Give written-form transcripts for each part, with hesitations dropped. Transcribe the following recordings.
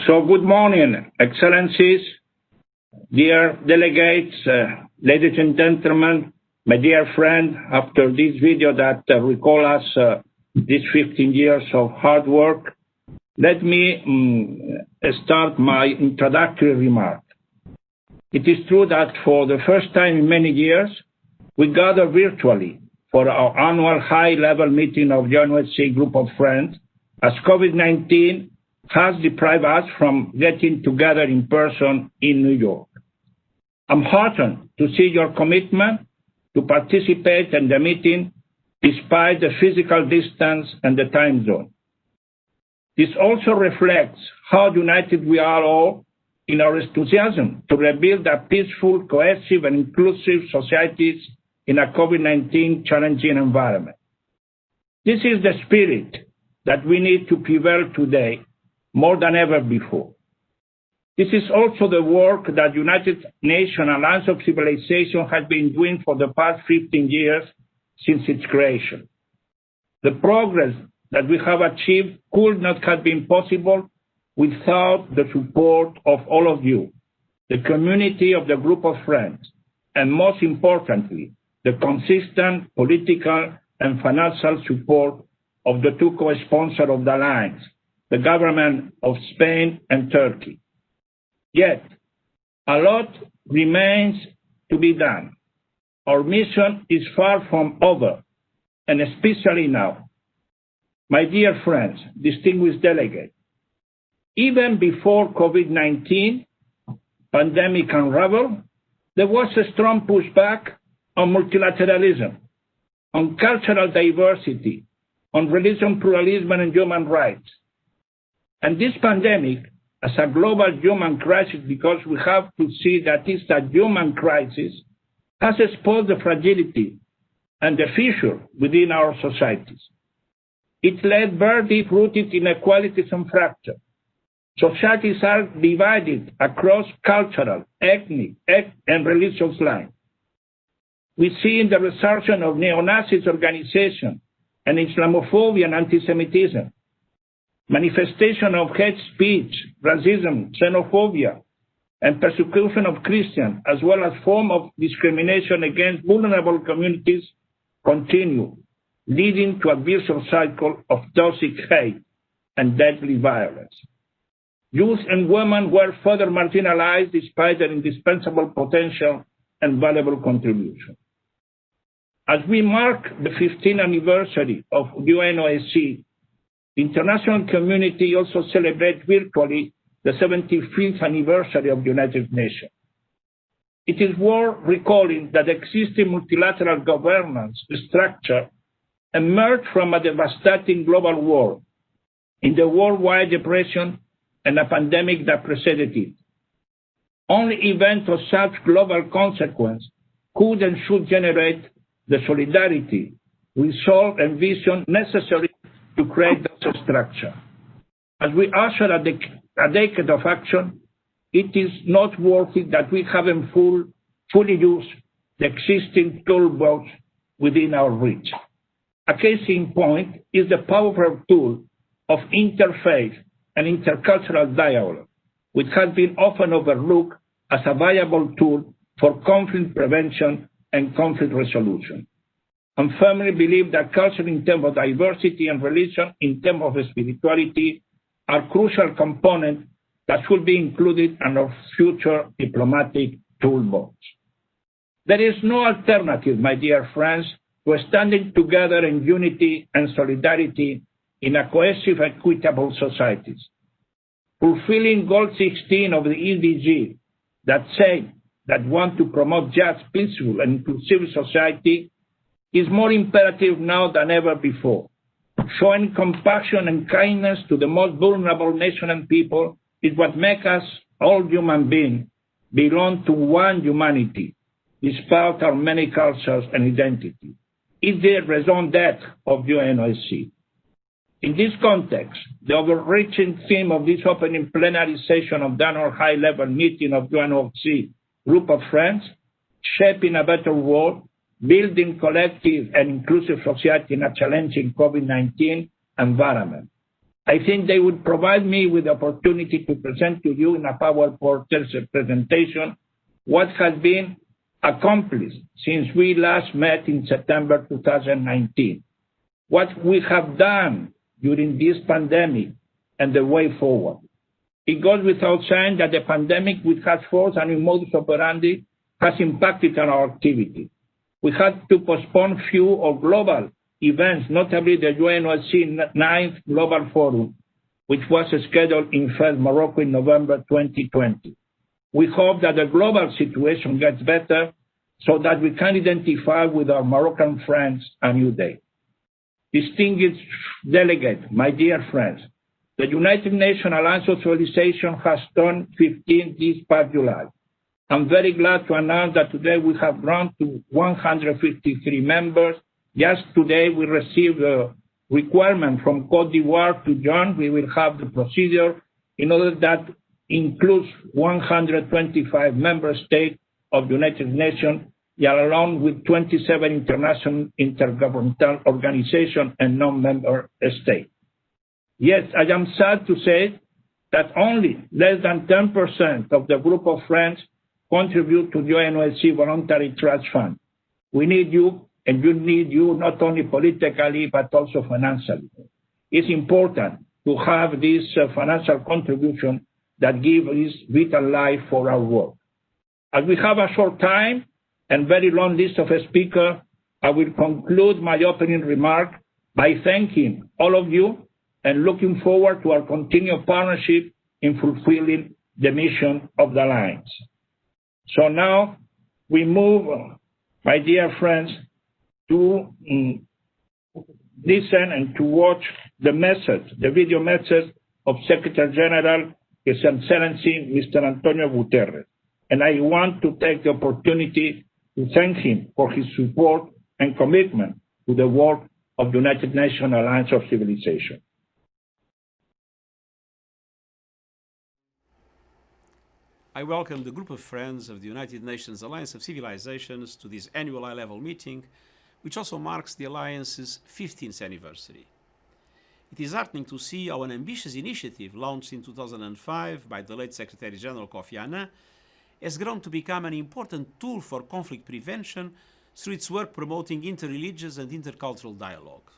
So good morning, Excellencies, dear delegates, ladies and gentlemen, my dear friend. After this video that recall us these 15 years of hard work, let me start my introductory remark. It is true that for the first time in many years, we gather virtually for our annual high-level meeting of the UNAOC group of friends, as COVID-19 has deprived us from getting together in person in New York. I'm heartened to see your commitment to participate in the meeting despite the physical distance and the time zone. This also reflects how united we are all in our enthusiasm to rebuild a peaceful, cohesive, and inclusive societies in a COVID-19 challenging environment. This is the spirit that we need to prevail today more than ever before. This is also the work that United Nations Alliance of Civilization has been doing for the past 15 years since its creation. The progress that we have achieved could not have been possible without the support of all of you, the community of the group of friends, and most importantly, the consistent political and financial support of the two co-sponsors of the Alliance, the government of Spain and Turkey. Yet, a lot remains to be done. Our mission is far from over, and especially now. My dear friends, distinguished delegates, even before COVID-19 pandemic unraveled, there was a strong pushback on multilateralism, on cultural diversity, on religion pluralism and human rights. And this pandemic, as a global human crisis, because we have to see that it's a human crisis, has exposed the fragility and the fissure within our societies. It led bare deep-rooted inequalities and fracture. Societies are divided across cultural, ethnic, and religious lines. We see in the resurgence of neo-Nazi organization and Islamophobia and anti-Semitism, manifestation of hate speech, racism, xenophobia, and persecution of Christians, as well as form of discrimination against vulnerable communities continue, leading to a vicious cycle of toxic hate and deadly violence. Youth and women were further marginalized despite their indispensable potential and valuable contribution. As we mark the 15th anniversary of UNAOC, the international community also celebrates virtually the 75th anniversary of the United Nations. It is worth recalling that the existing multilateral governance structure emerged from a devastating global war, in the worldwide depression and a pandemic that preceded it. Only events of such global consequence could and should generate the solidarity, resolve, and vision necessary to create that structure. As we usher a decade of action, it is noteworthy that we haven't fully used the existing toolbox within our reach. A case in point is the powerful tool of interfaith and intercultural dialogue, which has been often overlooked as a viable tool for conflict prevention and conflict resolution. I firmly believe that culture in terms of diversity and religion in terms of spirituality are crucial components that should be included in our future diplomatic toolbox. There is no alternative, my dear friends, to standing together in unity and solidarity in a cohesive, equitable societies. Fulfilling Goal 16 of the SDG that say that want to promote just, peaceful, and inclusive society is more imperative now than ever before. Showing compassion and kindness to the most vulnerable nation and people is what makes us all human beings belong to one humanity, despite our many cultures and identities. It's the raison d'etre of UNAOC. In this context, the overreaching theme of this opening plenary session of the annual high-level meeting of UNAOC Group of Friends, Shaping a Better World, Building Collective and Inclusive Society in a Challenging COVID-19 Environment, I think they would provide me with the opportunity to present to you in a PowerPoint presentation what has been accomplished since we last met in September 2019, what we have done during this pandemic and the way forward. It goes without saying that the pandemic, which has forced a new modus operandi, has impacted on our activity. We had to postpone few of global events, notably the UNAOC 9th Global Forum, which was scheduled in Fez, Morocco in November 2020. We hope that the global situation gets better so that we can identify with our Moroccan friends a new day. Distinguished delegates, my dear friends, the United Nations Alliance of Civilization has turned 15 this past July. I'm very glad to announce that today we have grown to 153 members. Just today we received a requirement from Côte d'Ivoire to join. We will have the procedure in order that includes 125 member states of the United Nations, along with 27 international intergovernmental organizations and non-member states. Yes, I am sad to say that only less than 10% of the group of friends contribute to the UNOSC Voluntary Trust Fund. We need you, and you need you not only politically, but also financially. It's important to have this financial contribution that gives this vital life for our work. As we have a short time and very long list of speakers, I will conclude my opening remark by thanking all of you and looking forward to our continued partnership in fulfilling the mission of the Alliance. So now we move, my dear friends, to listen and to watch the message, the video message of Secretary General, His Excellency Mr. Antonio Guterres. And I want to take the opportunity to thank him for his support and commitment to the work of the United Nations Alliance of Civilization. I welcome the group of friends of the United Nations Alliance of Civilizations to this annual high-level meeting, which also marks the Alliance's 15th anniversary. It is heartening to see how an ambitious initiative launched in 2005 by the late Secretary General Kofi Annan has grown to become an important tool for conflict prevention through its work promoting interreligious and intercultural dialogue.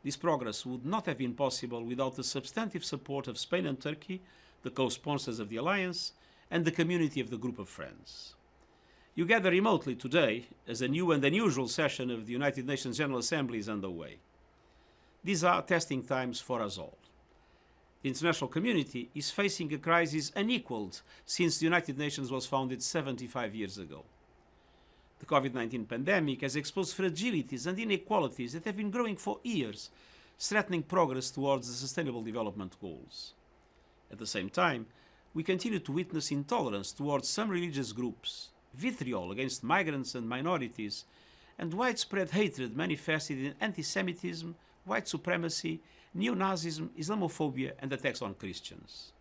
This progress would not have been possible without the substantive support of Spain and Turkey, the co-sponsors of the Alliance, and the community of the group of friends. You gather remotely today as a new and unusual session of the United Nations General Assembly is underway. These are testing times for us all. The international community is facing a crisis unequaled since the United Nations was founded 75 years ago. The COVID-19 pandemic has exposed fragilities and inequalities that have been growing for years, threatening progress towards the Sustainable Development Goals. At the same time, we continue to witness intolerance towards some religious groups, vitriol against migrants and minorities, and widespread hatred manifested in anti-Semitism, white supremacy, neo-Nazism, Islamophobia, and attacks on Christians.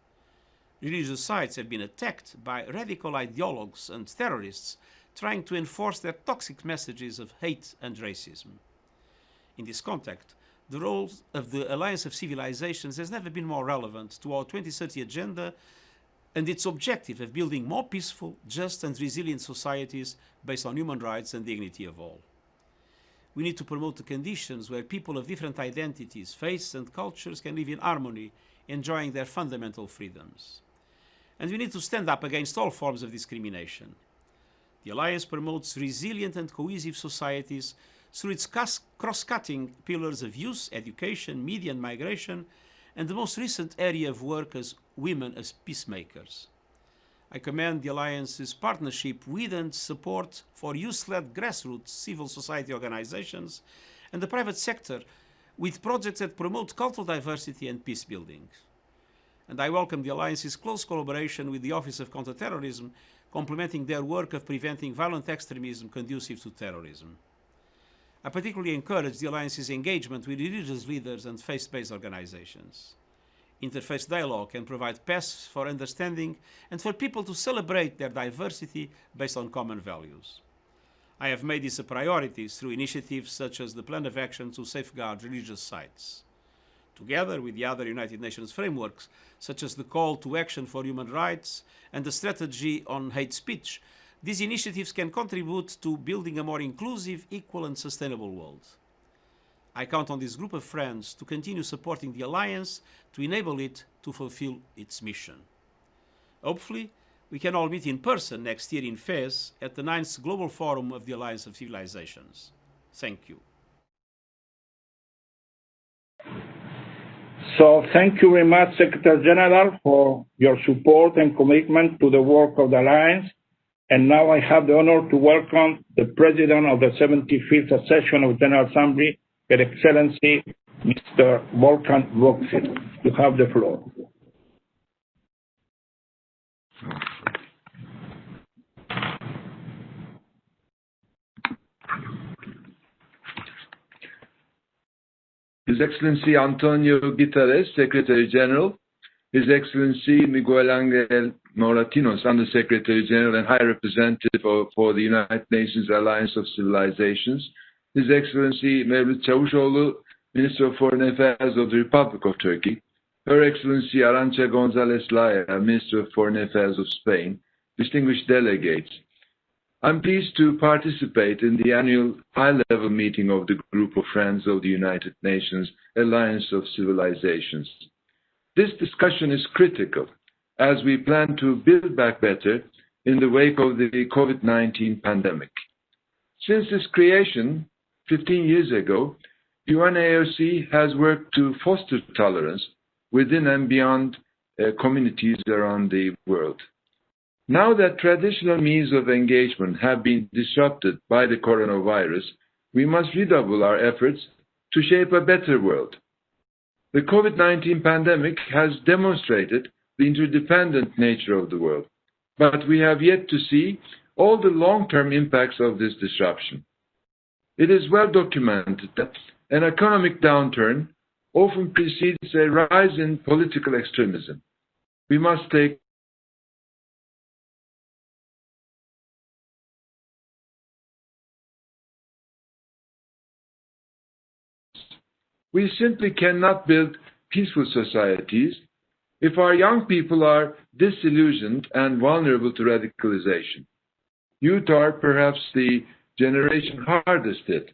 Religious sites have been attacked by radical ideologues and terrorists trying to enforce their toxic messages of hate and racism. In this context, the role of the Alliance of Civilizations has never been more relevant to our 2030 agenda and its objective of building more peaceful, just and resilient societies based on human rights and dignity of all. We need to promote the conditions where people of different identities, faiths and cultures can live in harmony, enjoying their fundamental freedoms. And we need to stand up against all forms of discrimination. The Alliance promotes resilient and cohesive societies through its cross-cutting pillars of youth, education, media and migration, and the most recent area of work as women as peacemakers. I commend the Alliance's partnership with and support for youth-led grassroots civil society organizations and the private sector with projects that promote cultural diversity and peace building. And I welcome the Alliance's close collaboration with the Office of Counterterrorism, complementing their work of preventing violent extremism conducive to terrorism. I particularly encourage the Alliance's engagement with religious leaders and faith-based organizations. Interfaith dialogue can provide paths for understanding and for people to celebrate their diversity based on common values. I have made this a priority through initiatives such as the Plan of Action to safeguard religious sites. together with the other United Nations frameworks, such as the Call to Action for Human Rights and the Strategy on Hate Speech, these initiatives can contribute to building a more inclusive, equal and sustainable world. I count on this group of friends to continue supporting the Alliance to enable it to fulfill its mission. Hopefully, we can all meet in person next year in Fez at the 9th Global Forum of the Alliance of Civilizations. Thank you. So thank you very much, Secretary General, for your support and commitment to the work of the Alliance. And now I have the honor to welcome the President of the 75th session of the General Assembly, Her Excellency, Mr. Volkan Vukcin. You have the floor. His Excellency Antonio Guterres, Secretary General, His Excellency Miguel Angel Moratinos, Under-Secretary General and High Representative for the United Nations Alliance of Civilizations, His Excellency Mevlut Çavuşoğlu, Minister of Foreign Affairs of the Republic of Turkey, Her Excellency Arantxa González Laya, Minister of Foreign Affairs of Spain, distinguished delegates, I'm pleased to participate in the annual high-level meeting of the Group of Friends of the United Nations Alliance of Civilizations. This discussion is critical as we plan to build back better in the wake of the COVID-19 pandemic. Since its creation 15 years ago, UNAOC has worked to foster tolerance within and beyond communities around the world. Now that traditional means of engagement have been disrupted by the coronavirus, we must redouble our efforts to shape a better world. The COVID-19 pandemic has demonstrated the interdependent nature of the world, but we have yet to see all the long-term impacts of this disruption. It is well documented that an economic downturn often precedes a rise in political extremism. We must take We simply cannot build peaceful societies if our young people are disillusioned and vulnerable to radicalization. Youth are perhaps the generation hardest hit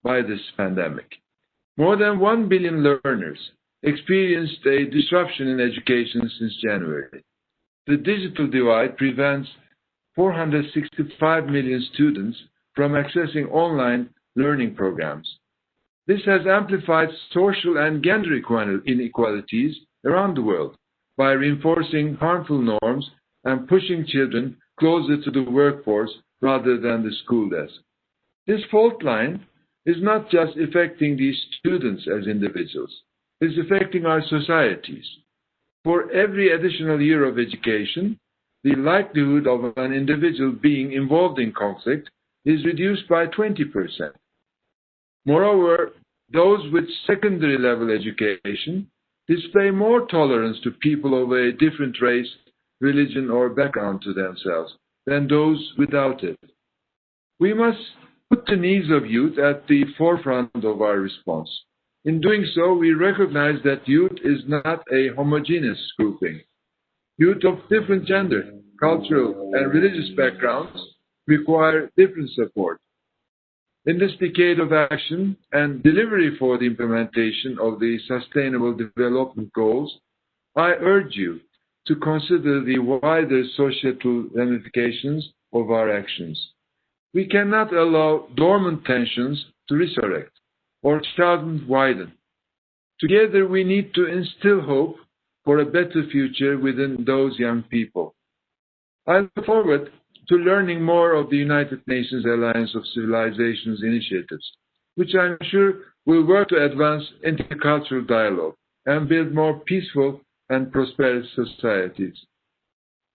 by this pandemic. More than 1 billion learners experienced a disruption in education since January. The digital divide prevents 465 million students from accessing online learning programs. This has amplified social and gender inequalities around the world by reinforcing harmful norms and pushing children closer to the workforce rather than the school desk. This fault line is not just affecting these students as individuals, it is affecting our societies. For every additional year of education, the likelihood of an individual being involved in conflict is reduced by 20%. Moreover, those with secondary level education display more tolerance to people of a different race, religion, or background to themselves than those without it. We must put the needs of youth at the forefront of our response. In doing so, we recognize that youth is not a homogeneous grouping. Youth of different gender, cultural, and religious backgrounds require different support. In this decade of action and delivery for the implementation of the Sustainable Development Goals, I urge you to consider the wider societal ramifications of our actions. We cannot allow dormant tensions to resurrect or chasms widen. Together we need to instill hope for a better future within those young people. I look forward to learning more of the United Nations Alliance of Civilizations initiatives, which I'm sure will work to advance intercultural dialogue and build more peaceful and prosperous societies.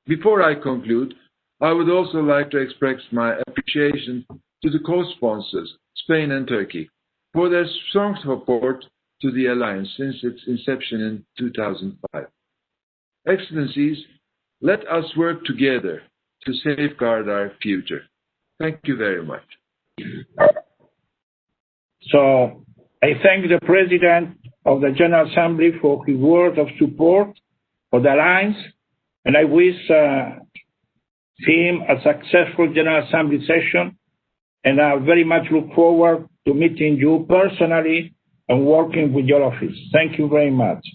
Before I conclude, I would also like to express my appreciation to the co-sponsors, Spain and Turkey, for their strong support to the Alliance since its inception in 2005. Excellencies, let us work together to safeguard our future. Thank you very much. So I thank the President of the General Assembly for his word of support for the Alliance, and I wish him a successful General Assembly session, and I very much look forward to meeting you personally and working with your office. Thank you very much.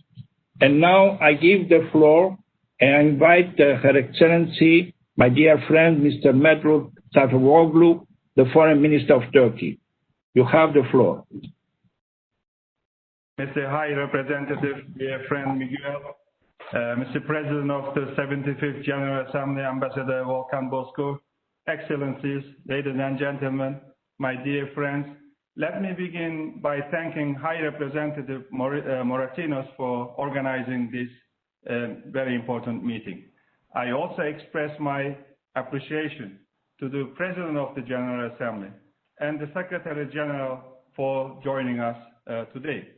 And now I give the floor and I invite Her Excellency, my dear friend, Mr. Mevlut Cavusoglu, the Foreign Minister of Turkey. You have the floor. Mr. High Representative, dear friend Miguel, Mr. President of the 75th General Assembly, Ambassador Volkan Bozkır, Excellencies, ladies and gentlemen, my dear friends, let me begin by thanking High Representative Moratinos for organizing this very important meeting. I also express my appreciation to the President of the General Assembly and the Secretary General for joining us today.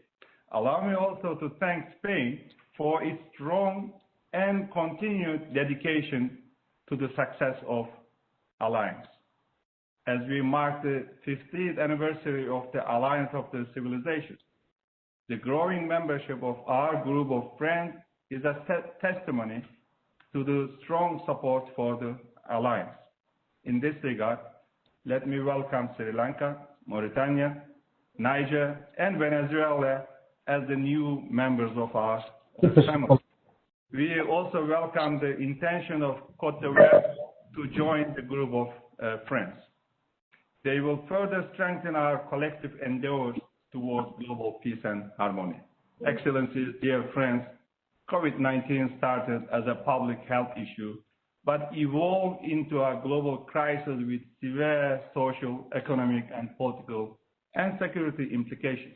Allow me also to thank Spain for its strong and continued dedication to the success of Alliance. As we mark the 50th anniversary of the Alliance of the Civilizations, the growing membership of our group of friends is a testimony to the strong support for the Alliance. In this regard, let me welcome Sri Lanka, Mauritania, Niger, and Venezuela as the new members of our family. We also welcome the intention of Côte d'Ivoire to join the group of friends. They will further strengthen our collective endeavors towards global peace and harmony. Excellencies, dear friends, COVID-19 started as a public health issue, but evolved into a global crisis with severe social, economic, and political and security implications.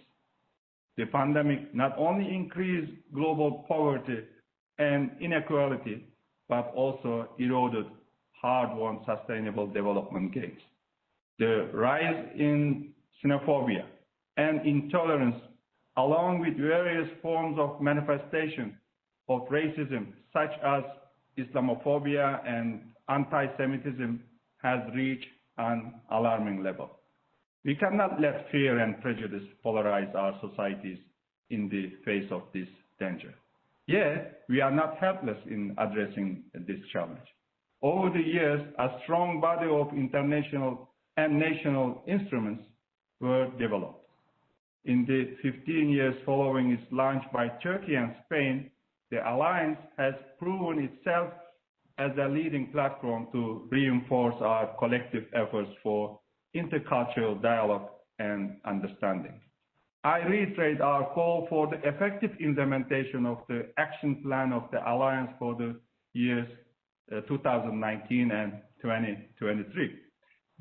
The pandemic not only increased global poverty and inequality, but also eroded hard-won sustainable development gains. The rise in xenophobia and intolerance, along with various forms of manifestation of racism, such as Islamophobia and anti-Semitism, has reached an alarming level. We cannot let fear and prejudice polarize our societies in the face of this danger. Yet, we are not helpless in addressing this challenge. Over the years, a strong body of international and national instruments were developed. In the 15 years following its launch by Turkey and Spain, the Alliance has proven itself as a leading platform to reinforce our collective efforts for intercultural dialogue and understanding. I reiterate our call for the effective implementation of the action plan of the Alliance for the years 2019 and 2023.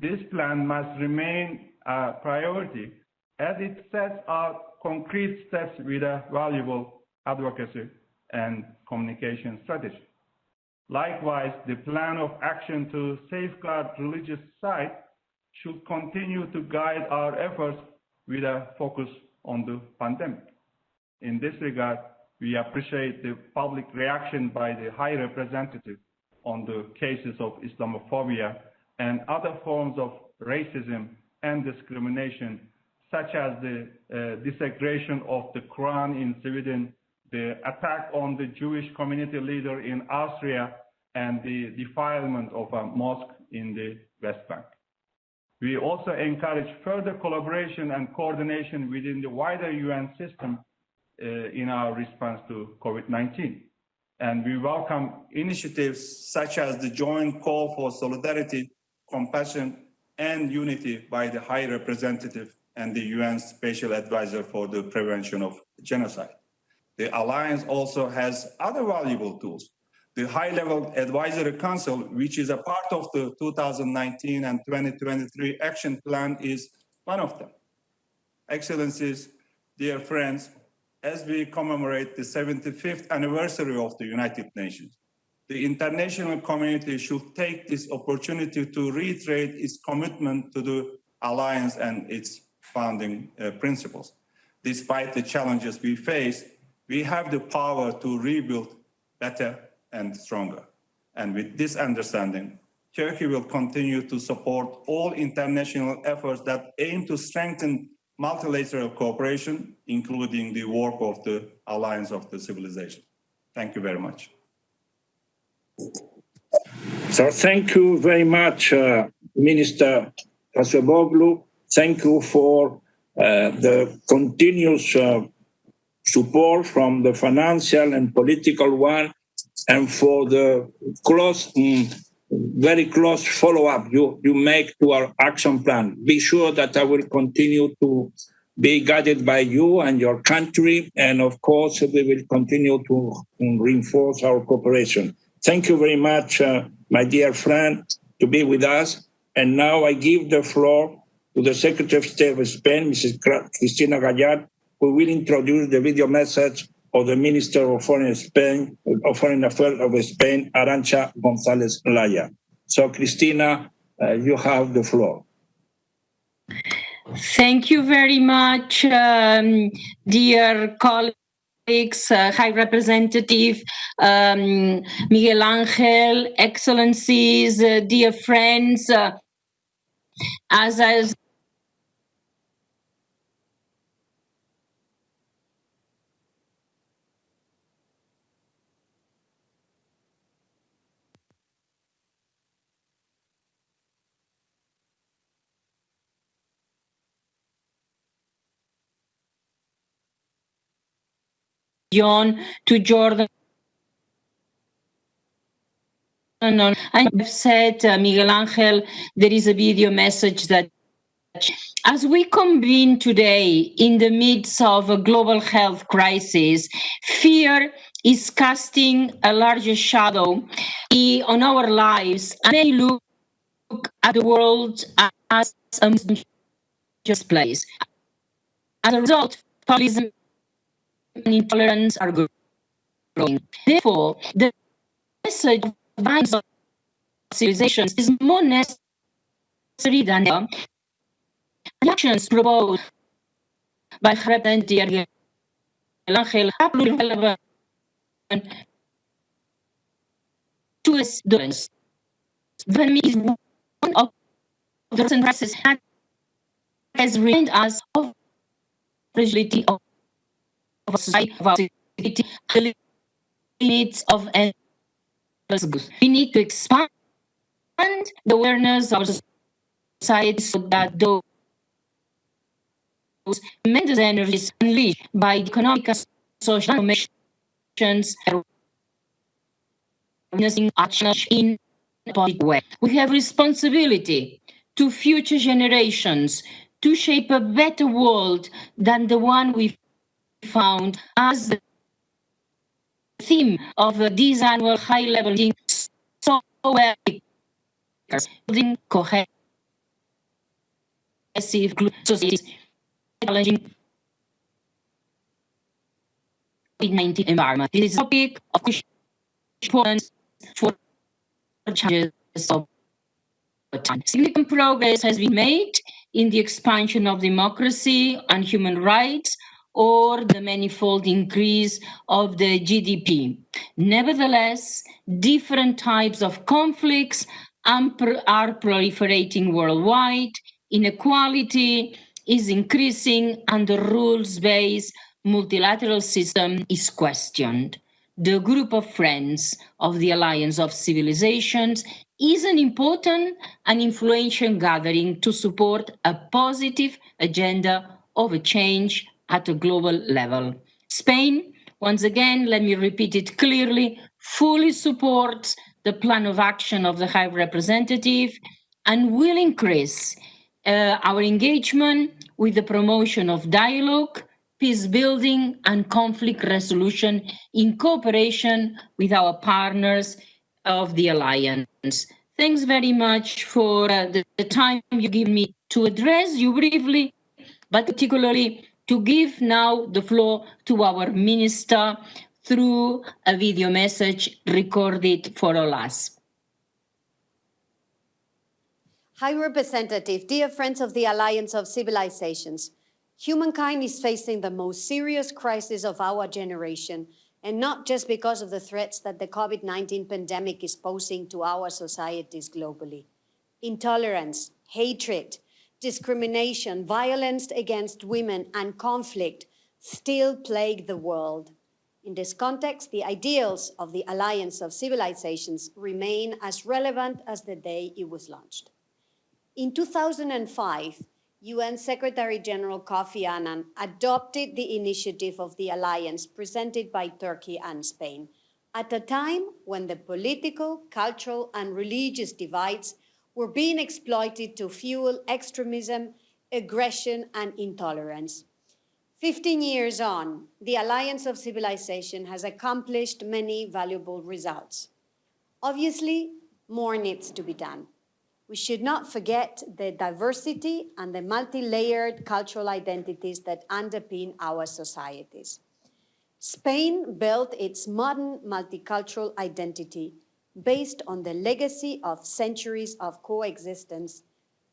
This plan must remain a priority as it sets out concrete steps with a valuable advocacy and communication strategy. Likewise, the plan of action to safeguard religious sites should continue to guide our efforts with a focus on the pandemic. In this regard, we appreciate the public reaction by the High Representative on the cases of Islamophobia and other forms of racism and discrimination, such as the desecration of the Quran in Sweden, the attack on the Jewish community leader in Austria, and the defilement of a mosque in the West Bank. We also encourage further collaboration and coordination within the wider UN system in our response to COVID-19. And we welcome initiatives such as the joint call for solidarity, compassion, and unity by the High Representative and the UN Special Advisor for the Prevention of Genocide. The Alliance also has other valuable tools. The High-Level Advisory Council, which is a part of the 2019 and 2023 Action Plan, is one of them. Excellencies, dear friends, as we commemorate the 75th anniversary of the United Nations, the international community should take this opportunity to reiterate its commitment to the Alliance and its founding principles. Despite the challenges we face, we have the power to rebuild better and stronger. And with this understanding, Turkey will continue to support all international efforts that aim to strengthen multilateral cooperation, including the work of the Alliance of the Civilization. Thank you very much. So thank you very much, Minister Kasaboglu. Thank you for the continuous support from the financial and political one, and for the close, very close follow-up you make to our action plan. Be sure that I will continue to be guided by you and your country, and of course we will continue to reinforce our cooperation. Thank you very much, my dear friend, to be with us. And now I give the floor to the Secretary of State of Spain, Mrs. Cristina Gallard, who will introduce the video message of the Minister of Foreign Affairs of Spain, Arantxa González Laya. So, Cristina, you have the floor. Thank you very much, dear colleagues, High Representative Miguel Angel, Excellencies, dear friends. As John to Jordan, and I've said, Miguel Angel, there is a video message that as we convene today in the midst of a global health crisis, fear is casting a larger shadow on our lives, and may look at the world as a just place. As a result, populism and intolerance are growing. Therefore, the message of civilizations is more necessary than ever. The actions proposed by Representative Angel are relevant to us. The enemy is one of the recent crises that has reminded us of the fragility of our society, the limits of endless good. We need to expand the awareness of our society so that those tremendous energies unleashed by the economic and social transformations are witnessing action in a positive way. We have responsibility to future generations to shape a better world than the one we found, as the theme of this annual high-level meeting so well, building cohesive societies, challenging COVID-19 environment. This is a topic of importance for challenges of time. Significant progress has been made in the expansion of democracy and human rights, or the manifold increase of the GDP. Nevertheless, different types of conflicts are proliferating worldwide. Inequality is increasing, and the rules-based multilateral system is questioned. The group of friends of the Alliance of Civilizations is an important and influential gathering to support a positive agenda of a change at a global level. Spain, once again, let me repeat it clearly, fully supports the plan of action of the High Representative and will increase our engagement with the promotion of dialogue, peace building, and conflict resolution in cooperation with our partners of the Alliance. Thanks very much for the time you give me to address you briefly, but particularly to give now the floor to our minister through a video message recorded for all us. High Representative, dear friends of the Alliance of Civilizations, humankind is facing the most serious crisis of our generation, and not just because of the threats that the COVID-19 pandemic is posing to our societies globally. Intolerance, hatred, discrimination, violence against women, and conflict still plague the world. In this context, the ideals of the Alliance of Civilizations remain as relevant as the day it was launched. In 2005, UN Secretary General Kofi Annan adopted the initiative of the Alliance presented by Turkey and Spain at a time when the political, cultural, and religious divides were being exploited to fuel extremism, aggression, and intolerance. 15 years on, the Alliance of Civilization has accomplished many valuable results. Obviously, more needs to be done. We should not forget the diversity and the multi-layered cultural identities that underpin our societies. Spain built its modern multicultural identity based on the legacy of centuries of coexistence,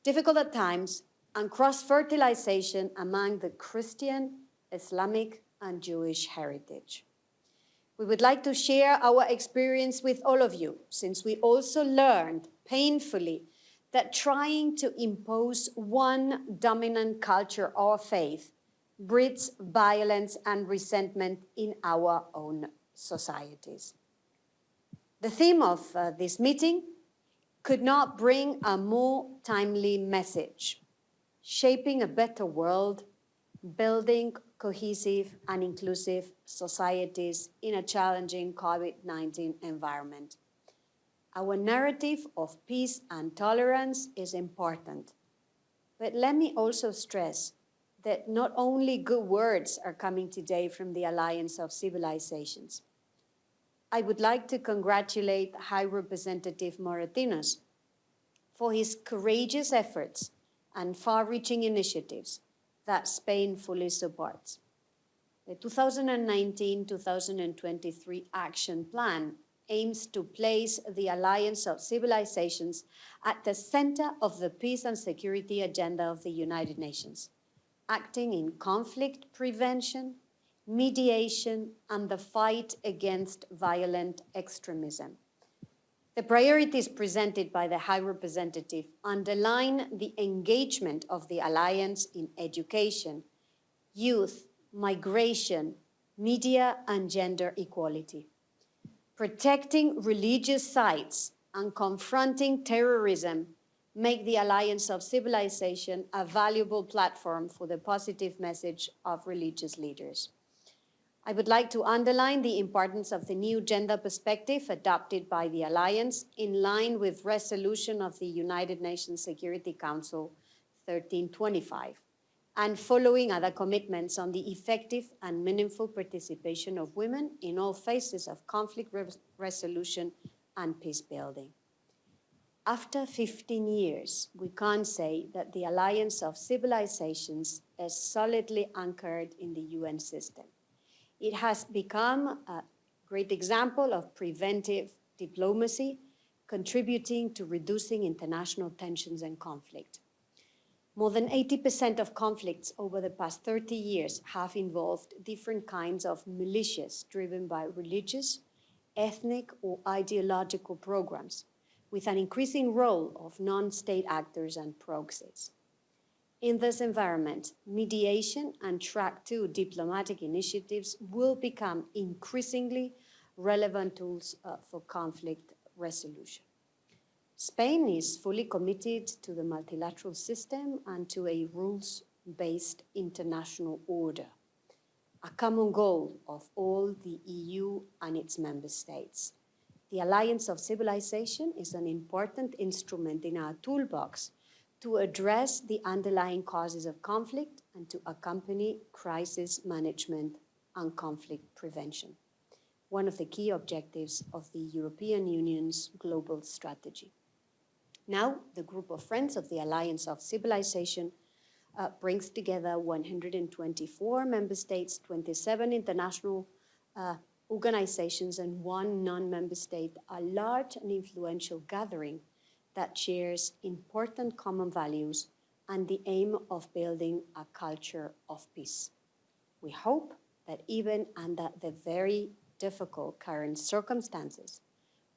difficult at times, and cross-fertilization among the Christian, Islamic, and Jewish heritage. We would like to share our experience with all of you, since we also learned painfully that trying to impose one dominant culture or faith breeds violence and resentment in our own societies. The theme of this meeting could not bring a more timely message: shaping a better world, building cohesive and inclusive societies in a challenging COVID-19 environment. Our narrative of peace and tolerance is important, but let me also stress that not only good words are coming today from the Alliance of Civilizations. I would like to congratulate High Representative Moratinos for his courageous efforts and far-reaching initiatives that Spain fully supports. The 2019-2023 Action Plan aims to place the Alliance of Civilizations at the center of the peace and security agenda of the United Nations, acting in conflict prevention, mediation, and the fight against violent extremism. The priorities presented by the High Representative underline the engagement of the Alliance in education, youth, migration, media, and gender equality. Protecting religious sites and confronting terrorism make the Alliance of Civilization a valuable platform for the positive message of religious leaders. I would like to underline the importance of the new gender perspective adopted by the Alliance in line with resolution of the United Nations Security Council 1325 and following other commitments on the effective and meaningful participation of women in all phases of conflict resolution and peace building. After 15 years, we can say that the Alliance of Civilizations is solidly anchored in the UN system. It has become a great example of preventive diplomacy, contributing to reducing international tensions and conflict. More than 80% of conflicts over the past 30 years have involved different kinds of militias driven by religious, ethnic, or ideological programs, with an increasing role of non-state actors and proxies. In this environment, mediation and track 2 diplomatic initiatives will become increasingly relevant tools for conflict resolution. Spain is fully committed to the multilateral system and to a rules-based international order, a common goal of all the EU and its member states. The Alliance of Civilization is an important instrument in our toolbox to address the underlying causes of conflict and to accompany crisis management and conflict prevention, one of the key objectives of the European Union's global strategy. Now, the group of friends of the Alliance of Civilization brings together 124 member states, 27 international organizations, and 1 non-member state, a large and influential gathering that shares important common values and the aim of building a culture of peace. We hope that even under the very difficult current circumstances,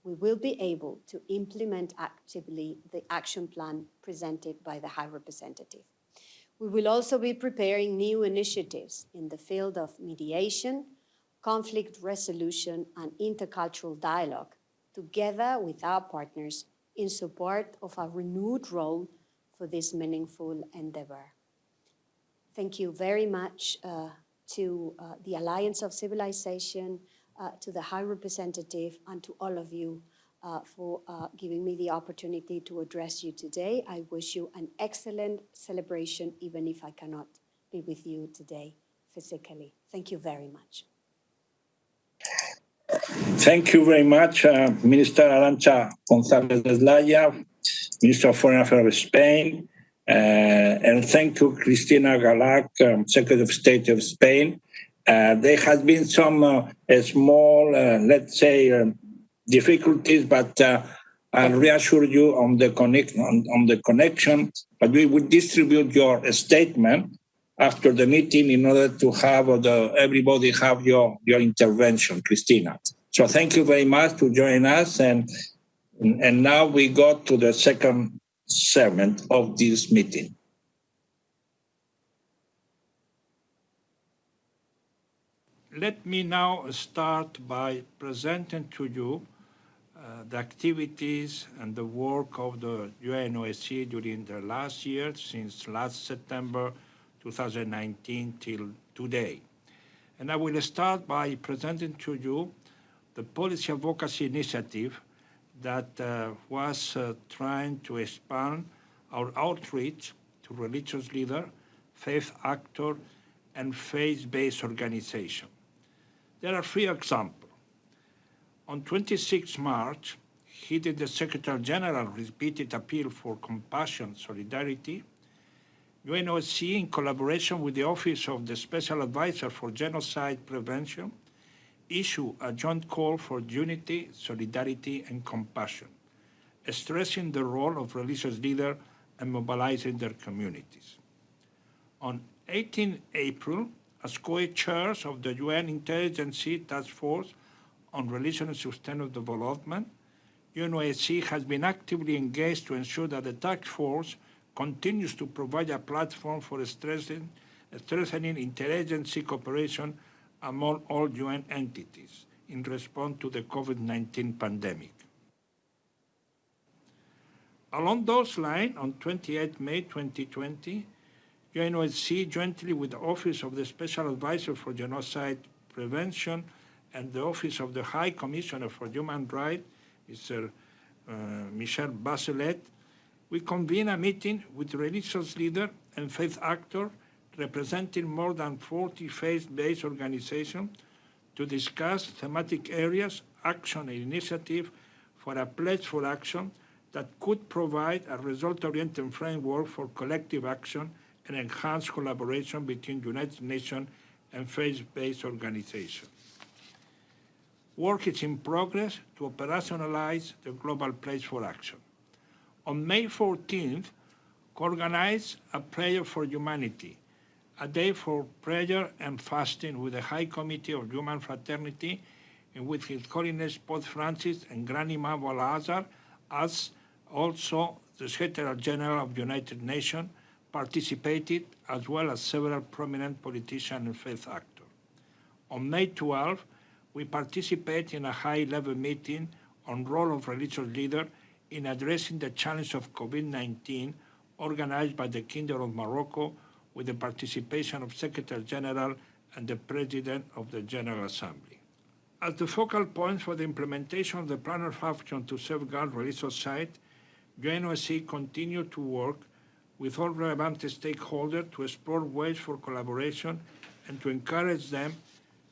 we will be able to implement actively the action plan presented by the High Representative. We will also be preparing new initiatives in the field of mediation, conflict resolution, and intercultural dialogue, together with our partners in support of a renewed role for this meaningful endeavor. Thank you very much to the Alliance of Civilization, to the High Representative, and to all of you for giving me the opportunity to address you today. I wish you an excellent celebration, even if I cannot be with you today physically. Thank you very much. Thank you very much, Minister Arantxa González de Laya, Minister of Foreign Affairs of Spain, and thank you, Cristina Galac, Secretary of State of Spain. There has been some small, let's say, difficulties, but I'll reassure you on the connection. But we will distribute your statement after the meeting in order to have everybody have your intervention, Cristina. So thank you very much to join us, and now we go to the second segment of this meeting. Let me now start by presenting to you the activities and the work of the UNOSC during the last year, since last September 2019 till today. And I will start by presenting to you the policy advocacy initiative that was trying to expand our outreach to religious leaders, faith actors, and faith-based organizations. There are 3 examples. On 26 March, heeding the Secretary General's repeated appeal for compassion, solidarity, UNOSC, in collaboration with the Office of the Special Advisor for Genocide Prevention, issued a joint call for unity, solidarity, and compassion, stressing the role of religious leaders and mobilizing their communities. On 18 April, as co-chairs of the UN Interagency Task Force on Religion and Sustainable Development, UNOSC has been actively engaged to ensure that the task force continues to provide a platform for strengthening interagency cooperation among all UN entities in response to the COVID-19 pandemic. Along those lines, on 28 May 2020, UNOSC, jointly with the Office of the Special Advisor for Genocide Prevention and the Office of the High Commissioner for Human Rights, Mr. Michel Bachelet, we convened a meeting with religious leaders and faith actors representing more than 40 faith-based organizations to discuss thematic areas, action, and initiative for a pledge for action that could provide a result-oriented framework for collective action and enhanced collaboration between United Nations and faith-based organizations. Work is in progress to operationalize the Global Pledge for Action. On May 14th, co-organized a Prayer for Humanity, a day for prayer and fasting with the High Committee of Human Fraternity, in which His Holiness Pope Francis and Grand Imam Al-Azhar, as also the Secretary General of the United Nations, participated, as well as several prominent politicians and faith actors. On May 12th, we participate in a high-level meeting on the role of religious leaders in addressing the challenge of COVID-19, organized by the Kingdom of Morocco with the participation of Secretary General and the President of the General Assembly. As the focal point for the implementation of the Plan of Action to safeguard religious sites, UNOSC continued to work with all relevant stakeholders to explore ways for collaboration and to encourage them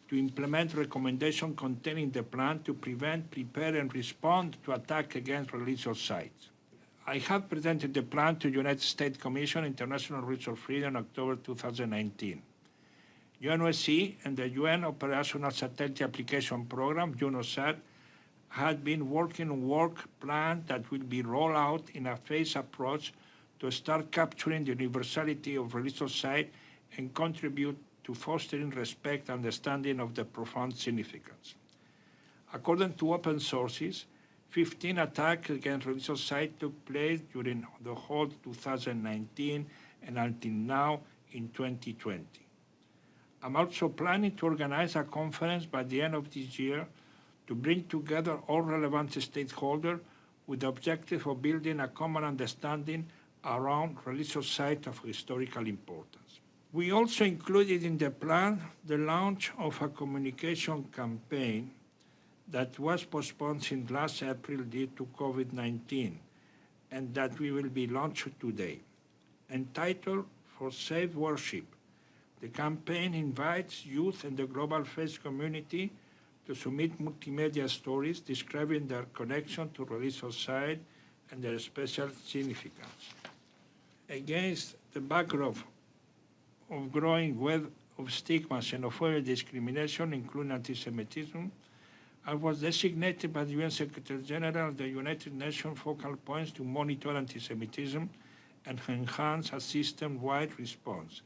to implement recommendations containing the plan to prevent, prepare, and respond to attacks against religious sites. I have presented the plan to United States Commission International Religious Freedom in October 2019. UNOSC and the UN Operational Satellite Application Program, UNOSAT, had been working on work plan that will be rolled out in a phased approach to start capturing the universality of religious sites and contribute to fostering respect and understanding of the profound significance. According to open sources, 15 attacks against religious sites took place during the whole 2019 and until now in 2020. I'm also planning to organize a conference by the end of this year to bring together all relevant stakeholders with the objective of building a common understanding around religious sites of historical importance. We also included in the plan the launch of a communication campaign that was postponed since last April due to COVID-19 and that we will be launched today. Entitled For Safe Worship, the campaign invites youth and the global faith community to submit multimedia stories describing their connection to religious sites and their special significance. Against the backdrop of growing web of stigma, xenophobia, and discrimination, including anti-Semitism, I was designated by the UN Secretary General of the United Nations focal points to monitor anti-Semitism and enhance a system-wide response.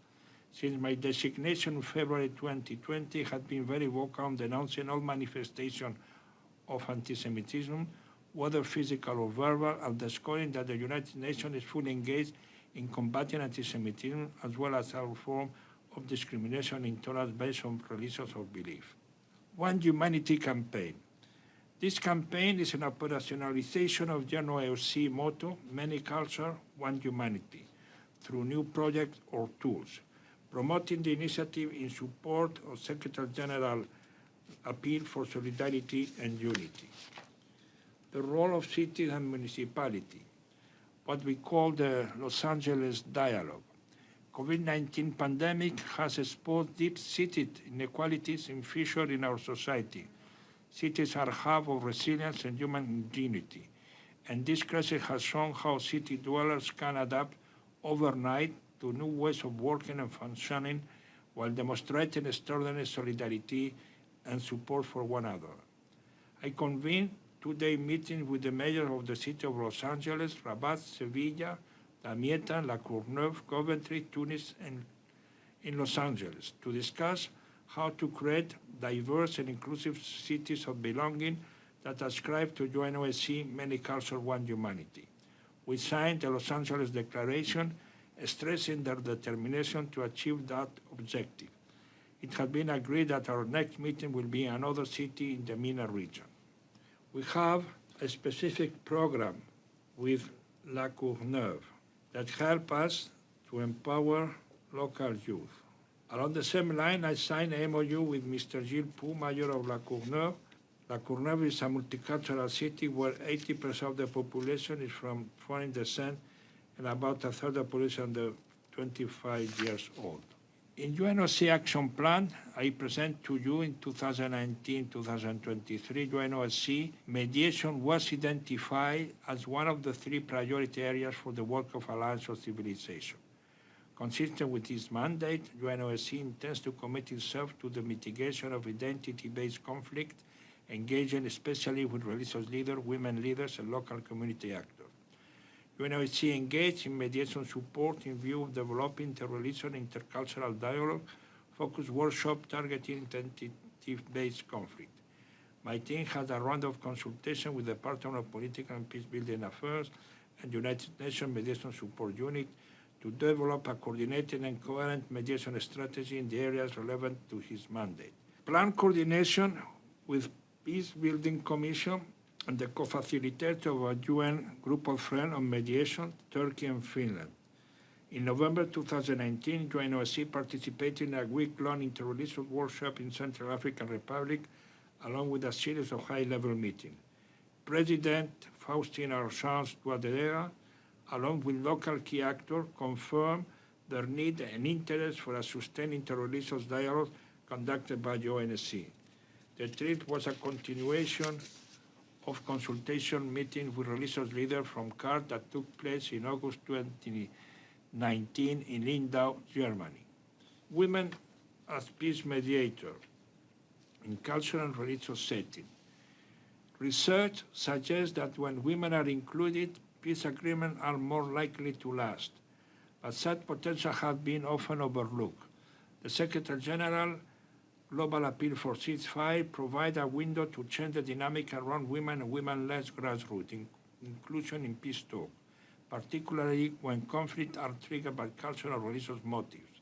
Since my designation in February 2020, I have been very vocal on denouncing all manifestations of anti-Semitism, whether physical or verbal, and underscoring that the United Nations is fully engaged in combating anti-Semitism as well as our form of discrimination and intolerance based on religion or belief. One Humanity campaign. This campaign is an operationalization of the UNAOC motto, Many Cultures, One Humanity, through new projects or tools, promoting the initiative in support of Secretary General appeal for solidarity and unity. The role of cities and municipality, what we call the Los Angeles Dialogue. COVID-19 pandemic has exposed deep-seated inequalities and fissures in our society. Cities are a hub of resilience and human ingenuity, and this crisis has shown how city dwellers can adapt overnight to new ways of working and functioning while demonstrating extraordinary solidarity and support for one another. I convened two-day meetings with the mayors of the city of Los Angeles, Rabat, Sevilla, Damietta, La Courneuve, Coventry, Tunis, and in Los Angeles to discuss how to create diverse and inclusive cities of belonging that ascribe to UNOSC Many Cultures, One Humanity. We signed the Los Angeles Declaration, stressing their determination to achieve that objective. It has been agreed that our next meeting will be another city in the MENA region. We have a specific program with La Courneuve that help us to empower local youth. Along the same line, I signed an MOU with Mr. Gilles Pou, mayor of La Courneuve. La Courneuve is a multicultural city where 80% of the population is from foreign descent and about a third of the population under 25 years old. In UNOC Action Plan, I present to you in 2019-2023, UNOC mediation was identified as one of the 3 priority areas for the work of Alliance of Civilization. Consistent with this mandate, UNOSC intends to commit itself to the mitigation of identity-based conflict, engaging especially with religious leaders, women leaders, and local community actors. UNOSC engaged in mediation support in view of developing interreligious and intercultural dialogue, focused workshop targeting identity-based conflict. My team had a round of consultation with the Department of Political and Peacebuilding Affairs and United Nations Mediation Support Unit to develop a coordinated and coherent mediation strategy in the areas relevant to his mandate. Plan coordination with Peace Building Commission and the co-facilitator of a UN Group of Friends on Mediation, Turkey and Finland. In November 2019, UNOSC participated in a week-long interreligious workshop in Central African Republic, along with a series of high-level meetings. President Faustina Archange Touadéra, along with local key actors, confirmed their need and interest for a sustained interreligious dialogue conducted by UNSC. The trip was a continuation of consultation meetings with religious leaders from CARD that took place in August 2019 in Lindau, Germany. Women as peace mediator in cultural and religious settings. Research suggests that when women are included, peace agreements are more likely to last, but such potential has been often overlooked. The Secretary General global appeal for ceasefire provide a window to change the dynamic around women and women-led grassroots inclusion in peace talk, particularly when conflicts are triggered by cultural or religious motives.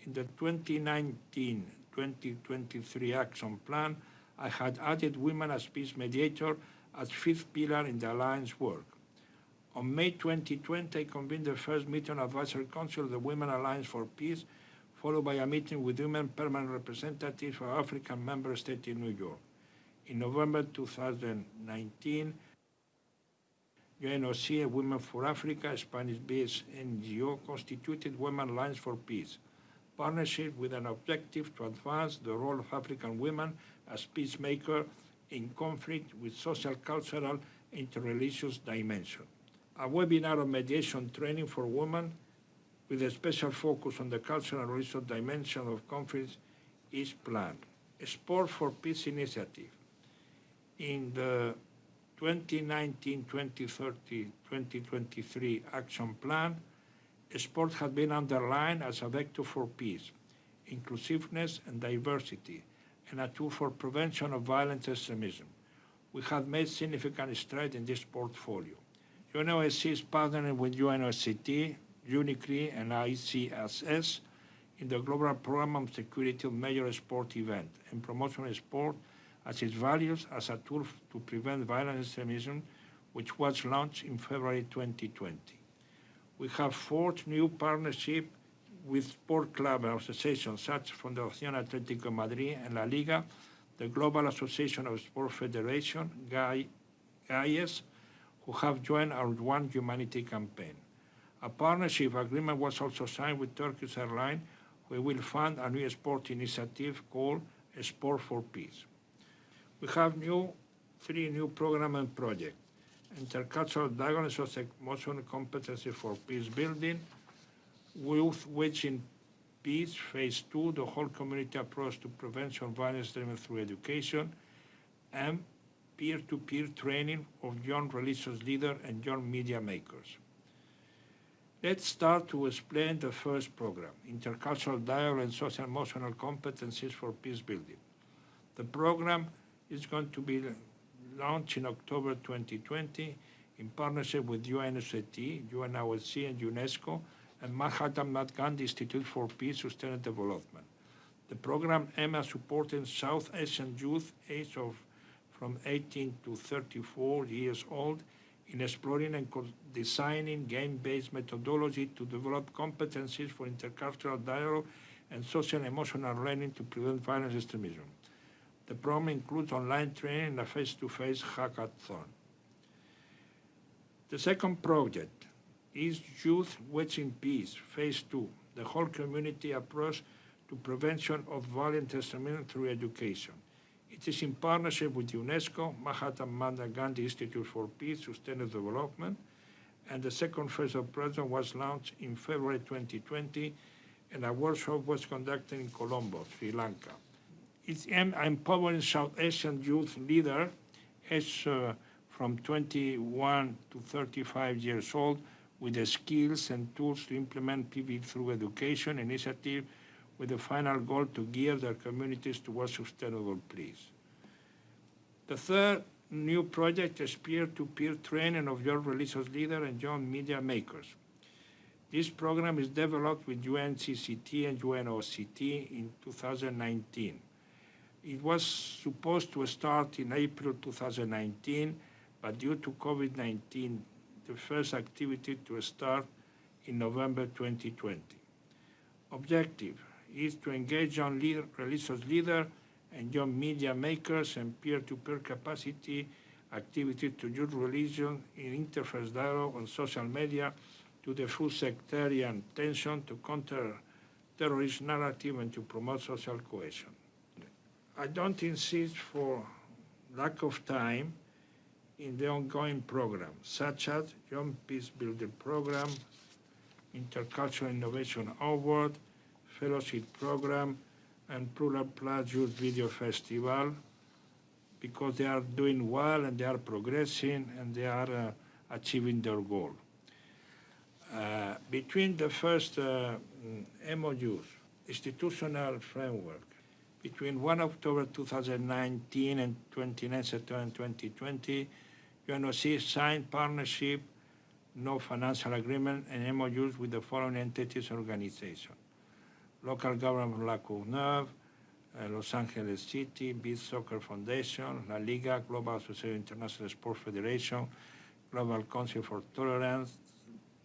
In the 2019-2023 action plan, I had added women as peace mediator as fifth pillar in the Alliance work. On May 2020, I convened the first meeting of Advisory Council of the Women Alliance for Peace, followed by a meeting with women permanent representatives for African member states in New York. In November 2019, UNAOC, Women for Africa, a Spanish-based NGO, constituted Women Alliance for Peace, partnership with an objective to advance the role of African women as peacemakers in conflict with social, cultural, interreligious dimension. A webinar of mediation training for women with a special focus on the cultural and religious dimension of conflicts is planned. A Sport for Peace initiative. In the 2019-2023 action plan, sport has been underlined as a vector for peace, inclusiveness and diversity, and a tool for prevention of violent extremism. We have made significant strides in this portfolio. UNAOC is partnering with UNOCT, UNICRI, and ICSS in the global program of security of major sport events and promotion of sport as its values as a tool to prevent violent extremism, which was launched in February 2020. We have forged new partnerships with sport clubs and associations such as Fundación Atlético de Madrid and La Liga, the Global Association of Sport Federation, GAIES, who have joined our One Humanity campaign. A partnership agreement was also signed with Turkish Airlines, who will fund a new sport initiative called Sport for Peace. We have three new programs and projects: intercultural dialogue and socio-emotional competency for peace building, youth in peace, phase 2, the whole community approach to prevention of violence driven through education, and peer-to-peer training of young religious leaders and young media makers. Let's start to explain the first program, intercultural dialogue and socio-emotional competencies for peace building. The program is going to be launched in October 2020 in partnership with UNOCT, UNAOC, and UNESCO, and Mahatma Gandhi Institute for Peace, Sustainable Development. The program aims at supporting South Asian youth aged from 18 to 34 years old in exploring and designing game-based methodology to develop competencies for intercultural dialogue and social and emotional learning to prevent violence and extremism. The program includes online training and a face-to-face hackathon. The second project is Youth in Peace, Phase 2, the whole community approach to prevention of violent extremism through education. It is in partnership with UNESCO, Mahatma Gandhi Institute for Peace, Sustainable Development, and the second phase of the project was launched in February 2020, and a workshop was conducted in Colombo, Sri Lanka. It's aimed at empowering South Asian youth leaders aged from 21 to 35 years old with the skills and tools to implement PV through education initiative with the final goal to gear their communities towards sustainable peace. The third new project is peer-to-peer training of young religious leaders and young media makers. This program is developed with UNCCT and UNOCT in 2019. It was supposed to start in April 2019, but due to COVID-19, the first activity to start in November 2020. Objective is to engage young religious leaders and young media makers and peer-to-peer capacity activity to use religion in interface dialogue on social media to diffuse sectarian tension, to counter terrorist narrative, and to promote social cohesion. I don't insist for lack of time in the ongoing programs, such as Young Peace Building Program, Intercultural Innovation Award, Fellowship Program, and Plural Plus Youth Video Festival, because they are doing well and they are progressing and they are achieving their goal. Between the first MOUs, institutional framework, Between 1 October 2019 and 29 September 2020, UNOC signed partnership, no financial agreement, and MOUs with the following entities and organizations: Local Government La Courneuve, Los Angeles City, Beach Soccer Foundation, La Liga, Global Association International Sports Federation, Global Council for Tolerance,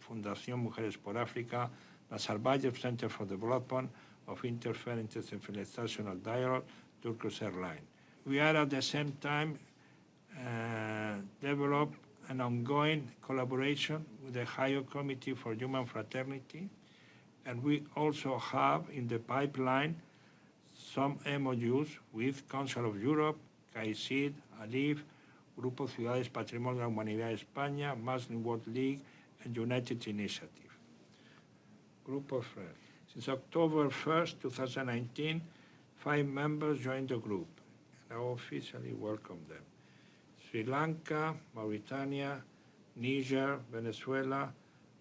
Fundación Mujeres por África, La Salvaje Center for Development of Interference and Civilizational Dialogue, Turkish Airlines. We are at the same time develop an ongoing collaboration with the Higher Committee for Human Fraternity, and we also have in the pipeline some MOUs with Council of Europe, CAICID, ALIF, Grupo Ciudades Patrimonio de la Humanidad España, Muslim World League, and United Initiative. Group of Friends. Since October 1st, 2019, 5 members joined the group, and I officially welcome them: Sri Lanka, Mauritania, Niger, Venezuela,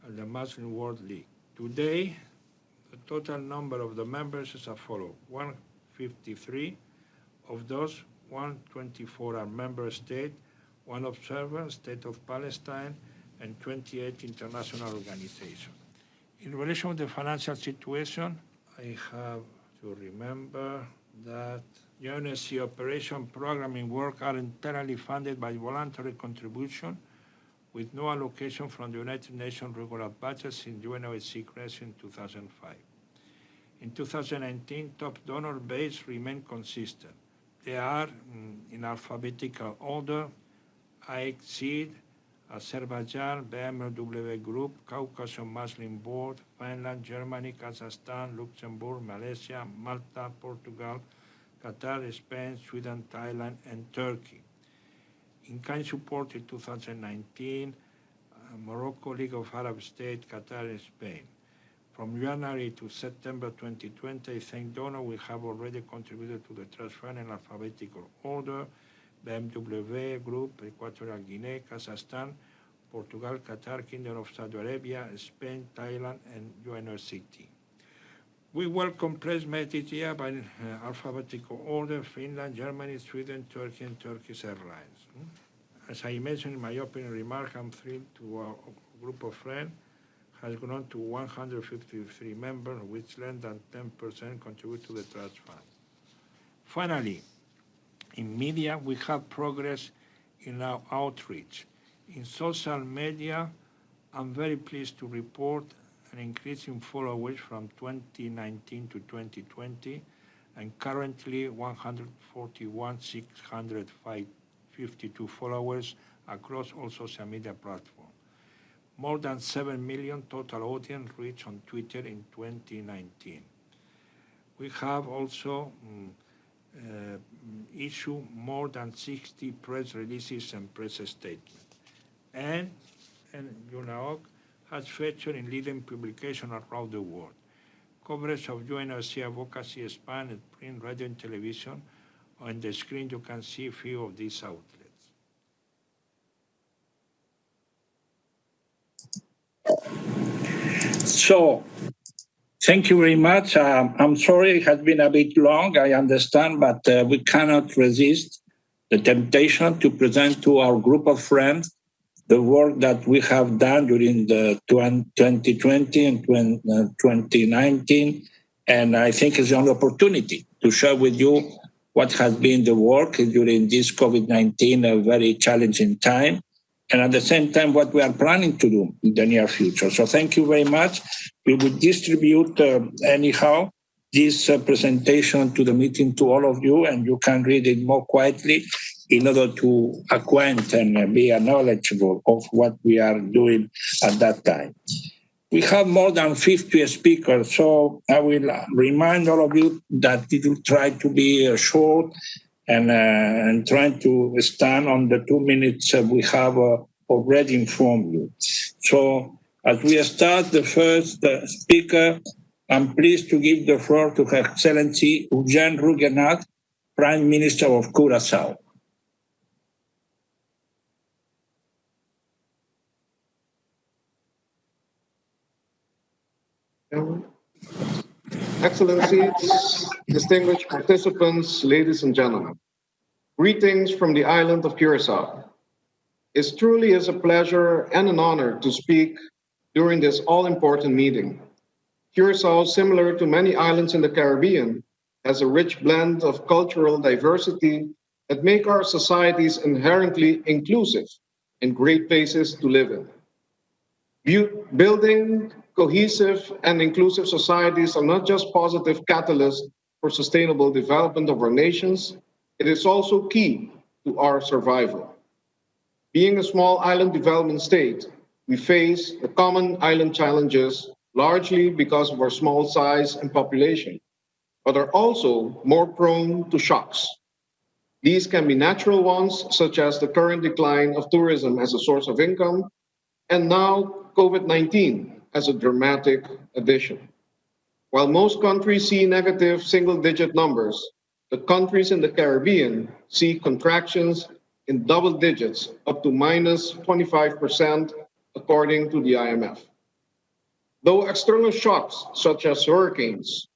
and the Muslim World League. Today, the total number of the members is as follows: 153. Of those, 124 are member states, 1 observer, State of Palestine, and 28 international organizations. In relation with the financial situation, I have to remember that UNSC operation programming work are entirely funded by voluntary contribution with no allocation from the United Nations regular budget since UNOSC creation in 2005. In 2019, top donor base remained consistent. They are in alphabetical order: CAICID, Azerbaijan, BMW Group, Caucasus Muslim Board, Finland, Germany, Kazakhstan, Luxembourg, Malaysia, Malta, Portugal, Qatar, Spain, Sweden, Thailand, and Turkey. In kind support in 2019, Morocco, League of Arab States, Qatar, and Spain. From January to September 2020, I thank donors we have already contributed to the trust fund in alphabetical order: BMW Group, Equatorial Guinea, Kazakhstan, Portugal, Qatar, Kingdom of Saudi Arabia, Spain, Thailand, and UNOCT. We welcome placement each year by alphabetical order: Finland, Germany, Sweden, Turkey, and Turkish Airlines. As I mentioned in my opening remark, I'm thrilled to our group of friends has grown to 153 members, which less than 10% contribute to the trust fund. Finally, in media, we have progress in our outreach. In social media, I'm very pleased to report an increase in followers from 2019 to 2020, and currently 141,652 followers across all social media platforms. More than 7 million total audience reached on Twitter in 2019. We have also issued more than 60 press releases and press statements. And UNAOC has featured in leading publications around the world. Coverage of UNOC advocacy spanned print, radio, and television. On the screen, you can see a few of these outlets. So, thank you very much. I'm sorry it has been a bit long, I understand, but we cannot resist the temptation to present to our group of friends the work that we have done during the 2020 and 2019. And I think it's an opportunity to share with you what has been the work during this COVID-19, a very challenging time, and at the same time, what we are planning to do in the near future. So thank you very much. We will distribute anyhow this presentation to the meeting to all of you, and you can read it more quietly in order to acquaint and be knowledgeable of what we are doing at that time. We have more than 50 speakers, so I will remind all of you that it will try to be short and trying to stand on the 2 minutes we have already informed you. So as we start the first speaker, I'm pleased to give the floor to Her Excellency Eugène Rougenac, Prime Minister of Curaçao. Excellencies, distinguished participants, ladies and gentlemen, greetings from the island of Curacao. It truly is a pleasure and an honor to speak during this all-important meeting. Curacao, similar to many islands in the Caribbean, has a rich blend of cultural diversity that make our societies inherently inclusive and great places to live in. Building cohesive and inclusive societies are not just positive catalysts for sustainable development of our nations, it is also key to our survival. Being a small island development state, we face the common island challenges largely because of our small size and population, but are also more prone to shocks. These can be natural ones, such as the current decline of tourism as a source of income, and now COVID-19 as a dramatic addition. While most countries see negative single-digit numbers, the countries in the Caribbean see contractions in double digits, up to minus 25%, according to the IMF. Though external shocks, such as hurricanes,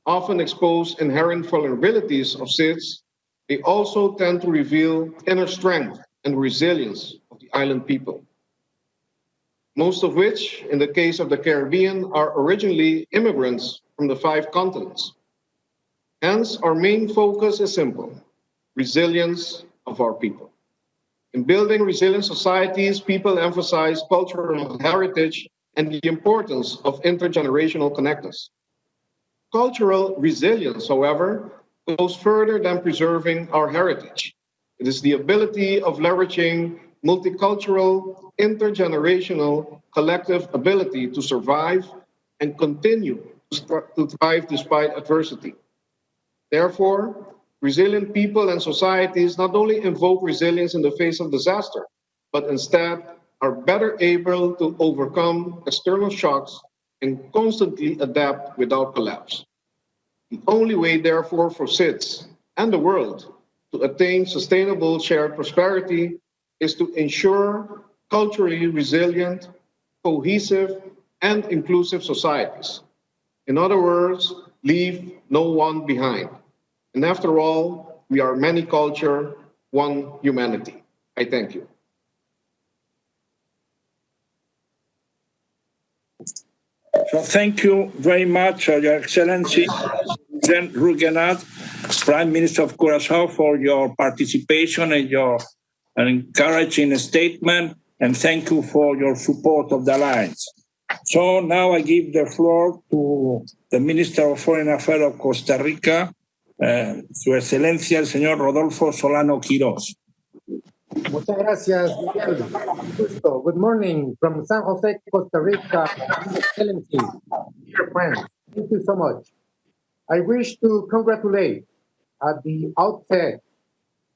often expose inherent vulnerabilities of SIDS, they also tend to reveal inner strength and resilience of the island people, most of which, in the case of the Caribbean, are originally immigrants from the 5 continents. Hence, our main focus is simple: resilience of our people. In building resilient societies, people emphasize cultural heritage and the importance of intergenerational connectedness. Cultural resilience, however, goes further than preserving our heritage. It is the ability of leveraging multicultural, intergenerational, collective ability to survive and continue to thrive despite adversity. Therefore, resilient people and societies not only invoke resilience in the face of disaster, but instead are better able to overcome external shocks and constantly adapt without collapse. The only way, therefore, for SIDS and the world to attain sustainable shared prosperity is to ensure culturally resilient, cohesive, and inclusive societies. In other words, leave no one behind. And after all, we are many culture, one humanity. I thank you. So thank you very much, Your Excellency, President Rugenat, Prime Minister of Curaçao, for your participation and your encouraging statement, and thank you for your support of the Alliance. So now I give the floor to the Minister of Foreign Affairs of Costa Rica, Su Excelencia, el señor Rodolfo Solano Quirós. Muchas gracias, Miguel. Gusto. Good morning from San Jose, Costa Rica. Excellency, dear friends, thank you so much. I wish to congratulate at the outset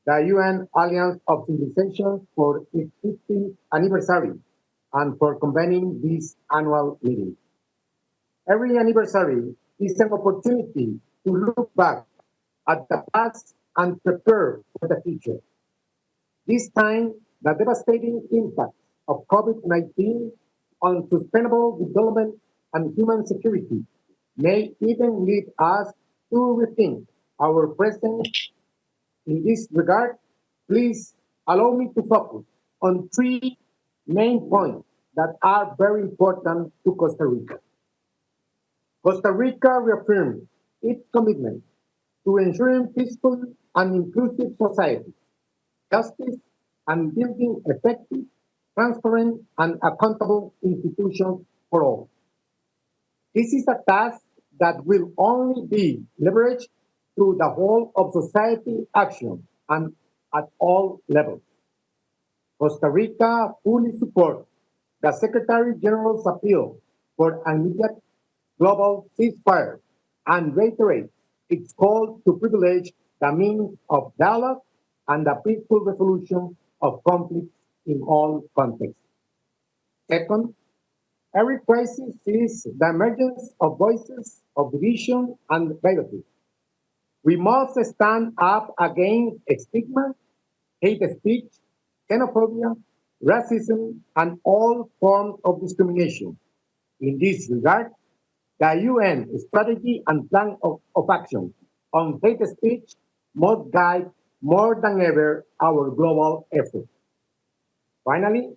the UN Alliance of Civilizations for its 50th anniversary and for convening this annual meeting. Every anniversary is an opportunity to look back at the past and prepare for the future. This time, the devastating impact of COVID-19 on sustainable development and human security may even lead us to rethink our presence. In this regard, please allow me to focus on 3 main points that are very important to Costa Rica. Costa Rica reaffirms its commitment to ensuring peaceful and inclusive societies, justice, and building effective, transparent, and accountable institutions for all. This is a task that will only be leveraged through the whole of society action and at all levels. Costa Rica fully supports the Secretary General's appeal for an immediate global ceasefire and reiterates its call to privilege the means of dialogue and the peaceful resolution of conflicts in all contexts. Second, every crisis sees the emergence of voices of division and bigotry. We must stand up against stigma, hate speech, xenophobia, racism, and all forms of discrimination. In this regard, The UN strategy and plan of action on hate speech must guide more than ever our global effort. Finally,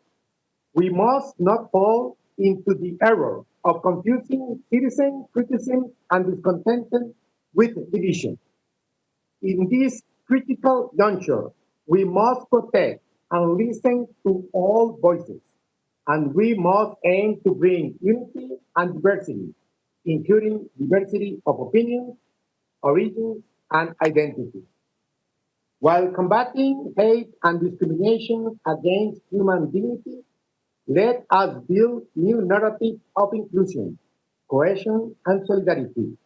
we must not fall into the error of confusing citizen criticism and discontent with division. In this critical juncture, we must protect and listen to all voices, and we must aim to bring unity and diversity, including diversity of opinions, origins, and identity. While combating hate and discrimination against human dignity, let us build new narratives of inclusion, cohesion, and solidarity.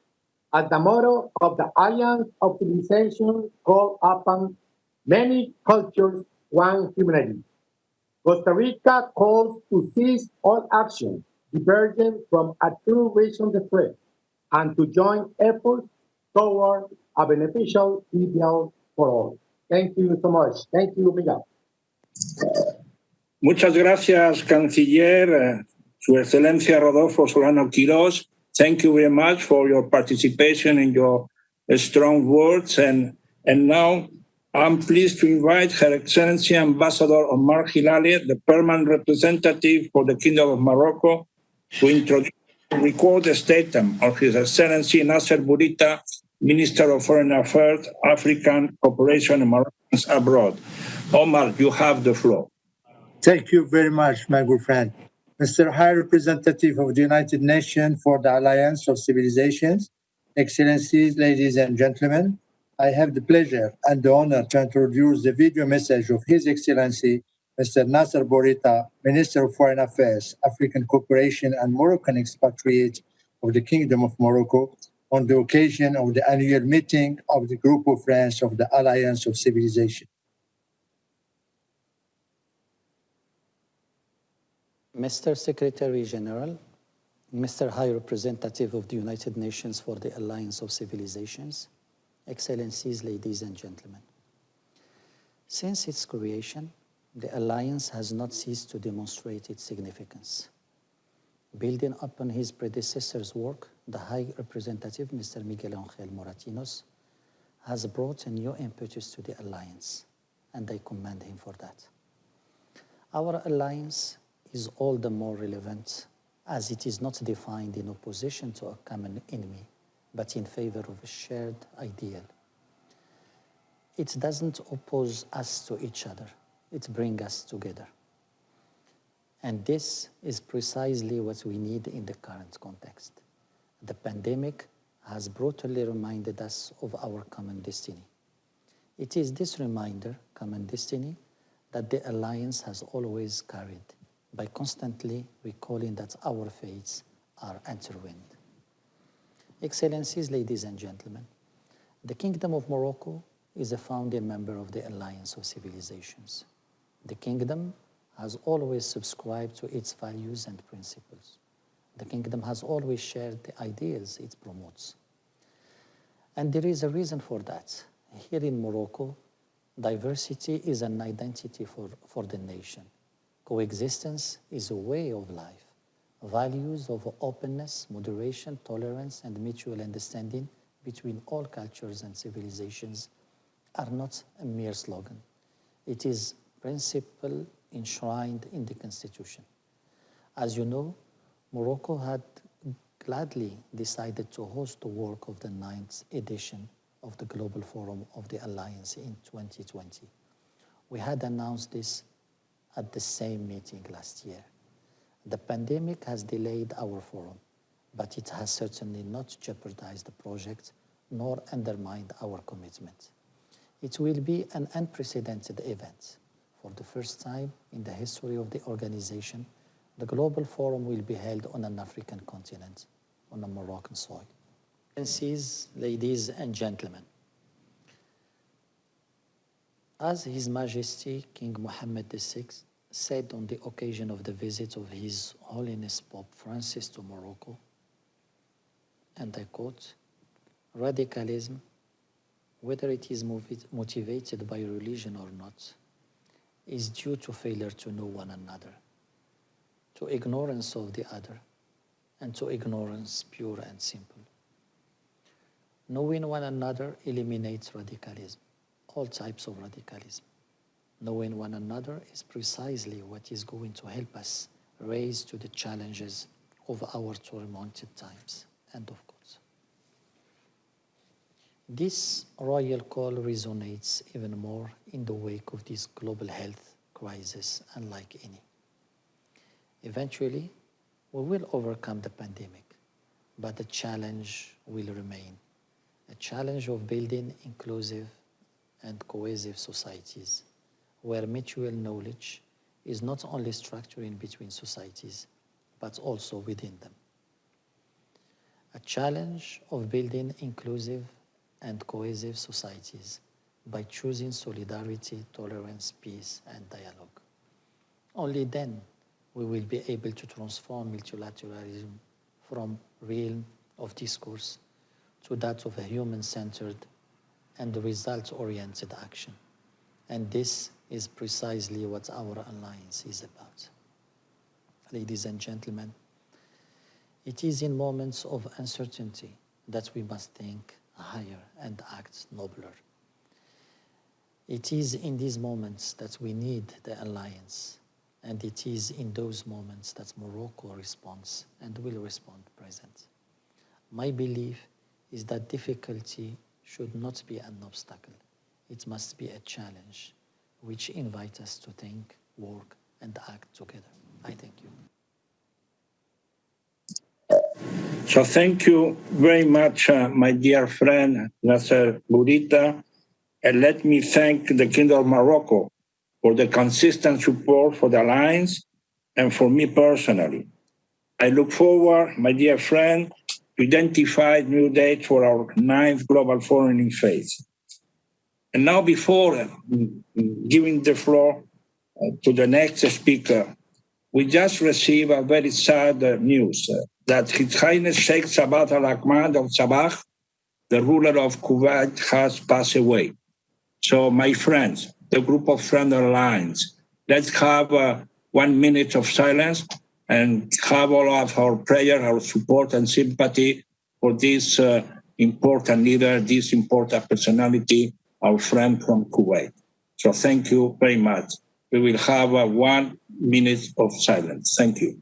As the motto of the Alliance of Civilization called upon many cultures, one humanity. Costa Rica calls to cease all action divergent from a true reason of threat and to join efforts toward a beneficial ideal for all. Thank you so much. Thank you, Miguel. Muchas gracias, Canciller, Su Excelencia Rodolfo Solano Quirós. Thank you very much for your participation and your strong words. And now I'm pleased to invite Her Excellency Ambassador Omar Hilali, the permanent representative for the Kingdom of Morocco, to record the statement of His Excellency Nasser Bourita, Minister of Foreign Affairs, African Cooperation and Moroccans Abroad. Omar, you have the floor. Thank you very much, my good friend. Mr. High Representative of the United Nations for the Alliance of Civilizations, Excellencies, ladies and gentlemen, I have the pleasure and the honor to introduce the video message of His Excellency, Mr. Nasser Bourita, Minister of Foreign Affairs, African Cooperation and Moroccan expatriate of the Kingdom of Morocco, on the occasion of the annual meeting of the Group of Friends of the Alliance of Civilization. Mr. Secretary General, Mr. High Representative of the United Nations for the Alliance of Civilizations, Excellencies, ladies and gentlemen. Since its creation, the Alliance has not ceased to demonstrate its significance. Building upon his predecessor's work, the High Representative, Mr. Miguel Angel Moratinos, has brought a new impetus to the Alliance, and I commend him for that. Our Alliance is all the more relevant as it is not defined in opposition to a common enemy, but in favor of a shared ideal. It doesn't oppose us to each other, it brings us together. And this is precisely what we need in the current context. The pandemic has brutally reminded us of our common destiny. It is this reminder, common destiny, that the Alliance has always carried, by constantly recalling that our fates are intertwined. Excellencies, ladies and gentlemen, the Kingdom of Morocco is a founding member of the Alliance of Civilizations. The Kingdom has always subscribed to its values and principles. The Kingdom has always shared the ideas it promotes. And there is a reason for that. Here in Morocco, diversity is an identity for the nation. Coexistence is a way of life. Values of openness, moderation, tolerance, and mutual understanding between all cultures and civilizations are not a mere slogan. It is principle enshrined in the Constitution. As you know, Morocco had gladly decided to host the work of the 9th edition of the Global Forum of the Alliance in 2020. We had announced this at the same meeting last year. The pandemic has delayed our forum, but it has certainly not jeopardized the project nor undermined our commitment. It will be an unprecedented event. For the first time in the history of the organization, the Global Forum will be held on an African continent, on a Moroccan soil. Excellencies, ladies and gentlemen, as His Majesty King Mohammed VI said on the occasion of the visit of His Holiness Pope Francis to Morocco, and I quote, "Radicalism, whether it is motivated by religion or not, is due to failure to know one another, to ignorance of the other, and to ignorance, pure and simple. Knowing one another eliminates radicalism, all types of radicalism. Knowing one another is precisely what is going to help us rise to the challenges of our tormented times. End of quote. This royal call resonates even more in the wake of this global health crisis, unlike any. Eventually, we will overcome the pandemic, but the challenge will remain, a challenge of building inclusive and cohesive societies, where mutual knowledge is not only structuring between societies, but also within them. A challenge of building inclusive and cohesive societies by choosing solidarity, tolerance, peace, and dialogue. Only then we will be able to transform multilateralism from realm of discourse to that of a human-centered and result-oriented action. And this is precisely what our alliance is about. Ladies and gentlemen, it is in moments of uncertainty that we must think higher and act nobler. It is in these moments that we need the alliance, and it is in those moments that Morocco responds and will respond present. My belief is that difficulty should not be an obstacle. It must be a challenge which invites us to think, work, and act together. I thank you. So thank you very much, my dear friend, Nasser Bourita. And let me thank the Kingdom of Morocco for the consistent support for the Alliance and for me personally. I look forward, my dear friend, to identify new dates for our 9th Global Forum in Faith. And now, before giving the floor to the next speaker, we just received a very sad news that His Highness Sheikh Sabat Al-Ahmad of Sabah, the ruler of Kuwait, has passed away. So, my friends, the group of Friend Alliance, let's have 1 minute of silence and have all of our prayer, our support and sympathy for this important leader, this important personality, our friend from Kuwait. So thank you very much. We will have 1 minute of silence. Thank you.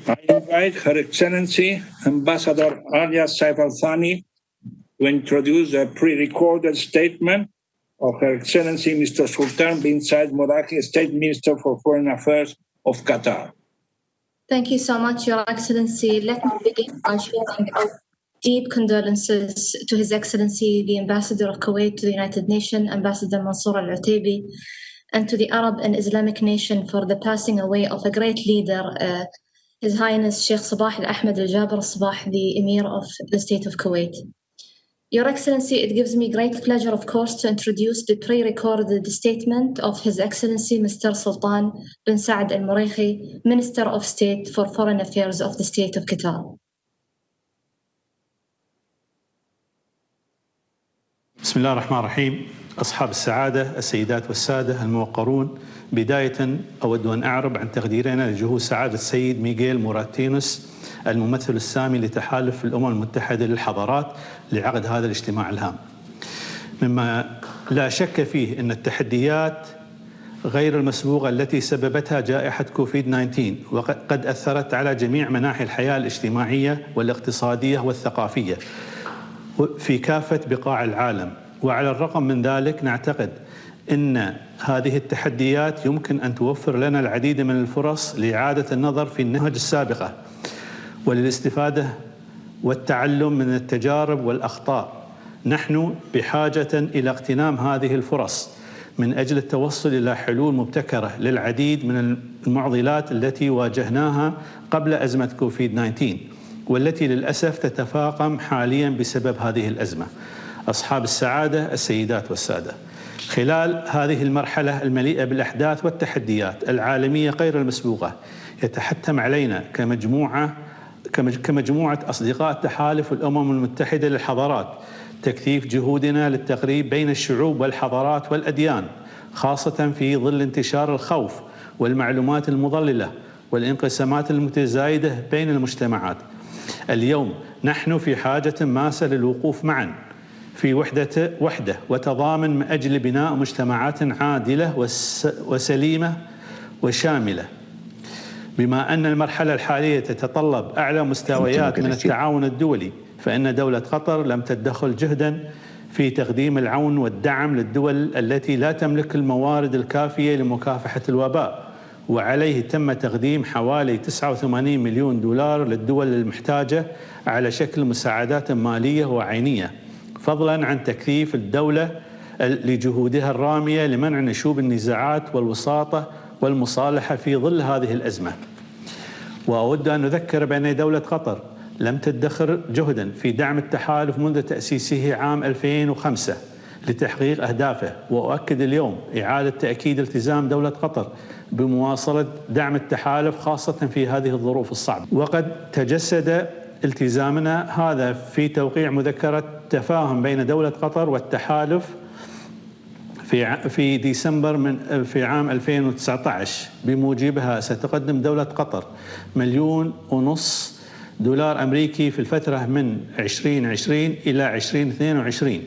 I invite Her Excellency Ambassador Alia Saif Al-Thani to introduce a pre-recorded statement of Her Excellency Mr. Sultan bin Said Moraki, State Minister for Foreign Affairs of Qatar. Thank you so much, Your Excellency. Let me begin by sharing our deep condolences to His Excellency, the Ambassador of Kuwait to the United Nations, Ambassador Mansour Al-Utaibi, and to the Arab and Islamic nation for the passing away of a great leader, His Highness Sheikh Sabah Al-Ahmed Al-Jaber Sabah, the Emir of the State of Kuwait. Your Excellency, it gives me great pleasure, of course, to introduce the pre-recorded statement of His Excellency Mr. Sultan bin Saad Al-Moraki, Minister of State for Foreign Affairs of the State of Qatar. بسم الله الرحمن الرحيم. أصحاب السعادة، السيدات والسادة الموقرون، بداية أود أن أعرب عن تقديرنا لجهود سعادة السيد ميغيل موراتينوس الممثل السامي لتحالف الأمم المتحدة للحضارات لعقد هذا الاجتماع الهام. مما لا شك فيه أن التحديات غير المسبوقة التي سببتها جائحة كوفيد-19 وقد أثرت على جميع مناحي الحياة الاجتماعية والاقتصادية والثقافية في كافة بقاع العالم. وعلى الرغم من ذلك نعتقد أن هذه التحديات يمكن أن توفر لنا العديد من الفرص لإعادة النظر في النهج السابقة وللاستفادة والتعلم من التجارب والأخطاء. نحن بحاجة إلى اغتنام هذه الفرص من أجل التوصل إلى حلول مبتكرة للعديد من المعضلات التي واجهناها قبل أزمة كوفيد-19 والتي للأسف تتفاقم حاليا بسبب هذه الأزمة. أصحاب السعادة، السيدات والسادة، خلال هذه المرحلة المليئة بالأحداث والتحديات العالمية غير المسبوقة يتحتم علينا كمجموعة أصدقاء تحالف الأمم المتحدة للحضارات تكثيف جهودنا للتقريب بين الشعوب والحضارات والأديان، خاصة في ظل انتشار الخوف والمعلومات المضللة والانقسامات المتزايدة بين المجتمعات. اليوم نحن في حاجة ماسة للوقوف معا في وحدة وتضامن من أجل بناء مجتمعات عادلة وسليمة وشاملة. بما أن المرحلة الحالية تتطلب أعلى مستويات من التعاون الدولي، فإن دولة قطر لم تدخل جهدا في تقديم العون والدعم للدول التي لا تملك الموارد الكافية لمكافحة الوباء، وعليه تم تقديم حوالي 89 مليون دولار للدول المحتاجة على شكل مساعدات مالية وعينية، فضلا عن تكثيف الدولة لجهودها الرامية لمنع نشوب النزاعات والوساطة والمصالحة في ظل هذه الأزمة. وأود أن أذكر بأن دولة قطر لم تدخر جهدا في دعم التحالف منذ تأسيسه عام 2005 لتحقيق أهدافه، وأؤكد اليوم إعادة تأكيد التزام دولة قطر بمواصلة دعم التحالف خاصة في هذه الظروف الصعبة. وقد تجسد التزامنا هذا في توقيع مذكرة تفاهم بين دولة قطر والتحالف في ديسمبر في عام 2019، بموجبها ستقدم دولة قطر 1.5 مليون دولار أمريكي في الفترة من 2020 إلى 2022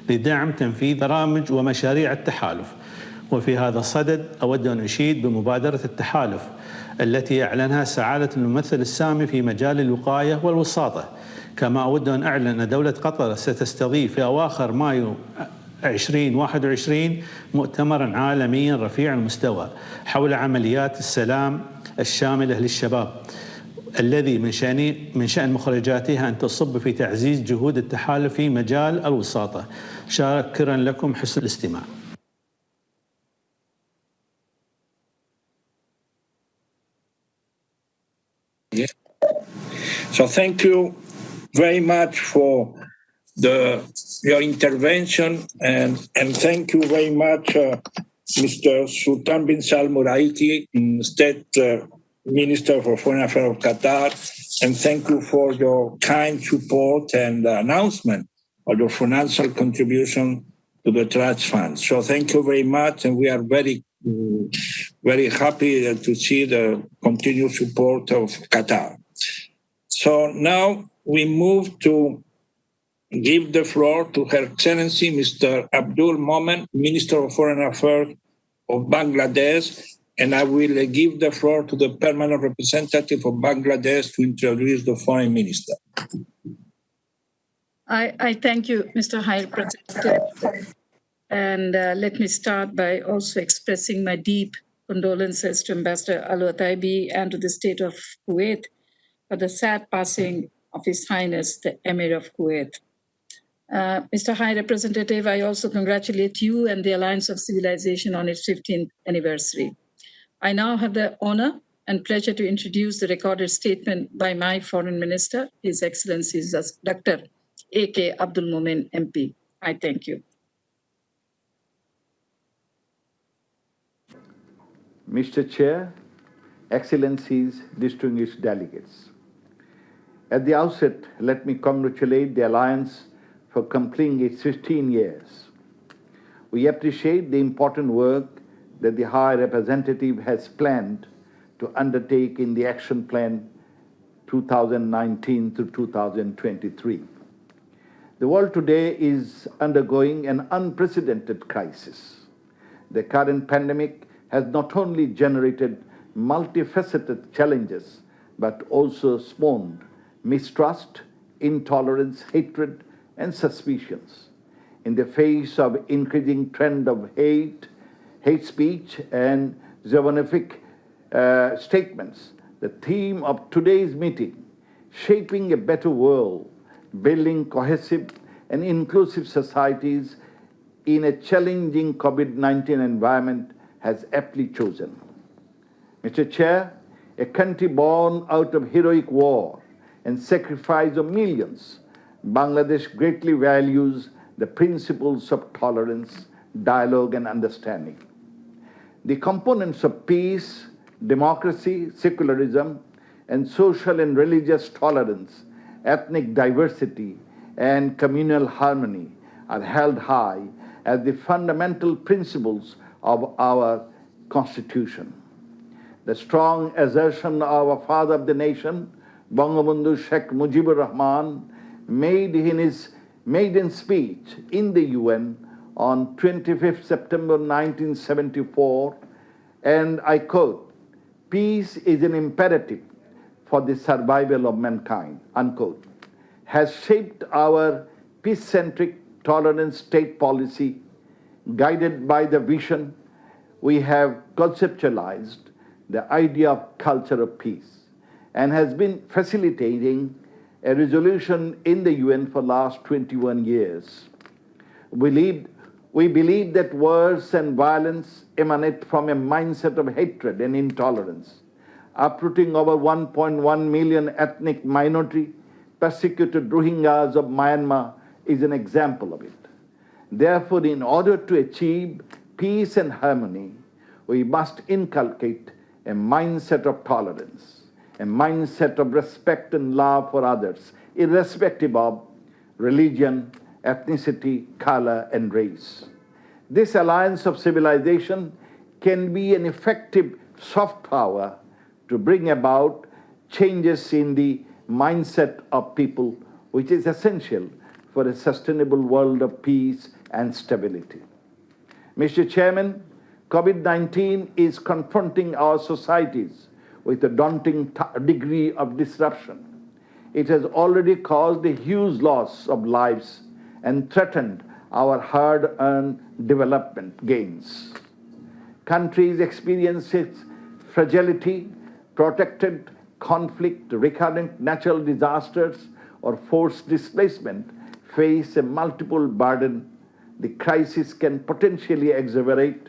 لدعم تنفيذ برامج ومشاريع التحالف. وفي هذا الصدد أود أن أشيد بمبادرة التحالف التي أعلنها سعادة الممثل السامي في مجال الوقاية والوساطة. كما أود أن أعلن أن دولة قطر ستستضيف في أواخر مايو 2021 مؤتمرا عالميا رفيع المستوى حول عمليات السلام الشاملة للشباب، الذي من شأن مخرجاتها أن تصب في تعزيز جهود التحالف في مجال الوساطة. شاكرا لكم حسن الاستماع. So thank you very much for your intervention, and thank you very much, Mr. Sultan bin Sal Muraiti, State Minister for Foreign Affairs of Qatar, and thank you for your kind support and announcement of your financial contribution to the trust fund. So thank you very much, and we are very, very happy to see the continued support of Qatar. So now we move to give the floor to Her Excellency Mr. Abdul Momen, Minister of Foreign Affairs of Bangladesh, and I will give the floor to the permanent representative of Bangladesh to introduce the Foreign Minister. I thank you, Mr. High Representative, and let me start by also expressing my deep condolences to Ambassador Al-Wataibi and to the State of Kuwait for the sad passing of His Highness, the Emir of Kuwait. Mr. High Representative, I also congratulate you and the Alliance of Civilization on its 15th anniversary. I now have the honor and pleasure to introduce the recorded statement by my Foreign Minister, His Excellency Dr. A.K. Abdul Momen, MP. I thank you. Mr. Chair, Excellencies, distinguished delegates. At the outset, let me congratulate the Alliance for completing its 15 years. We appreciate the important work that the High Representative has planned to undertake in the Action Plan 2019 to 2023. The world today is undergoing an unprecedented crisis. The current pandemic has not only generated multifaceted challenges, but also spawned mistrust, intolerance, hatred, and suspicions. In the face of increasing trend of hate speech, and xenophobic statements, the theme of today's meeting shaping a better world, building cohesive and inclusive societies in a challenging COVID-19 environment has aptly chosen. Mr. Chair, a country born out of heroic war and sacrifice of millions, Bangladesh greatly values the principles of tolerance, dialogue, and understanding. The components of peace, democracy, secularism, and social and religious tolerance, ethnic diversity, and communal harmony are held high as the fundamental principles of our Constitution. The strong assertion of our father of the nation, Bangabandhu Sheikh Mujibur Rahman, made in his maiden speech in the UN on 25th September 1974, and I quote, "Peace is an imperative for the survival of mankind," unquote, has shaped our peace-centric, tolerant state policy, guided by the vision we have conceptualized the idea of culture of peace, and has been facilitating a resolution in the UN for the last 21 years. We believe that wars and violence emanate from a mindset of hatred and intolerance. Uprooting over 1.1 million ethnic minority persecuted Rohingyas of Myanmar is an example of it. Therefore, in order to achieve peace and harmony, we must inculcate a mindset of tolerance, a mindset of respect and love for others, irrespective of religion, ethnicity, color, and race. This alliance of civilization can be an effective soft power to bring about changes in the mindset of people, which is essential for a sustainable world of peace and stability. Mr. Chairman, COVID-19 is confronting our societies with a daunting degree of disruption. It has already caused a huge loss of lives and threatened our hard-earned development gains. Countries experiencing fragility, protracted conflict, recurrent natural disasters, or forced displacement face a multiple burden. The crisis can potentially exacerbate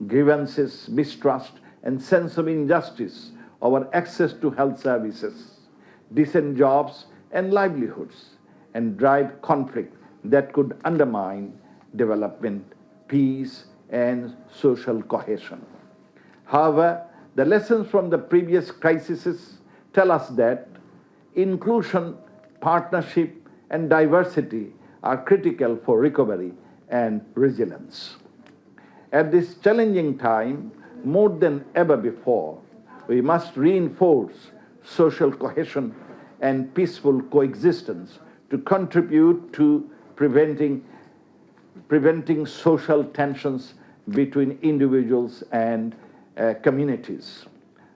grievances, mistrust, and sense of injustice over access to health services, decent jobs, and livelihoods, and drive conflict that could undermine development, peace, and social cohesion. However, the lessons from the previous crises tell us that inclusion, partnership, and diversity are critical for recovery and resilience. At this challenging time, more than ever before, we must reinforce social cohesion and peaceful coexistence to contribute to preventing social tensions between individuals and communities.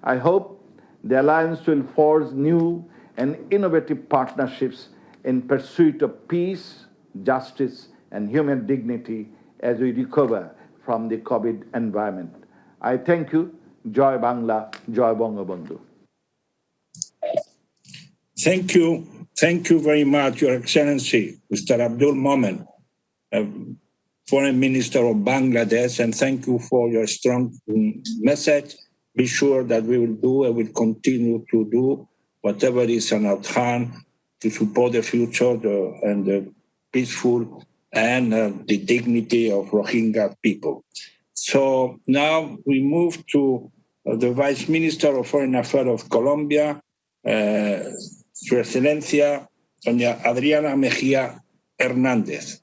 I hope the Alliance will forge new and innovative partnerships in pursuit of peace, justice, and human dignity as we recover from the COVID environment. I thank you. Joy Bangla, Joy Bangabandhu. Thank you. Thank you very much, Your Excellency, Mr. Abdul Momen, Foreign Minister of Bangladesh, and thank you for your strong message. Be sure that we will do and will continue to do whatever is in our hand to support the future and the peaceful and the dignity of Rohingya people. So now we move to the Vice Minister of Foreign Affairs of Colombia, Su Excelencia, Doña Adriana Mejía Hernández.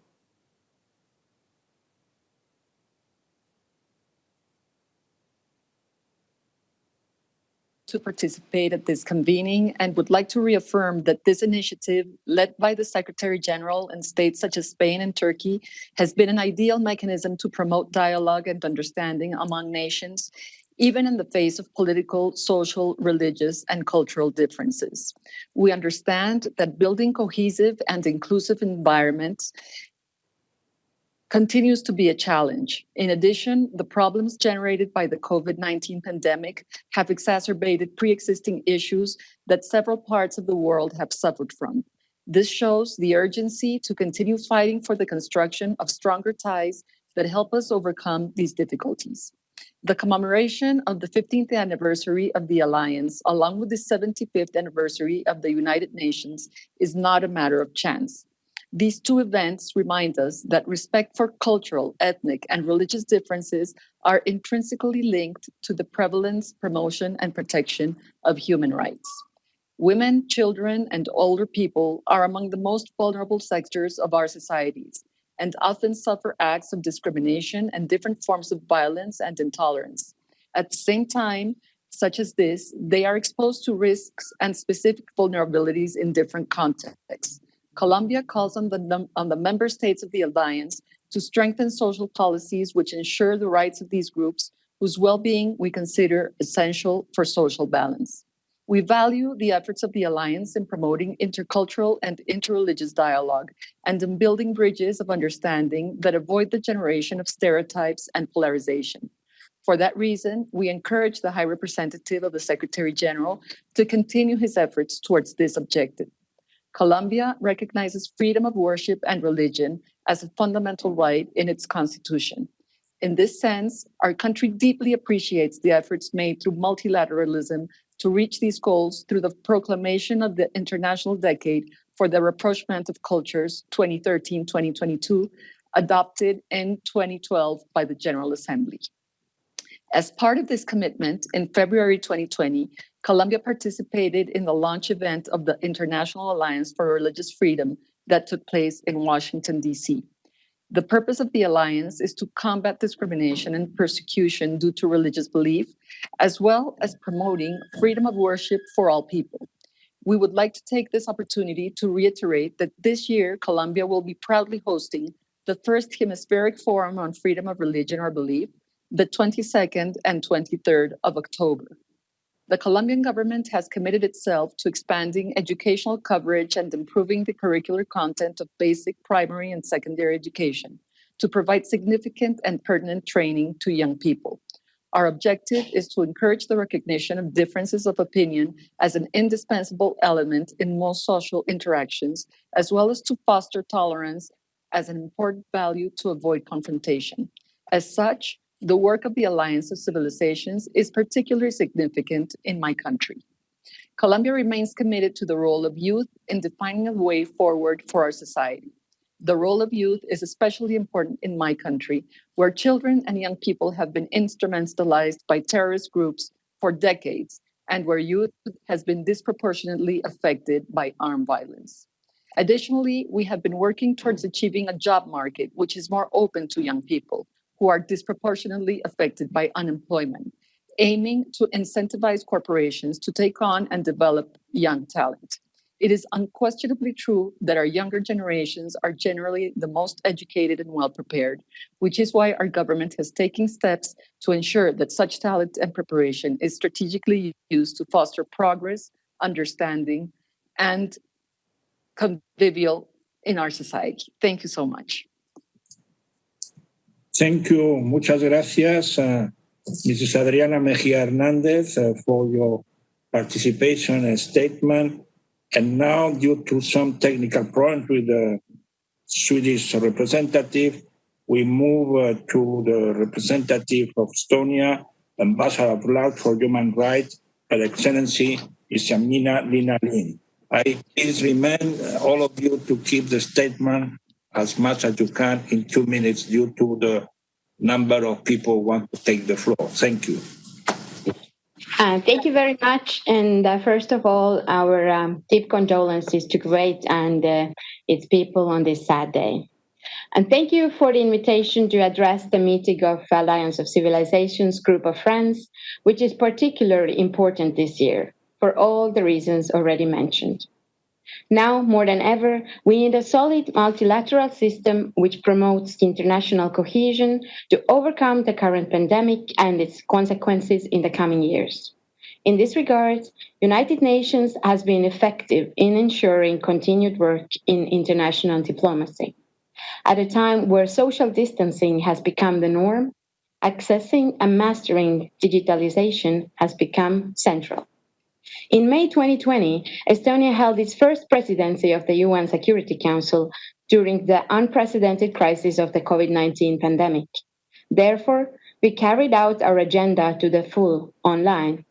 To participate at this convening and would like to reaffirm that this initiative, led by the Secretary General in states such as Spain and Turkey, has been an ideal mechanism to promote dialogue and understanding among nations, even in the face of political, social, religious, and cultural differences. We understand that building cohesive and inclusive environments continues to be a challenge. In addition, the problems generated by the COVID-19 pandemic have exacerbated pre-existing issues that several parts of the world have suffered from. This shows the urgency to continue fighting for the construction of stronger ties that help us overcome these difficulties. The commemoration of the 15th anniversary of the Alliance, along with the 75th anniversary of the United Nations, is not a matter of chance. These two events remind us that respect for cultural, ethnic, and religious differences are intrinsically linked to the prevalence, promotion, and protection of human rights. Women, children, and older people are among the most vulnerable sectors of our societies and often suffer acts of discrimination and different forms of violence and intolerance. At the same time, such as this, they are exposed to risks and specific vulnerabilities in different contexts. Colombia calls on the member states of the Alliance to strengthen social policies which ensure the rights of these groups, whose well-being we consider essential for social balance. We value the efforts of the Alliance in promoting intercultural and interreligious dialogue and in building bridges of understanding that avoid the generation of stereotypes and polarization. For that reason, we encourage the High Representative of the Secretary General to continue his efforts towards this objective. Colombia recognizes freedom of worship and religion as a fundamental right in its constitution. In this sense, our country deeply appreciates the efforts made through multilateralism to reach these goals through the proclamation of the International Decade for the Rapprochement of Cultures 2013-2022, adopted in 2012 by the General Assembly. As part of this commitment, in February 2020, Colombia participated in the launch event of the International Alliance for Religious Freedom that took place in Washington, D.C. The purpose of the Alliance is to combat discrimination and persecution due to religious belief, as well as promoting freedom of worship for all people. We would like to take this opportunity to reiterate that this year, Colombia will be proudly hosting the first Hemispheric Forum on Freedom of Religion or Belief, the 22nd and 23rd of October. The Colombian government has committed itself to expanding educational coverage and improving the curricular content of basic, primary, and secondary education to provide significant and pertinent training to young people. Our objective is to encourage the recognition of differences of opinion as an indispensable element in most social interactions, as well as to foster tolerance as an important value to avoid confrontation. As such, the work of the Alliance of Civilizations is particularly significant in my country. Colombia remains committed to the role of youth in defining a way forward for our society. The role of youth is especially important in my country, where children and young people have been instrumentalized by terrorist groups for decades, and where youth has been disproportionately affected by armed violence. Additionally, we have been working towards achieving a job market which is more open to young people, who are disproportionately affected by unemployment, aiming to incentivize corporations to take on and develop young talent. It is unquestionably true that our younger generations are generally the most educated and well-prepared, which is why our government has taken steps to ensure that such talent and preparation is strategically used to foster progress, understanding, and convivial in our society. Thank you so much. Thank you. Muchas gracias, Mrs. Adriana Mejia Hernandez, for your participation and statement. And now, due to some technical problems with the Swedish representative, we move to the representative of Estonia, Ambassador of Law for Human Rights, Her Excellency Isamina Lina Lin. I please remind all of you to keep the statement as much as you can in 2 minutes due to the number of people who want to take the floor. Thank you. Thank you very much. And first of all, our deep condolences to Kuwait and its people on this sad day. And thank you for the invitation to address the meeting of Alliance of Civilizations Group of Friends, which is particularly important this year for all the reasons already mentioned. Now, more than ever, we need a solid multilateral system which promotes international cohesion to overcome the current pandemic and its consequences in the coming years. In this regard, United Nations has been effective in ensuring continued work in international diplomacy. At a time where social distancing has become the norm, accessing and mastering digitalization has become central. In May 2020, Estonia held its first presidency of the UN Security Council during the unprecedented crisis of the COVID-19 pandemic. Therefore, we carried out our agenda to the full online.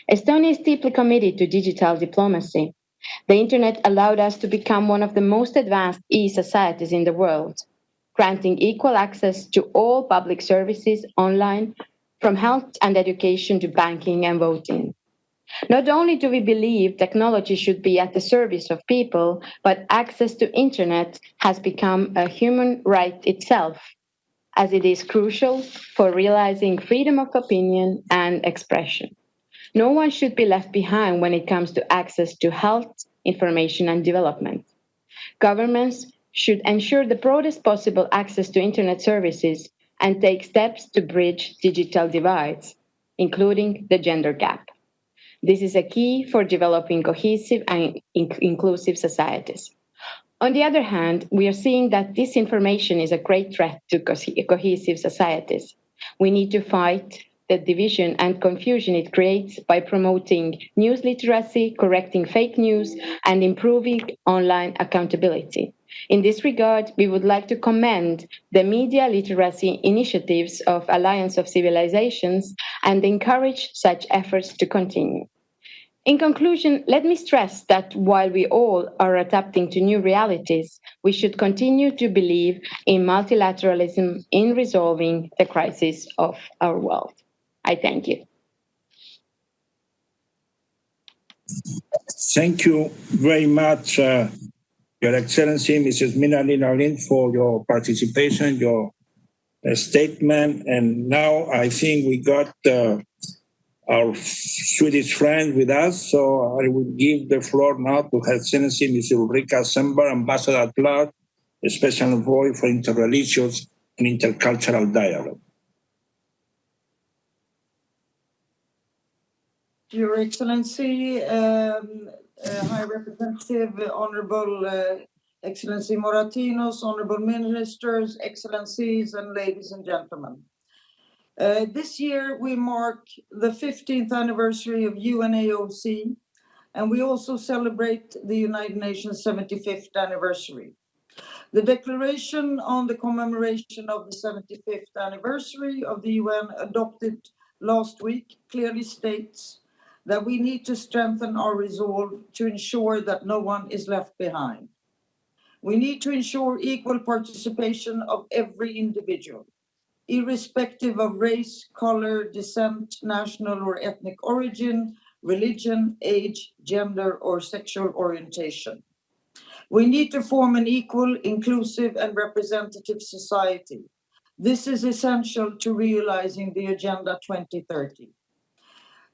Estonia is deeply committed to digital diplomacy. The internet allowed us to become one of the most advanced e-societies in the world, granting equal access to all public services online, from health and education to banking and voting. Not only do we believe technology should be at the service of people, but access to internet has become a human right itself, as it is crucial for realizing freedom of opinion and expression. No one should be left behind when it comes to access to health, information, and development. Governments should ensure the broadest possible access to internet services and take steps to bridge digital divides, including the gender gap. This is a key for developing cohesive and inclusive societies. On the other hand, we are seeing that disinformation is a great threat to cohesive societies. We need to fight the division and confusion it creates by promoting news literacy, correcting fake news, and improving online accountability. In this regard, we would like to commend the media literacy initiatives of Alliance of Civilizations and encourage such efforts to continue. In conclusion, let me stress that while we all are adapting to new realities, we should continue to believe in multilateralism in resolving the crisis of our world. I thank you. Thank you very much, Your Excellency, Mrs. Minalina Lind, for your participation, your statement. And now I think we got our Swedish friend with us, so I will give the floor now to Her Excellency Ms. Ulrika Sember, Ambassador at Large, a Special Envoy for Interreligious and Intercultural Dialogue. Your Excellency, High Representative, Honorable Excellency Moratinos, Honorable Ministers, Excellencies, and ladies and gentlemen. This year we mark the 15th anniversary of UNAOC, and we also celebrate the United Nations 75th anniversary. The declaration on the commemoration of the 75th anniversary of the UN adopted last week clearly states that we need to strengthen our resolve to ensure that no one is left behind. We need to ensure equal participation of every individual, irrespective of race, color, descent, national or ethnic origin, religion, age, gender, or sexual orientation. We need to form an equal, inclusive, and representative society. This is essential to realizing the Agenda 2030.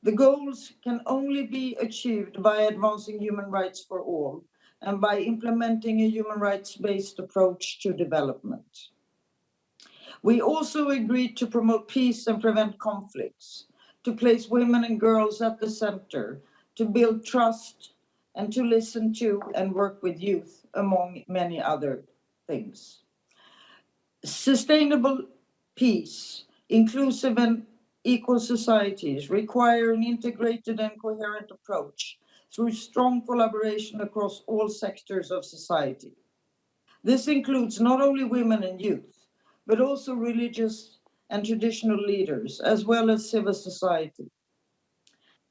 The goals can only be achieved by advancing human rights for all and by implementing a human rights-based approach to development. We also agreed to promote peace and prevent conflicts, to place women and girls at the center, to build trust, and to listen to and work with youth, among many other things. Sustainable peace, inclusive and equal societies require an integrated and coherent approach through strong collaboration across all sectors of society. This includes not only women and youth, but also religious and traditional leaders, as well as civil society.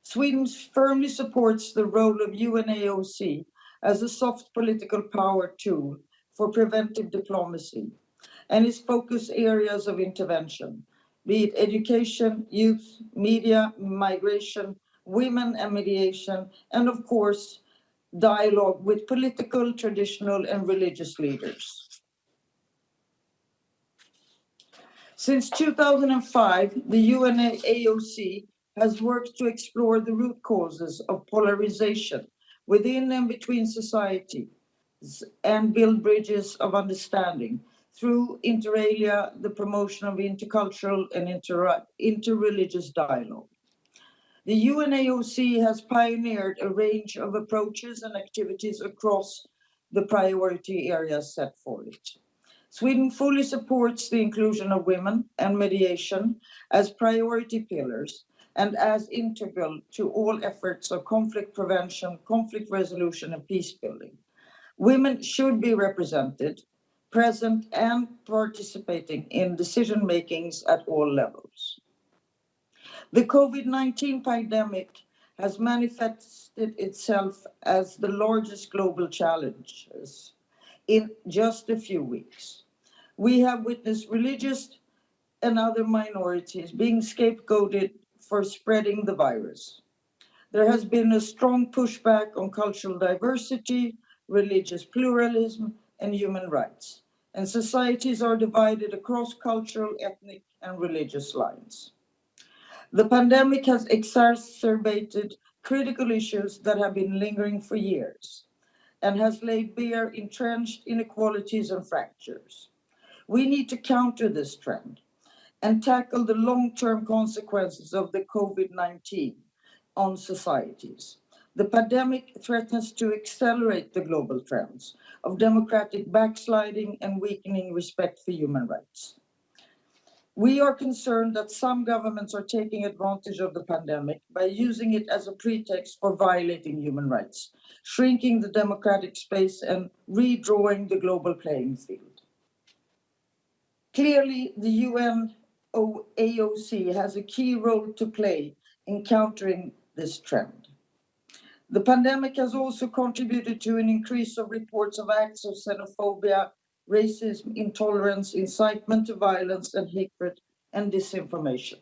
Sweden firmly supports the role of UNAOC as a soft political power tool for preventive diplomacy and its focus areas of intervention, be it education, youth, media, migration, women and mediation, and of course, dialogue with political, traditional, and religious leaders. Since 2005, the UNAOC has worked to explore the root causes of polarization within and between societies and build bridges of understanding through inter alia, the promotion of intercultural and interreligious dialogue. The UNAOC has pioneered a range of approaches and activities across the priority areas set for it. Sweden fully supports the inclusion of women and mediation as priority pillars and as integral to all efforts of conflict prevention, conflict resolution, and peace building. Women should be represented, present, and participating in decision makings at all levels. The COVID-19 pandemic has manifested itself as the largest global challenges in just a few weeks. We have witnessed religious and other minorities being scapegoated for spreading the virus. There has been a strong pushback on cultural diversity, religious pluralism, and human rights, and societies are divided across cultural, ethnic, and religious lines. The pandemic has exacerbated critical issues that have been lingering for years and has laid bare entrenched inequalities and fractures. We need to counter this trend and tackle the long-term consequences of the COVID-19 on societies. The pandemic threatens to accelerate the global trends of democratic backsliding and weakening respect for human rights. We are concerned that some governments are taking advantage of the pandemic by using it as a pretext for violating human rights, shrinking the democratic space and redrawing the global playing field. Clearly, the UNAOC has a key role to play in countering this trend. The pandemic has also contributed to an increase of reports of acts of xenophobia, racism, intolerance, incitement to violence, and hatred and disinformation.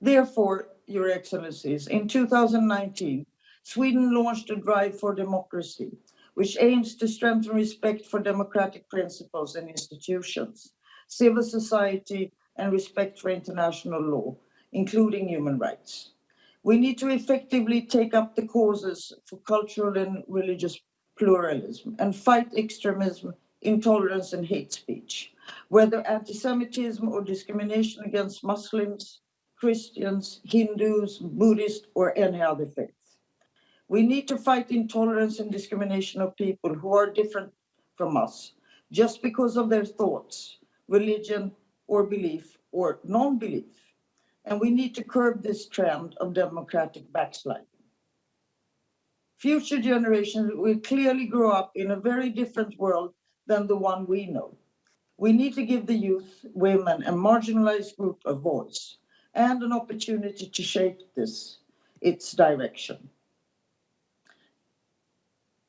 Therefore, Your Excellencies, in 2019, Sweden launched a drive for democracy, which aims to strengthen respect for democratic principles and institutions, civil society, and respect for international law, including human rights. We need to effectively take up the causes for cultural and religious pluralism and fight extremism, intolerance, and hate speech, whether anti-Semitism or discrimination against Muslims, Christians, Hindus, Buddhists, or any other faith. We need to fight intolerance and discrimination of people who are different from us just because of their thoughts, religion, or belief, or non-belief. And we need to curb this trend of democratic backsliding. Future generations will clearly grow up in a very different world than the one we know. We need to give the youth, women, and marginalized group a voice and an opportunity to shape its direction.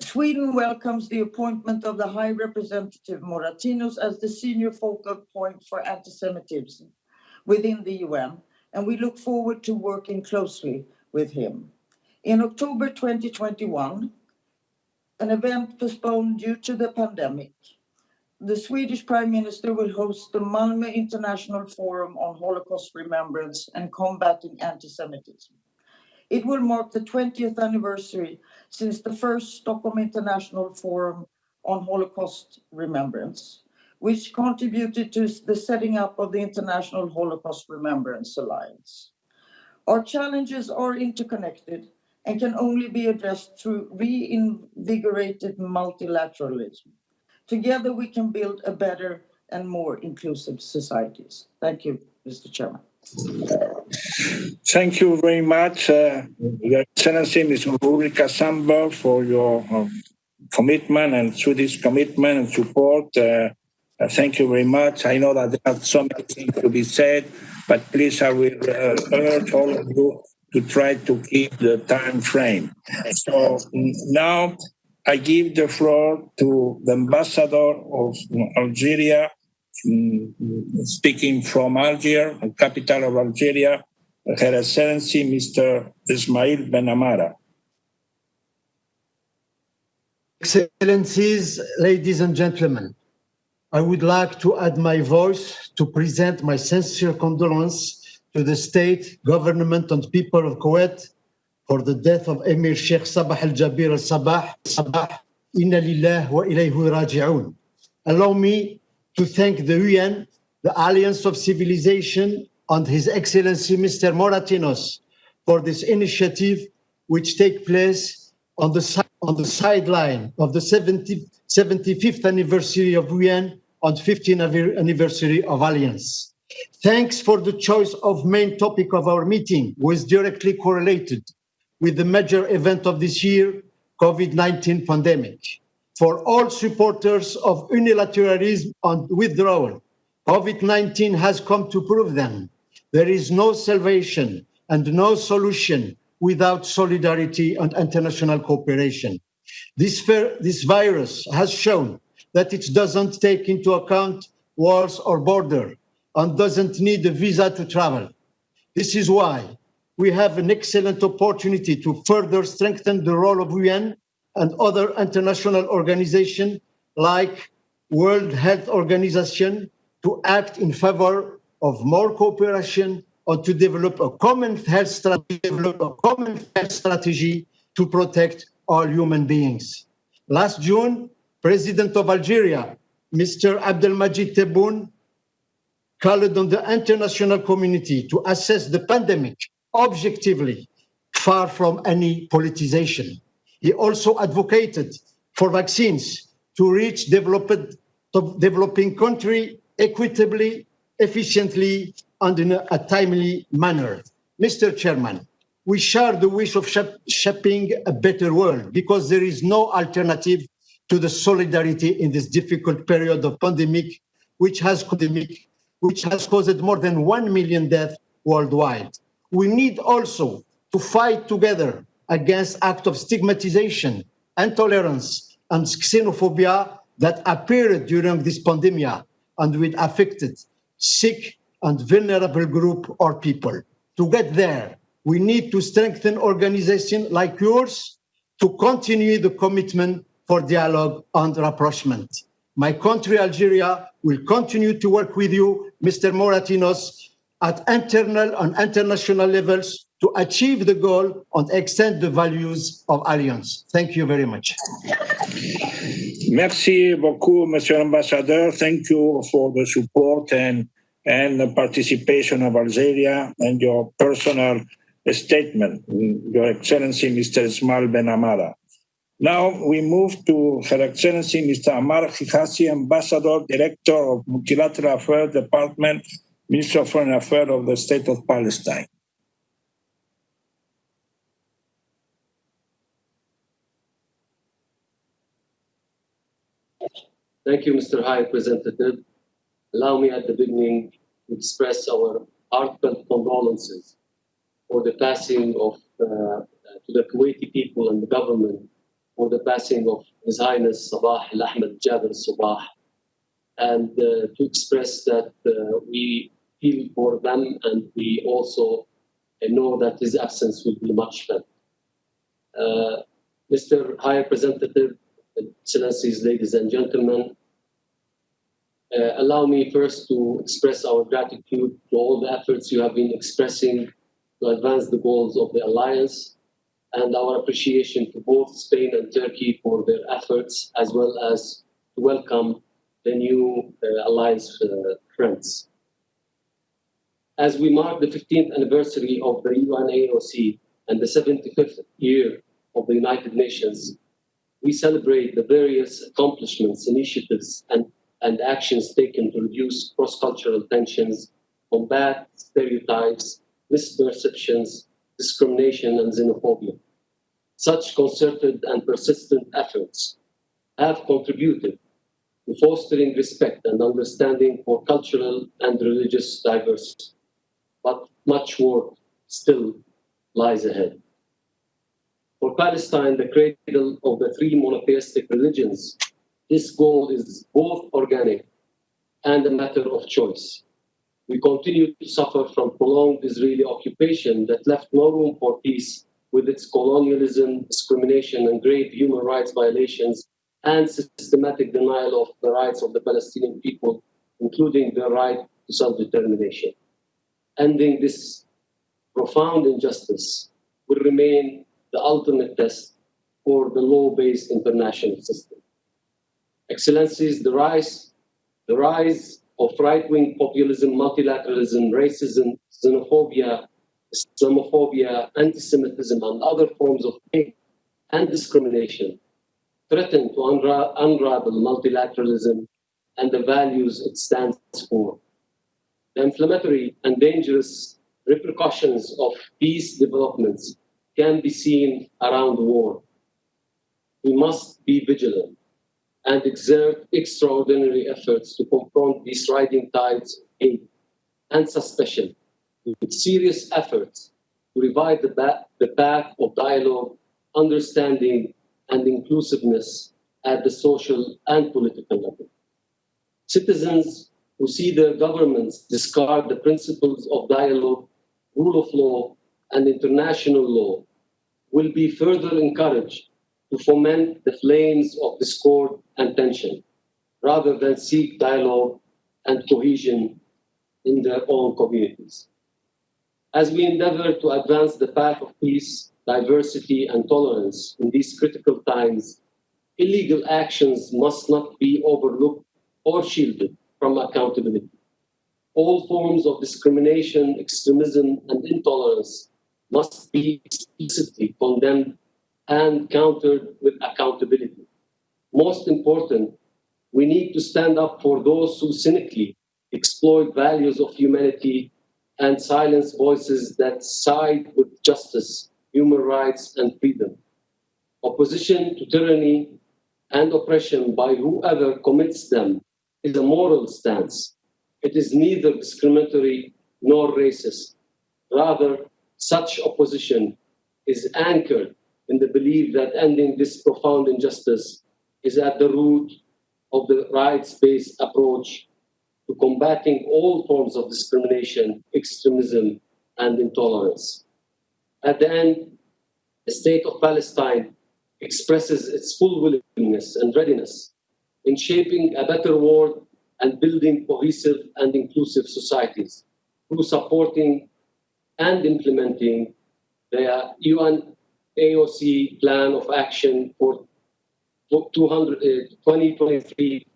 Sweden welcomes the appointment of the High Representative Moratinos as the senior focal point for anti-Semitism within the UN, and we look forward to working closely with him. In October 2021, an event postponed due to the pandemic, the Swedish Prime Minister will host the Malmö International Forum on Holocaust Remembrance and Combating Anti-Semitism. It will mark the 20th anniversary since the first Stockholm International Forum on Holocaust Remembrance, which contributed to the setting up of the International Holocaust Remembrance Alliance. Our challenges are interconnected and can only be addressed through reinvigorated multilateralism. Together we can build a better and more inclusive societies. Thank you, Mr. Chairman. Thank you very much, Your Excellency, Ms. Ulrika Sandberg, for your commitment and Swedish commitment and support. Thank you very much. I know that there are so many things to be said, but please, I will urge all of you to try to keep the time frame. So now I give the floor to the ambassador of Algeria, speaking from Algiers, the capital of Algeria, Her Excellency, Mr. Ismail Ben Amara. Excellencies, ladies and gentlemen, I would like to add my voice to present my sincere condolence to the state, government, and people of Kuwait for the death of Emir Sheikh Sabah al-Jabir al-Sabah. Inna lillah wa ilayhi raji'un. Allow me to thank the UN, the Alliance of Civilization, and His Excellency Mr. Moratinos for this initiative which takes place on on the sideline of the 75th anniversary of UN and 15th anniversary of Alliance. Thanks for the choice of main topic of our meeting, was directly correlated with the major event of this year, COVID-19 pandemic. For all supporters of unilateralism and withdrawal, COVID-19 has come to prove them. There is no salvation and no solution without solidarity and international cooperation. This virus has shown that it doesn't take into account wars or border and doesn't need a visa to travel. This is why we have an excellent opportunity to further strengthen the role of UN and other international organizations like World Health Organization to act in favor of more cooperation or to develop a common health strategy to protect all human beings. Last June, President of Algeria, Mr. Abdelmadjid Tebboune, called on the international community to assess the pandemic objectively, far from any politicization. He also advocated for vaccines to reach developing countries equitably, efficiently, and in a timely manner. Mr. Chairman, we share the wish of shaping a better world because there is no alternative to the solidarity in this difficult period of pandemic, which has caused more than 1 million deaths worldwide. We need also to fight together against acts of stigmatization, intolerance, and xenophobia that appeared during this pandemic and with affected, sick, and vulnerable group or people. To get there, we need to strengthen organizations like yours to continue the commitment for dialogue and rapprochement. My country, Algeria, will continue to work with you, Mr. Moratinos, at internal and international levels to achieve the goal and extend the values of Alliance. Thank you very much. Merci beaucoup, Monsieur Ambassador. Thank you for the support and the participation of Algeria and your personal statement, Your Excellency, Mr. Ismail Ben Amara. Now we move to Her Excellency, Mr. Amar Hijazi, Ambassador, Director of Multilateral Affairs Department, Minister of Foreign Affairs of the State of Palestine. Thank you, Mr. High Representative. Allow me at the beginning to express our heartfelt condolences for the passing of, to the Kuwaiti people and the government for the passing of His Highness Sabah Al-Ahmed Jabir Sabah, and to express that we feel for them and we also know that his absence will be much felt. Mr. High Representative, Excellencies, ladies and gentlemen, allow me first to express our gratitude to all the efforts you have been expressing to advance the goals of the Alliance, and our appreciation to both Spain and Turkey for their efforts, as well as to welcome the new Alliance friends. As we mark the 15th anniversary of the UNAOC and the 75th year of the United Nations, we celebrate the various accomplishments, initiatives, and actions taken to reduce cross-cultural tensions, combat stereotypes, misperceptions, discrimination, and xenophobia. Such concerted and persistent efforts have contributed to fostering respect and understanding for cultural and religious diversity. But much work still lies ahead. For Palestine, the cradle of the three monotheistic religions, this goal is both organic and a matter of choice. We continue to suffer from prolonged Israeli occupation that left no room for peace with its colonialism, discrimination, and grave human rights violations, and systematic denial of the rights of the Palestinian people, including their right to self-determination. Ending this profound injustice will remain the ultimate test for the law-based international system. Excellencies, the rise of right-wing populism, multilateralism, racism, xenophobia, Islamophobia, anti-Semitism, and other forms of hate and discrimination threaten to unravel multilateralism and the values it stands for. The inflammatory and dangerous repercussions of these developments can be seen around the world. We must be vigilant and exert extraordinary efforts to confront these rising tides of hate and suspicion with serious efforts to revive the path of dialogue, understanding, and inclusiveness at the social and political level. Citizens who see their governments discard the principles of dialogue, rule of law, and international law will be further encouraged to foment the flames of discord and tension, rather than seek dialogue and cohesion in their own communities. As we endeavor to advance the path of peace, diversity, and tolerance in these critical times, illegal actions must not be overlooked or shielded from accountability. All forms of discrimination, extremism, and intolerance must be explicitly condemned and countered with accountability. Most important, we need to stand up for those who cynically exploit values of humanity and silence voices that side with justice, human rights, and freedom. Opposition to tyranny and oppression by whoever commits them is a moral stance. It is neither discriminatory nor racist. Rather, such opposition is anchored in the belief that ending this profound injustice is at the root of the rights-based approach to combating all forms of discrimination, extremism, and intolerance. At the end, the state of Palestine expresses its full willingness and readiness in shaping a better world and building cohesive and inclusive societies through supporting and implementing the UNAOC Plan of Action for 2023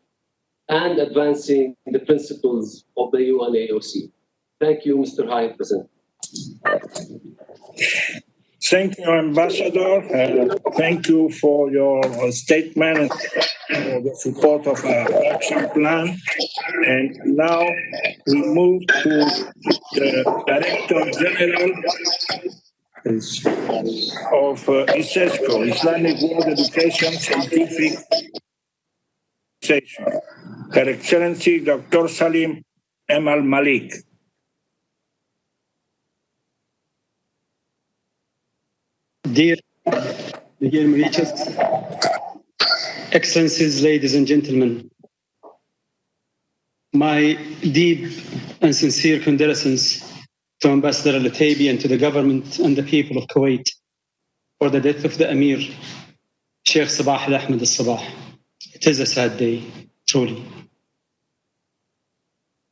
and advancing the principles of the UNAOC. Thank you, Mr. High Representative. Thank you, Ambassador. Thank you for your statement and for the support of our action plan. And now we move to the Director General of ISESCO, Islamic World Education Scientific Association, Her Excellency Dr. Salim Emal Malik. Dear Mauritius, Excellencies, ladies and gentlemen, my deep and sincere condolences to Ambassador Al-Otaibi and to the government and the people of Kuwait for the death of the Emir, Sheikh Sabah Al-Ahmed Al-Sabah. It is a sad day, truly.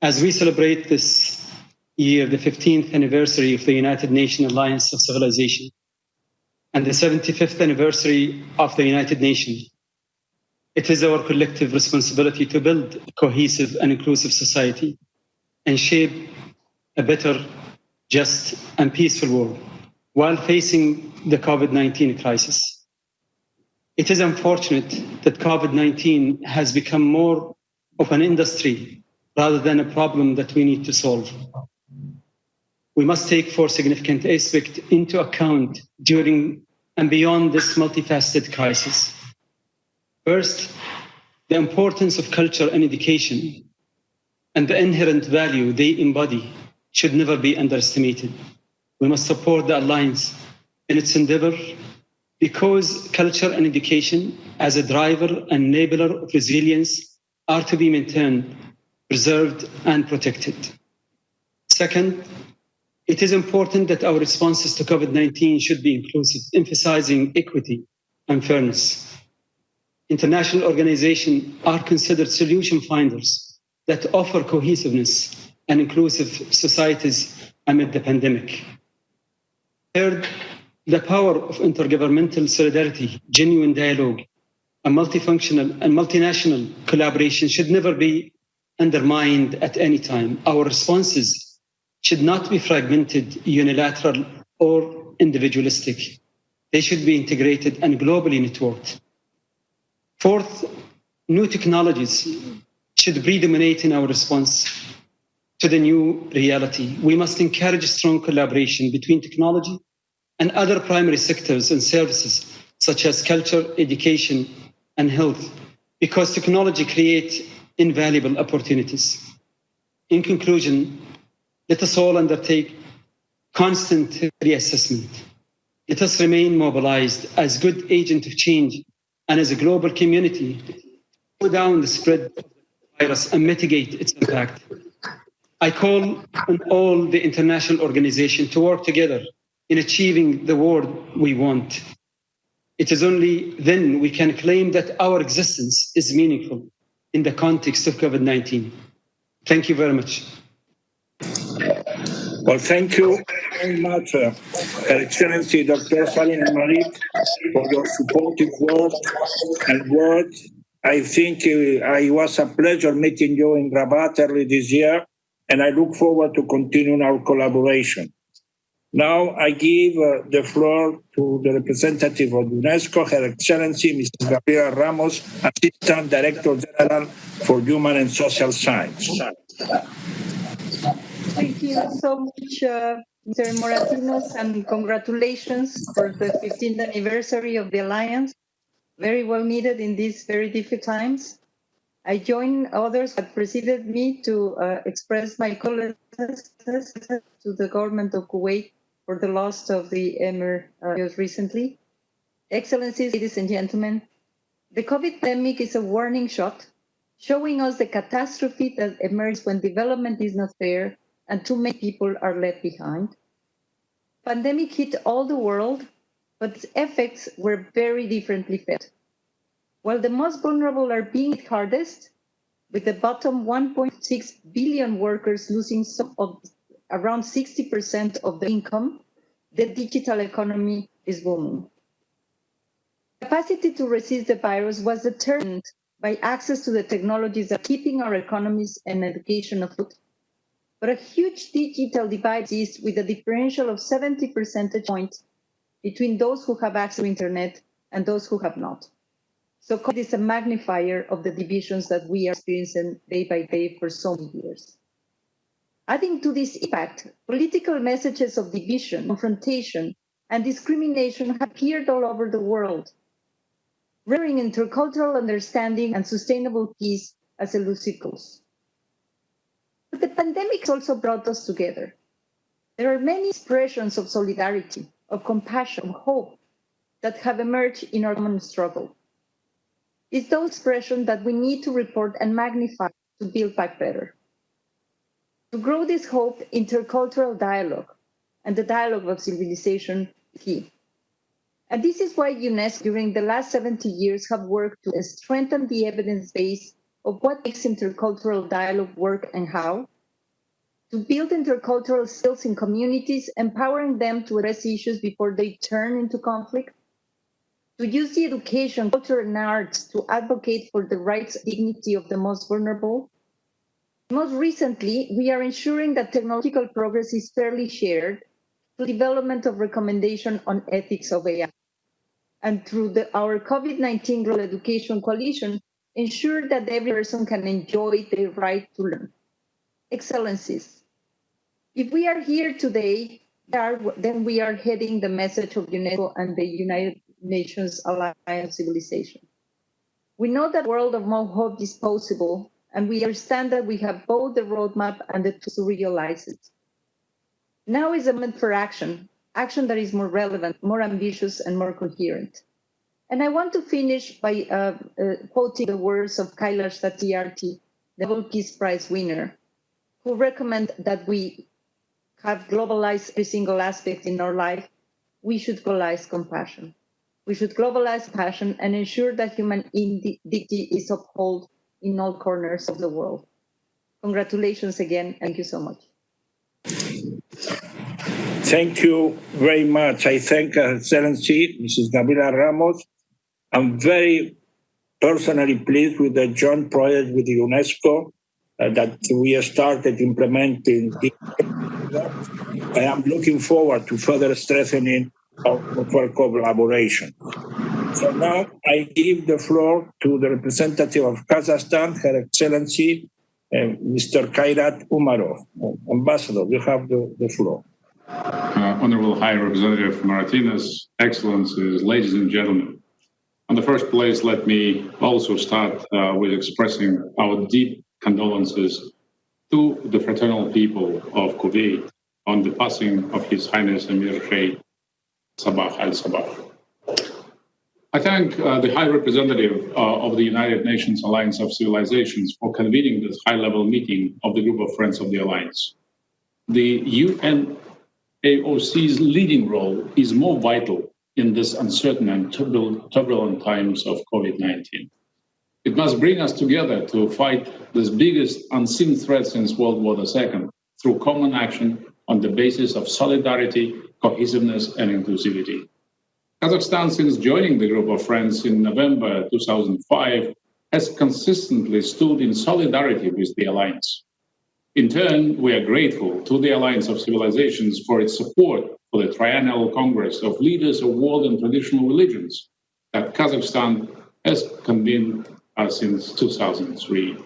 As we celebrate this year, the 15th anniversary of the United Nations Alliance of Civilization, and the 75th anniversary of the United Nations, it is our collective responsibility to build a cohesive and inclusive society and shape a better, just, and peaceful world while facing the COVID-19 crisis. It is unfortunate that COVID-19 has become more of an industry rather than a problem that we need to solve. We must take four significant aspects into account during and beyond this multifaceted crisis. First, the importance of culture and education and the inherent value they embody should never be underestimated. We must support the Alliance in its endeavor because culture and education as a driver and enabler of resilience are to be maintained, preserved, and protected. Second, it is important that our responses to COVID-19 should be inclusive, emphasizing equity and fairness. International organizations are considered solution finders that offer cohesiveness and inclusive societies amid the pandemic. Third, the power of intergovernmental solidarity, genuine dialogue, and multifunctional and multinational collaboration should never be undermined at any time. Our responses should not be fragmented, unilateral, or individualistic. They should be integrated and globally networked. Fourth, new technologies should predominate in our response to the new reality. We must encourage strong collaboration between technology and other primary sectors and services, such as culture, education, and health, because technology creates invaluable opportunities. In conclusion, let us all undertake constant reassessment. Let us remain mobilized as good agents of change and as a global community to slow down the spread of the virus and mitigate its impact. I call on all the international organizations to work together in achieving the world we want. It is only then we can claim that our existence is meaningful in the context of COVID-19. Thank you very much. Well, thank you very much, Her Excellency Dr. Salim Malik, for your supportive words. I think it was a pleasure meeting you in Rabat early this year, and I look forward to continuing our collaboration. Now I give the floor to the representative of UNESCO, Her Excellency Mrs. Gabriela Ramos, Assistant Director General for Human and Social Science. Thank you so much, Mr. Moratinos, and congratulations for the 15th anniversary of the Alliance. Very well needed in these very difficult times. I join others that preceded me to express my condolences to the government of Kuwait for the loss of the Emir recently. Excellencies, ladies and gentlemen, the COVID pandemic is a warning shot, showing us the catastrophe that emerges when development is not fair and too many people are left behind. Pandemic hit all the world, but its effects were very differently felt. While the most vulnerable are being hit hardest, with the bottom 1.6 billion workers losing around 60% of their income, the digital economy is booming. Capacity to resist the virus was determined by access to the technologies that are keeping our economies and education afloat. But a huge digital divide exists with a differential of 70 percentage points between those who have access to internet and those who have not. So COVID is a magnifier of the divisions that we are experiencing day by day for so many years. Adding to this impact, political messages of division, confrontation, and discrimination have appeared all over the world, rearing intercultural understanding and sustainable peace as elusive goals. But the pandemic has also brought us together. There are many expressions of solidarity, of compassion, of hope that have emerged in our common struggle. It's those expressions that we need to report and magnify to build back better. To grow this hope, intercultural dialogue and the dialogue of civilization is key. And this is why UNESCO during the last 70 years have worked to strengthen the evidence base of what makes intercultural dialogue work and how, to build intercultural skills in communities, empowering them to address issues before they turn into conflict, to use the education, culture, and arts to advocate for the rights and dignity of the most vulnerable. Most recently, we are ensuring that technological progress is fairly shared through development of recommendation on ethics of AI. And through our COVID-19 Global Education Coalition, ensure that every person can enjoy the right to learn. Excellencies, if we are here today, then we are heading the message of UNESCO and the United Nations Alliance Civilization. We know that a world of more hope is possible, and we understand that we have both the roadmap and the tools to realize it. Now is a moment for action that is more relevant, more ambitious, and more coherent. And I want to finish by quoting the words of Kailash Satyarthi, the Nobel Peace Prize winner, who recommend that we have globalized every single aspect in our life. We should globalize compassion. We should globalize passion and ensure that human dignity is upheld in all corners of the world. Congratulations again. Thank you so much. Thank you very much. I thank Her Excellency, Mrs. Gabriela Ramos. I'm very personally pleased with the joint project with the UNESCO that we have started implementing. I am looking forward to further strengthening for collaboration. So now I give the floor to the representative of Kazakhstan, Her Excellency, Mr. Kairat Umarov. Ambassador, you have the floor. Honorable High Representative Martinez, Excellencies, ladies and gentlemen. In the first place, let me also start with expressing our deep condolences to the fraternal people of Kuwait on the passing of His Highness Emir Sheikh Sabah al-Sabah. I thank the High Representative of the United Nations Alliance of Civilizations for convening this high-level meeting of the Group of Friends of the Alliance. The UNAOC's leading role is more vital in this uncertain and turbulent times of COVID-19. It must bring us together to fight this biggest unseen threat since World War II through common action on the basis of solidarity, cohesiveness, and inclusivity. Kazakhstan, since joining the Group of Friends in November 2005, has consistently stood in solidarity with the Alliance. In turn, we are grateful to the Alliance of Civilizations for its support for the Triennial Congress of Leaders of World and Traditional Religions that Kazakhstan has convened since 2003.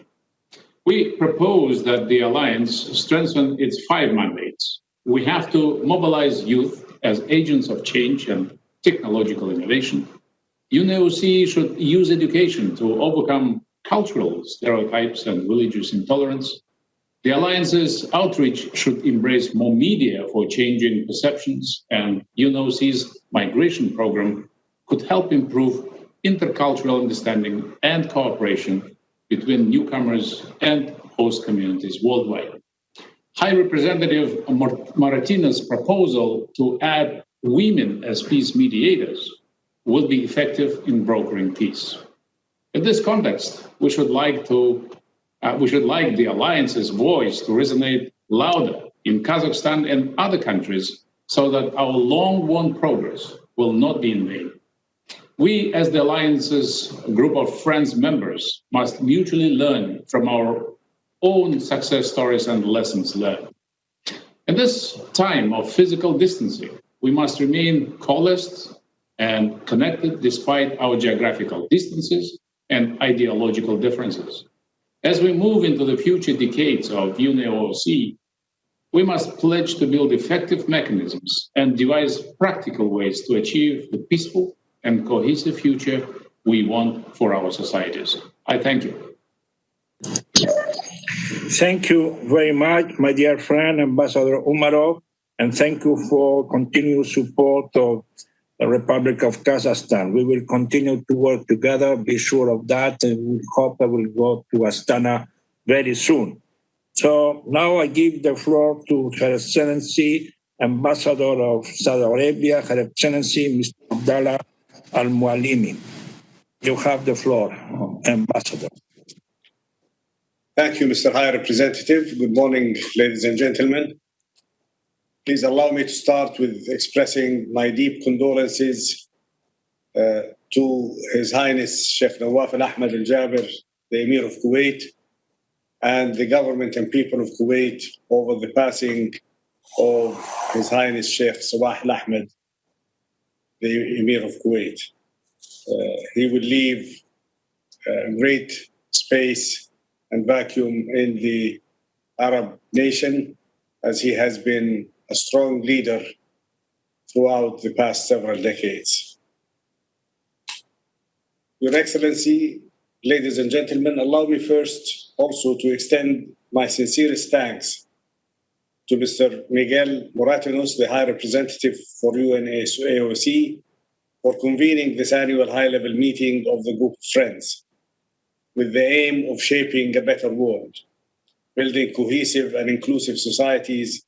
We propose that the Alliance strengthen its 5 mandates. We have to mobilize youth as agents of change and technological innovation. UNAOC should use education to overcome cultural stereotypes and religious intolerance. The Alliance's outreach should embrace more media for changing perceptions, and UNAOC's migration program could help improve intercultural understanding and cooperation between newcomers and host communities worldwide. High Representative Martinez's proposal to add women as peace mediators will be effective in brokering peace. In this context, we should like the Alliance's voice to resonate louder in Kazakhstan and other countries so that our long-won progress will not be in vain. We, as the Alliance's Group of Friends members, must mutually learn from our own success stories and lessons learned. In this time of physical distancing, we must remain coalesced and connected despite our geographical distances and ideological differences. As we move into the future decades of UNAOC, we must pledge to build effective mechanisms and devise practical ways to achieve the peaceful and cohesive future we want for our societies. I thank you. Thank you very much, my dear friend, Ambassador Umarov, and thank you for continued support of the Republic of Kazakhstan. We will continue to work together, be sure of that, and we hope I will go to Astana very soon. So now I give the floor to Her Excellency, Ambassador of Saudi Arabia, Her Excellency, Mr. Abdallah Al-Mualimi. You have the floor, Ambassador. Thank you, Mr. High Representative. Good morning, ladies and gentlemen. Please allow me to start with expressing my deep condolences to His Highness Sheikh Nawaf Al-Ahmad Al-Jaber, the Emir of Kuwait, and the government and people of Kuwait over the passing of His Highness Sheikh Sabah Al-Ahmad, the Emir of Kuwait. He will leave great space and vacuum in the Arab nation, as he has been a strong leader throughout the past several decades. Your Excellency, ladies and gentlemen, allow me first also to extend my sincerest thanks to Mr. Miguel Moratinos, the High Representative for UNAOC, for convening this annual high-level meeting of the Group of Friends with the aim of shaping a better world, building cohesive and inclusive societies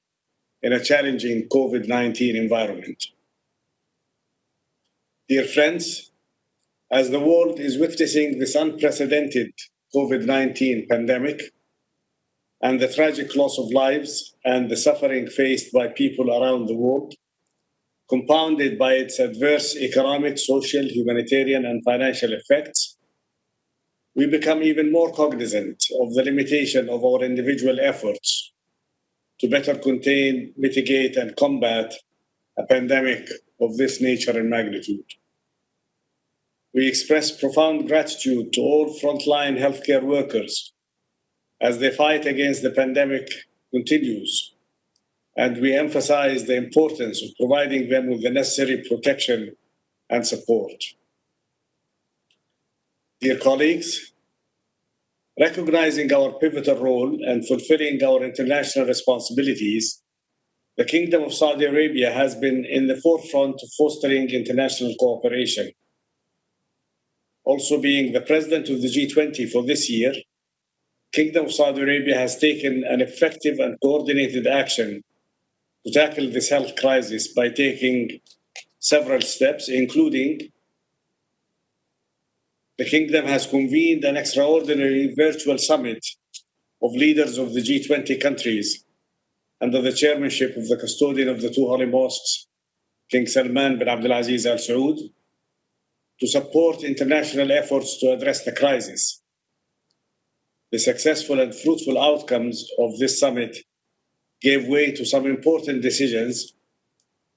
in a challenging COVID-19 environment. Dear friends, as the world is witnessing this unprecedented COVID-19 pandemic and the tragic loss of lives and the suffering faced by people around the world, compounded by its adverse economic, social, humanitarian, and financial effects, we become even more cognizant of the limitation of our individual efforts to better contain, mitigate, and combat a pandemic of this nature and magnitude. We express profound gratitude to all frontline healthcare workers as the fight against the pandemic continues, and we emphasize the importance of providing them with the necessary protection and support. Dear colleagues, recognizing our pivotal role and fulfilling our international responsibilities, the Kingdom of Saudi Arabia has been in the forefront of fostering international cooperation. Also being the president of the G20 for this year, Kingdom of Saudi Arabia has taken an effective and coordinated action to tackle this health crisis by taking several steps, including the Kingdom has convened an extraordinary virtual summit of leaders of the G20 countries under the chairmanship of the custodian of the two holy mosques, King Salman bin Abdulaziz Al Saud, to support international efforts to address the crisis. The successful and fruitful outcomes of this summit gave way to some important decisions,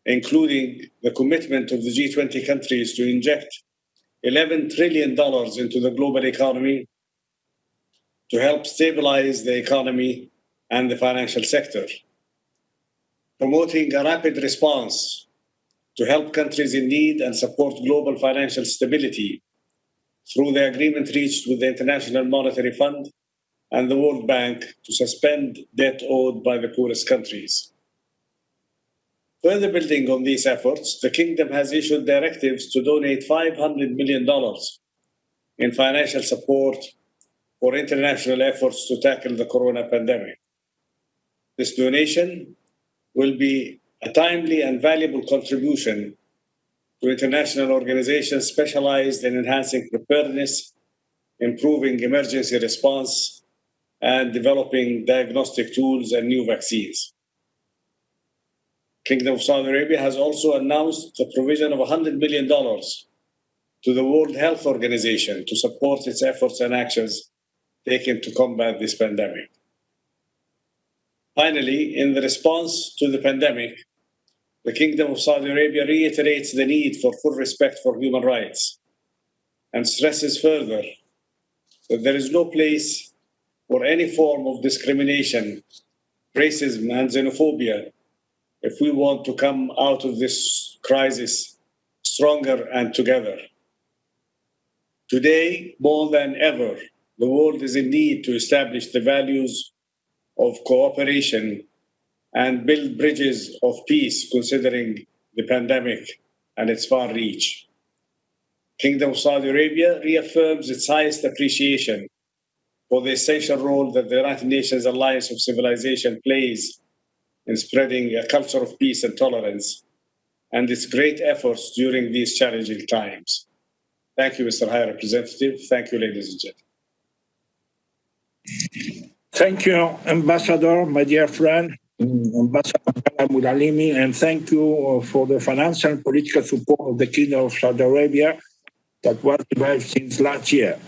including the commitment of the G20 countries to inject $11 trillion into the global economy to help stabilize the economy and the financial sector, promoting a rapid response to help countries in need and support global financial stability through the agreement reached with the International Monetary Fund and the World Bank to suspend debt owed by the poorest countries. Further building on these efforts, the Kingdom has issued directives to donate $500 million in financial support for international efforts to tackle the corona pandemic. This donation will be a timely and valuable contribution to international organizations specialized in enhancing preparedness, improving emergency response, and developing diagnostic tools and new vaccines. Kingdom of Saudi Arabia has also announced the provision of $100 million to the World Health Organization to support its efforts and actions taken to combat this pandemic. Finally, in the response to the pandemic, the Kingdom of Saudi Arabia reiterates the need for full respect for human rights and stresses further that there is no place for any form of discrimination, racism, and xenophobia if we want to come out of this crisis stronger and together. Today, more than ever, the world is in need to establish the values of cooperation and build bridges of peace considering the pandemic and its far reach. Kingdom of Saudi Arabia reaffirms its highest appreciation for the essential role that the United Nations Alliance of Civilization plays in spreading a culture of peace and tolerance, and its great efforts during these challenging times. Thank you, Mr. High Representative. Thank you, ladies and gentlemen. Thank you, Ambassador, my dear friend, Ambassador Mulalimi, and thank you for the financial and political support of the Kingdom of Saudi Arabia that was developed since last year.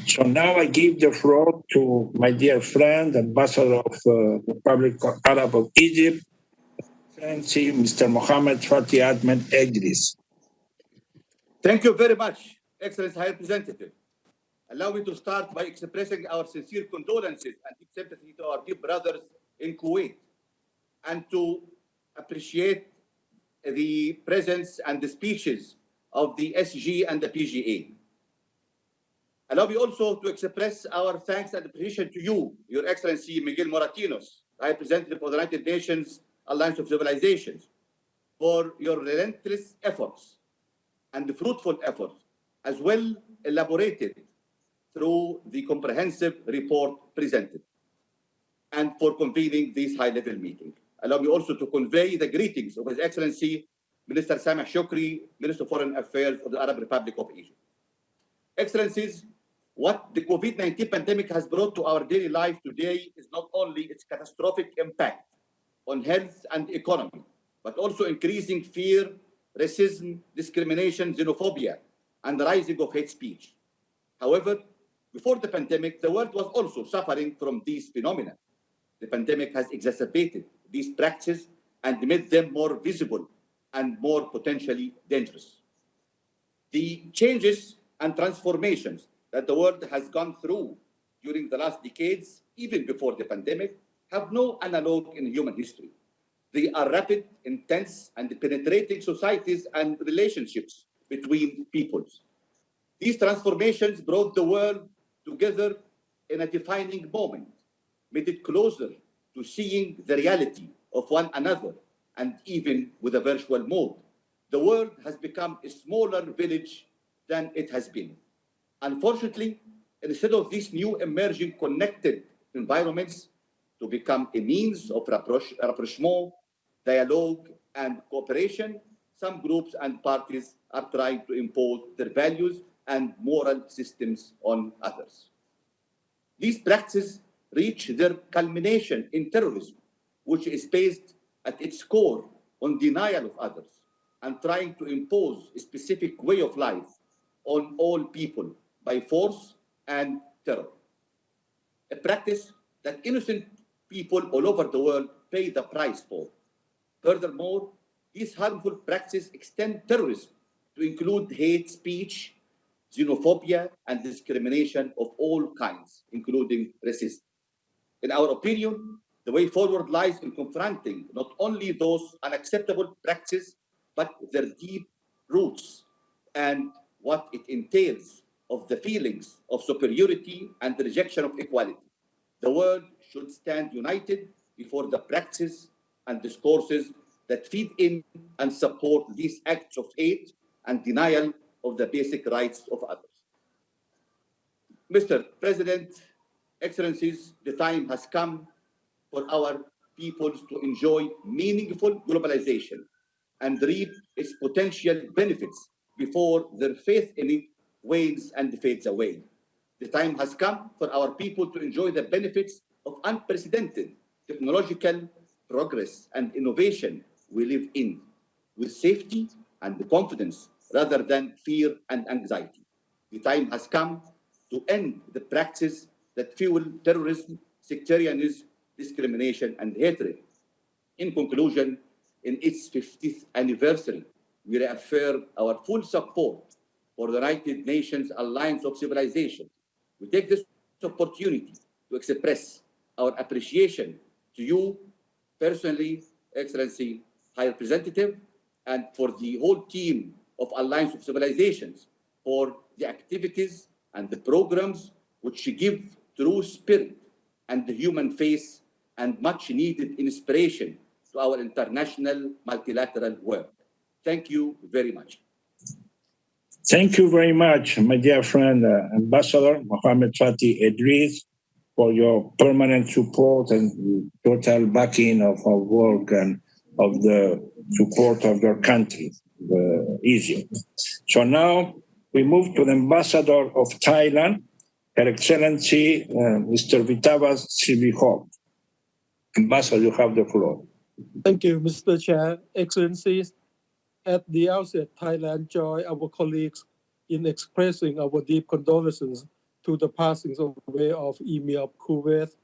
So now I give the floor to my dear friend, Ambassador of the Republic Arab of Egypt, Excellency Mr. Mohammed Fatih Ahmed Idris. Thank you very much, Excellency High Representative. Allow me to start by expressing our sincere condolences and deep sympathy to our dear brothers in Kuwait, and to appreciate the presence and the speeches of the SG and the PGA. Allow me also to express our thanks and appreciation to you, Your Excellency Miguel Moratinos, Representative of the United Nations Alliance of Civilizations, for your relentless efforts and the fruitful efforts, as well elaborated through the comprehensive report presented, and for convening this high-level meeting. Allow me also to convey the greetings of His Excellency Minister Sameh Shukri, Minister of Foreign Affairs of the Arab Republic of Egypt. Excellencies, what the COVID-19 pandemic has brought to our daily life today is not only its catastrophic impact on health and economy, but also increasing fear, racism, discrimination, xenophobia, and the rising of hate speech. However, before the pandemic, the world was also suffering from these phenomena. The pandemic has exacerbated these practices and made them more visible and more potentially dangerous. The changes and transformations that the world has gone through during the last decades, even before the pandemic, have no analog in human history. They are rapid, intense, and penetrating societies and relationships between peoples. These transformations brought the world together in a defining moment, made it closer to seeing the reality of one another, and even with a virtual mode. The world has become a smaller village than it has been. Unfortunately, instead of these new emerging connected environments to become a means of rapprochement, dialogue, and cooperation, some groups and parties are trying to impose their values and moral systems on others. These practices reach their culmination in terrorism, which is based at its core on denial of others and trying to impose a specific way of life on all people by force and terror. A practice that innocent people all over the world pay the price for. Furthermore, these harmful practices extend terrorism to include hate speech, xenophobia, and discrimination of all kinds, including racism. In our opinion, the way forward lies in confronting not only those unacceptable practices, but their deep roots and what it entails of the feelings of superiority and the rejection of equality. The world should stand united before the practices and discourses that feed in and support these acts of hate and denial of the basic rights of others. Mr. President, Excellencies, the time has come for our peoples to enjoy meaningful globalization and reap its potential benefits before their faith in it wanes and fades away. The time has come for our people to enjoy the benefits of unprecedented technological progress and innovation we live in, with safety and confidence rather than fear and anxiety. The time has come to end the practices that fuel terrorism, sectarianism, discrimination, and hatred. In conclusion, in its 50th anniversary, we reaffirm our full support for the United Nations Alliance of Civilization. We take this opportunity to express our appreciation to you personally, Excellency High Representative, and for the whole team of Alliance of Civilizations for the activities and the programs which give true spirit and the human face and much needed inspiration to our international multilateral work. Thank you very much. Thank you very much, my dear friend, Ambassador Mohammed Fatih Idris, for your permanent support and total backing of our work and of the support of your country, Egypt. So now we move to the Ambassador of Thailand, Her Excellency, Mr. Vitavas Srivihob. Ambassador, you have the floor. Thank you, Mr. Chair. Excellencies, at the outset, Thailand join our colleagues in expressing our deep condolences to the passing away of Emir of Kuwait.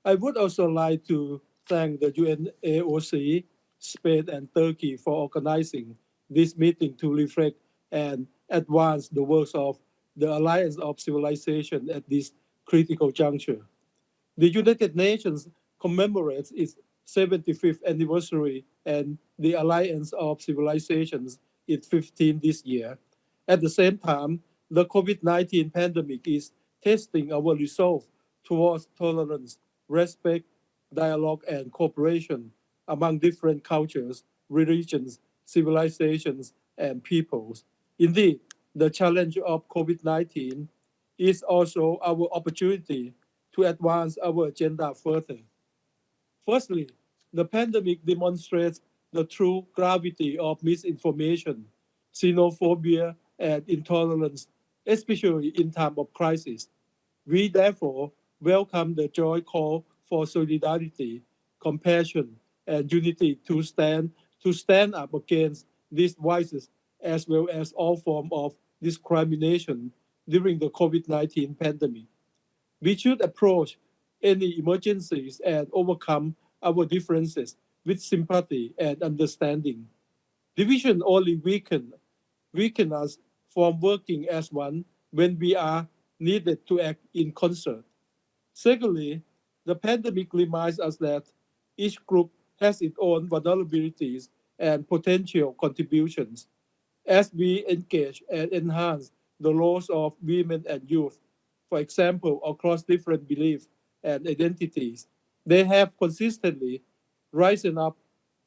I would also like to thank the UNAOC, Spain, and Turkey for organizing this meeting to reflect and advance the works of the Alliance of Civilization at this critical juncture. The United Nations commemorates its 75th anniversary and the Alliance of Civilizations its 15th this year. At the same time, the COVID-19 pandemic is testing our resolve towards tolerance, respect, dialogue, and cooperation among different cultures, religions, civilizations, and peoples. Indeed, the challenge of COVID-19 is also our opportunity to advance our agenda further. Firstly, the pandemic demonstrates the true gravity of misinformation, xenophobia, and intolerance, especially in time of crisis. We therefore welcome the joint call for solidarity, compassion, and unity to stand up against these vices as well as all forms of discrimination during the COVID-19 pandemic. We should approach any emergencies and overcome our differences with sympathy and understanding. Division only weaken us from working as one when we are needed to act in concert. Secondly, the pandemic reminds us that each group has its own vulnerabilities and potential contributions. As we engage and enhance the roles of women and youth, for example, across different beliefs and identities, they have consistently risen up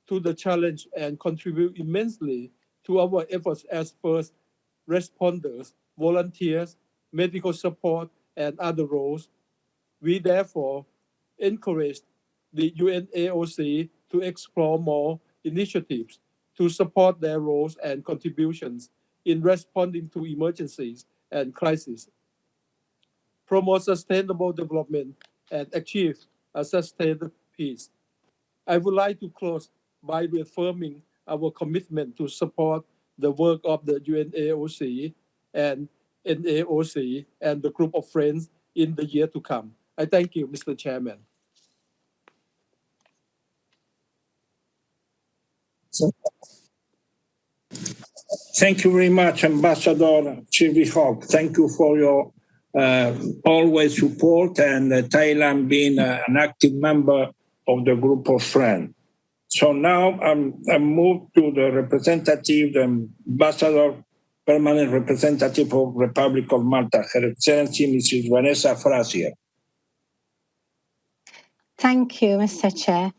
to the challenge and contribute immensely to our efforts as first responders, volunteers, medical support, and other roles. We therefore encourage the UNAOC to explore more initiatives to support their roles and contributions in responding to emergencies and crises, promote sustainable development, and achieve a sustained peace. I would like to close by reaffirming our commitment to support the work of the UNAOC and NAOC and the group of friends in the year to come. I thank you, Mr. Chairman. Thank you very much, Ambassador Chivihog. Thank you for your always support and Thailand being an active member of the group of friends. So now I'm moved to the representative, the Ambassador, Permanent Representative of Republic of Malta, Her Excellency Mrs. Vanessa Frazier. Thank you, Mr. Chair.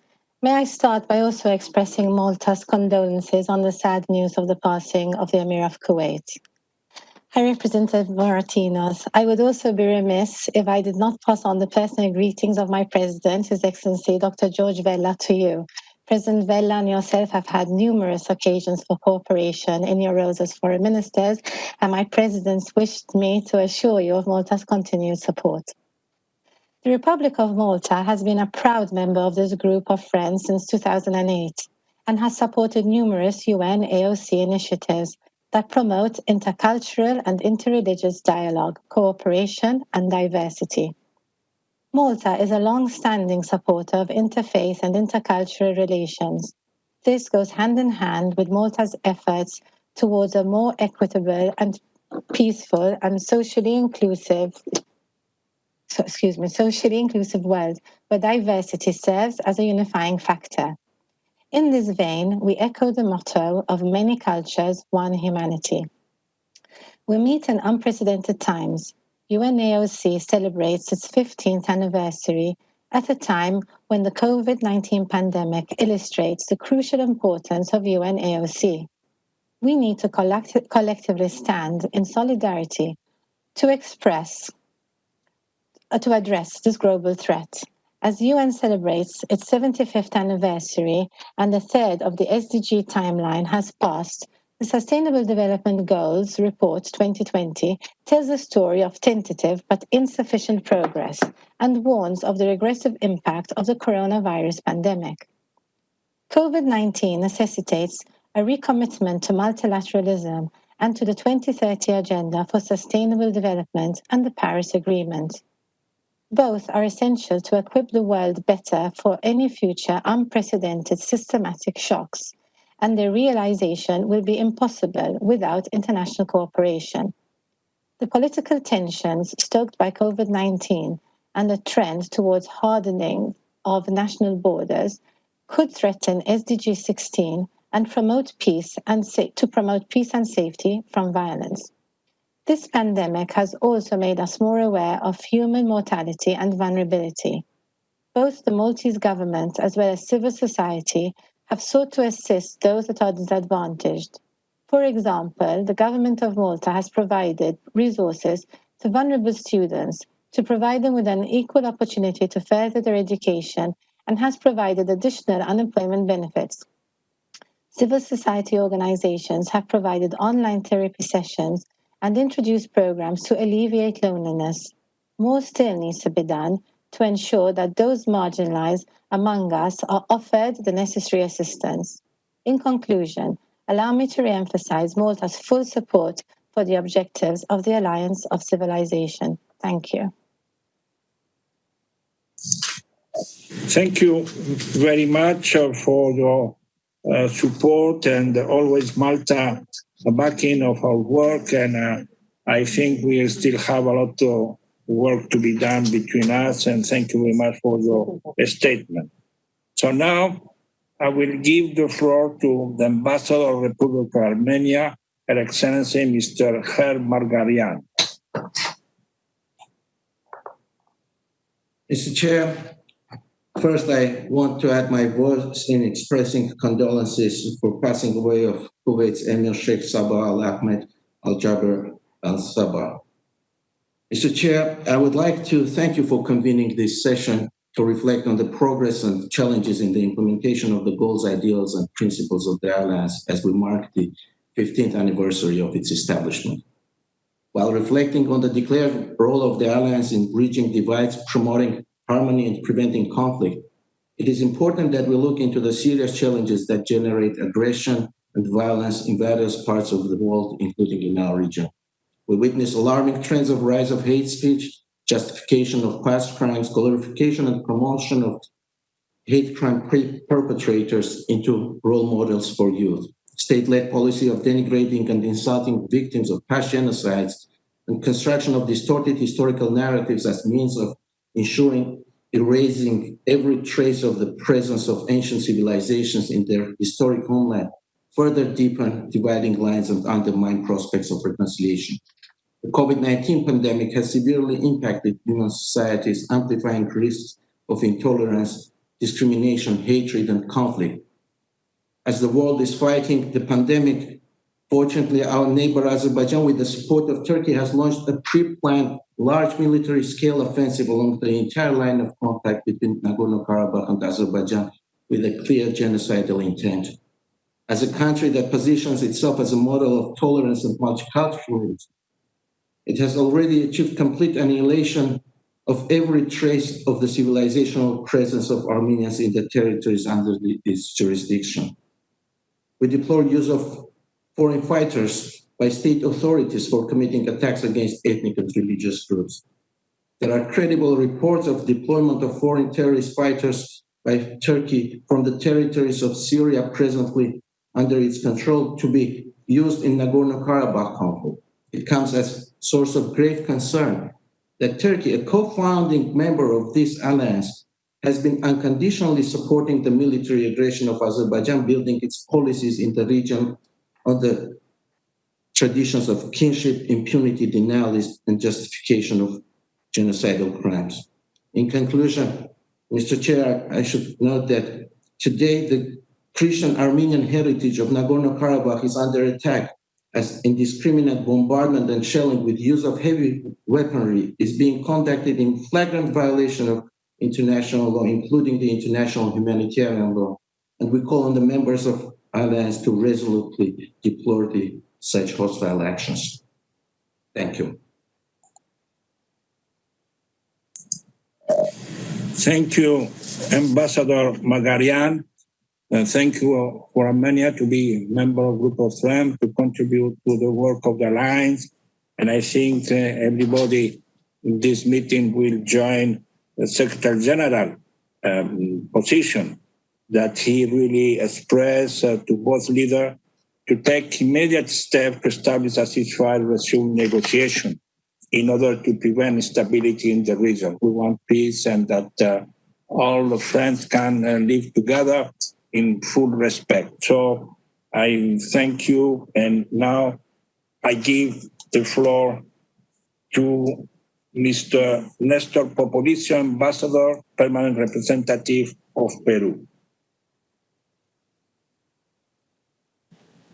May I start by also expressing Malta's condolences on the sad news of the passing of the Emir of Kuwait. High Representative Moratinos, I would also be remiss if I did not pass on the personal greetings of my President, His Excellency Dr. George Vella, to you. President Vella and yourself have had numerous occasions for cooperation in your roles as foreign ministers, and my President wished me to assure you of Malta's continued support. The Republic of Malta has been a proud member of this group of friends since 2008 and has supported numerous UN AOC initiatives that promote intercultural and interreligious dialogue, cooperation, and diversity. Malta is a long-standing supporter of interfaith and intercultural relations. This goes hand in hand with Malta's efforts towards a more equitable and peaceful and socially inclusive world where diversity serves as a unifying factor. In this vein, we echo the motto of many cultures, one humanity. We meet in unprecedented times. UNAOC celebrates its 15th anniversary at a time when the COVID-19 pandemic illustrates the crucial importance of UNAOC. We need to collectively stand in solidarity to address this global threat. As UN celebrates its 75th anniversary and a third of the SDG timeline has passed, the Sustainable Development Goals Report 2020 tells a story of tentative but insufficient progress and warns of the regressive impact of the coronavirus pandemic. COVID-19 necessitates a recommitment to multilateralism and to the 2030 Agenda for Sustainable Development and the Paris Agreement. Both are essential to equip the world better for any future unprecedented systematic shocks, and their realization will be impossible without international cooperation. The political tensions stoked by COVID-19 and the trend towards hardening of national borders could threaten SDG 16 and promote peace and safety from violence. This pandemic has also made us more aware of human mortality and vulnerability. Both the Maltese government as well as civil society have sought to assist those that are disadvantaged. For example, the government of Malta has provided resources to vulnerable students to provide them with an equal opportunity to further their education and has provided additional unemployment benefits. Civil society organizations have provided online therapy sessions and introduced programs to alleviate loneliness. More still needs to be done to ensure that those marginalized among us are offered the necessary assistance. In conclusion, allow me to re-emphasize Malta's full support for the objectives of the Alliance of Civilization. Thank you. Thank you very much for your support and always Malta backing of our work. And I think we still have a lot of work to be done between us. And thank you very much for your statement. So now I will give the floor to the Ambassador of the Republic of Armenia, Her Excellency Mr. Her Margarian. Mr. Chair, first I want to add my voice in expressing condolences for passing away of Kuwait's Emir Sheikh Sabah Al Ahmed Al Jaber Al Sabah. Mr. Chair, I would like to thank you for convening this session to reflect on the progress and challenges in the implementation of the goals, ideals, and principles of the Alliance as we mark the 15th anniversary of its establishment. While reflecting on the declared role of the Alliance in bridging divides, promoting harmony, and preventing conflict, it is important that we look into the serious challenges that generate aggression and violence in various parts of the world, including in our region. We witness alarming trends of rise of hate speech, justification of past crimes, glorification and promotion of hate crime perpetrators into role models for youth, state-led policy of denigrating and insulting victims of past genocides, and construction of distorted historical narratives as means of ensuring erasing every trace of the presence of ancient civilizations in their historic homeland, further deepen dividing lines and undermine prospects of reconciliation. The COVID-19 pandemic has severely impacted human societies, amplifying risks of intolerance, discrimination, hatred, and conflict. As the world is fighting the pandemic, fortunately, our neighbor Azerbaijan, with the support of Turkey, has launched a pre-planned large military-scale offensive along the entire line of contact between Nagorno-Karabakh and Azerbaijan with a clear genocidal intent. As a country that positions itself as a model of tolerance and multiculturalism, it has already achieved complete annihilation of every trace of the civilizational presence of Armenians in the territories under its jurisdiction. We deplore use of foreign fighters by state authorities for committing attacks against ethnic and religious groups. There are credible reports of deployment of foreign terrorist fighters by Turkey from the territories of Syria presently under its control to be used in Nagorno-Karabakh conflict. It comes as a source of grave concern that Turkey, a co-founding member of this alliance, has been unconditionally supporting the military aggression of Azerbaijan, building its policies in the region on the traditions of kinship, impunity, denialism, and justification of genocidal crimes. In conclusion, Mr. Chair, I should note that today the Christian Armenian heritage of Nagorno-Karabakh is under attack as indiscriminate bombardment and shelling with use of heavy weaponry is being conducted in flagrant violation of international law, including the international humanitarian law. And we call on the members of Alliance to resolutely deplore such hostile actions. Thank you. Thank you, Ambassador Magarian. Thank you for Armenia to be a member of Group of Friends, to contribute to the work of the Alliance. And I think everybody in this meeting will join the Secretary General position that he really expressed to both leaders to take immediate steps to establish a ceasefire resume negotiation in order to prevent instability in the region. We want peace and that all the friends can live together in full respect. So I thank you, and now I give the floor to Mr. Nestor Popolicio, Ambassador, Permanent Representative of Peru.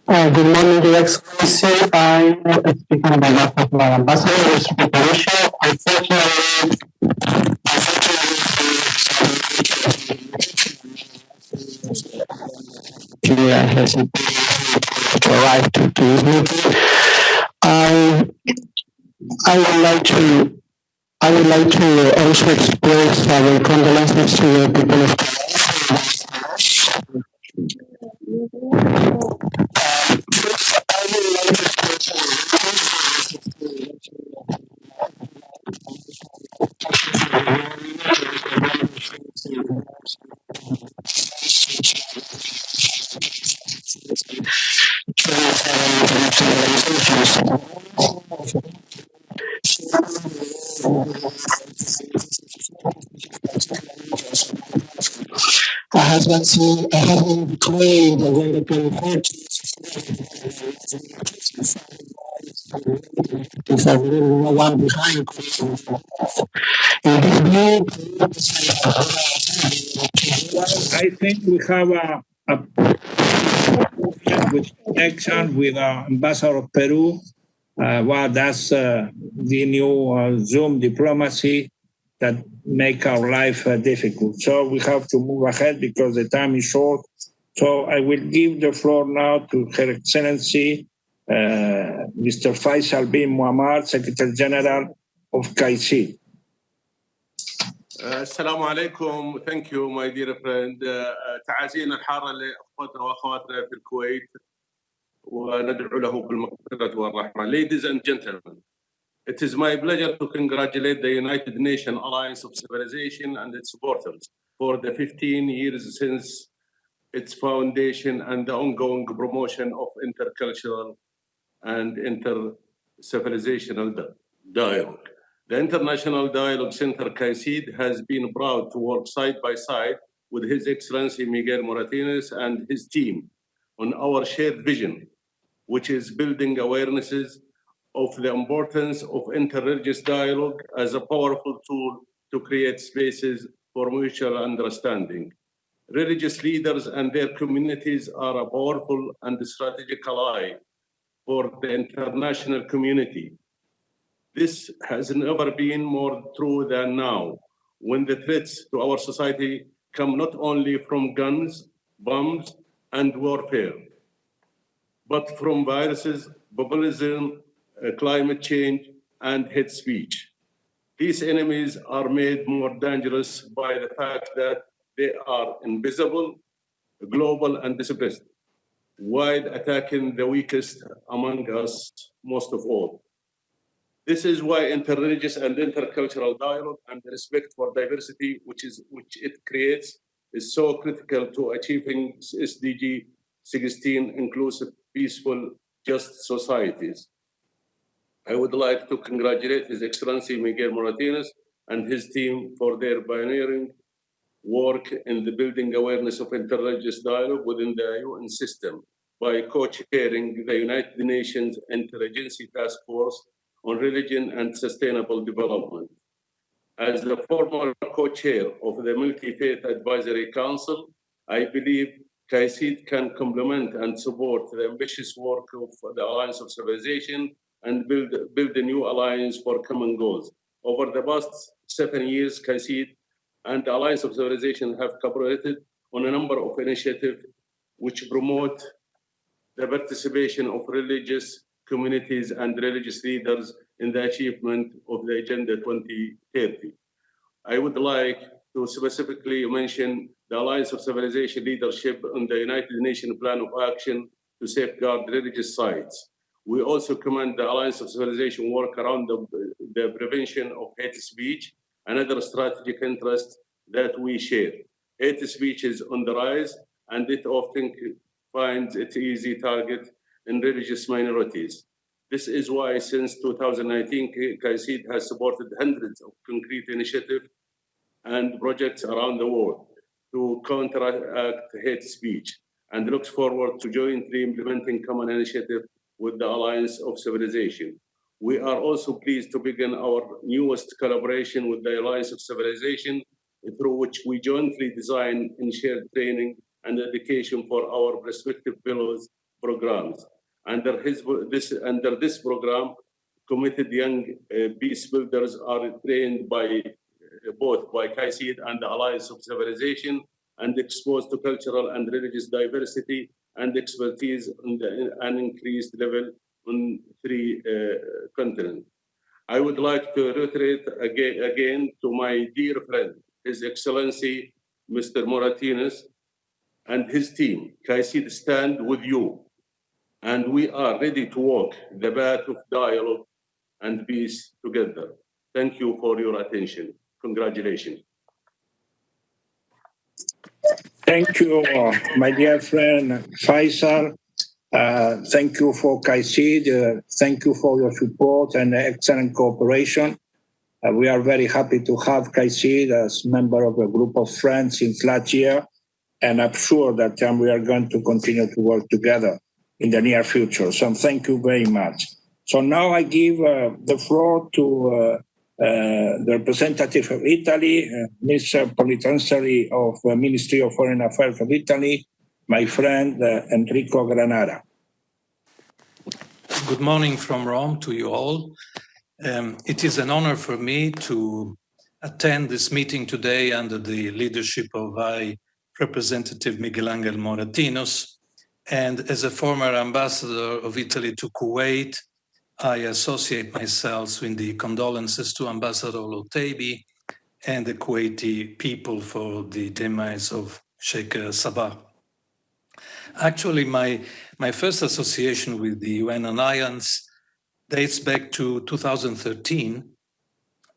Good morning, Your Excellency. I am speaking on behalf of my ambassador, Mr. Popolicio. Unfortunately, I hesitate to arrive to this meeting. I would like to also express our condolences to the people of I have been claimed when the report if I really no one behind. I think we have a with connection with Ambassador of Peru. Well, that's the new Zoom diplomacy that make our life difficult. So we have to move ahead because the time is short. So I will give the floor now to Her Excellency, Mr. Faisal bin Muammar, Secretary General of CAICID. السلام عليكم. Thank you, my dear friend. تعازينا الحارة لأخواتنا وأخواتنا في الكويت وندعو له بالمغفرة والرحمة. Ladies and gentlemen, it is my pleasure to congratulate the United Nations Alliance of Civilization and its supporters for the 15 years since its foundation and the ongoing promotion of intercultural and inter-civilizational dialogue. The International Dialogue Center CAICID has been proud to work side by side with His Excellency Miguel Moratinos and his team on our shared vision, which is building awarenesses of the importance of interreligious dialogue as a powerful tool to create spaces for mutual understanding. Religious leaders and their communities are a powerful and strategic ally for the international community. This has never been more true than now, when the threats to our society come not only from guns, bombs, and warfare, but from viruses, populism, climate change, and hate speech. These enemies are made more dangerous by the fact that they are invisible, global, and dispersed, while attacking the weakest among us most of all. This is why interreligious and intercultural dialogue and the respect for diversity which it creates is so critical to achieving SDG 16 inclusive, peaceful, just societies. I would like to congratulate His Excellency Miguel Moratinos and his team for their pioneering work in the building awareness of interreligious dialogue within the UN system by co-chairing the United Nations Interagency Task Force on Religion and Sustainable Development. As the former co-chair of the Multi-Faith Advisory Council, I believe CAICID can complement and support the ambitious work of the Alliance of Civilization and build a new alliance for common goals. Over the past 7 years, CAICID and the Alliance of Civilization have cooperated on a number of initiatives which promote the participation of religious communities and religious leaders in the achievement of the Agenda 2030. I would like to specifically mention the Alliance of Civilization leadership on the United Nations Plan of Action to safeguard religious sites. We also commend the Alliance of Civilization work around the prevention of hate speech, another strategic interest that we share. Hate speech is on the rise, and it often finds its easy target in religious minorities. This is why since 2019, CAICID has supported hundreds of concrete initiatives and projects around the world to counteract hate speech, and looks forward to jointly implementing common initiatives with the Alliance of Civilization. We are also pleased to begin our newest collaboration with the Alliance of Civilization, through which we jointly design and share training and education for our respective fellows programs. Under this program, committed young peace builders are trained by both by CAICID and the Alliance of Civilization and exposed to cultural and religious diversity and expertise on an increased level on 3 continents. I would like to reiterate again to my dear friend, His Excellency Mr. Moratinos and his team, CAICID stand with you, and we are ready to walk the path of dialogue and peace together. Thank you for your attention. Congratulations. Thank you, my dear friend Faisal. Thank you for CAICID. Thank you for your support and excellent cooperation. We are very happy to have Kaisid as member of a group of friends since last year, and I'm sure that we are going to continue to work together in the near future. So thank you very much. So now I give the floor to the representative of Italy, Mr. Plenipotentiary of the Ministry of Foreign Affairs of Italy, my friend Enrico Granara. Good morning from Rome to you all. It is an honor for me to attend this meeting today under the leadership of High Representative Miguel Angel Moratinos. And as a former ambassador of Italy to Kuwait, I associate myself in the condolences to Ambassador Al-Otaibi and the Kuwaiti people for the demise of Sheikh Sabah. Actually, my first association with the UN Alliance dates back to 2013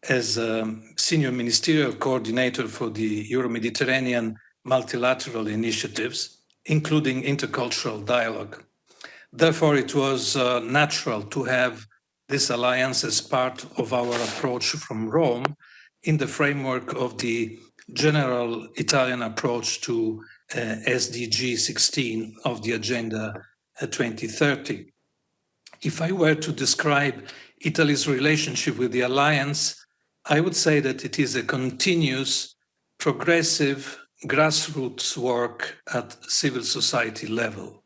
as a senior ministerial coordinator for the Euro-Mediterranean multilateral initiatives, including intercultural dialogue. Therefore, it was natural to have this alliance as part of our approach from Rome in the framework of the general Italian approach to SDG 16 of the Agenda 2030. If I were to describe Italy's relationship with the alliance, I would say that it is a continuous, progressive, grassroots work at civil society level.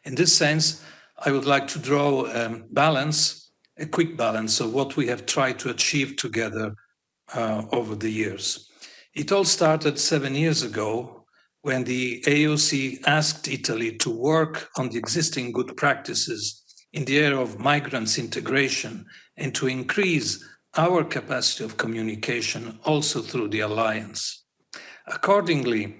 In this sense, I would like to draw a quick balance of what we have tried to achieve together over the years. It all started 7 years ago when the AOC asked Italy to work on the existing good practices in the area of migrants integration and to increase our capacity of communication also through the alliance. Accordingly,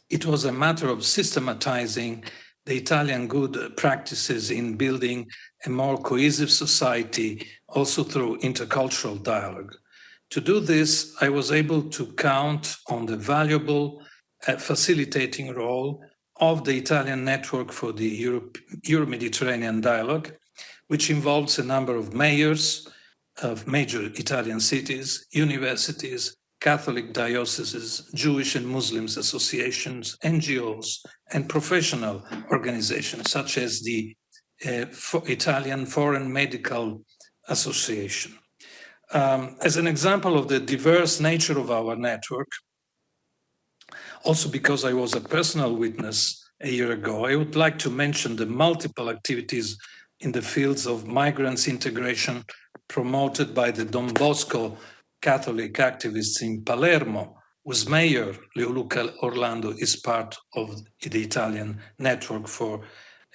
it was a matter of systematizing the Italian good practices in building a more cohesive society also through intercultural dialogue. To do this, I was able to count on the valuable facilitating role of the Italian network for the Euro-Mediterranean dialogue, which involves a number of mayors of major Italian cities, universities, Catholic dioceses, Jewish and Muslim associations, NGOs, and professional organizations such as the Italian Foreign Medical Association. As an example of the diverse nature of our network, also because I was a personal witness a year ago, I would like to mention the multiple activities in the fields of migrants integration promoted by the Don Bosco Catholic activists in Palermo, whose mayor, Leoluca Orlando, is part of the Italian network for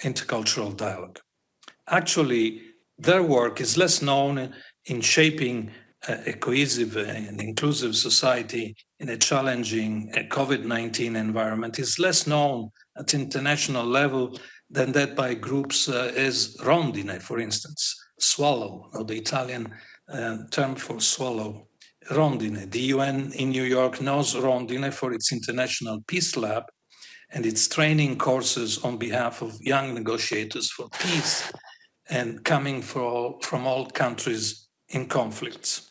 intercultural dialogue. Actually, their work is less known in shaping a cohesive and inclusive society in a challenging COVID-19 environment. Is less known at international level than that by groups as Rondine, for instance, swallow, or the Italian term for swallow, Rondine. The UN in New York knows Rondine for its International Peace Lab and its training courses on behalf of young negotiators for peace and coming from all countries in conflicts.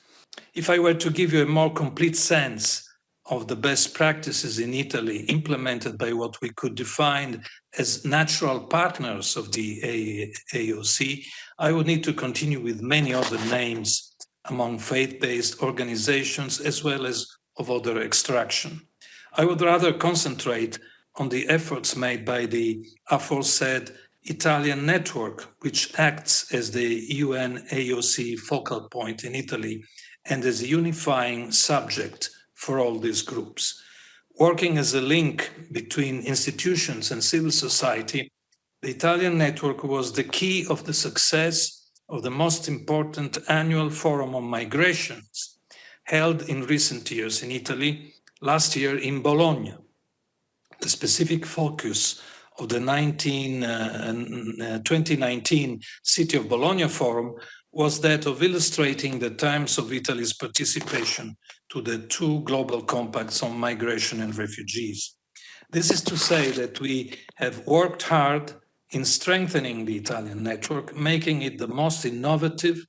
If I were to give you a more complete sense of the best practices in Italy implemented by what we could define as natural partners of the AOC, I would need to continue with many other names among faith-based organizations as well as of other extraction. I would rather concentrate on the efforts made by the aforesaid Italian network, which acts as the UN AOC focal point in Italy and as a unifying subject for all these groups. Working as a link between institutions and civil society, the Italian network was the key of the success of the most important annual Forum on Migrations held in recent years in Italy, last year in Bologna. The specific focus of the 2019 City of Bologna Forum was that of illustrating the terms of Italy's participation to the 2 global compacts on migration and refugees. This is to say that we have worked hard in strengthening the Italian network, making it the most innovative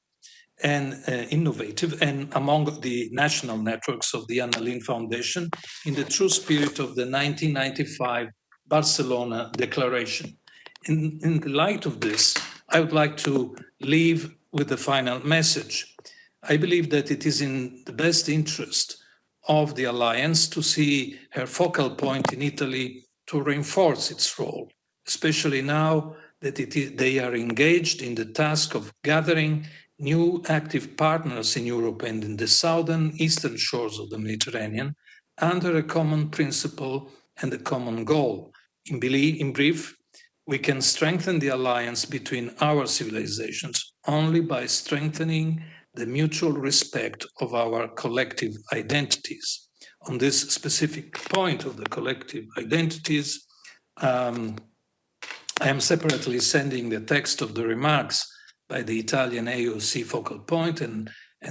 and innovative and among the national networks of the Anna Lindh Foundation in the true spirit of the 1995 Barcelona Declaration. In the light of this, I would like to leave with the final message. I believe that it is in the best interest of the Alliance to see her focal point in Italy to reinforce its role, especially now that they are engaged in the task of gathering new active partners in Europe and in the southern eastern shores of the Mediterranean under a common principle and a common goal. In brief, we can strengthen the alliance between our civilizations only by strengthening the mutual respect of our collective identities. On this specific point of the collective identities, I am separately sending the text of the remarks by the Italian AOC focal point and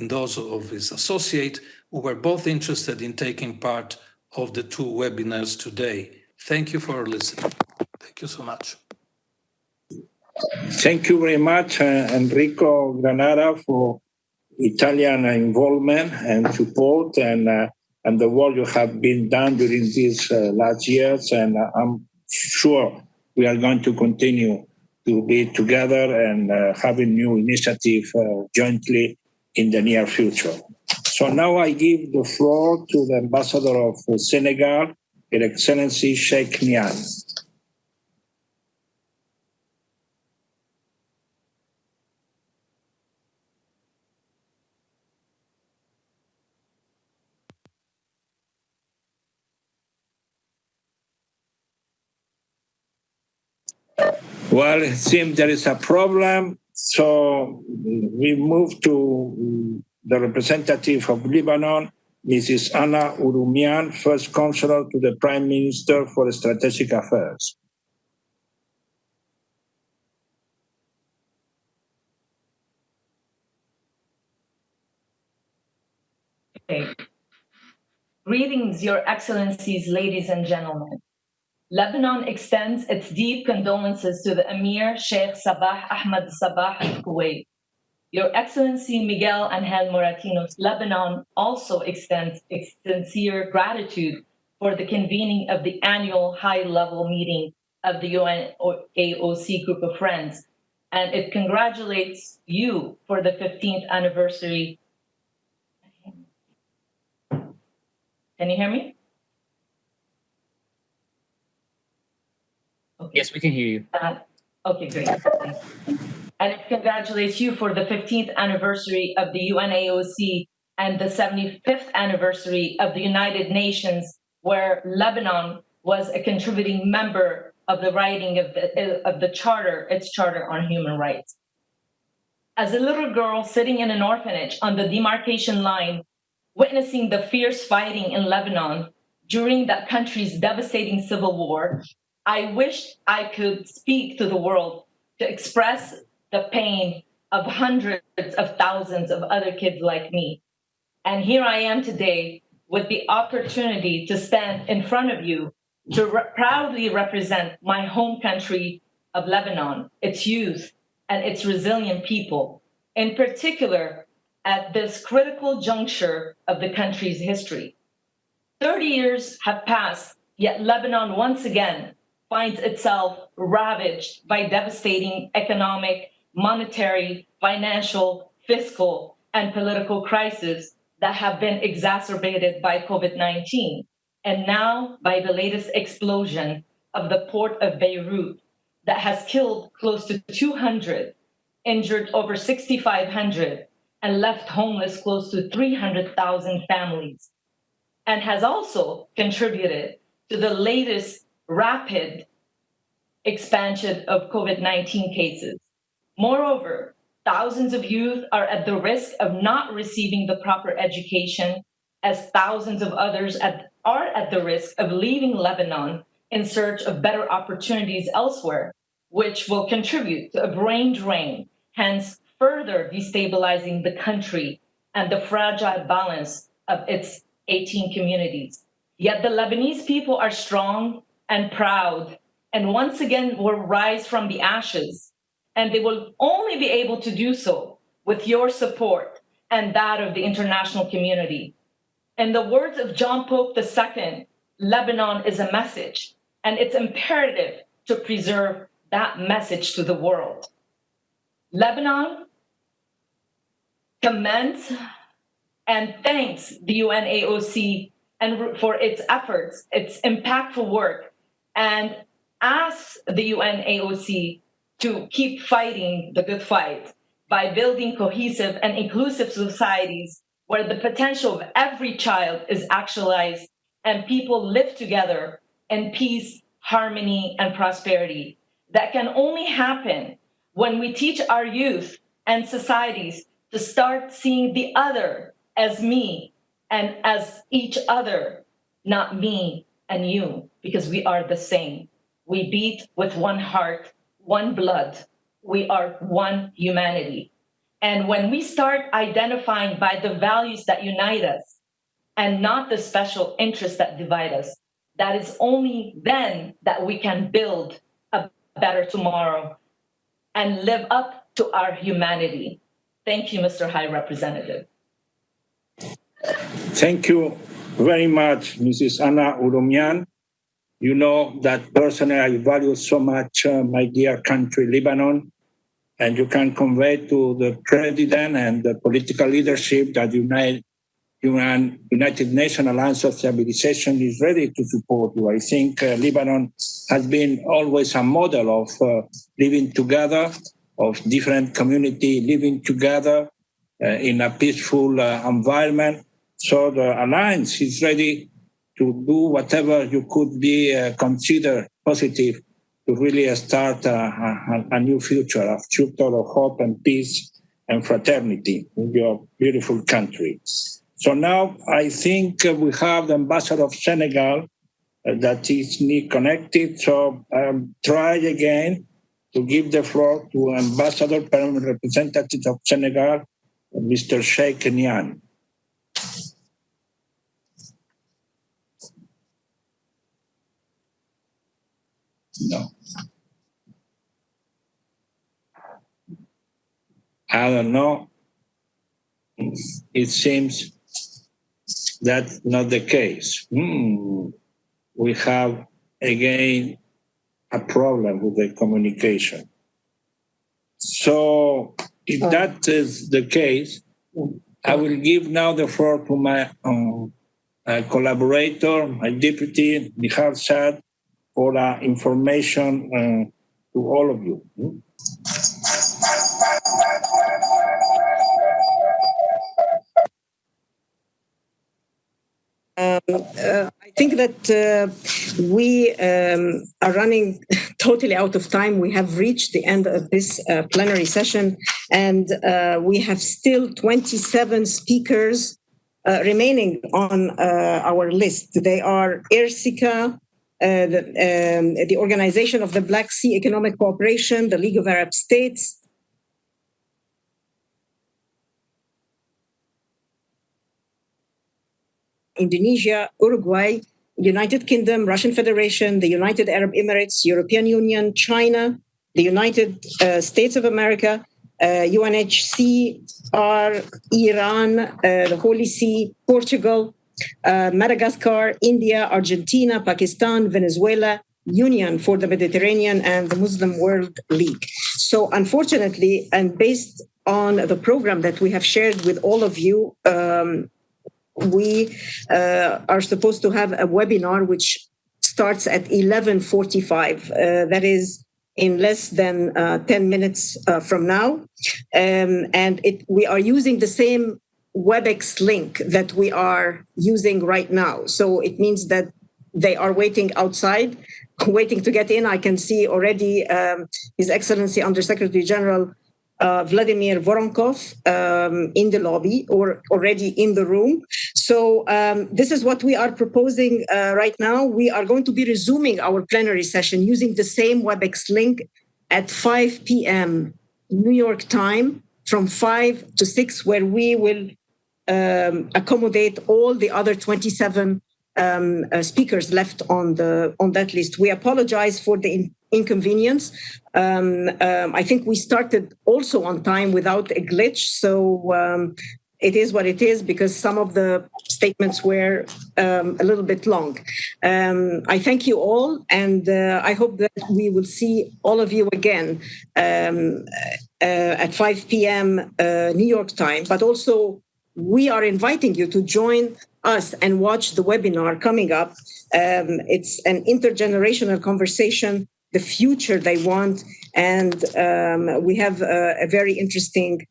those of his associate who were both interested in taking part of the two webinars today. Thank you for listening. Thank you so much. Thank you very much, Enrico Granada, for Italian involvement and support and the work you have been done during these last years. And I'm sure we are going to continue to be together and having new initiatives jointly in the near future. So now I give the floor to the Ambassador of Senegal, Her Excellency Sheikh Niane. Well, it seems there is a problem, so we move to the representative of Lebanon, Mrs. Anna Urumian, first counselor to the Prime Minister for Strategic Affairs. Okay. Greetings, Your Excellencies, ladies and gentlemen. Lebanon extends its deep condolences to the Emir Sheikh Sabah Ahmed Sabah of Kuwait. Your Excellency Miguel Angel Moratinos, Lebanon also extends its sincere gratitude for the convening of the annual high-level meeting of the UNAOC Group of Friends, and it congratulates you for the 15th anniversary. Can you hear me? Okay. Yes, we can hear you. Okay, great. And it congratulates you for the 15th anniversary of the UNAOC and the 75th anniversary of the United Nations, where Lebanon was a contributing member of the writing of the charter, its charter on human rights. As a little girl sitting in an orphanage on the demarcation line, witnessing the fierce fighting in Lebanon during that country's devastating civil war, I wished I could speak to the world to express the pain of hundreds of thousands of other kids like me. And here I am today with the opportunity to stand in front of you to proudly represent my home country of Lebanon, its youth, and its resilient people, in particular at this critical juncture of the country's history. 30 years have passed, yet Lebanon once again finds itself ravaged by devastating economic, monetary, financial, fiscal, and political crises that have been exacerbated by COVID-19, and now by the latest explosion of the port of Beirut that has killed close to 200, injured over 6,500, and left homeless close to 300,000 families, and has also contributed to the latest rapid expansion of COVID-19 cases. Moreover, thousands of youth are at the risk of not receiving the proper education, as thousands of others are at the risk of leaving Lebanon in search of better opportunities elsewhere, which will contribute to a brain drain, hence further destabilizing the country and the fragile balance of its 18 communities. Yet the Lebanese people are strong and proud, and once again will rise from the ashes. And they will only be able to do so with your support and that of the international community. In the words of John Pope II, Lebanon is a message, and it's imperative to preserve that message to the world. Lebanon commends and thanks the UNAOC and for its efforts, its impactful work, and asks the UNAOC to keep fighting the good fight by building cohesive and inclusive societies where the potential of every child is actualized and people live together in peace, harmony, and prosperity. That can only happen when we teach our youth and societies to start seeing the other as me and as each other, not me and you, because we are the same. We beat with one heart, one blood. We are one humanity. And when we start identifying by the values that unite us and not the special interests that divide us, that is only then that we can build a better tomorrow and live up to our humanity. Thank you, Mr. High Representative. Thank you very much, Mrs. Anna Urumian. You know that personally I value so much my dear country, Lebanon, and you can convey to the President and the political leadership that United Nations Alliance of Stabilization is ready to support you. I think Lebanon has been always a model of living together, of different communities living together in a peaceful environment. So the Alliance is ready to do whatever you could be considered positive to really start a new future, a future of hope and peace and fraternity in your beautiful country. So now I think we have the ambassador of Senegal that is connected. So try again to give the floor to Ambassador, Permanent Representative of Senegal, Mr. Sheikh Niane. No. I don't know. It seems that's not the case. We have again a problem with the communication. So if that is the case, I will give now the floor to my collaborator, my deputy, Nihal Saad, for information to all of you. I think that we are running totally out of time. We have reached the end of this plenary session, and we have still 27 speakers remaining on our list. They are ERSICA, the Organization of the Black Sea Economic Cooperation, the League of Arab States, Indonesia, Uruguay, United Kingdom, Russian Federation, the United Arab Emirates, European Union, China, the United States of America, UNHCR, Iran, the Holy See, Portugal, Madagascar, India, Argentina, Pakistan, Venezuela, Union for the Mediterranean, and the Muslim World League. So unfortunately, and based on the program that we have shared with all of you, we are supposed to have a webinar which starts at 11:45. That is in less than 10 minutes from now. And we are using the same WebEx link that we are using right now. So it means that they are waiting outside, waiting to get in. I can see already His Excellency Undersecretary General Vladimir Voronkov in the lobby or already in the room. So this is what we are proposing right now. We are going to be resuming our plenary session using the same WebEx link at 5 p.m. New York time from 5 to 6, where we will accommodate all the other 27 speakers left on that list. We apologize for the inconvenience. I think we started also on time without a glitch, so it is what it is because some of the statements were a little bit long. I thank you all, and I hope that we will see all of you again at 5 p.m. New York time, but also we are inviting you to join us and watch the webinar coming up. It's an intergenerational conversation, the future they want, and we have a very interesting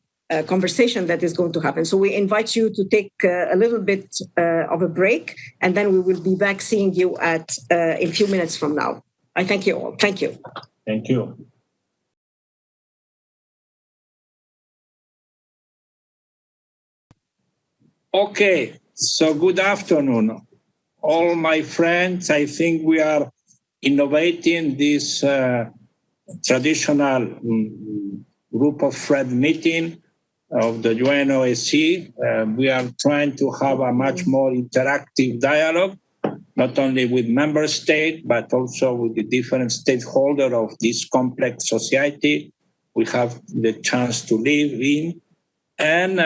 conversation that is going to happen. So we invite you to take a little bit of a break, and then we will be back seeing you in a few minutes from now. I thank you all. Thank you. Thank you. Okay, so good afternoon. All my friends, I think we are innovating this traditional group of friends meeting of the UNOSC. We are trying to have a much more interactive dialogue, not only with member states, but also with the different stakeholders of this complex society we have the chance to live in. And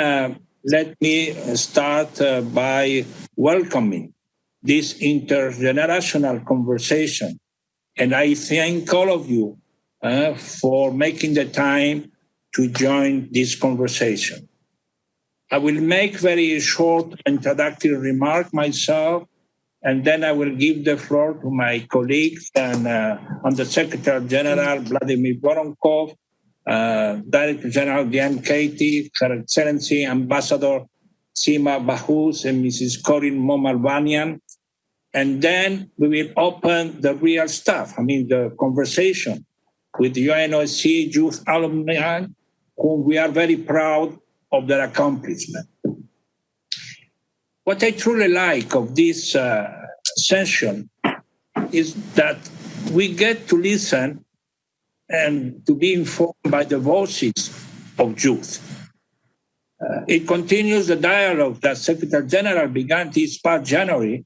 let me start by welcoming this intergenerational conversation. And I thank all of you for making the time to join this conversation. I will make very short introductory remark myself, and then I will give the floor to my colleagues and Under Secretary General Vladimir Voronkov, Director General Diane Katie, Her Excellency Ambassador Sima Bahous and Mrs. Corinne Momalvanian. And then we will open the real stuff, the conversation with the UNOSC youth alumni, whom we are very proud of their accomplishment. What I truly like of this session is that we get to listen and to be informed by the voices of youth. It continues the dialogue that Secretary General began this past January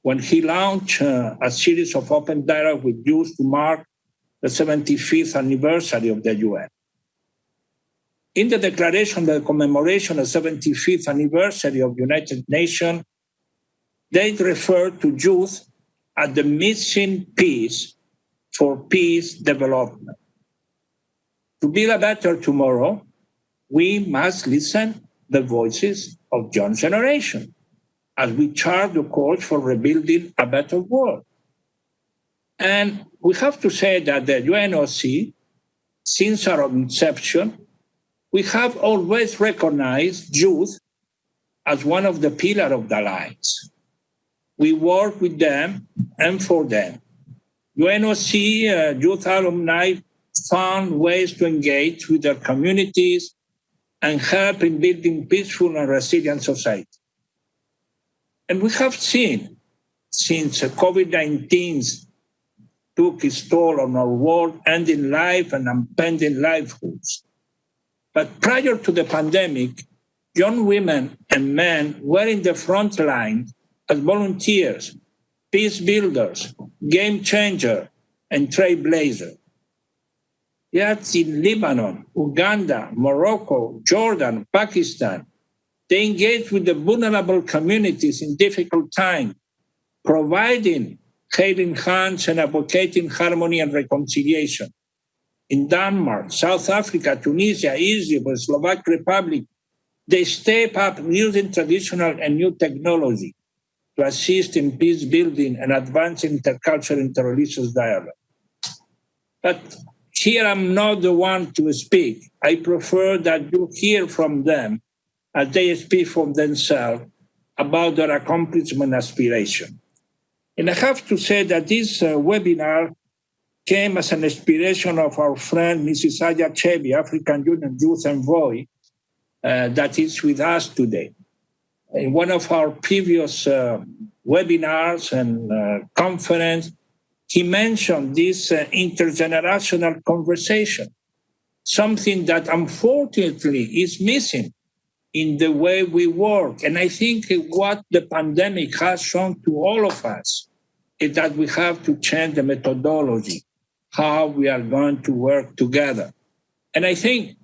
when he launched a series of open dialogue with youth to mark the 75th anniversary of the UN. In the declaration, the commemoration of the 75th anniversary of the United Nations, they refer to youth as the missing piece for peace development. To build a better tomorrow, we must listen the voices of young generation as we chart the course for rebuilding a better world. And we have to say that the UNOC, since our inception, we have always recognized youth as one of the pillars of the alliance. We work with them and for them. UNOC youth alumni found ways to engage with their communities and help in building peaceful and resilient society. And we have seen, since COVID-19 took its toll on our world, ending life and impending livelihoods. But prior to the pandemic, young women and men were in the front line as volunteers, peace builders, game changers, and trailblazers. Yet in Lebanon, Uganda, Morocco, Jordan, Pakistan, they engage with the vulnerable communities in difficult times, providing helping hands and advocating harmony and reconciliation. In Denmark, South Africa, Tunisia, Egypt, and Slovak Republic, they step up using traditional and new technology to assist in peace building and advancing intercultural interreligious dialogue. But here I'm not the one to speak. I prefer that you hear from them as they speak from themselves about their accomplishment and aspiration. And I have to say that this webinar came as an inspiration of our friend, Mrs. Aya Chebi, African Union Youth Envoy, that is with us today. In one of our previous webinars and conference, he mentioned this intergenerational conversation, something that unfortunately is missing in the way we work. And I think what the pandemic has shown to all of us is that we have to change the methodology how we are going to work together. And I think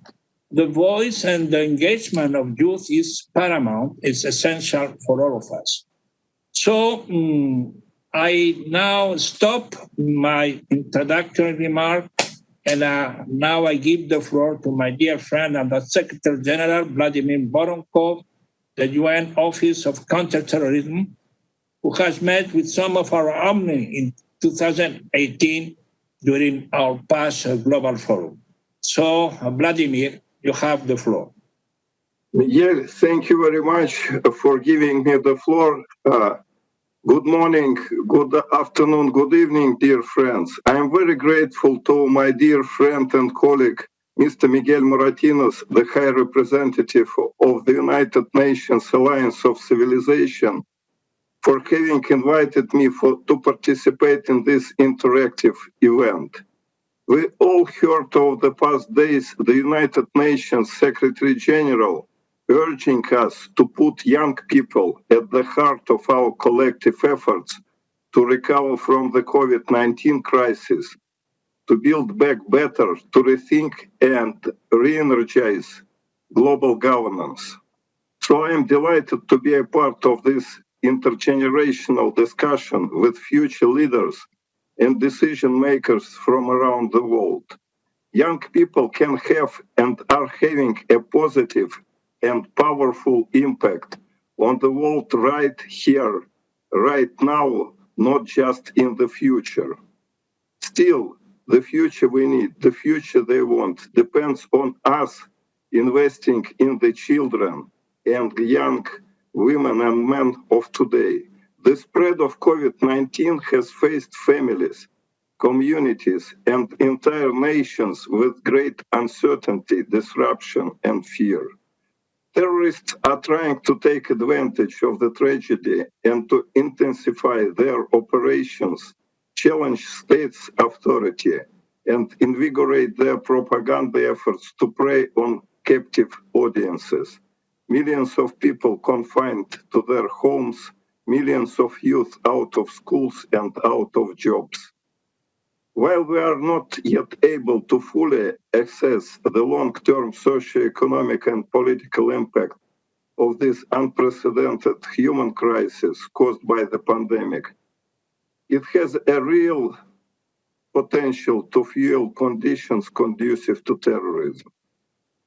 the voice and the engagement of youth is paramount, it's essential for all of us. So I now stop my introductory remark, and now I give the floor to my dear friend and the Secretary General, Vladimir Voronkov, the UN Office of Counterterrorism, who has met with some of our alumni in 2018 during our past Global Forum. So, Vladimir, you have the floor. Miguel, thank you very much for giving me the floor. Good morning, good afternoon, good evening, dear friends. I am very grateful to my dear friend and colleague, Mr. Miguel Moratinos, the High Representative of the United Nations Alliance of Civilization, for having invited me to participate in this interactive event. We all heard over the past days the United Nations Secretary General urging us to put young people at the heart of our collective efforts to recover from the COVID-19 crisis, to build back better, to rethink and re-energize global governance. So I am delighted to be a part of this intergenerational discussion with future leaders and decision makers from around the world. Young people can have and are having a positive and powerful impact on the world right here, right now, not just in the future. Still, the future we need, the future they want, depends on us investing in the children and young women and men of today. The spread of COVID-19 has faced families, communities, and entire nations with great uncertainty, disruption, and fear. Terrorists are trying to take advantage of the tragedy and to intensify their operations, challenge states' authority, and invigorate their propaganda efforts to prey on captive audiences. Millions of people confined to their homes, millions of youth out of schools and out of jobs. While we are not yet able to fully assess the long-term socio-economic and political impact of this unprecedented human crisis caused by the pandemic, it has a real potential to fuel conditions conducive to terrorism.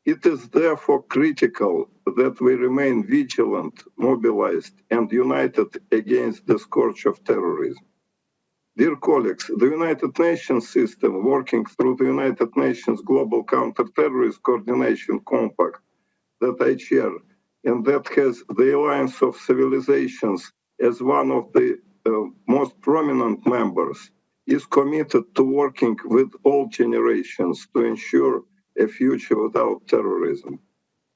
It is therefore critical that we remain vigilant, mobilized, and united against the scourge of terrorism. Dear colleagues, the United Nations system, working through the United Nations Global Counterterrorism Coordination Compact that I chair, and that has the Alliance of Civilizations as one of the most prominent members, is committed to working with all generations to ensure a future without terrorism.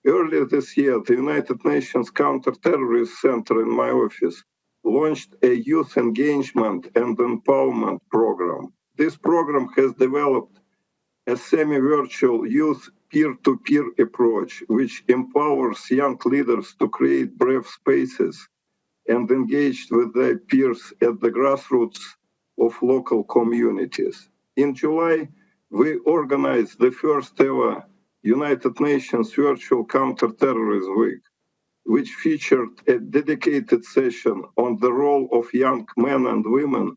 Earlier this year, the United Nations Counterterrorism Center in my office launched a youth engagement and empowerment program. This program has developed a semi-virtual youth peer-to-peer approach, which empowers young leaders to create brave spaces and engage with their peers at the grassroots of local communities. In July, we organized the first ever United Nations Virtual Counterterrorism Week, which featured a dedicated session on the role of young men and women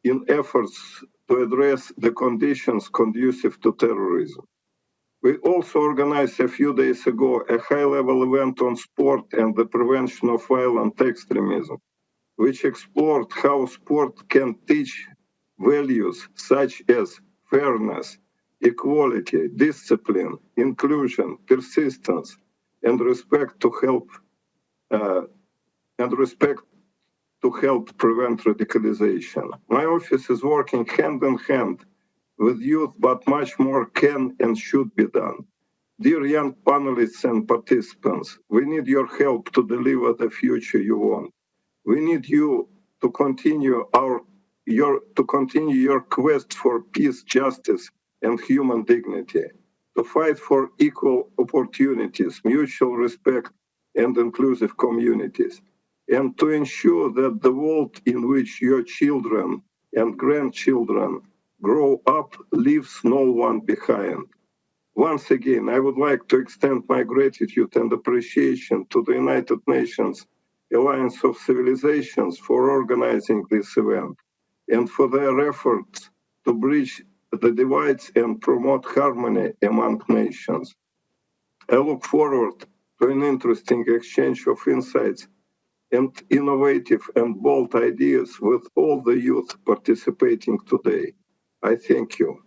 in efforts to address the conditions conducive to terrorism. We also organized a few days ago a high-level event on sport and the prevention of violent extremism, which explored how sport can teach values such as fairness, equality, discipline, inclusion, persistence, and respect to help prevent radicalization. My office is working hand in hand with youth, but much more can and should be done. Dear young panelists and participants, we need your help to deliver the future you want. We need you to continue your quest for peace, justice, and human dignity, to fight for equal opportunities, mutual respect, and inclusive communities, and to ensure that the world in which your children and grandchildren grow up leaves no one behind. Once again, I would like to extend my gratitude and appreciation to the United Nations Alliance of Civilizations for organizing this event and for their efforts to bridge the divides and promote harmony among nations. I look forward to an interesting exchange of insights and innovative and bold ideas with all the youth participating today. I thank you.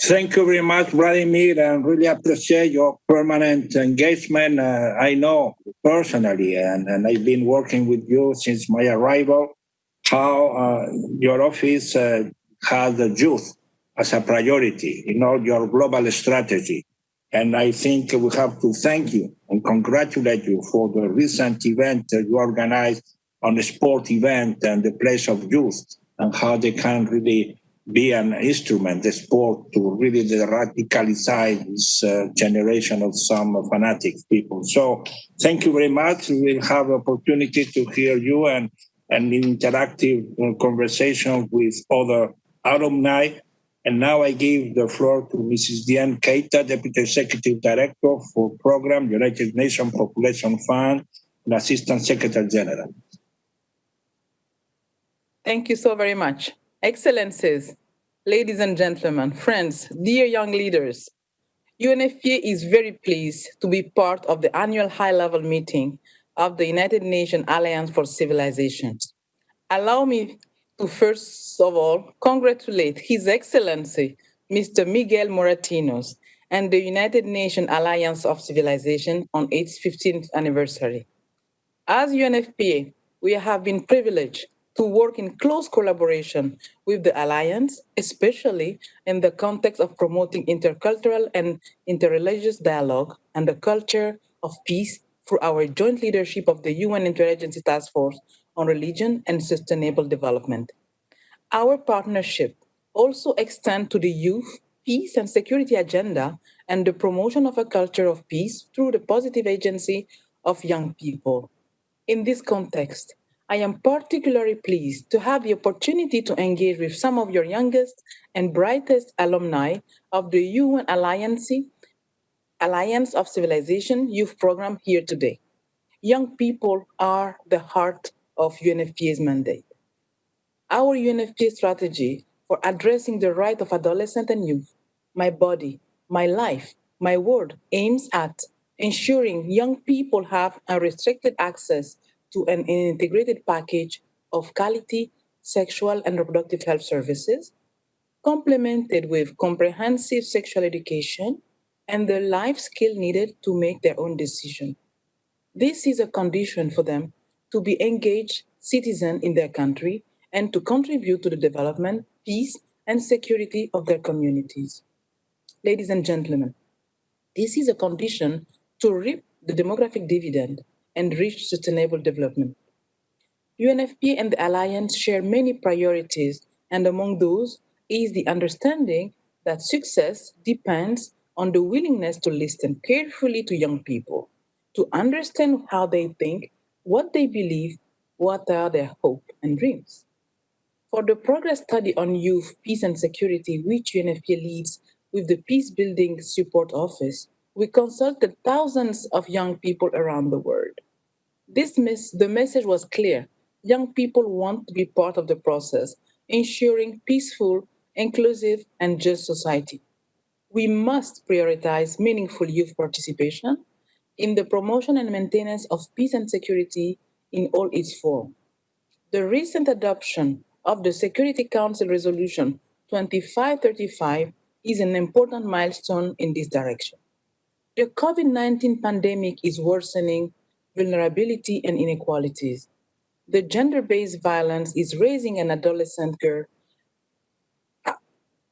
Thank you very much, Vladimir, and really appreciate your permanent engagement. I know personally, and I've been working with you since my arrival, how your office has the youth as a priority in all your global strategy. And I think we have to thank you and congratulate you for the recent event that you organized on the sport event and the place of youth and how they can really be an instrument, the sport, to really radicalize this generation of some fanatic people. So thank you very much. We'll have opportunity to hear you and an interactive conversation with other alumni. And now I give the floor to Mrs. Diane Keita, Deputy Executive Director for Program, United Nations Population Fund, and Assistant Secretary General. Thank you so very much. Excellencies, ladies and gentlemen, friends, dear young leaders, UNFPA is very pleased to be part of the annual high-level meeting of the United Nations Alliance for Civilizations. Allow me to first of all congratulate His Excellency, Mr. Miguel Moratinos, and the United Nations Alliance of Civilization on its 15th anniversary. As UNFPA, we have been privileged to work in close collaboration with the Alliance, especially in the context of promoting intercultural and interreligious dialogue and the culture of peace through our joint leadership of the UN Interagency Task Force on Religion and Sustainable Development. Our partnership also extends to the youth, peace and security agenda and the promotion of a culture of peace through the positive agency of young people. In this context, I am particularly pleased to have the opportunity to engage with some of your youngest and brightest alumni of the UN Alliance of Civilization Youth Program here today. Young people are the heart of UNFPA's mandate. Our UNFPA strategy for addressing the right of adolescent and youth, my body, my life, my word, aims at ensuring young people have unrestricted access to an integrated package of quality sexual and reproductive health services, complemented with comprehensive sexual education and the life skill needed to make their own decision. This is a condition for them to be engaged citizens in their country and to contribute to the development, peace, and security of their communities. Ladies and gentlemen, this is a condition to reap the demographic dividend and reach sustainable development. UNFPA and the Alliance share many priorities, and among those is the understanding that success depends on the willingness to listen carefully to young people, to understand how they think, what they believe, what are their hopes and dreams. For the progress study on youth, peace and security, which UNFPA leads with the Peace Building Support Office, we consulted thousands of young people around the world. The message was clear. Young people want to be part of the process, ensuring peaceful, inclusive, and just society. We must prioritize meaningful youth participation in the promotion and maintenance of peace and security in all its forms. The recent adoption of the Security Council Resolution 2535 is an important milestone in this direction. The COVID-19 pandemic is worsening vulnerability and inequalities. The gender-based violence is raising, and adolescent girls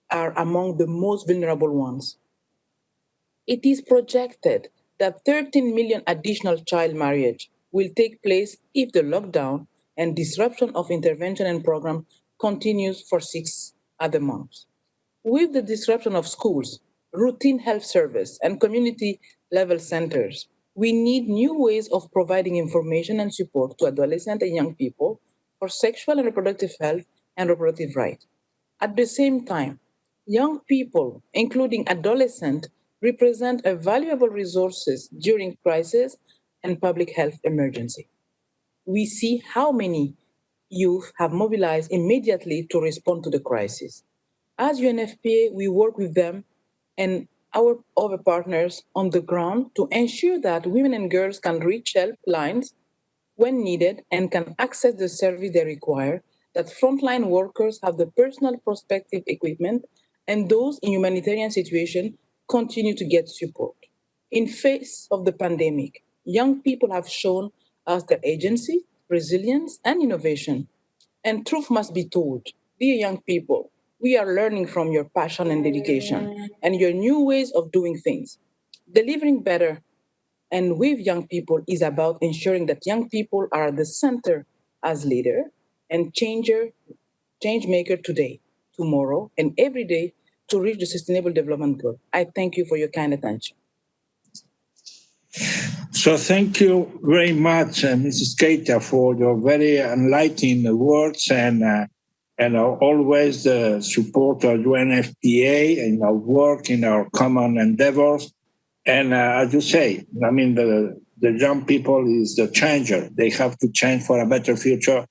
are among the most vulnerable ones. It is projected that 13 million additional child marriage will take place if the lockdown and disruption of intervention and program continues for 6 other months. With the disruption of schools, routine health service, and community level centers, we need new ways of providing information and support to adolescent and young people for sexual and reproductive health and reproductive rights. At the same time, young people, including adolescents, represent a valuable resources during crisis and public health emergency. We see how many youth have mobilized immediately to respond to the crisis. As UNFPA, we work with them and our other partners on the ground to ensure that women and girls can reach helplines when needed and can access the service they require, that frontline workers have the personal protective equipment, and those in humanitarian situation continue to get support. In face of the pandemic, young people have shown us their agency, resilience, and innovation. And truth must be told. Dear young people, we are learning from your passion and dedication and your new ways of doing things. Delivering better and with young people is about ensuring that young people are at the center as leader and change maker today, tomorrow, and every day to reach the Sustainable Development Goal. I thank you for your kind attention. So thank you very much, Mrs. Keita, for your very enlightening words and always the support of UNFPA in our work, in our common endeavors. And as you say, I mean, the young people is the changer. They have to change for a better future.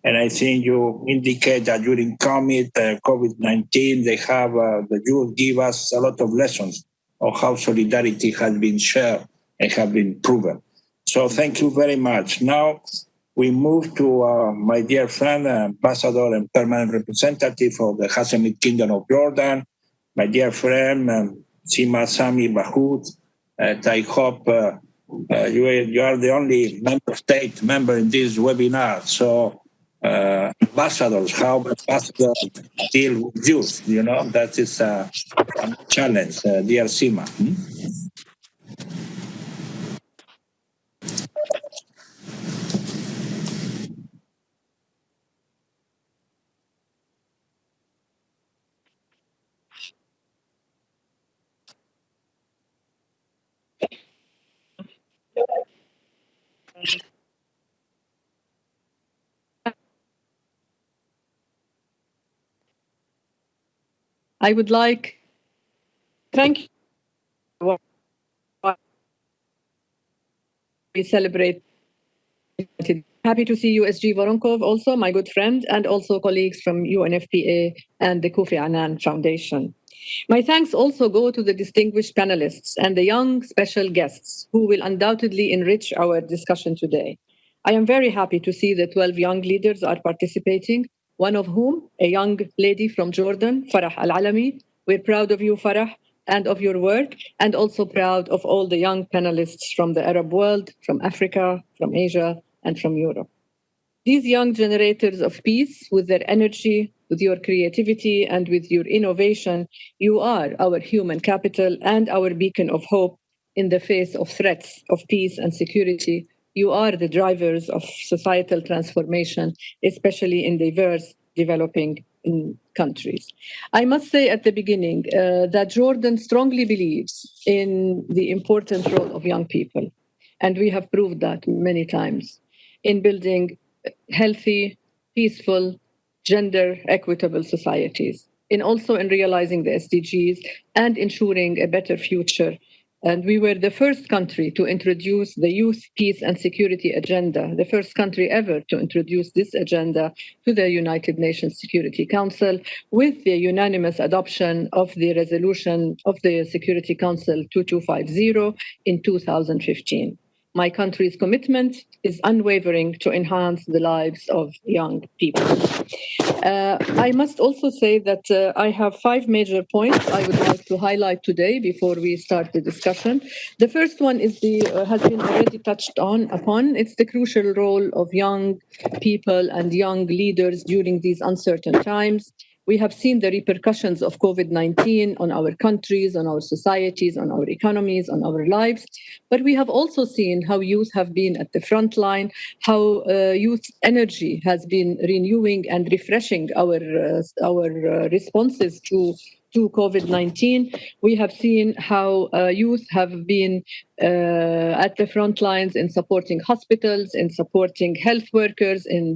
And I think you indicate that during COVID-19, they have the youth give us a lot of lessons of how solidarity has been shared and have been proven. So thank you very much. Now we move to my dear friend, Ambassador and Permanent Representative of the Hashemite Kingdom of Jordan, my dear friend, Sima Sami Bahut. I hope you are the only state member in this webinar. So ambassadors, how ambassadors deal with youth, you know, that is a challenge, dear Sima. I would like, thank you. We celebrate. Happy to see you, SG Voronkov, also my good friend, and also colleagues from UNFPA and the Kofi Annan Foundation. My thanks also go to the distinguished panelists and the young special guests who will undoubtedly enrich our discussion today. I am very happy to see that 12 young leaders are participating, one of whom, a young lady from Jordan, Farah Al-Alami. We're proud of you, Farah, and of your work, and also proud of all the young panelists from the Arab world, from Africa, from Asia, and from Europe. These young generators of peace, with their energy, with your creativity, and with your innovation, you are our human capital and our beacon of hope in the face of threats of peace and security. You are the drivers of societal transformation, especially in diverse developing countries. I must say at the beginning that Jordan strongly believes in the important role of young people, and we have proved that many times in building healthy, peaceful, gender equitable societies, also in realizing the SDGs and ensuring a better future. And we were the first country to introduce the Youth, Peace and Security Agenda, the first country ever to introduce this agenda to the United Nations Security Council, with the unanimous adoption of the resolution of the Security Council 2250 in 2015. My country's commitment is unwavering to enhance the lives of young people. I must also say that I have 5 major points I would like to highlight today before we start the discussion. The first one is has been already touched upon. It's the crucial role of young people and young leaders during these uncertain times. We have seen the repercussions of COVID-19 on our countries, on our societies, on our economies, on our lives. But we have also seen how youth have been at the front line, how youth energy has been renewing and refreshing our responses to COVID-19. We have seen how youth have been at the front lines in supporting hospitals, in supporting health workers, in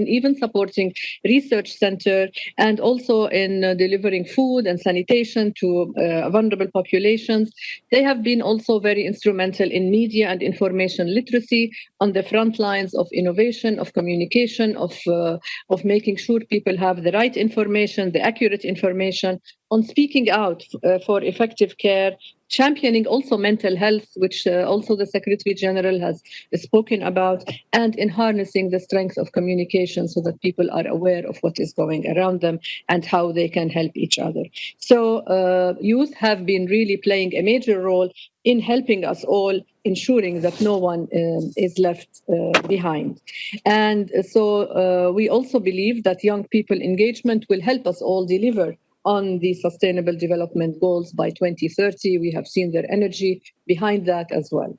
even supporting research center, and also in delivering food and sanitation to vulnerable populations. They have been also very instrumental in media and information literacy on the front lines of innovation, of communication, of making sure people have the right information, the accurate information, on speaking out for effective care, championing also mental health, which also the Secretary General has spoken about, and in harnessing the strength of communication so that people are aware of what is going around them and how they can help each other. So youth have been really playing a major role in helping us all, ensuring that no one is left behind. And so we also believe that young people engagement will help us all deliver on the Sustainable Development Goals by 2030. We have seen their energy behind that as well.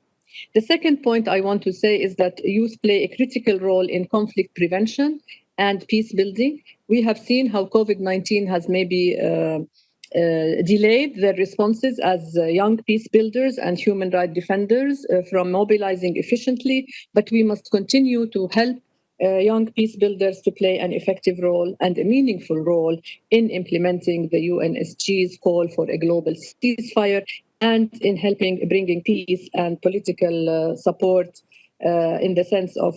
The second point I want to say is that youth play a critical role in conflict prevention and peace building. We have seen how COVID-19 has maybe delayed their responses as young peace builders and human rights defenders from mobilizing efficiently, but we must continue to help young peace builders to play an effective role and a meaningful role in implementing the UNSG's call for a global ceasefire and in bringing peace and political support in the sense of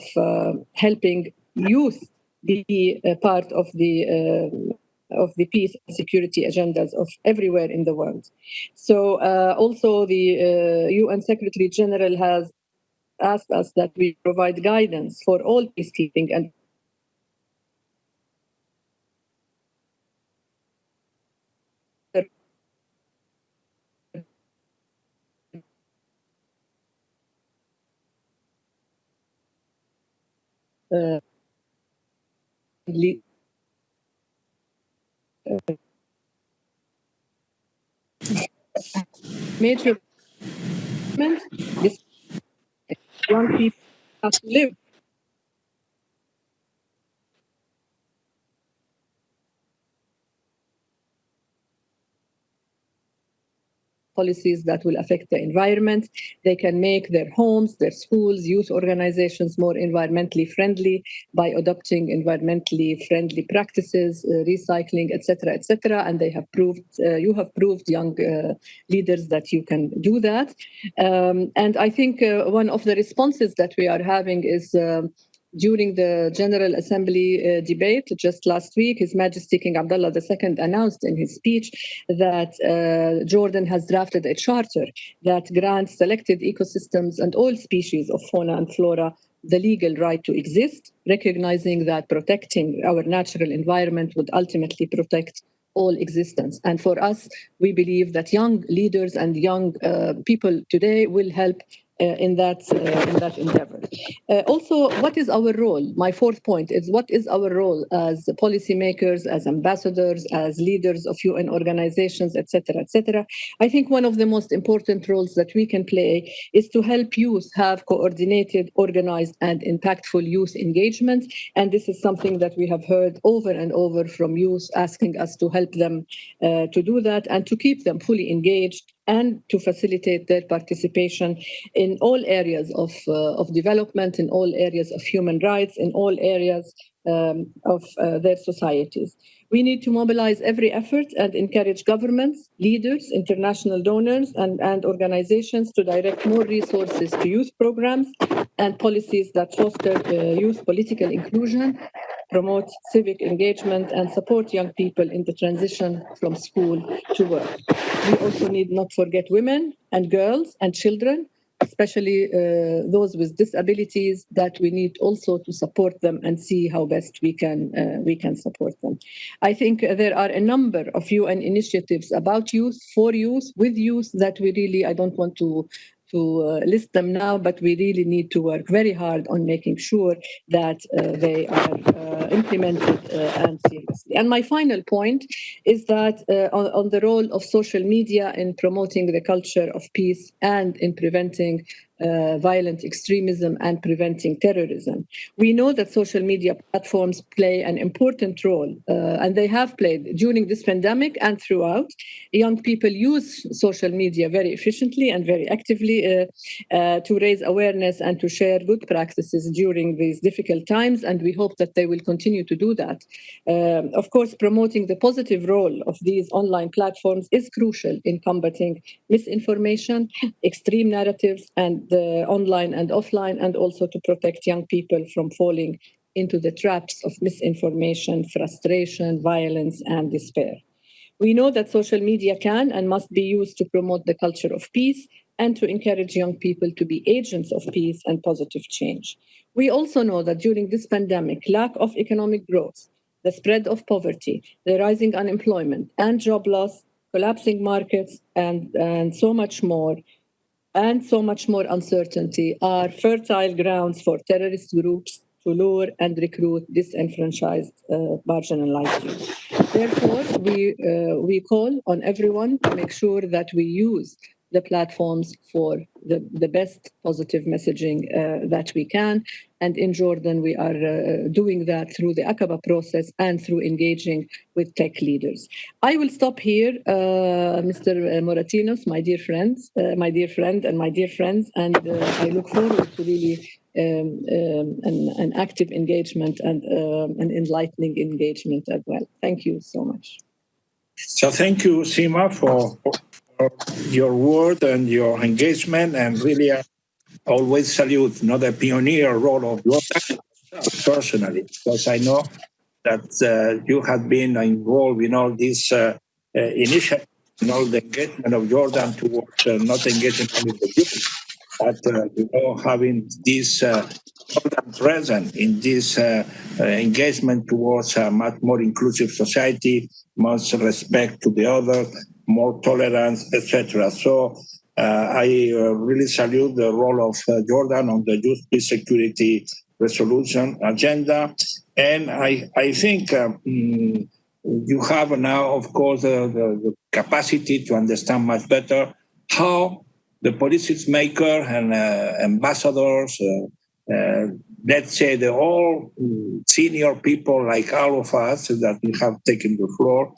helping youth be a part of the peace and security agendas of everywhere in the world. So also the UN Secretary General has asked us that we provide guidance for all peacekeeping and major young people have to live. Policies that will affect the environment. They can make their homes, their schools, youth organizations more environmentally friendly by adopting environmentally friendly practices, recycling, etc., etc. And they have proved, you have proved, young leaders, that you can do that. And I think one of the responses that we are having is during the General Assembly debate just last week, His Majesty King Abdullah II announced in his speech that Jordan has drafted a charter that grants selected ecosystems and all species of fauna and flora the legal right to exist, recognizing that protecting our natural environment would ultimately protect all existence. And for us, we believe that young leaders and young people today will help in that endeavor. Also, what is our role? My fourth point is, what is our role as policymakers, as ambassadors, as leaders of UN organizations, etc., etc.? I think one of the most important roles that we can play is to help youth have coordinated, organized, and impactful youth engagement. And this is something that we have heard over and over from youth asking us to help them to do that and to keep them fully engaged and to facilitate their participation in all areas of development, in all areas of human rights, in all areas of their societies. We need to mobilize every effort and encourage governments, leaders, international donors, and organizations to direct more resources to youth programs and policies that foster youth political inclusion, promote civic engagement, and support young people in the transition from school to work. We also need not forget women and girls and children, especially those with disabilities, that we need also to support them and see how best we can support them. I think there are a number of UN initiatives about youth, for youth, with youth, that we really, I don't want to list them now, but we really need to work very hard on making sure that they are implemented and seriously. And my final point is that on the role of social media in promoting the culture of peace and in preventing violent extremism and preventing terrorism. We know that social media platforms play an important role, and they have played during this pandemic and throughout. Young people use social media very efficiently and very actively to raise awareness and to share good practices during these difficult times, and we hope that they will continue to do that. Of course, promoting the positive role of these online platforms is crucial in combating misinformation, extreme narratives, and online and offline, and also to protect young people from falling into the traps of misinformation, frustration, violence, and despair. We know that social media can and must be used to promote the culture of peace and to encourage young people to be agents of peace and positive change. We also know that during this pandemic, lack of economic growth, the spread of poverty, the rising unemployment and job loss, collapsing markets, and so much more uncertainty are fertile grounds for terrorist groups to lure and recruit disenfranchised, marginalized youth. Therefore, we call on everyone to make sure that we use the platforms for the best positive messaging that we can. And in Jordan, we are doing that through the Aqaba process and through engaging with tech leaders. I will stop here, Mr. Moratinos, my dear friend and my dear friends, and I look forward to really an active engagement and an enlightening engagement as well. Thank you so much. So thank you, Sima, for your word and your engagement, and really always salute the pioneer role of Jordan personally, because I know that you have been involved in all this initiative, in all the engagement of Jordan towards not engaging only the youth, but having this Jordan present in this engagement towards a much more inclusive society, more respect to the other, more tolerance, etc. So I really salute the role of Jordan on the Youth Peace Security Resolution agenda. And I think you have now, of course, the capacity to understand much better how the policymaker and ambassadors, let's say the all senior people like all of us that we have taken the floor,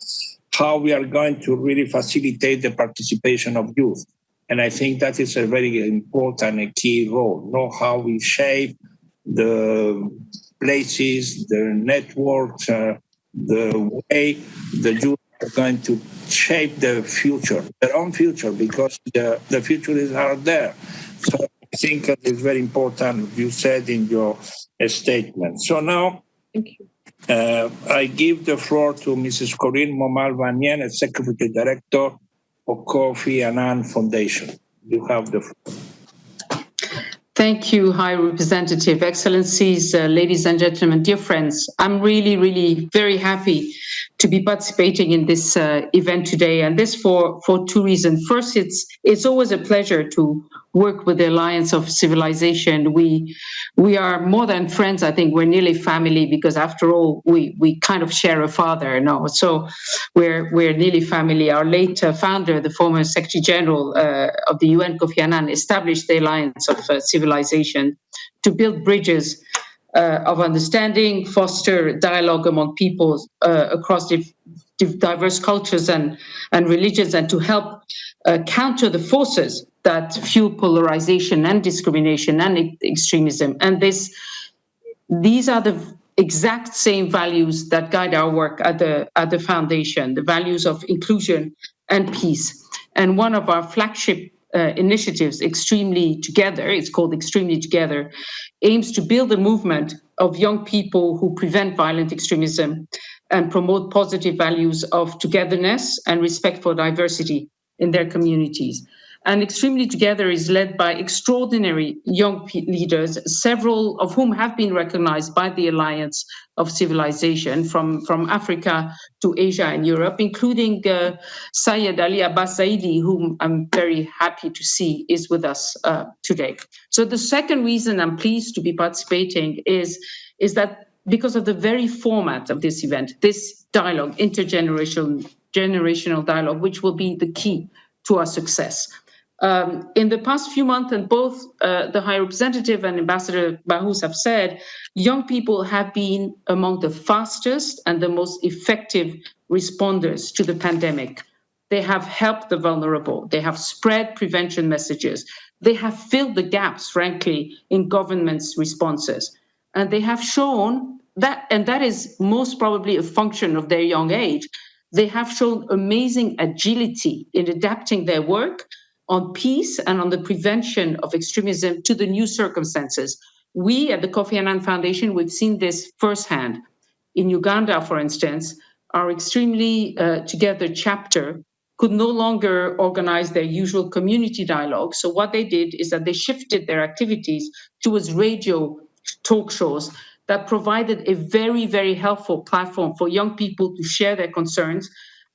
how we are going to really facilitate the participation of youth. And I think that is a very important and key role. Know how we shape the places, the networks, the way the youth are going to shape the future, their own future, because the future is out there. So I think that is very important, you said in your statement. So now, thank you. I give the floor to Mrs. Corinne Momal-Vanien, Executive Director of Kofi Annan Foundation. You have the floor. Thank you, High Representative, Excellencies, ladies and gentlemen, dear friends. I'm really, really very happy to be participating in this event today, and this for two reasons. First, it's always a pleasure to work with the Alliance of Civilization. We are more than friends. I think we're nearly family, because after all, we kind of share a father. No, so we're nearly family. Our late founder, the former Secretary General of the UN, Kofi Annan, established the Alliance of Civilization to build bridges of understanding, foster dialogue among peoples across diverse cultures and religions, and to help counter the forces that fuel polarization and discrimination and extremism. And these are the exact same values that guide our work at the foundation, the values of inclusion and peace. And one of our flagship initiatives, Extremely Together, it's called Extremely Together, aims to build a movement of young people who prevent violent extremism and promote positive values of togetherness and respect for diversity in their communities. And Extremely Together is led by extraordinary young leaders, several of whom have been recognized by the Alliance of Civilization from Africa to Asia and Europe, including Syed Ali Abbas Zaidi, whom I'm very happy to see is with us today. So the second reason I'm pleased to be participating is that because of the very format of this event, this dialogue, intergenerational dialogue, which will be the key to our success. In the past few months, and both the High Representative and Ambassador Bahous have said, young people have been among the fastest and the most effective responders to the pandemic. They have helped the vulnerable. They have spread prevention messages. They have filled the gaps, frankly, in government's responses. And they have shown that, and that is most probably a function of their young age, they have shown amazing agility in adapting their work on peace and on the prevention of extremism to the new circumstances. We at the Kofi Annan Foundation, we've seen this firsthand. In Uganda, for instance, our Extremely Together chapter could no longer organize their usual community dialogue. So what they did is that they shifted their activities towards radio talk shows that provided a very, very helpful platform for young people to share their concerns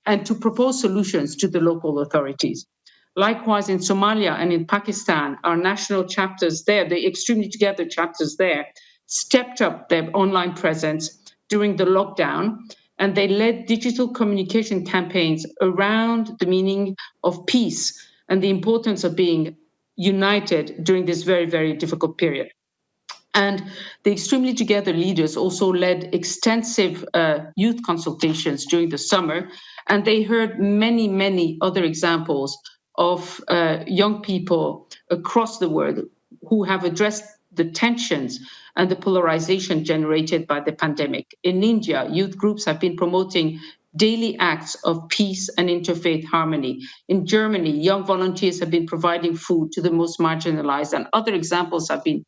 and to propose solutions to the local authorities. Likewise, in Somalia and in Pakistan, our national chapters there, the Extremely Together chapters there, stepped up their online presence during the lockdown, and they led digital communication campaigns around the meaning of peace and the importance of being united during this very, very difficult period. And the Extremely Together leaders also led extensive youth consultations during the summer, and they heard many, many other examples of young people across the world who have addressed the tensions and the polarization generated by the pandemic. In India, youth groups have been promoting daily acts of peace and interfaith harmony. In Germany, young volunteers have been providing food to the most marginalized, and other examples have been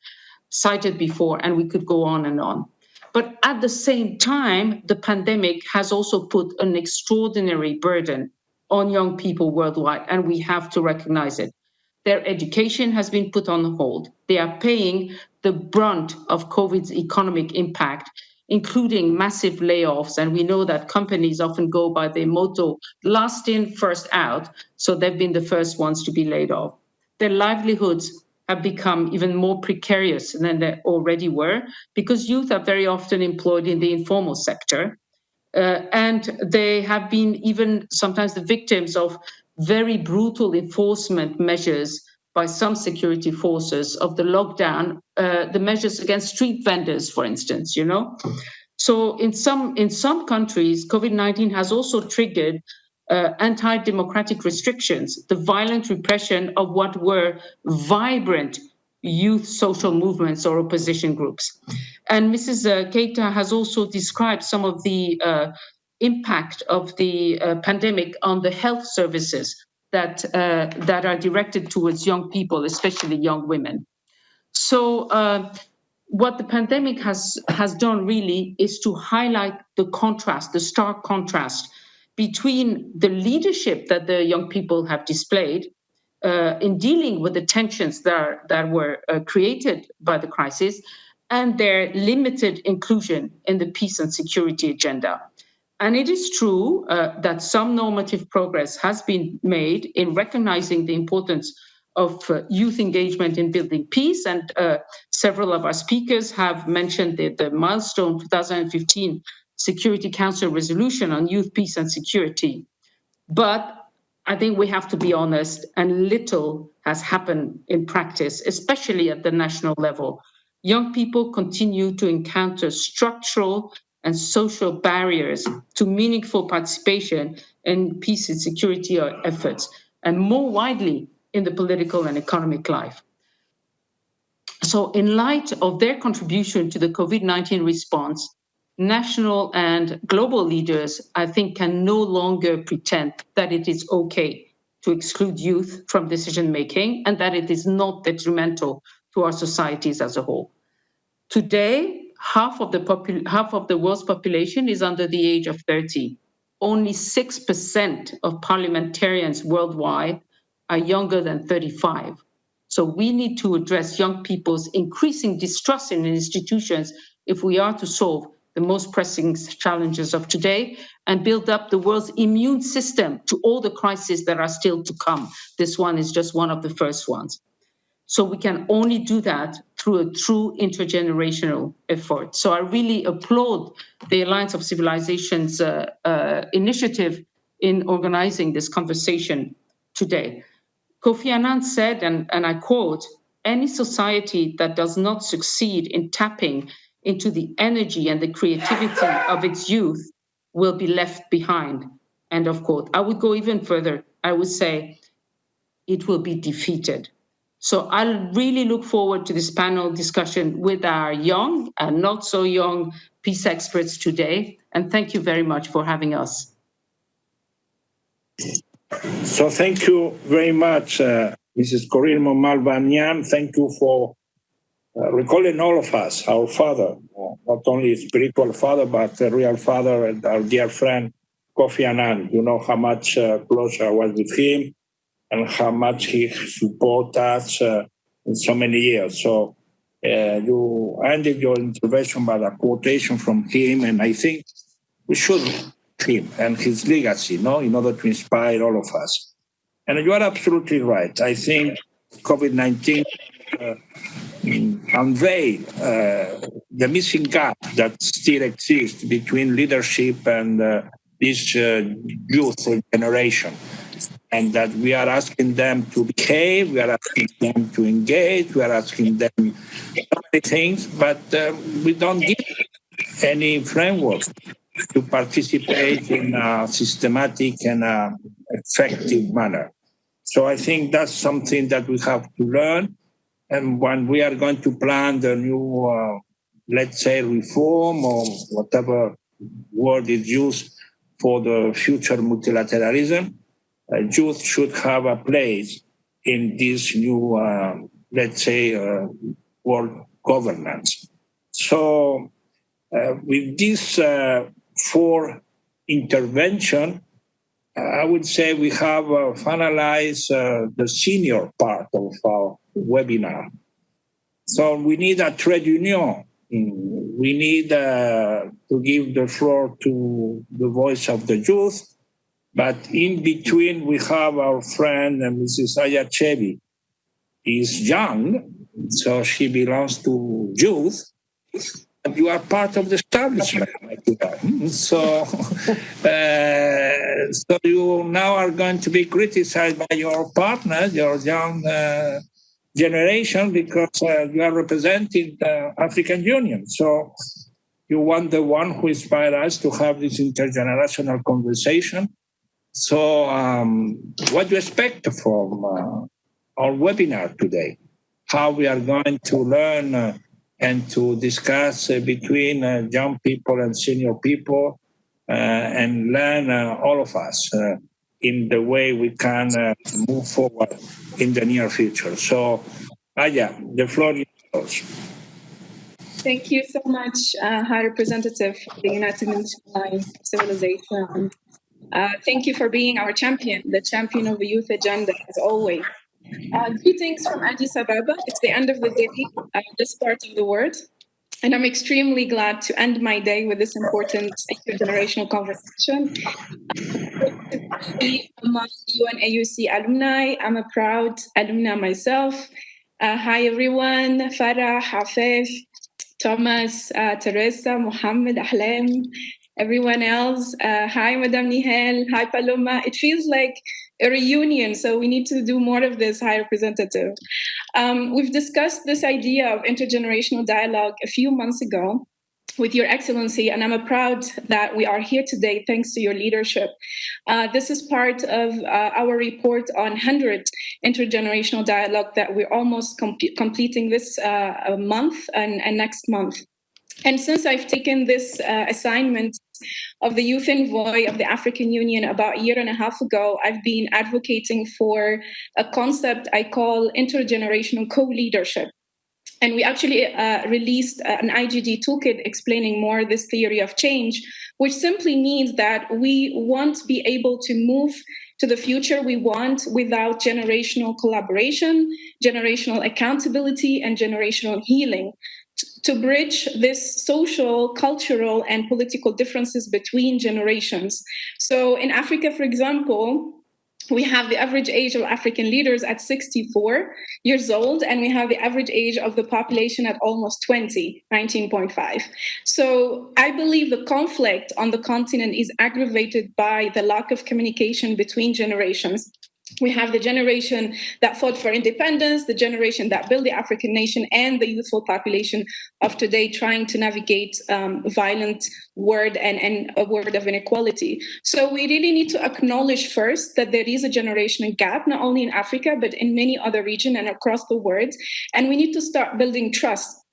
cited before, and we could go on and on. But at the same time, the pandemic has also put an extraordinary burden on young people worldwide, and we have to recognize it. Their education has been put on hold. They are paying the brunt of COVID's economic impact, including massive layoffs. And we know that companies often go by their motto, last in, first out. So they've been the first ones to be laid off. Their livelihoods have become even more precarious than they already were, because youth are very often employed in the informal sector. And they have been even sometimes the victims of very brutal enforcement measures by some security forces of the lockdown, the measures against street vendors, for instance, you know. So in some countries, COVID-19 has also triggered anti-democratic restrictions, the violent repression of what were vibrant youth social movements or opposition groups. And Mrs. Keita has also described some of the impact of the pandemic on the health services that are directed towards young people, especially young women. So what the pandemic has done really is to highlight the contrast, the stark contrast between the leadership that the young people have displayed in dealing with the tensions that were created by the crisis and their limited inclusion in the peace and security agenda. And it is true that some normative progress has been made in recognizing the importance of youth engagement in building peace. And several of our speakers have mentioned the milestone 2015 Security Council resolution on youth, peace and security. But I think we have to be honest, and little has happened in practice, especially at the national level. Young people continue to encounter structural and social barriers to meaningful participation in peace and security efforts, and more widely in the political and economic life. So in light of their contribution to the COVID-19 response, national and global leaders, I think, can no longer pretend that it is okay to exclude youth from decision-making and that it is not detrimental to our societies as a whole. Today, half of the world's population is under the age of 30. Only 6% of parliamentarians worldwide are younger than 35. So we need to address young people's increasing distrust in institutions if we are to solve the most pressing challenges of today and build up the world's immune system to all the crises that are still to come. This one is just one of the first ones. So we can only do that through a true intergenerational effort. So I really applaud the Alliance of Civilizations initiative in organizing this conversation today. Kofi Annan said, and I quote, "Any society that does not succeed in tapping into the energy and the creativity of its youth will be left behind." End of quote. I would go even further. I would say it will be defeated. So I really look forward to this panel discussion with our young and not so young peace experts today. And thank you very much for having us. So thank you very much, Mrs. Corinne Momal-Vanyan. Thank you for recalling all of us, our father, not only spiritual father, but a real father and our dear friend, Kofi Annan. You know how much close I was with him and how much he supported us in so many years. So you ended your intervention by a quotation from him, and I think we should him and his legacy, no, in order to inspire all of us. And you are absolutely right. I think COVID-19 unveiled the missing gap that still exists between leadership and this youth generation, and that we are asking them to behave, we are asking them to engage, we are asking them so many things, but we don't give any framework to participate in a systematic and effective manner. So I think that's something that we have to learn. And when we are going to plan the new, let's say, reform or whatever word is used for the future multilateralism, youth should have a place in this new, let's say, world governance. So with this four intervention, I would say we have finalized the senior part of our webinar. So we need a trade union. We need to give the floor to the voice of the youth. But in between, we have our friend Mrs. Ayachebi. Is young, so she belongs to youth. You are part of the establishment. So, so you now are going to be criticized by your partners, your young generation, because you are representing the African Union. So you want the one who inspired us to have this intergenerational conversation. So what do you expect from our webinar today? How we are going to learn and to discuss between young people and senior people and learn all of us in the way we can move forward in the near future. So, Aya, the floor is yours. Thank you so much, High Representative of the United Nations Alliance of Civilization. Thank you for being our champion, the champion of the youth agenda, as always. Greetings from Addis Ababa. It's the end of the day, this part of the world. And I'm extremely glad to end my day with this important intergenerational conversation. Among UNAOC alumni, I'm a proud alumni myself. Hi, everyone. Farah, Hafez, Thomas, Teresa, Mohammed, Ahlam, everyone else. Hi, Madame Nihal. Hi, Paloma. It feels like a reunion, so we need to do more of this, High Representative. We've discussed this idea of intergenerational dialogue a few months ago with Your Excellency, and I'm proud that we are here today thanks to your leadership. This is part of our report on 100 intergenerational dialogue that we're almost completing this month and next month. And since I've taken this assignment of the Youth Envoy of the African Union about a year and a half ago, I've been advocating for a concept I call intergenerational co-leadership. And we actually released an IGD toolkit explaining more this theory of change, which simply means that we won't be able to move to the future we want without generational collaboration, generational accountability, and generational healing to bridge this social, cultural, and political differences between generations. So in Africa, for example, we have the average age of African leaders at 64 years old, and we have the average age of the population at almost 20, 19.5. So I believe the conflict on the continent is aggravated by the lack of communication between generations. We have the generation that fought for independence, the generation that built the African nation, and the youthful population of today trying to navigate violent world and a world of inequality. So we really need to acknowledge first that there is a generational gap, not only in Africa, but in many other regions and across the world. And we need to start building trust.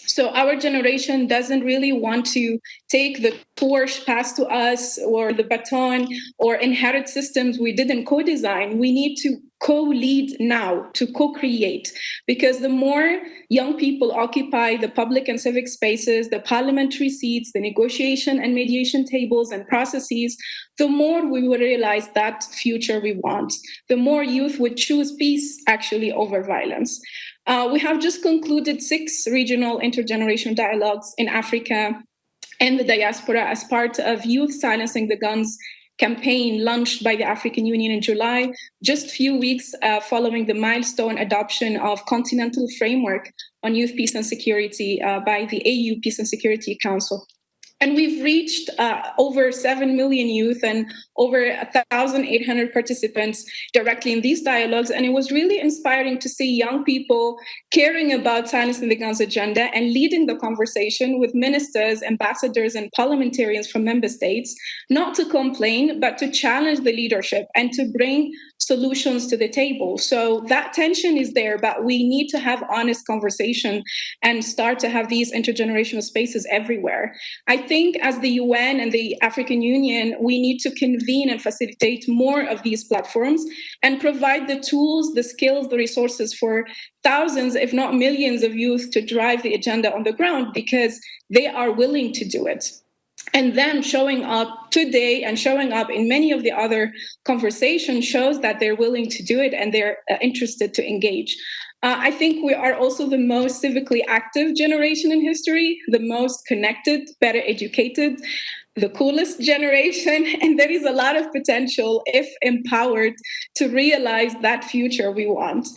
So our generation doesn't really want to take the torch passed to us or the baton or inherit systems we didn't co-design. We need to co-lead now, to co-create, because the more young people occupy the public and civic spaces, the parliamentary seats, the negotiation and mediation tables and processes, the more we will realize that future we want. The more youth would choose peace actually over violence. We have just concluded 6 regional intergenerational dialogues in Africa and the diaspora as part of Youth Silencing the Guns campaign launched by the African Union in July, just a few weeks following the milestone adoption of Continental Framework on Youth Peace and Security by the AU Peace and Security Council. And we've reached over 7 million youth and over 1,800 participants directly in these dialogues. And it was really inspiring to see young people caring about silencing the guns agenda and leading the conversation with ministers, ambassadors, and parliamentarians from member states, not to complain, but to challenge the leadership and to bring solutions to the table. So that tension is there, but we need to have honest conversation and start to have these intergenerational spaces everywhere. I think as the UN and the African Union, we need to convene and facilitate more of these platforms and provide the tools, the skills, the resources for thousands, if not millions of youth to drive the agenda on the ground because they are willing to do it. And them showing up today and showing up in many of the other conversations shows that they're willing to do it and they're interested to engage. I think we are also the most civically active generation in history, the most connected, better educated, the coolest generation, and there is a lot of potential, if empowered, to realize that future we want.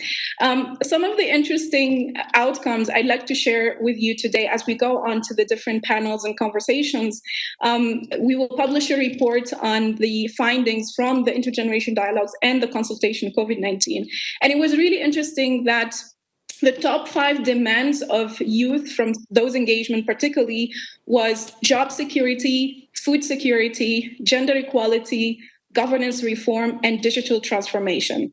Some of the interesting outcomes I'd like to share with you today as we go on to the different panels and conversations. We will publish a report on the findings from the intergenerational dialogues and the consultation COVID-19. And it was really interesting that the top 5 demands of youth from those engagement particularly was job security, food security, gender equality, governance reform, and digital transformation.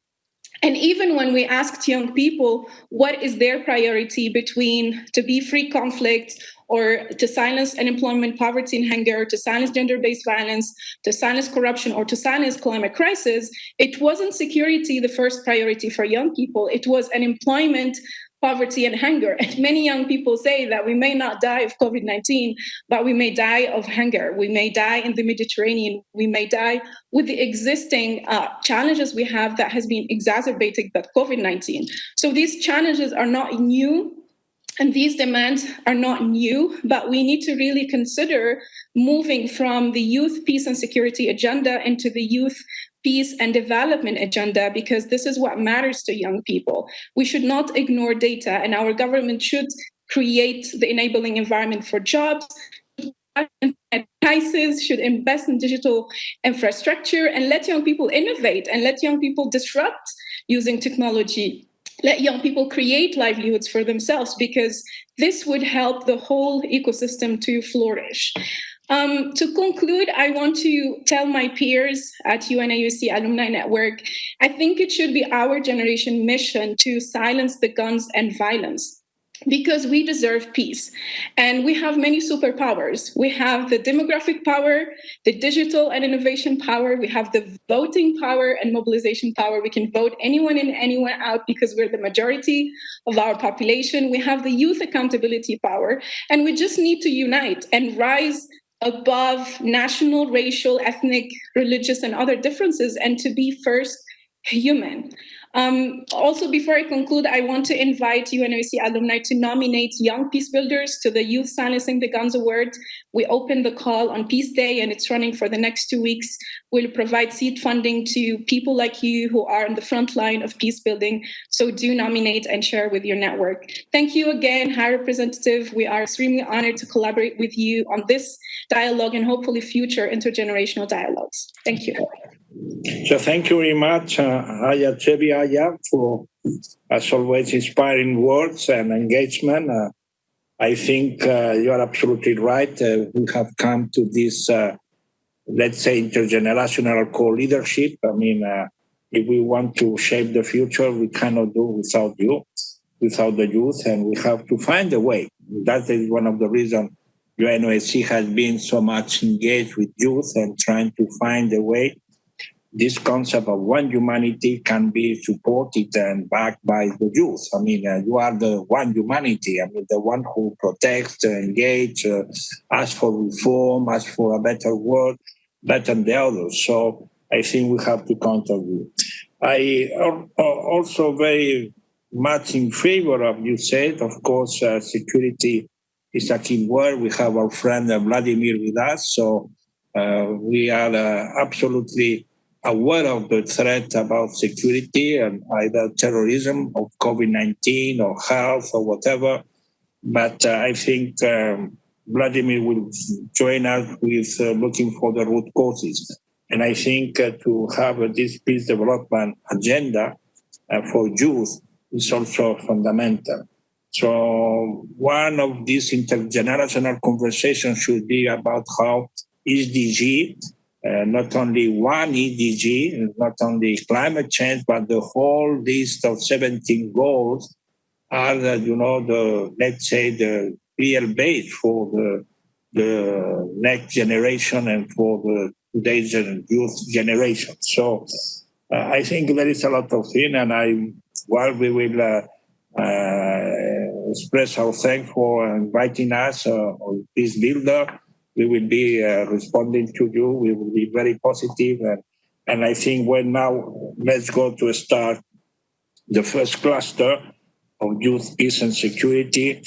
And even when we asked young people what is their priority between to be free conflict or to silence unemployment, poverty, and hunger, to silence gender-based violence, to silence corruption, or to silence climate crisis, it wasn't security the first priority for young people. It was unemployment, poverty, and hunger. And many young people say that we may not die of COVID-19, but we may die of hunger. We may die in the Mediterranean. We may die with the existing challenges we have that has been exacerbated by COVID-19. So these challenges are not new. And these demands are not new, but we need to really consider moving from the youth peace and security agenda into the youth peace and development agenda, because this is what matters to young people. We should not ignore data, and our government should create the enabling environment for jobs. Prices should invest in digital infrastructure and let young people innovate and let young people disrupt using technology. Let young people create livelihoods for themselves, because this would help the whole ecosystem to flourish. To conclude, I want to tell my peers at UNAOC Alumni Network, I think it should be our generation mission to silence the guns and violence, because we deserve peace. And we have many superpowers. We have the demographic power, the digital and innovation power. We have the voting power and mobilization power. We can vote anyone in, anyone out because we're the majority of our population. We have the youth accountability power. And we just need to unite and rise above national, racial, ethnic, religious, and other differences and to be first human. Also, before I conclude, I want to invite UNAOC alumni to nominate young peace builders to the Youth Silencing the Guns Award. We opened the call on Peace Day and it's running for the next 2 weeks. We'll provide seed funding to people like you who are in the front line of peace building. So do nominate and share with your network. Thank you again, High Representative. We are extremely honored to collaborate with you on this dialogue and hopefully future intergenerational dialogues. Thank you. So thank you very much, Aya Chebi Aya, for, as always, inspiring words and engagement. I think you are absolutely right. We have come to this, let's say, intergenerational co-leadership. I mean, if we want to shape the future, we cannot do without you, without the youth, and we have to find a way. That is one of the reasons UNOSC has been so much engaged with youth and trying to find a way. This concept of one humanity can be supported and backed by the youth. I mean, you are the one humanity. I mean, the one who protects, engages, asks for reform, asks for a better world, better than the others. So I think we have to count on you. I also very much in favor of you said, of course, security is a key word. We have our friend Vladimir with us, so we are absolutely aware of the threat about security and either terrorism or COVID-19 or health or whatever. But I think Vladimir will join us with looking for the root causes. And I think to have this peace development agenda for youth is also fundamental. So one of these intergenerational conversations should be about how SDG, not only one EDG, not only climate change, but the whole list of 17 goals are, let's say, the real base for the next generation and for the today's youth generation. So I think there is a lot of things, and while we will express our thanks for inviting us, this builder, we will be responding to you. We will be very positive, and I think let's go to start the first cluster of youth, peace, and security.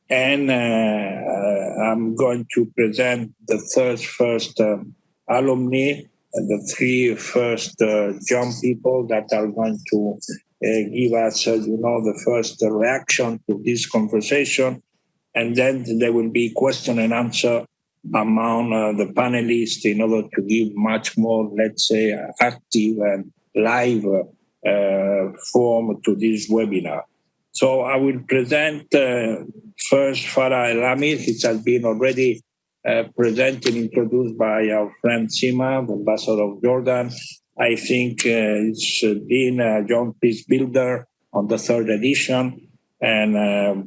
And I'm going to present the first alumni, and the three first young people that are going to give us, the first reaction to this conversation. And then there will be question and answer among the panelists in order to give much more, let's say, active and live form to this webinar. So I will present first Farah El-Ami. It has been already presented, introduced by our friend Sima, the ambassador of Jordan. I think it's been a young peace builder on the third edition, and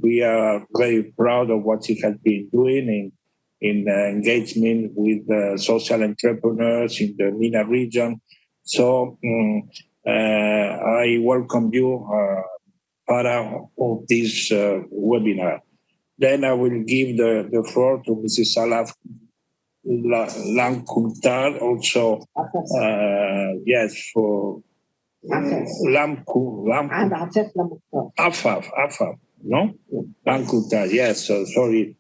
we are very proud of what he has been doing in engagement with social entrepreneurs in the MENA region. So I welcome you, Farah, of this webinar. Then I will give the floor to Mrs. Salaf Lamkuntar, also, for Afaf, no? Lamkuntar, yes, sorry,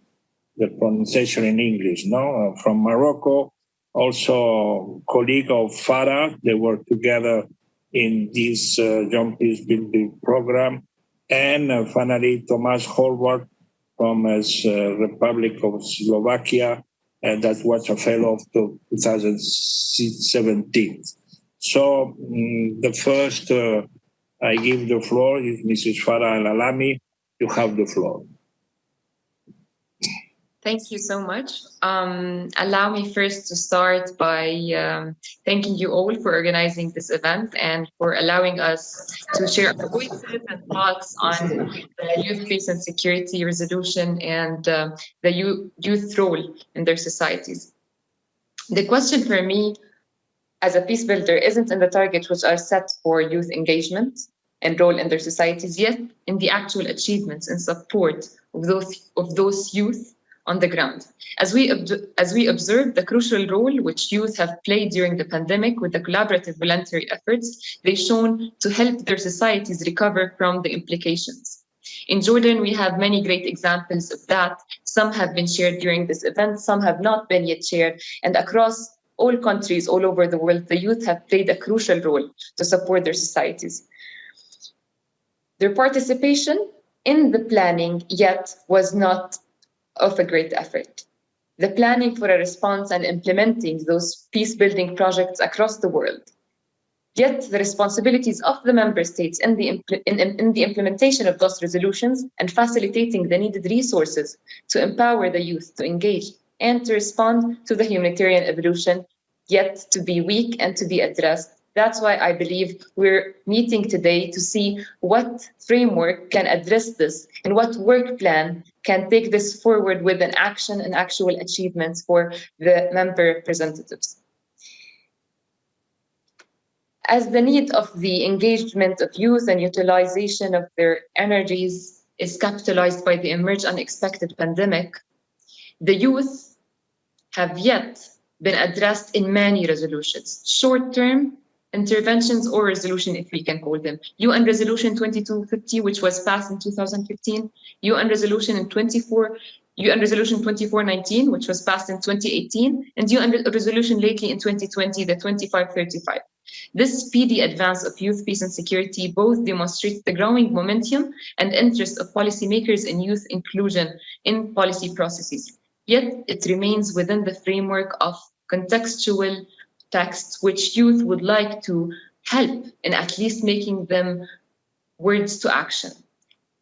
the pronunciation in English, no? From Morocco, also colleague of Farah. They work together in this Young Peace Building program. And finally, Tomáš Horváth from Republic of Slovakia, and that was a fellow of 2017. So the first I give the floor is Mrs. Farah El-Ami. You have the floor. Thank you so much. Allow me first to start by thanking you all for organizing this event and for allowing us to share our voices and thoughts on the youth peace and security resolution and the youth role in their societies. The question for me as a peace builder isn't in the targets which are set for youth engagement and role in their societies, yet in the actual achievements and support of those youth on the ground. As we observe the crucial role which youth have played during the pandemic with the collaborative voluntary efforts they've shown to help their societies recover from the implications. In Jordan, we have many great examples of that. Some have been shared during this event, some have not been yet shared, and across all countries all over the world, the youth have played a crucial role to support their societies. Their participation in the planning yet was not of a great effort. The planning for a response and implementing those peace-building projects across the world Yet the responsibilities of the member states in the implementation of those resolutions and facilitating the needed resources to empower the youth to engage and to respond to the humanitarian evolution yet to be weak and to be addressed. That's why I believe we're meeting today to see what framework can address this and what work plan can take this forward with an action and actual achievements for the member representatives. As the need of the engagement of youth and utilization of their energies is capitalized by the emerged unexpected pandemic, the youth have yet been addressed in many resolutions, short-term interventions or resolution, if we can call them. UN Resolution 2250, which was passed in 2015, UN Resolution 2419, which was passed in 2018, and UN Resolution lately in 2020, the 2535. This speedy advance of youth peace and security both demonstrates the growing momentum and interest of policymakers in youth inclusion in policy processes. Yet it remains within the framework of contextual texts which youth would like to help in at least making them words to action.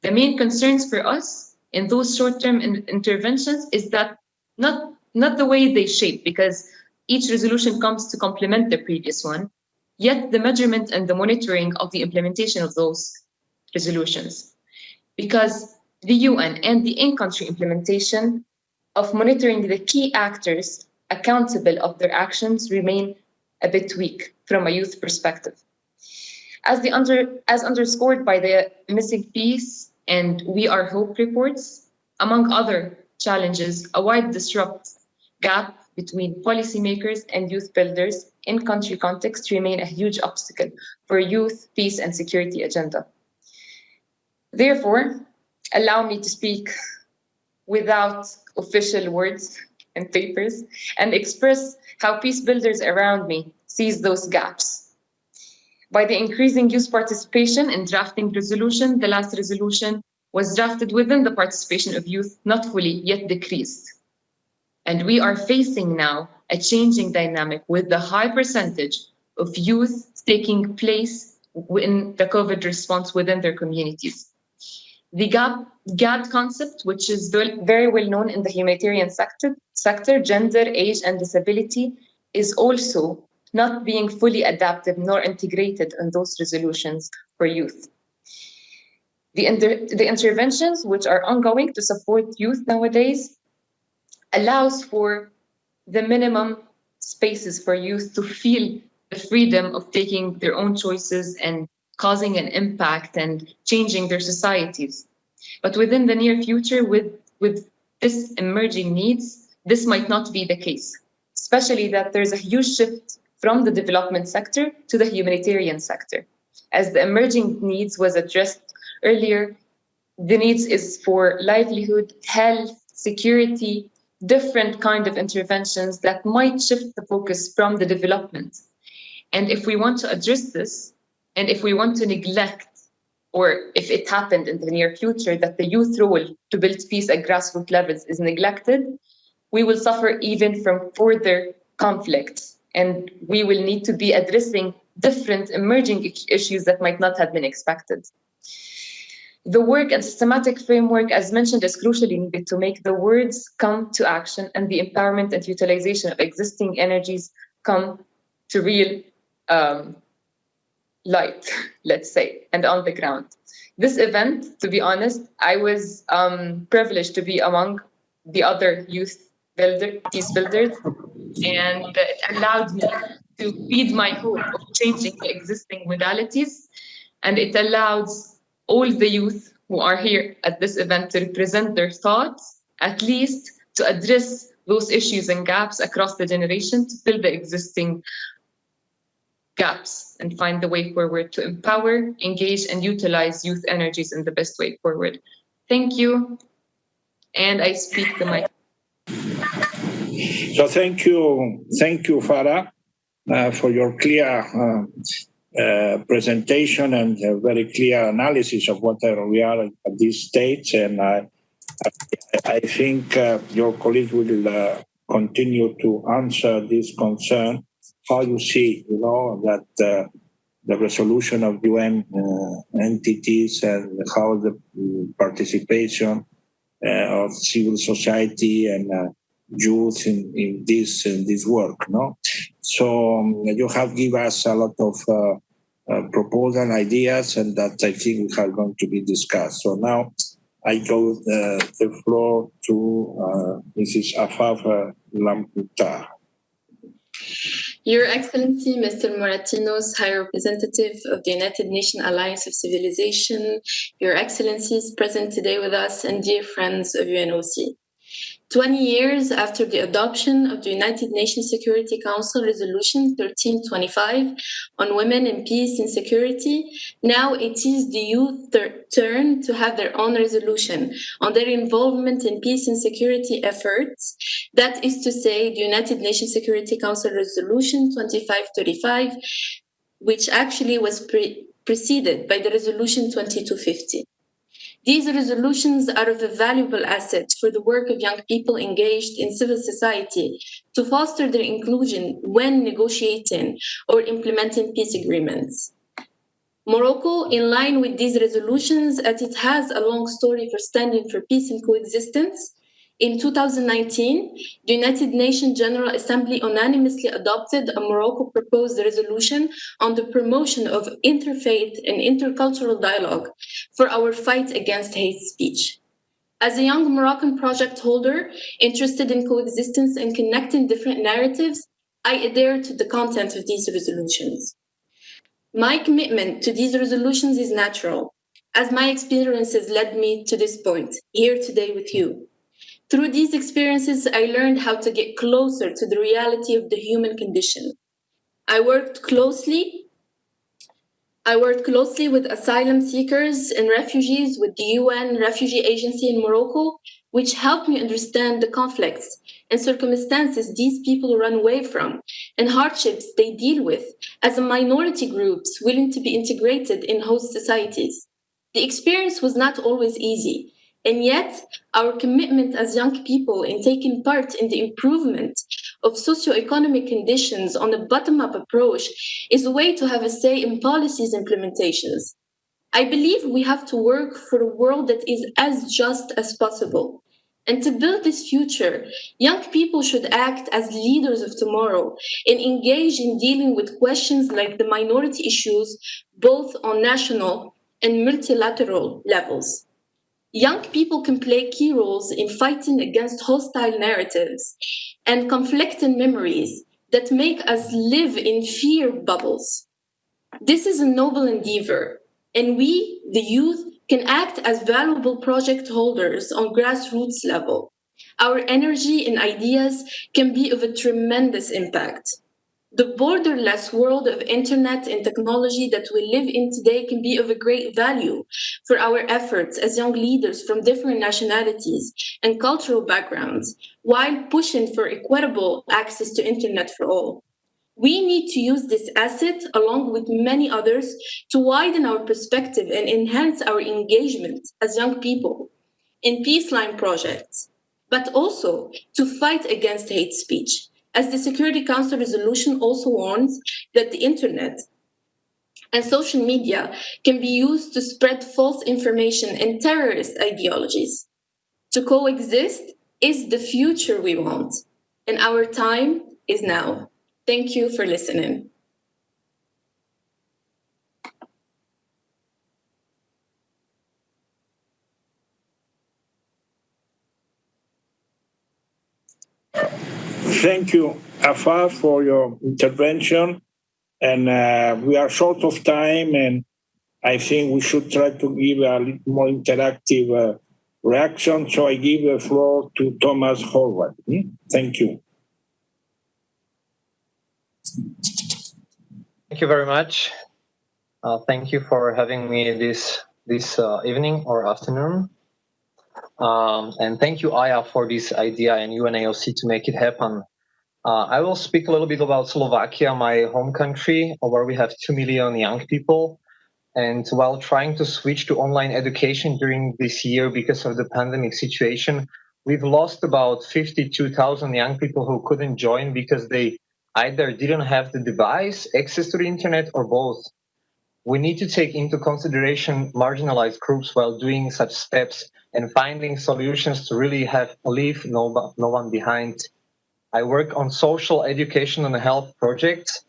The main concerns for us in those short-term interventions is that not the way they shape, because each resolution comes to complement the previous one, yet the measurement and the monitoring of the implementation of those resolutions. Because the UN and the in-country implementation of monitoring the key actors accountable of their actions remain a bit weak from a youth perspective. As underscored by the Missing Peace and We Are Hope reports, among other challenges, a wide disrupt gap between policymakers and youth builders in country context remain a huge obstacle for youth, peace, and security agenda. Therefore, allow me to speak without official words and papers and express how peace builders around me sees those gaps. By the increasing youth participation in drafting resolution, the last resolution was drafted within the participation of youth, not fully, yet decreased. And we are facing now a changing dynamic with the high percentage of youth taking place in the COVID response within their communities. The GAD concept, which is very well known in the humanitarian sector, gender, age, and disability, is also not being fully adapted nor integrated in those resolutions for youth. The interventions which are ongoing to support youth nowadays allows for the minimum spaces for youth to feel the freedom of taking their own choices and causing an impact and changing their societies. But within the near future, with this emerging needs, this might not be the case, especially that there's a huge shift from the development sector to the humanitarian sector. As the emerging needs was addressed earlier, the needs is for livelihood, health, security, different kind of interventions that might shift the focus from the development. And if we want to address this, and if we want to neglect, or if it happened in the near future that the youth role to build peace at grassroots levels is neglected, we will suffer even from further conflicts, and we will need to be addressing different emerging issues that might not have been expected. The work and systematic framework, as mentioned, is crucially needed to make the words come to action and the empowerment and utilization of existing energies come to real light, let's say, and on the ground. This event, to be honest, I was privileged to be among the other youth peace builders, and it allowed me to feed my hope of changing the existing modalities, and it allows all the youth who are here at this event to represent their thoughts, at least to address those issues and gaps across the generation, to fill the existing gaps and find the way forward to empower, engage, and utilize youth energies in the best way forward. Thank you. And I speak the mic. So thank you, Farah, for your clear presentation and a very clear analysis of what we are at this stage. And I think your colleagues will continue to answer this concern. How you see, that the resolution of UN entities and how the participation of civil society and youth in this work. No, so you have given us a lot of proposal ideas, and that I think we are going to be discussed. So now I go the floor to Mrs. Afaf Lamputa. Your Excellency, Mr. Moratinos, High Representative of the United Nations Alliance of Civilization, Your Excellencies present today with us, and dear friends of UNOC. 20 years after the adoption of the United Nations Security Council Resolution 1325 on women in peace and security, now it is the youth turn to have their own resolution on their involvement in peace and security efforts. That is to say, the United Nations Security Council Resolution 2535, which actually was preceded by the Resolution 2250. These resolutions are of a valuable asset for the work of young people engaged in civil society to foster their inclusion when negotiating or implementing peace agreements. Morocco, in line with these resolutions, as it has a long story for standing for peace and coexistence, in 2019, the United Nations General Assembly unanimously adopted a Morocco-proposed resolution on the promotion of interfaith and intercultural dialogue for our fight against hate speech. As a young Moroccan project holder interested in coexistence and connecting different narratives, I adhere to the content of these resolutions. My commitment to these resolutions is natural, as my experiences led me to this point, here today with you. Through these experiences, I learned how to get closer to the reality of the human condition. I worked closely with asylum seekers and refugees with the UN Refugee Agency in Morocco, which helped me understand the conflicts and circumstances these people run away from and hardships they deal with as a minority groups willing to be integrated in host societies. The experience was not always easy, and yet our commitment as young people in taking part in the improvement of socioeconomic conditions on a bottom-up approach is a way to have a say in policies implementations. I believe we have to work for a world that is as just as possible. And to build this future, young people should act as leaders of tomorrow and engage in dealing with questions like the minority issues, both on national and multilateral levels. Young people can play key roles in fighting against hostile narratives and conflicting memories that make us live in fear bubbles. This is a noble endeavor, and we, the youth, can act as valuable project holders on grassroots level. Our energy and ideas can be of a tremendous impact. The borderless world of internet and technology that we live in today can be of a great value for our efforts as young leaders from different nationalities and cultural backgrounds, while pushing for equitable access to internet for all. We need to use this asset, along with many others, to widen our perspective and enhance our engagement as young people in peaceline projects, but also to fight against hate speech, as the Security Council resolution also warns that the internet and social media can be used to spread false information and terrorist ideologies. To coexist is the future we want, and our time is now. Thank you for listening. Thank you, Afaf, for your intervention. And we are short of time, and I think we should try to give a little more interactive reaction. So I give the floor to Thomas Horvath. Thank you. Thank you very much. Thank you for having me this evening or afternoon. And thank you, Aya, for this idea and UNAOC to make it happen. I will speak a little bit about Slovakia, my home country, where we have 2 million young people. And while trying to switch to online education during this year because of the pandemic situation, we've lost about 52,000 young people who couldn't join because they either didn't have the device, access to the internet, or both. We need to take into consideration marginalized groups while doing such steps and finding solutions to really leave no one behind. I work on social education and health projects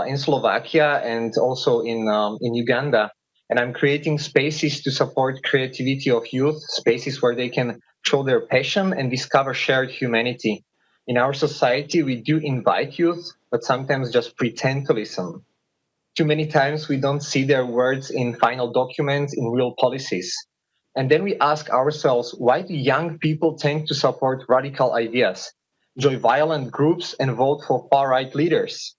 in Slovakia and also in Uganda. And I'm creating spaces to support creativity of youth, spaces where they can show their passion and discover shared humanity. In our society, we do invite youth, but sometimes just pretend to listen. Too many times we don't see their words in final documents, in real policies. And then we ask ourselves, why do young people tend to support radical ideas, join violent groups, and vote for far-right leaders?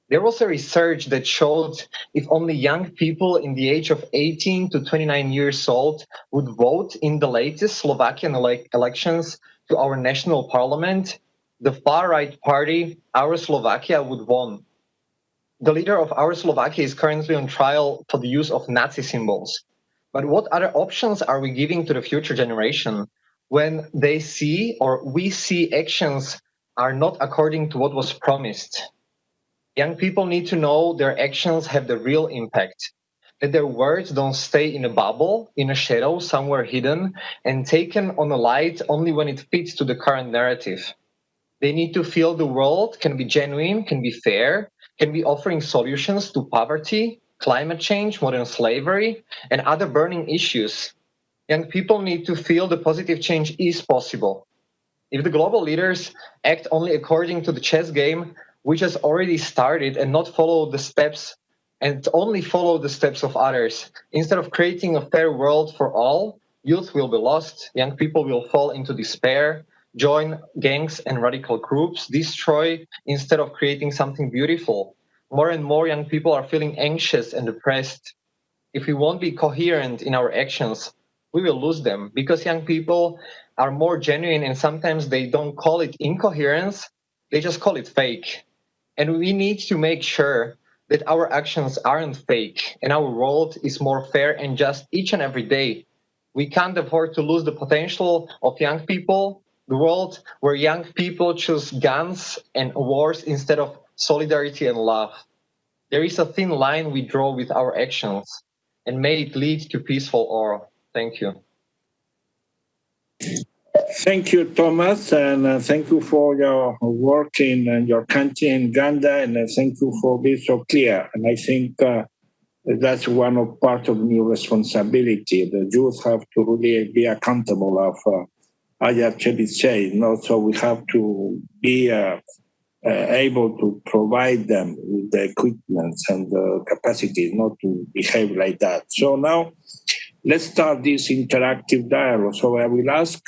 There was a research that showed if only young people in the age of 18 to 29 years old would vote in the latest Slovakian elections to our national parliament, the far-right party, Our Slovakia, would win. The leader of Our Slovakia is currently on trial for the use of Nazi symbols. But what other options are we giving to the future generation when they see or we see actions are not according to what was promised? Young people need to know their actions have the real impact, that their words don't stay in a bubble, in a shadow, somewhere hidden, and taken on the light only when it fits to the current narrative. They need to feel the world can be genuine, can be fair, can be offering solutions to poverty, climate change, modern slavery, and other burning issues. Young people need to feel the positive change is possible. If the global leaders act only according to the chess game, which has already started, and not follow the steps and only follow the steps of others, instead of creating a fair world for all, youth will be lost, young people will fall into despair, join gangs and radical groups, destroy instead of creating something beautiful. More and more young people are feeling anxious and depressed. If we won't be coherent in our actions, we will lose them because young people are more genuine and sometimes they don't call it incoherence, they just call it fake. And we need to make sure that our actions aren't fake and our world is more fair and just each and every day. We can't afford to lose the potential of young people, the world where young people choose guns and wars instead of solidarity and love. There is a thin line we draw with our actions, and may it lead to peaceful war. Thank you. Thank you, Thomas, and thank you for your work in your country in Uganda, and thank you for being so clear. And I think that's one of part of new responsibility. The youth have to really be accountable of, as actually say, so we have to be able to provide them with the equipment and the capacity not to behave like that. So now let's start this interactive dialogue. So I will ask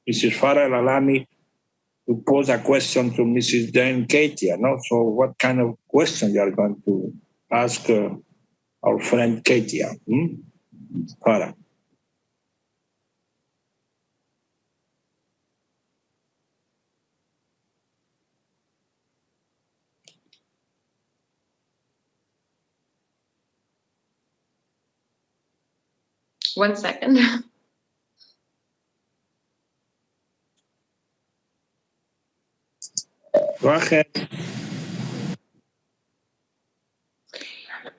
Mrs. Farah Lalani to pose a question to Mrs. Dan Katia. So what kind of question you are going to ask our friend Katia? Farah. One second. Go ahead.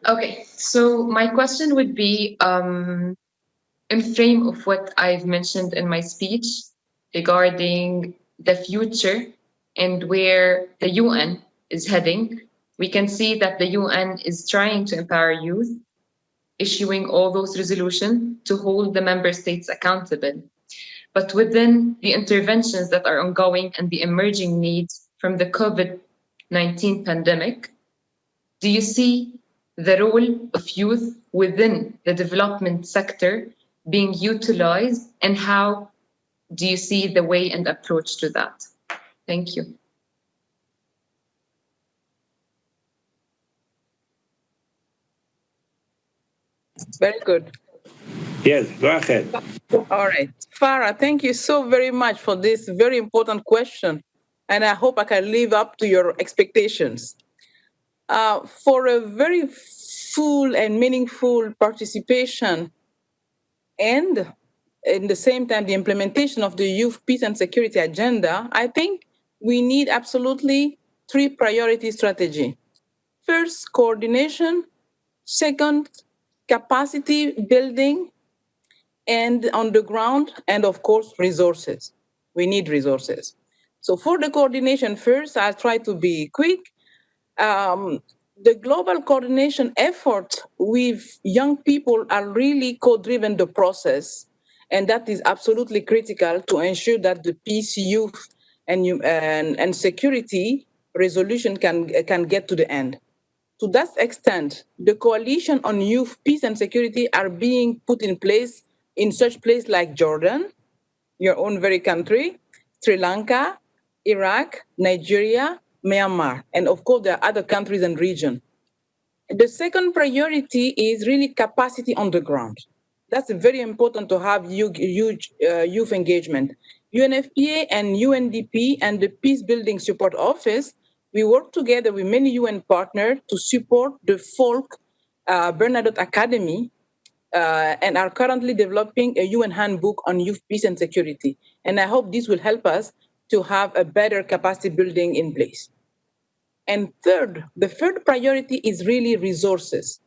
Okay, so my question would be in frame of what I've mentioned in my speech regarding the future and where the UN is heading. We can see that the UN is trying to empower youth, issuing all those resolutions to hold the member states accountable. But within the interventions that are ongoing and the emerging needs from the COVID-19 pandemic, do you see the role of youth within the development sector being utilized, and how do you see the way and approach to that? Thank you. Very good. Yes, go ahead. All right. Farah, thank you so very much for this very important question. And I hope I can live up to your expectations. For a very full and meaningful participation and in the same time, the implementation of the Youth Peace and Security Agenda, I think we need absolutely 3 priority strategy. First, coordination Second, capacity building and on the ground, and of course, resources. We need resources. So for the coordination first, I'll try to be quick. The global coordination effort with young people are really co-driven the process, and that is absolutely critical to ensure that the peace, youth, and security resolution can get to the end. To that extent, the coalition on youth, peace, and security are being put in place in such places like Jordan, your own very country, Sri Lanka, Iraq, Nigeria, Myanmar, and of course there are other countries and regions. The second priority is really capacity on the ground. That's very important to have huge youth engagement. UNFPA and UNDP and the Peace Building Support Office, we work together with many UN partners to support the Folk Bernadotte Academy and are currently developing a UN handbook on youth, peace, and security. And I hope this will help us to have a better capacity building in place. And third, the third priority is really resources.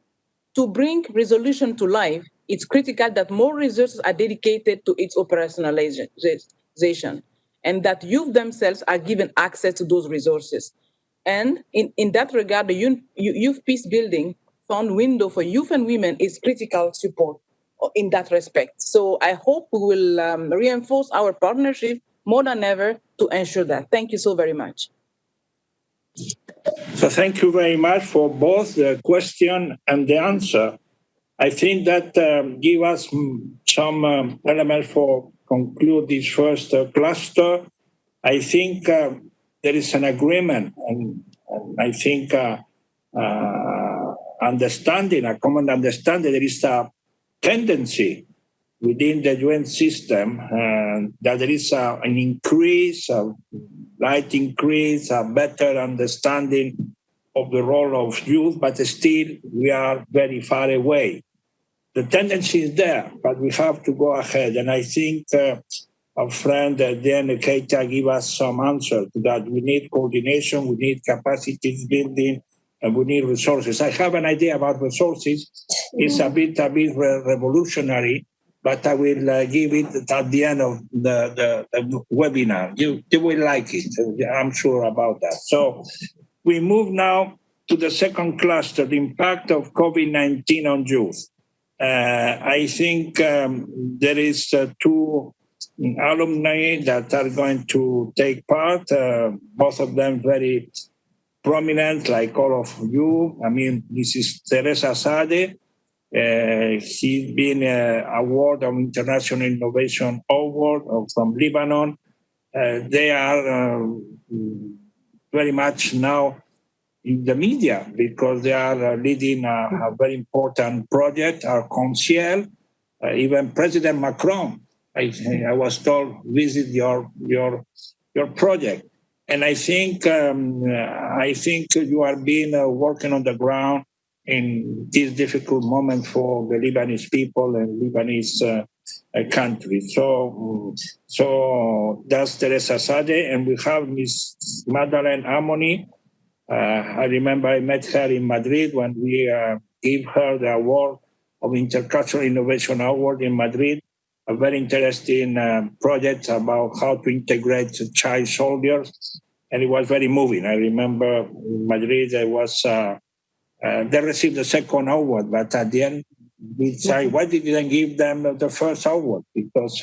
To bring resolution to life, it's critical that more resources are dedicated to its operationalization and that youth themselves are given access to those resources. And in that regard, the Youth Peace Building Fund window for youth and women is critical support in that respect. So I hope we will reinforce our partnership more than ever to ensure that. Thank you so very much. So thank you very much for both the question and the answer. I think that give us some elements for conclude this first cluster. I think there is an agreement, and I think understanding, a common understanding. There is a tendency within the UN system that there is an increase, a slight increase, a better understanding of the role of youth, but still we are very far away. The tendency is there, but we have to go ahead. And I think our friend Diane Keita gave us some answer to that. We need coordination, we need capacity building, and we need resources. I have an idea about resources. It's a bit revolutionary, but I will give it at the end of the webinar. You will like it. I'm sure about that. So we move now to the second cluster, the impact of COVID-19 on youth. I think there is two alumni that are going to take part, both of them very prominent, like all of you. I mean, this is Teresa Sade. She's been award of International Innovation Award from Lebanon. They are very much now in the media because they are leading a very important project, our Conseil. Even President Macron, I was told, visit your project. And I think you are being working on the ground in this difficult moment for the Lebanese people and Lebanese country. So that's Teresa Sade, and we have Ms. Madeleine Amoni. I remember I met her in Madrid when we gave her the award of Intercultural Innovation Award in Madrid, a very interesting project about how to integrate child soldiers, and it was very moving. I remember in Madrid they received the second award, but at the end we say, why did you then give them the first award? Because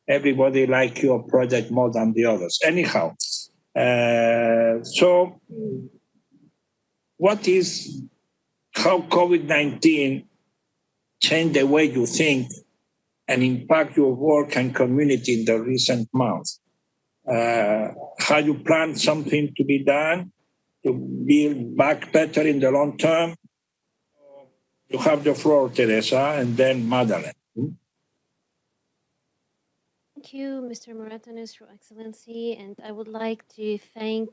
everybody liked your project more than the others. Anyhow, so how COVID-19 changed the way you think and impact your work and community in the recent months? How you plan something to be done to build back better in the long term? You have the floor, Teresa, and then Madeleine. Thank you, Mr. Moratinus, Your Excellency, and I would like to thank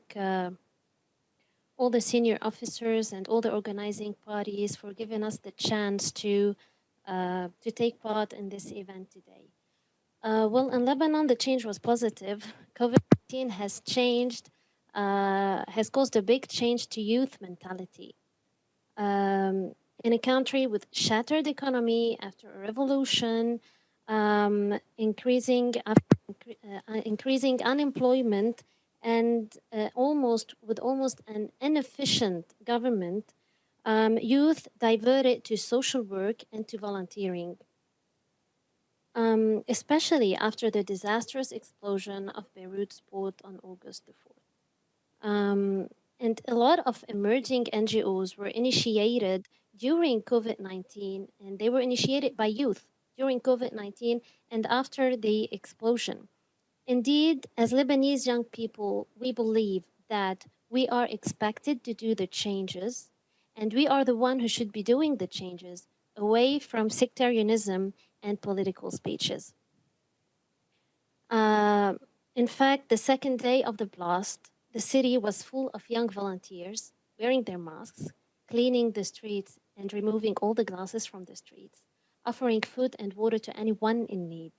all the senior officers and all the organizing parties for giving us the chance to take part in this event today. Well, in Lebanon, the change was positive. COVID-19 has caused a big change to youth mentality. In a country with shattered economy after a revolution, increasing unemployment, and almost an inefficient government, youth diverted to social work and to volunteering, especially after the disastrous explosion of Beirut's port on August the 4th. And a lot of emerging NGOs were initiated during COVID-19, and they were initiated by youth during COVID-19 and after the explosion. Indeed, as Lebanese young people, we believe that we are expected to do the changes, and we are the one who should be doing the changes away from sectarianism and political speeches. In fact, the second day of the blast, the city was full of young volunteers wearing their masks, cleaning the streets and removing all the glasses from the streets, offering food and water to anyone in need.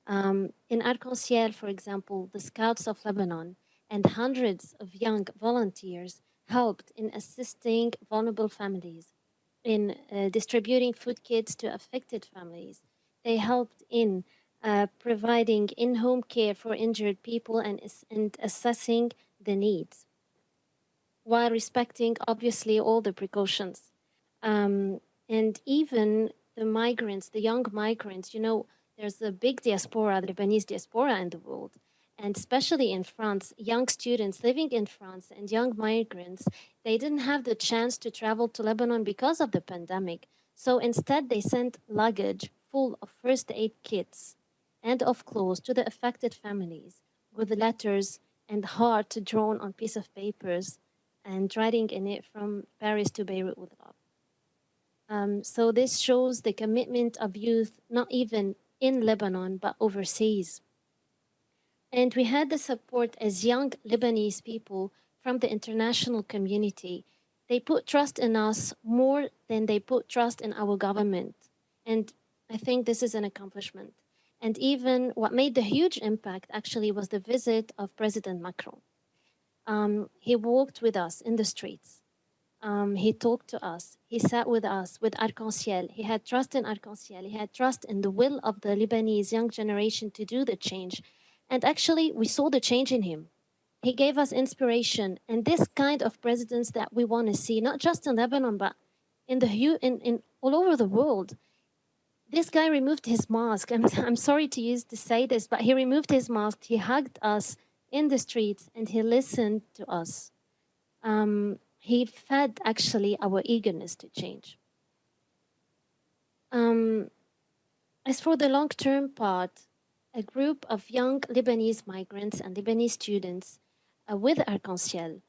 In Arc-en-Ciel, for example, the Scouts of Lebanon and hundreds of young volunteers helped in assisting vulnerable families, in distributing food kits to affected families. They helped in providing in-home care for injured people and assessing the needs, while respecting, obviously, all the precautions. And even the migrants, the young migrants, there's a big diaspora, the Lebanese diaspora in the world. And especially in France, young students living in France and young migrants, they didn't have the chance to travel to Lebanon because of the pandemic. So instead, they sent luggage full of first aid kits and of clothes to the affected families with letters and heart drawn on piece of papers and writing in it from Paris to Beirut with love. So this shows the commitment of youth, not even in Lebanon, but overseas. And we had the support as young Lebanese people from the international community. They put trust in us more than they put trust in our government. And I think this is an accomplishment. And even what made the huge impact actually was the visit of President Macron. He walked with us in the streets. He talked to us. He sat with us, with Arc-en-Ciel. He had trust in Arc-en-Ciel. He had trust in the will of the Lebanese young generation to do the change. And actually, we saw the change in him. He gave us inspiration. And this kind of presidents that we want to see, not just in Lebanon, but in all over the world. This guy removed his mask. I'm sorry to say this, but he removed his mask. He hugged us in the streets, and he listened to us. He fed actually our eagerness to change. As for the long-term part, a group of young Lebanese migrants and Lebanese students with Arc-en-Ciel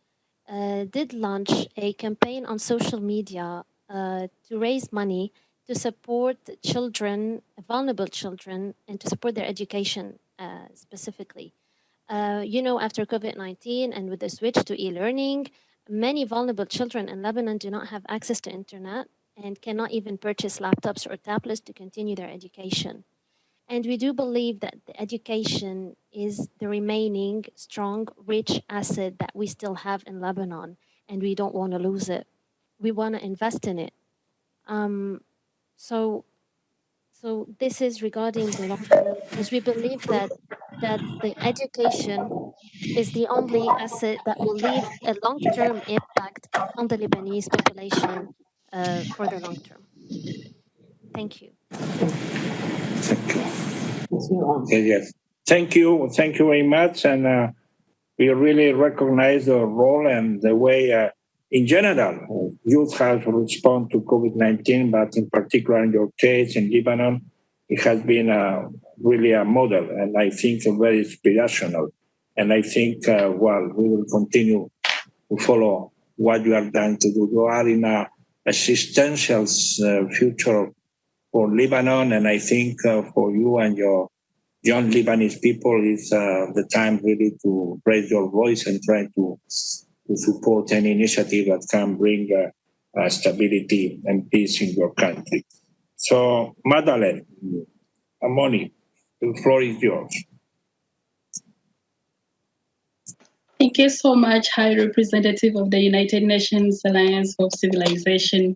did launch a campaign on social media to raise money to support children, vulnerable children, and to support their education specifically. After COVID-19 and with the switch to e-learning, many vulnerable children in Lebanon do not have access to internet and cannot even purchase laptops or tablets to continue their education. And we do believe that the education is the remaining strong, rich asset that we still have in Lebanon, and we don't want to lose it. We want to invest in it. So this is regarding the long term, because we believe that the education is the only asset that will leave a long-term impact on the Lebanese population for the long term. Thank you. Yes. Thank you very much. And we really recognize the role and the way, in general, youth have responded to COVID-19, but in particular in your case in Lebanon, it has been really a model, and I think very inspirational. And I think, we will continue to follow what you are trying to do. You are in a existential future for Lebanon, and I think for you and your young Lebanese people, it's the time really to raise your voice and try to support any initiative that can bring stability and peace in your country. So, Madeleine, Amoni, the floor is yours. Thank you so much, High Representative of the United Nations Alliance of Civilization.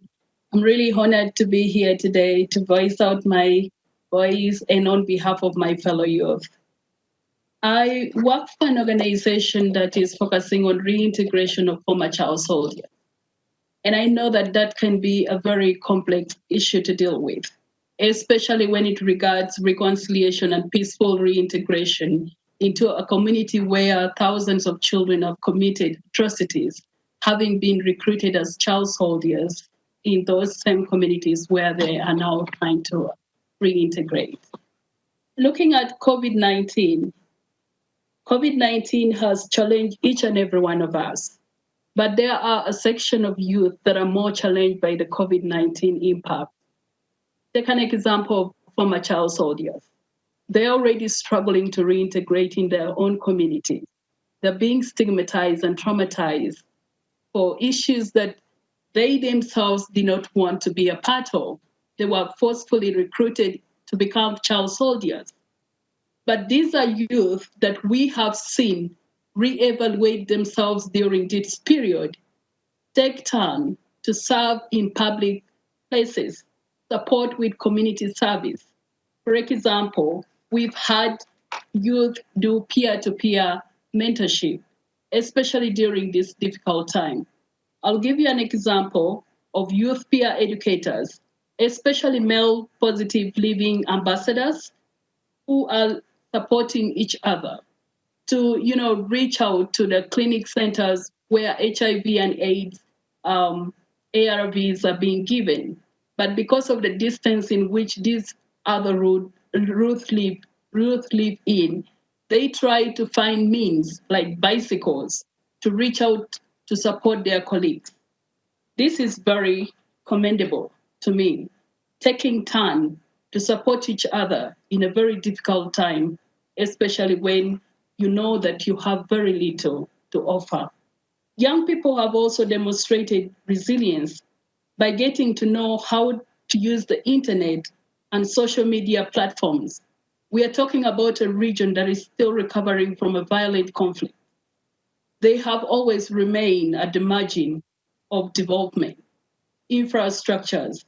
I'm really honored to be here today to voice out my voice and on behalf of my fellow youth. I work for an organization that is focusing on reintegration of former child soldiers. And I know that that can be a very complex issue to deal with, especially when it regards reconciliation and peaceful reintegration into a community where thousands of children have committed atrocities, having been recruited as child soldiers in those same communities where they are now trying to reintegrate. Looking at COVID-19, COVID-19 has challenged each and every one of us. But there are a section of youth that are more challenged by the COVID-19 impact. Take an example of former child soldiers. They're already struggling to reintegrate in their own communities. They're being stigmatized and traumatized for issues that they themselves did not want to be a part of. They were forcefully recruited to become child soldiers. But these are youth that we have seen reevaluate themselves during this period, take turn to serve in public places, support with community service. For example, we've had youth do peer-to-peer mentorship, especially during this difficult time. I'll give you an example of youth peer educators, especially male positive living ambassadors who are supporting each other to, reach out to the clinic centers where HIV and AIDS ARVs are being given. But because of the distance in which these other youth live in, they try to find means like bicycles to reach out to support their colleagues. This is very commendable to me, taking time to support each other in a very difficult time, especially when you know that you have very little to offer. Young people have also demonstrated resilience by getting to know how to use the internet and social media platforms. We are talking about a region that is still recovering from a violent conflict. They have always remained at the margin of development, infrastructures,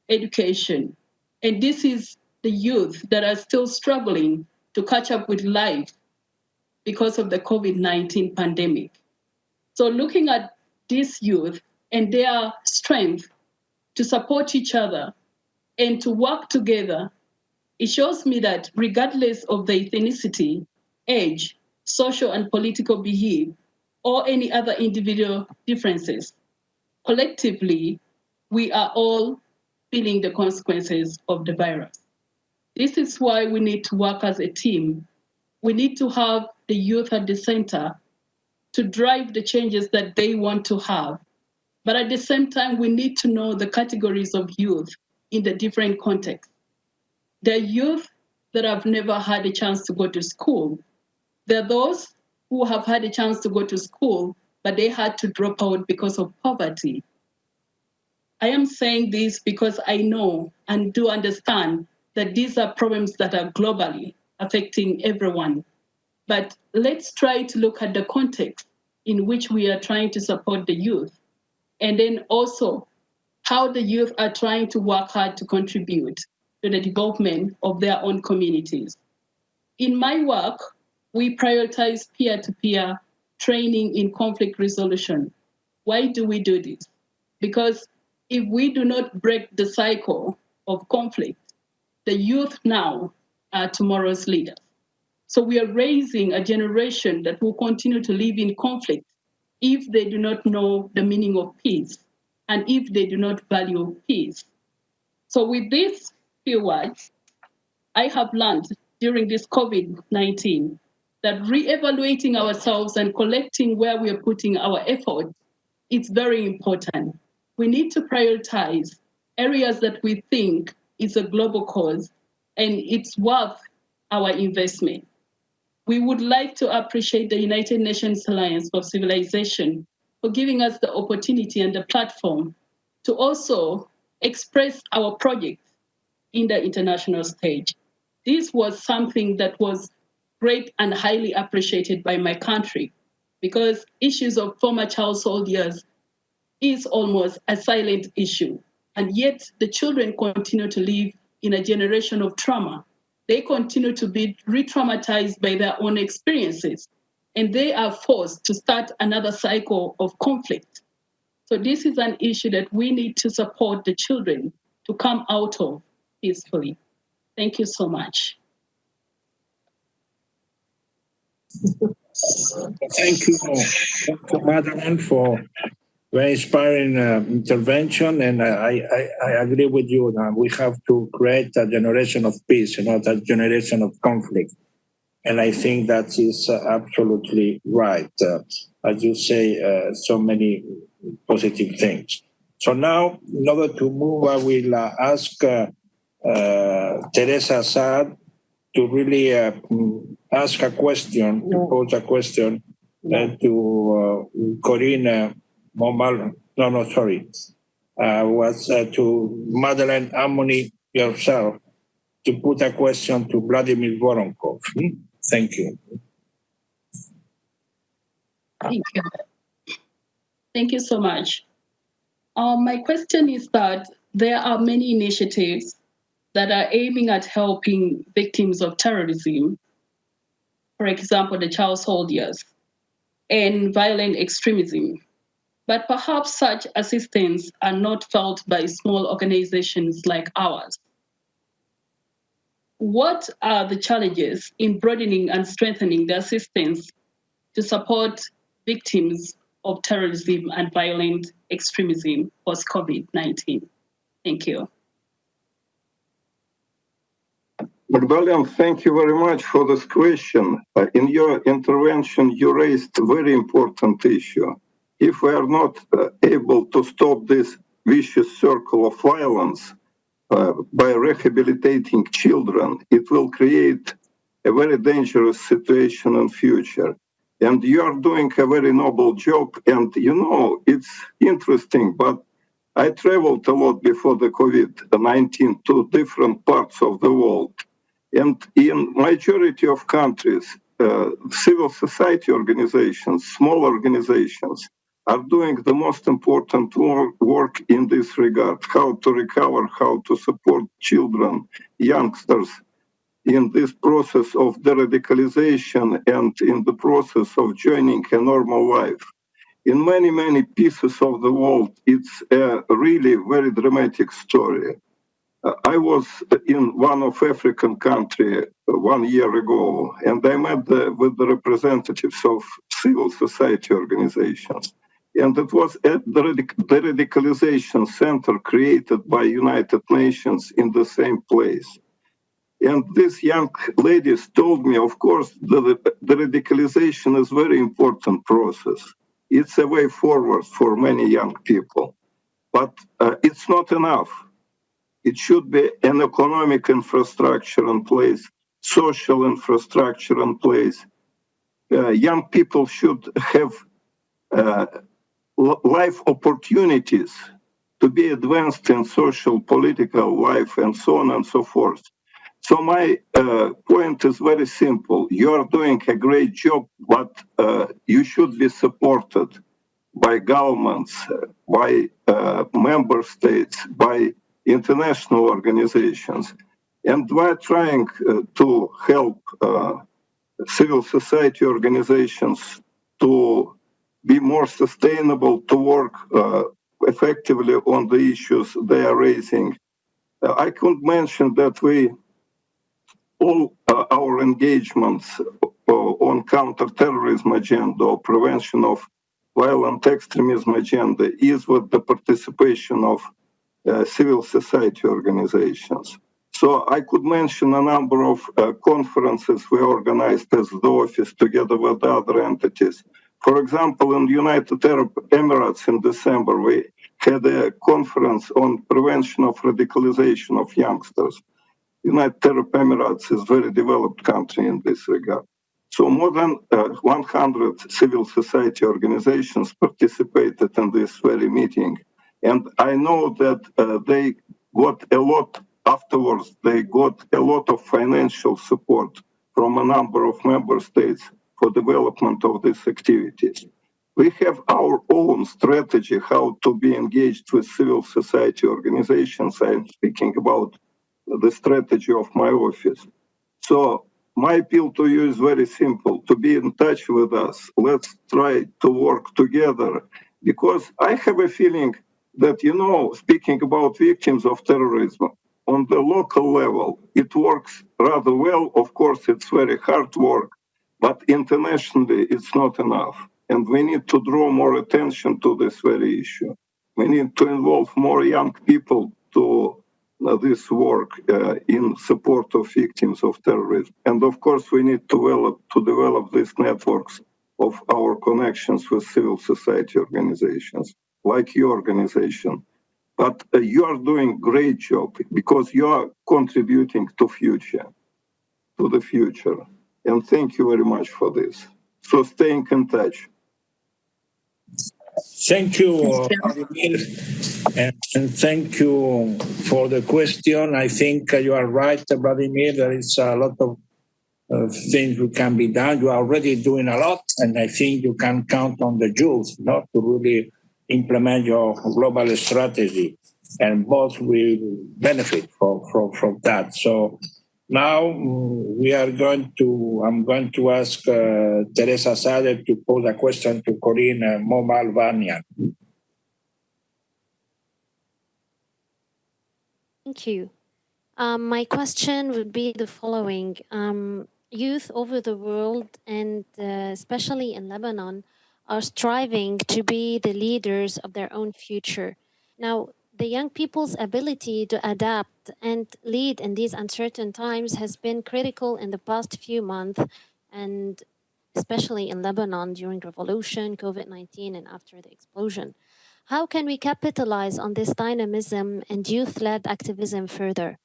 education. And this is the youth that are still struggling to catch up with life because of the COVID-19 pandemic. So looking at these youth and their strength to support each other and to work together, it shows me that regardless of the ethnicity, age, social and political behavior, or any other individual differences, collectively, we are all feeling the consequences of the virus. This is why we need to work as a team. We need to have the youth at the center to drive the changes that they want to have. But at the same time, we need to know the categories of youth in the different contexts. There are youth that have never had a chance to go to school. There are those who have had a chance to go to school, but they had to drop out because of poverty. I am saying this because I know and do understand that these are problems that are globally affecting everyone. But let's try to look at the context in which we are trying to support the youth, and then also how the youth are trying to work hard to contribute to the development of their own communities. In my work, we prioritize peer-to-peer training in conflict resolution. Why do we do this? Because if we do not break the cycle of conflict, the youth now are tomorrow's leaders. So we are raising a generation that will continue to live in conflict if they do not know the meaning of peace and if they do not value peace. So with these few words, I have learned during this COVID-19 that reevaluating ourselves and collecting where we are putting our effort is very important. We need to prioritize areas that we think is a global cause and it's worth our investment. We would like to appreciate the United Nations Alliance for Civilization for giving us the opportunity and the platform to also express our project in the international stage. This was something that was great and highly appreciated by my country because issues of former child soldiers is almost a silent issue. And yet the children continue to live in a generation of trauma. They continue to be re-traumatized by their own experiences, and they are forced to start another cycle of conflict. So this is an issue that we need to support the children to come out of peacefully. Thank you so much. Thank you, Madeleine, for very inspiring intervention. And I agree with you that we have to create a generation of peace, not a generation of conflict. And I think that is absolutely right. As you say, so many positive things. So now, in order to move, I will ask Teresa Assad to really ask a question, to pose a question to Corinne Momal. Was to Madeleine Amoni yourself to put a question to Vladimir Voronkov. Thank you. Thank you. Thank you so much. My question is that there are many initiatives that are aiming at helping victims of terrorism, for example, the child soldiers, and violent extremism. But perhaps such assistance are not felt by small organizations like ours. What are the challenges in broadening and strengthening the assistance to support victims of terrorism and violent extremism post-COVID-19? Thank you. Magdalene, thank you very much for this question. In your intervention, you raised a very important issue. If we are not able to stop this vicious circle of violence by rehabilitating children, it will create a very dangerous situation in future. And you are doing a very noble job. And you know, it's interesting, but I traveled a lot before the COVID-19 to different parts of the world. And in majority of countries, civil society organizations, small organizations, are doing the most important work in this regard, how to recover, how to support children, youngsters in this process of de-radicalization and in the process of joining a normal life. In many, many pieces of the world, it's a really very dramatic story. I was in one of African country 1 year ago, and I met with the representatives of civil society organizations. And it was at the radicalization center created by United Nations in the same place. And these young ladies told me, of course, the radicalization is a very important process. It's a way forward for many young people, but it's not enough. It should be an economic infrastructure in place, social infrastructure in place. Young people should have life opportunities to be advanced in social, political life, and so on and so forth. So my point is very simple. You're doing a great job, but you should be supported by governments, by member states, by international organizations. And we're trying to help civil society organizations to be more sustainable, to work effectively on the issues they are raising. I could mention that all our engagements on counterterrorism agenda or prevention of violent extremism agenda is with the participation of civil society organizations. So I could mention a number of conferences we organized as the office together with other entities. For example, in the United Arab Emirates in December, we had a conference on prevention of radicalization of youngsters. United Arab Emirates is a very developed country in this regard. So more than 100 civil society organizations participated in this very meeting. And I know that they got a lot afterwards, they got a lot of financial support from a number of member states for development of these activities. We have our own strategy how to be engaged with civil society organizations. I'm speaking about the strategy of my office. So my appeal to you is very simple, to be in touch with us. Let's try to work together, because I have a feeling that, speaking about victims of terrorism, on the local level, it works rather well. Of course, it's very hard work, but internationally, it's not enough. And we need to draw more attention to this very issue. We need to involve more young people to this work in support of victims of terrorism. And of course, we need to develop these networks of our connections with civil society organizations, like your organization. But you are doing great job because you are contributing to the future. And thank you very much for this. So staying in touch. Thank you, Vladimir, and thank you for the question. I think you are right, Vladimir. There is a lot of things that can be done. You are already doing a lot, and I think you can count on the youth to really implement your global strategy, and both will benefit from that. So now I'm going to ask Teresa Sade to pose a question to Corinne Momal-Vanian. Thank you. My question would be the following. Youth over the world, and especially in Lebanon, are striving to be the leaders of their own future. Now, the young people's ability to adapt and lead in these uncertain times has been critical in the past few months, and especially in Lebanon during revolution, COVID-19, and after the explosion. How can we capitalize on this dynamism and youth-led activism further?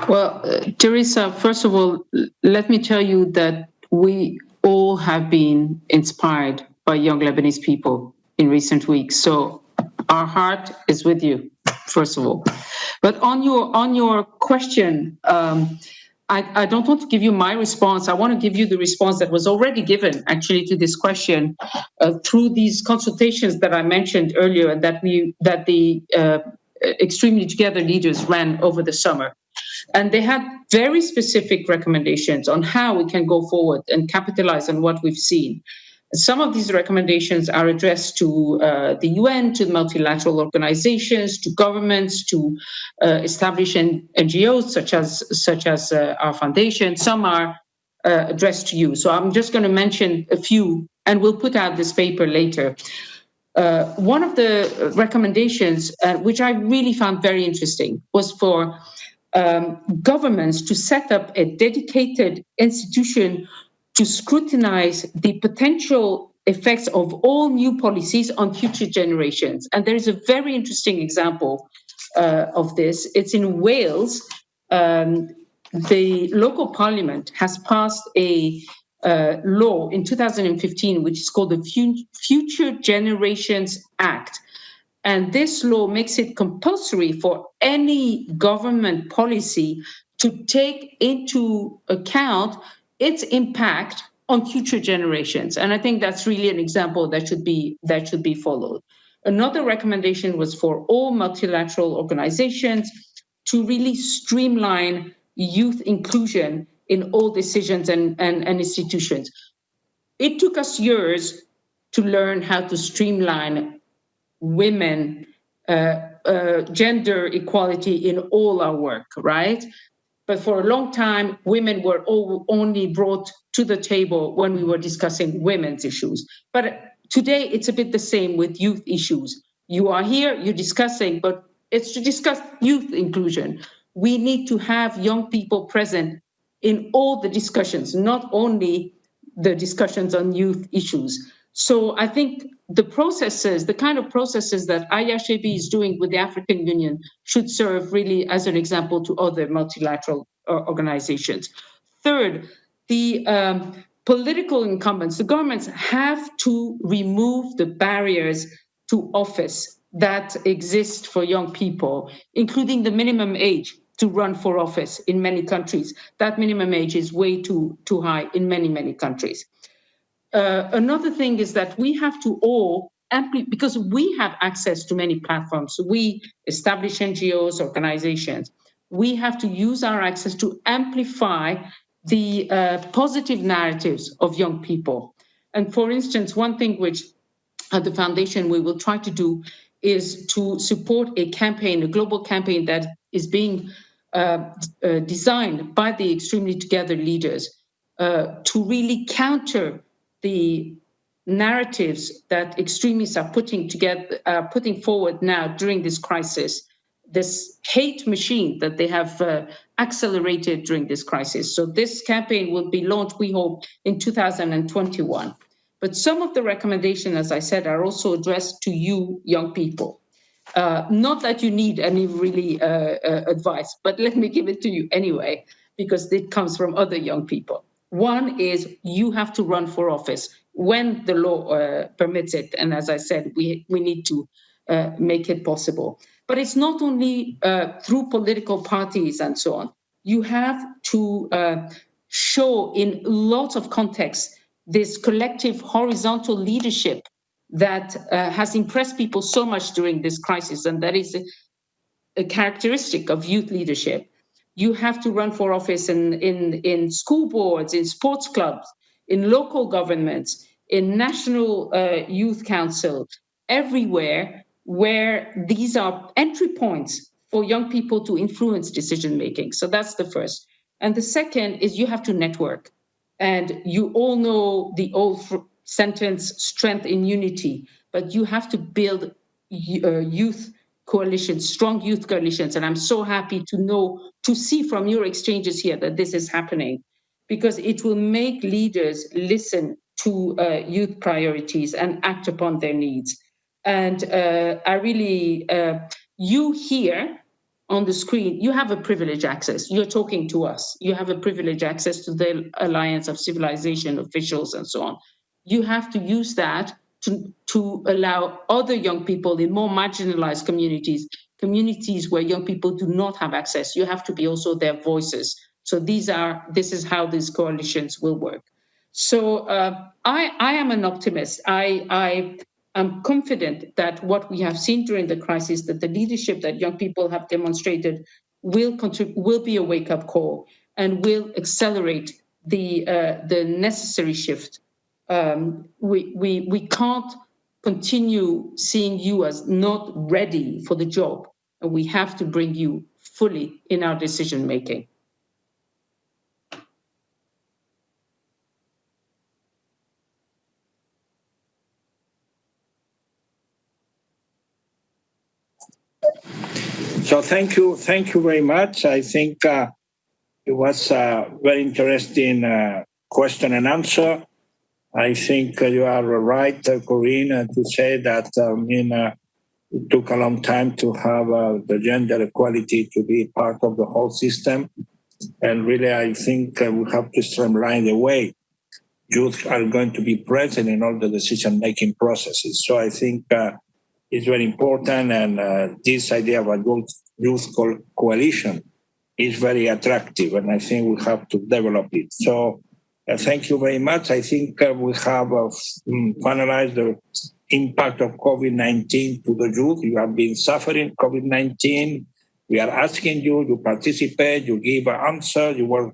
Well, Teresa, first of all, let me tell you that we all have been inspired by young Lebanese people in recent weeks. So our heart is with you, first of all. But on your question, I don't want to give you my response. I want to give you the response that was already given, actually, to this question through these consultations that I mentioned earlier, and that the Extremely Together leaders ran over the summer. And they had very specific recommendations on how we can go forward and capitalize on what we've seen. Some of these recommendations are addressed to the UN, to multilateral organizations, to governments, to established NGOs such as our foundation. Some are addressed to you. So I'm just going to mention a few, and we'll put out this paper later. One of the recommendations, which I really found very interesting, was for governments to set up a dedicated institution to scrutinize the potential effects of all new policies on future generations. And there is a very interesting example of this. It's in Wales. The local parliament has passed a law in 2015, which is called the Future Generations Act. And this law makes it compulsory for any government policy to take into account its impact on future generations. And I think that's really an example that should be followed. Another recommendation was for all multilateral organizations to really streamline youth inclusion in all decisions and institutions. It took us years to learn how to streamline women, gender equality in all our work, right? But for a long time, women were only brought to the table when we were discussing women's issues. But today, it's a bit the same with youth issues. You are here, you're discussing, but it's to discuss youth inclusion. We need to have young people present in all the discussions, not only the discussions on youth issues. So I think the kind of processes that IASHB is doing with the African Union should serve really as an example to other multilateral organizations. Third, the political incumbents, the governments have to remove the barriers to office that exist for young people, including the minimum age to run for office in many countries. That minimum age is way too high in many countries. another thing is that we have to all because we have access to many platforms. So we establish NGOs, organizations. We have to use our access to amplify the positive narratives of young people. And for instance, one thing which at the foundation we will try to do is to support a campaign, a global campaign that is being designed by the Extremely Together leaders to really counter the narratives that extremists are putting forward now during this crisis, this hate machine that they have accelerated during this crisis. So this campaign will be launched, we hope, in 2021. But some of the recommendations, as I said, are also addressed to you, young people. Not that you need any really advice, but let me give it to you anyway, because it comes from other young people. One is you have to run for office when the law permits it. And as I said, we need to make it possible. But it's not only through political parties and so on. You have to show in lots of contexts this collective horizontal leadership that has impressed people so much during this crisis, and that is a characteristic of youth leadership. You have to run for office in school boards, in sports clubs, in local governments, in national youth council, everywhere where these are entry points for young people to influence decision making. So that's the first. And the second is you have to network. And you all know the old sentence, strength in unity, but you have to build youth coalitions, strong youth coalitions. And I'm so happy to see from your exchanges here that this is happening, because it will make leaders listen to youth priorities and act upon their needs. And I really, you here on the screen, you have a privileged access. You're talking to us. You have a privileged access to the Alliance of Civilization officials and so on. You have to use that to allow other young people in more marginalized communities where young people do not have access. You have to be also their voices. So this is how these coalitions will work. So I am an optimist. I'm confident that what we have seen during the crisis, that the leadership that young people have demonstrated will be a wake-up call and will accelerate the necessary shift. We can't continue seeing you as not ready for the job, and we have to bring you fully in our decision making. So thank you very much. I think it was a very interesting question and answer. I think you are right, Corinne, to say that it took a long time to have the gender equality to be part of the whole system. And really, I think we have to streamline the way youth are going to be present in all the decision-making processes. So I think it's very important, and this idea of a youth coalition is very attractive, and I think we have to develop it. So thank you very much. I think we have finalized the impact of COVID-19 to the youth. You have been suffering COVID-19. We are asking you to participate, you give an answer. You were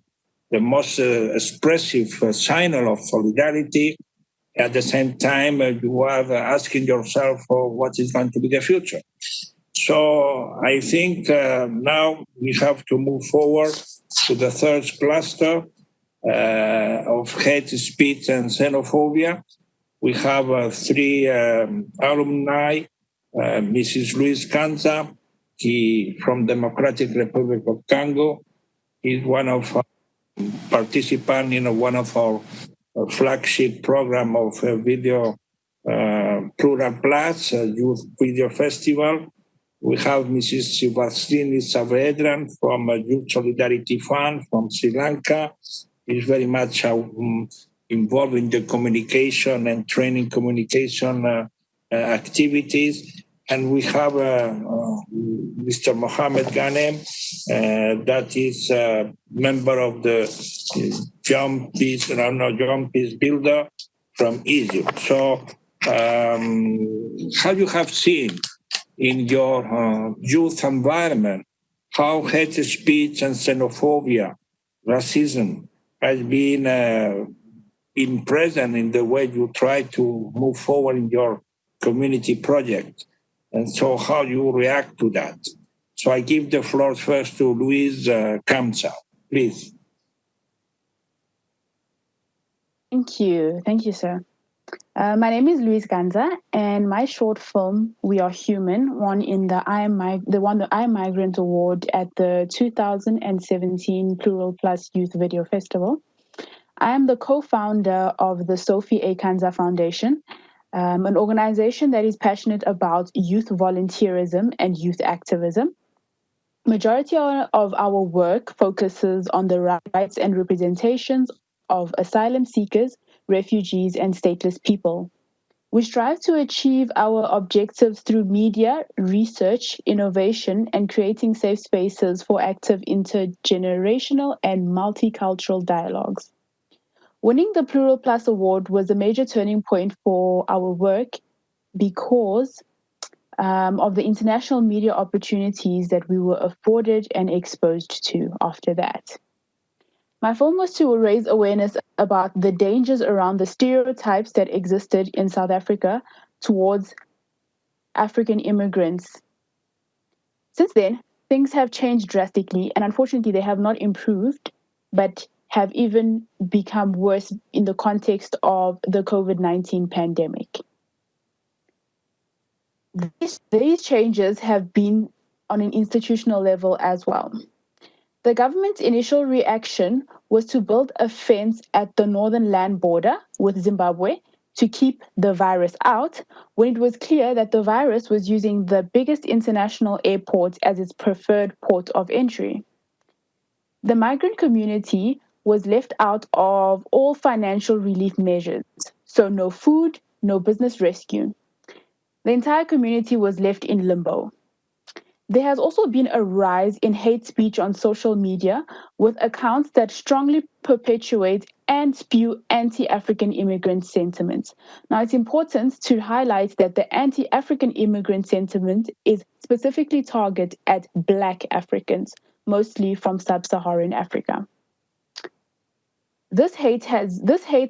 the most expressive signal of solidarity. At the same time, you are asking yourself what is going to be the future. So I think now we have to move forward to the third cluster of hate speech and xenophobia. We have three alumni, Mrs. Luis Canza, from Democratic Republic of Congo. He's one of our participants in one of our flagship program of Video Plural Plus, Youth Video Festival. We have Mrs. Sivastini Savedran from Youth Solidarity Fund from Sri Lanka. He's very much involved in the communication and training communication activities. And we have Mr. Mohammed Ghanem, that is a member of the Young Peace Builder from Egypt. So how you have seen in your youth environment how hate speech and xenophobia, racism has been present in the way you try to move forward in your community project. And so how you react to that. So I give the floor first to Luis Kamsa, please. Thank you, sir. My name is Luis Ganza, and my short film "We Are Human" won the I Am Migrant Award at the 2017 Plural Plus Youth Video Festival. I am the co-founder of the Sophie A. Kanza Foundation, an organization that is passionate about youth volunteerism and youth activism. Majority of our work focuses on the rights and representations of asylum seekers, refugees, and stateless people. We strive to achieve our objectives through media, research, innovation, and creating safe spaces for active intergenerational and multicultural dialogues. Winning the Plural Plus Award was a major turning point for our work because of the international media opportunities that we were afforded and exposed to after that. My film was to raise awareness about the dangers around the stereotypes that existed in South Africa towards African immigrants. Since then, things have changed drastically, and unfortunately, they have not improved, but have even become worse in the context of the COVID-19 pandemic. These changes have been on an institutional level as well. The government's initial reaction was to build a fence at the northern land border with Zimbabwe to keep the virus out, when it was clear that the virus was using the biggest international airport as its preferred port of entry. The migrant community was left out of all financial relief measures, so no food, no business rescue. The entire community was left in limbo. There has also been a rise in hate speech on social media with accounts that strongly perpetuate and spew anti-African immigrant sentiments. Now, it's important to highlight that the anti-African immigrant sentiment is specifically targeted at Black Africans, mostly from sub-Saharan Africa. This hate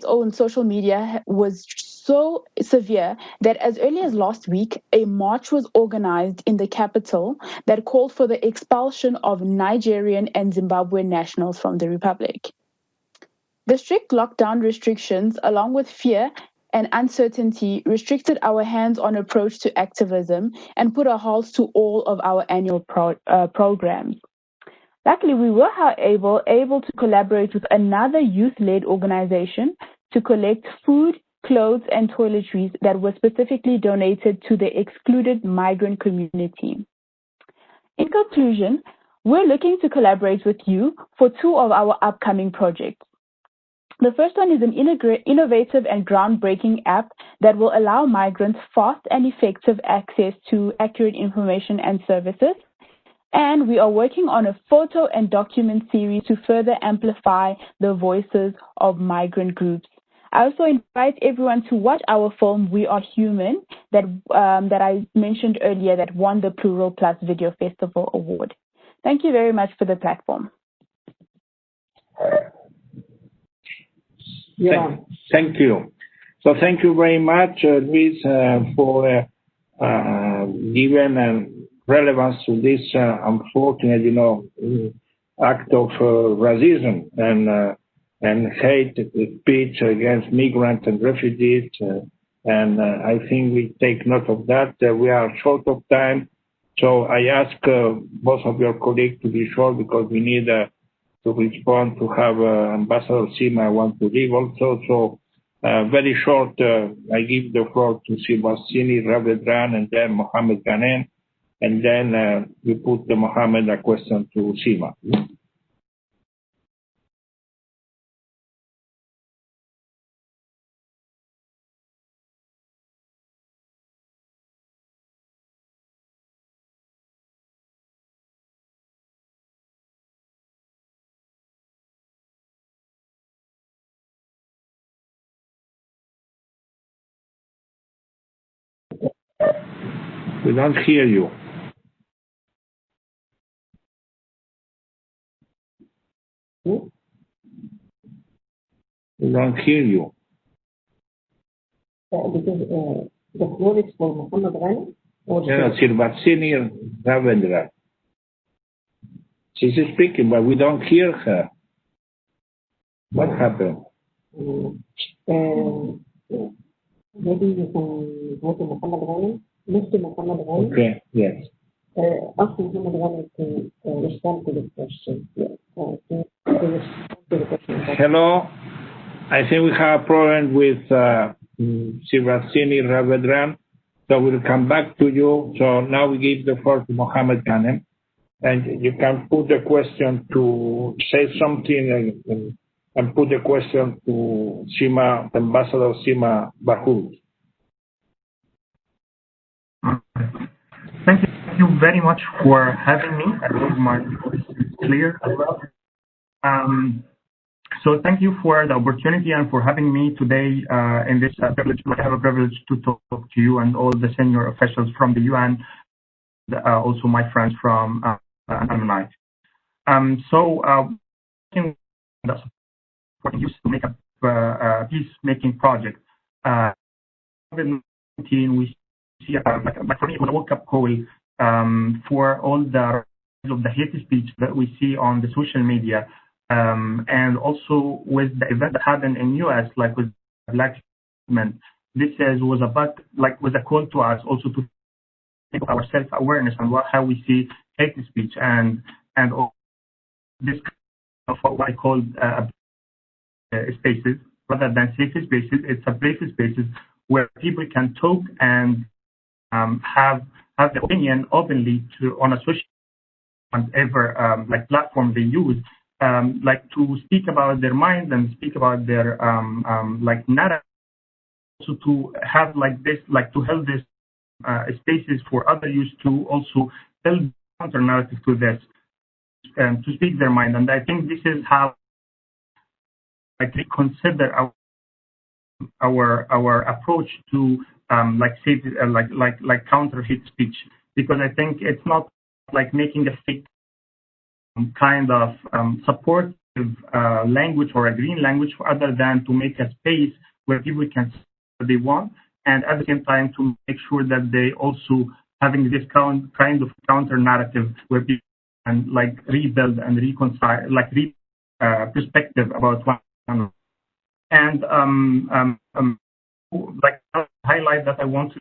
on social media was so severe that as early as last week, a march was organized in the capital that called for the expulsion of Nigerian and Zimbabwean nationals from the republic. The strict lockdown restrictions, along with fear and uncertainty, restricted our hands-on approach to activism and put a halt to all of our annual programs. Luckily, we were, however, able to collaborate with another youth-led organization to collect food, clothes, and toiletries that were specifically donated to the excluded migrant community. In conclusion, we're looking to collaborate with you for two of our upcoming projects. The first one is an innovative and groundbreaking app that will allow migrants fast and effective access to accurate information and services. And we are working on a photo and document series to further amplify the voices of migrant groups. I also invite everyone to watch our film, We Are Human, that I mentioned earlier, that won the Plural Plus Video Festival Award. Thank you very much for the platform. Thank you. So thank you very much, Luis, for giving relevance to this unfortunate, act of racism and hate speech against migrants and refugees. And I think we take note of that. We are short of time, so I ask both of your colleagues to be short because we need to respond to have Ambassador Sima want to leave also. So very short, I give the floor to Sibastini Ravedran and then Mohammed Ghanem. And then we put the Mohammed a question to Sima. We don't hear you. We don't hear you. The floor is for Muhammad Ghani. Sirvatsini Ravendra. She's speaking, but we don't hear her. What happened? Maybe you can go to Muhammad Ghani. Mr. Muhammad Ghani. Okay, yes. Ask Muhammad Ghani to respond to the question. To respond to the question. Hello. I think we have a problem with Sirvatsini Ravendran. So we'll come back to you. So now we give the floor to Mohammed Ghanem. And you can put the question to say something and put the question to Ambassador Sima Bahut. Thank you very much for having me. I hope my voice is clear as well. So thank you for the opportunity and for having me today in this privilege. I have a privilege to talk to you and all the senior officials from the UN, also my friends from alumni. Working for youth to make a peacemaking project. COVID-19, we see, like for me, it was a wake-up call for all the hate speech that we see on the social media, and also with the event that happened in US, like with Black movement. This was a call to us also to take our self-awareness and how we see hate speech and all this of what I call spaces rather than safe spaces. It's a safe spaces where people can talk and have the opinion openly on a social whatever platform they use, to speak about their minds and speak about their narrative. Also to have to help this spaces for other youth to also tell counter narrative to this, to speak their mind. And I think this is how we consider our approach to counter hate speech, because I think it's not like making a fake kind of supportive language or a green language, other than to make a space where people can say what they want, and at the same time to make sure that they also having this kind of counter narrative where people can rebuild and reconcile, perspective about one another. And highlight that I want to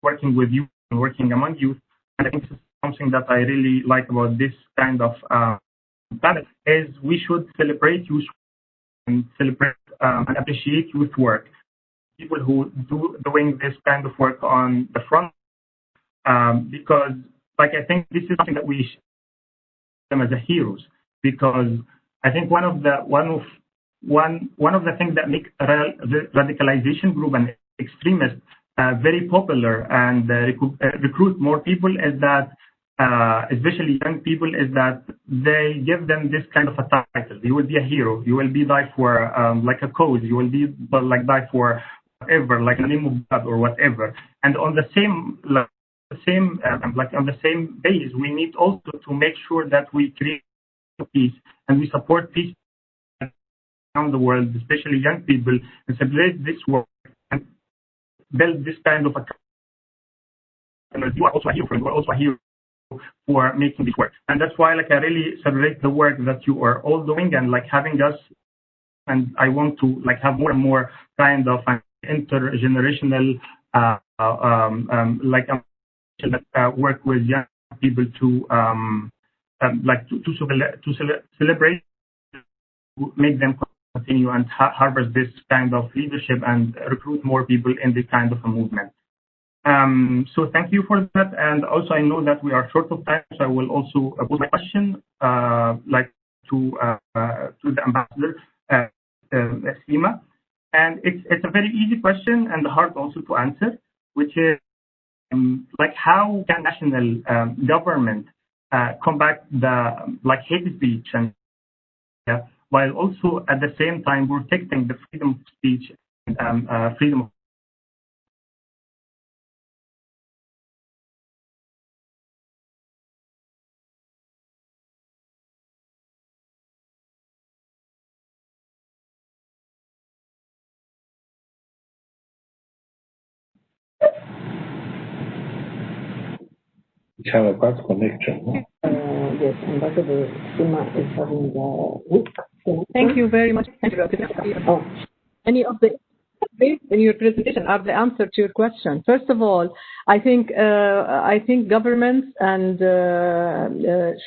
working with you and working among youth, and I think this is something that I really like about this kind of planet, is we should celebrate youth and celebrate and appreciate youth work. People who doing this kind of work on the front, because I think this is something that we should see them as a heroes, because I think one of the things that make radicalization group and extremists very popular and recruit more people is that, especially young people, is that they give them this kind of a title. You will be a hero. You will be die for a cause. You will be die for whatever, in the name of God or whatever. And on the same on the same base, we need also to make sure that we create peace and we support peace around the world, especially young people, and celebrate this work and build this kind of a. You are also a hero. You are also a hero for making this work, and that's why I really celebrate the work that you are all doing and having us. And I want to have more and more kind of an intergenerational work with young people to celebrate, make them continue and harvest this kind of leadership and recruit more people in this kind of a movement. So thank you for that. And also I know that we are short of time, so I will also pose my question to the ambassador Sima. And it's a very easy question and hard also to answer, which is how can national government combat the hate speech and while also at the same time protecting the freedom of speech and freedom of We have a bad connection. No? Yes, Ambassador Sima is having a weak connection. Thank you very much. Oh. Any of the in your presentation are the answer to your question. First of all, I think governments and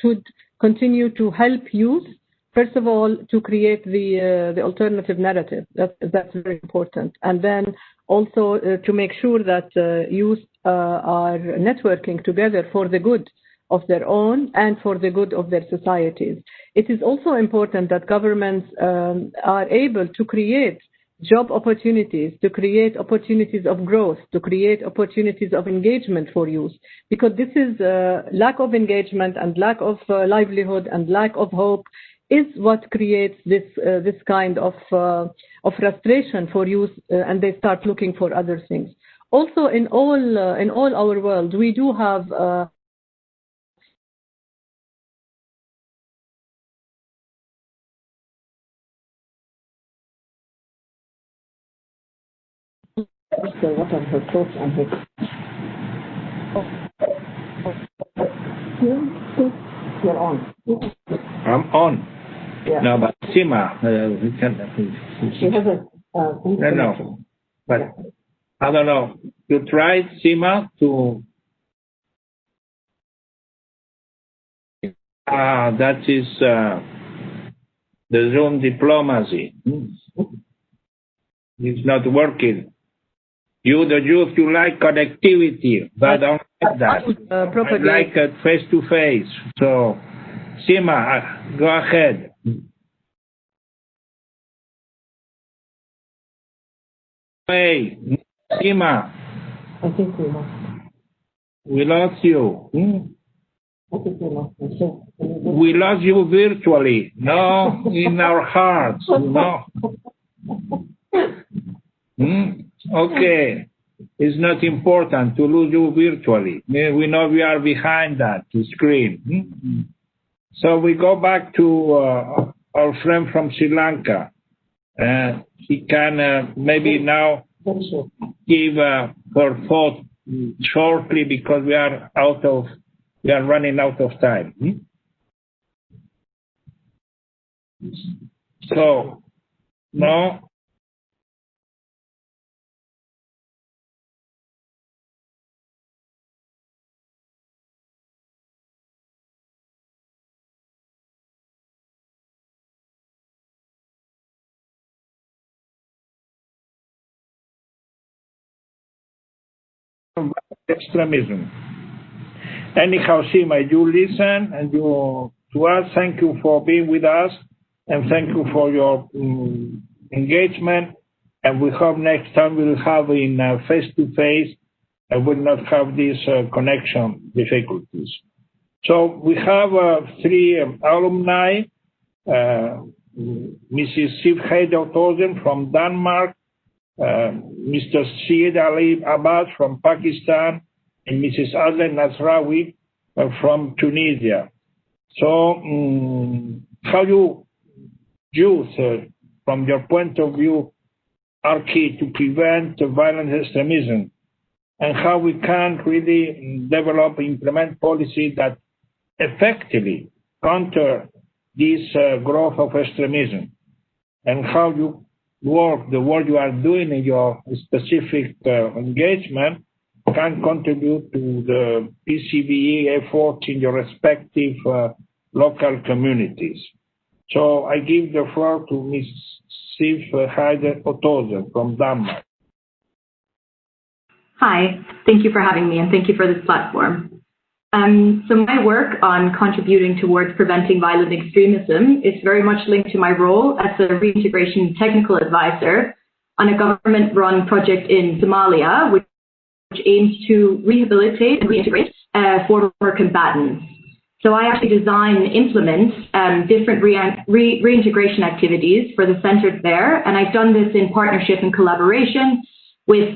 should continue to help youth. First of all, to create the alternative narrative. That's very important, and then also to make sure that youth are networking together for the good of their own and for the good of their societies. It is also important that governments are able to create job opportunities, to create opportunities of growth, to create opportunities of engagement for youth, because this is lack of engagement and lack of livelihood and lack of hope is what creates this kind of frustration for youth, and they start looking for other things. Also, in all our world, we do have So what are her thoughts on her? You're on. I'm on. Yeah. No, but Sima, we can. She has a. No. But yeah. I don't know. You tried, Sima, to. That is the Zoom diplomacy. It's not working. You, the youth, you like connectivity, but I don't like that. I like it face-to-face. So, Sima, go ahead. Hey, Sima. I think we lost. We lost you. I think we lost you. We lost you virtually, no, in our hearts, no. Okay, it's not important to lose you virtually. We know we are behind that screen. So we go back to our friend from Sri Lanka. He can maybe now give her thought shortly because we are running out of time. So, no. Extremism. Anyhow, Sima, you listen and you to us. Thank you for being with us, and thank you for your engagement. And we hope next time we'll have in face-to-face and will not have these connection difficulties. So we have 3 alumni: Mrs. Siv Heidel-Tozen from Denmark, Mr. Syed Ali Abbas from Pakistan, and Mrs. Adel Nasrawi from Tunisia. So, how you youth, from your point of view, are key to prevent violent extremism, and how we can really develop and implement policies that effectively counter this growth of extremism, and how you the work you are doing in your specific engagement can contribute to the PCVE effort in your respective local communities. So I give the floor to Ms. Siv Heidel-Tozen from Denmark. Hi, thank you for having me and thank you for this platform. So my work on contributing towards preventing violent extremism is very much linked to my role as a reintegration technical advisor on a government-run project in Somalia, which aims to rehabilitate and reintegrate former combatants. So I actually design and implement different reintegration activities for the center there, and I've done this in partnership and collaboration with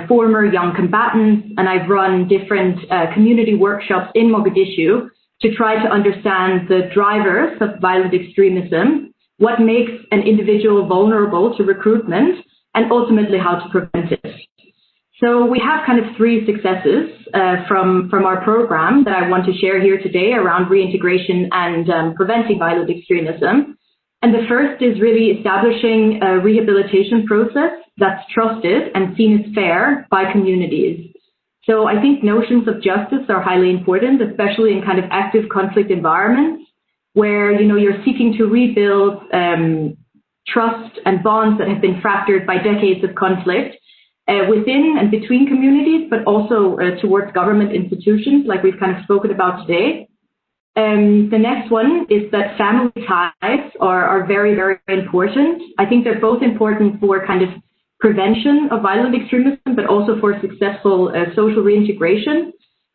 former young combatants, and I've run different community workshops in Mogadishu to try to understand the drivers of violent extremism, what makes an individual vulnerable to recruitment, and ultimately how to prevent it. So we have kind of three successes from our program that I want to share here today around reintegration and preventing violent extremism. And the first is really establishing a rehabilitation process that's trusted and seen as fair by communities. So I think notions of justice are highly important, especially in kind of active conflict environments where, you know, you're seeking to rebuild trust and bonds that have been fractured by decades of conflict within and between communities, but also towards government institutions like we've kind of spoken about today. The next one is that family ties are very, very important. I think they're both important for kind of prevention of violent extremism, but also for successful social reintegration.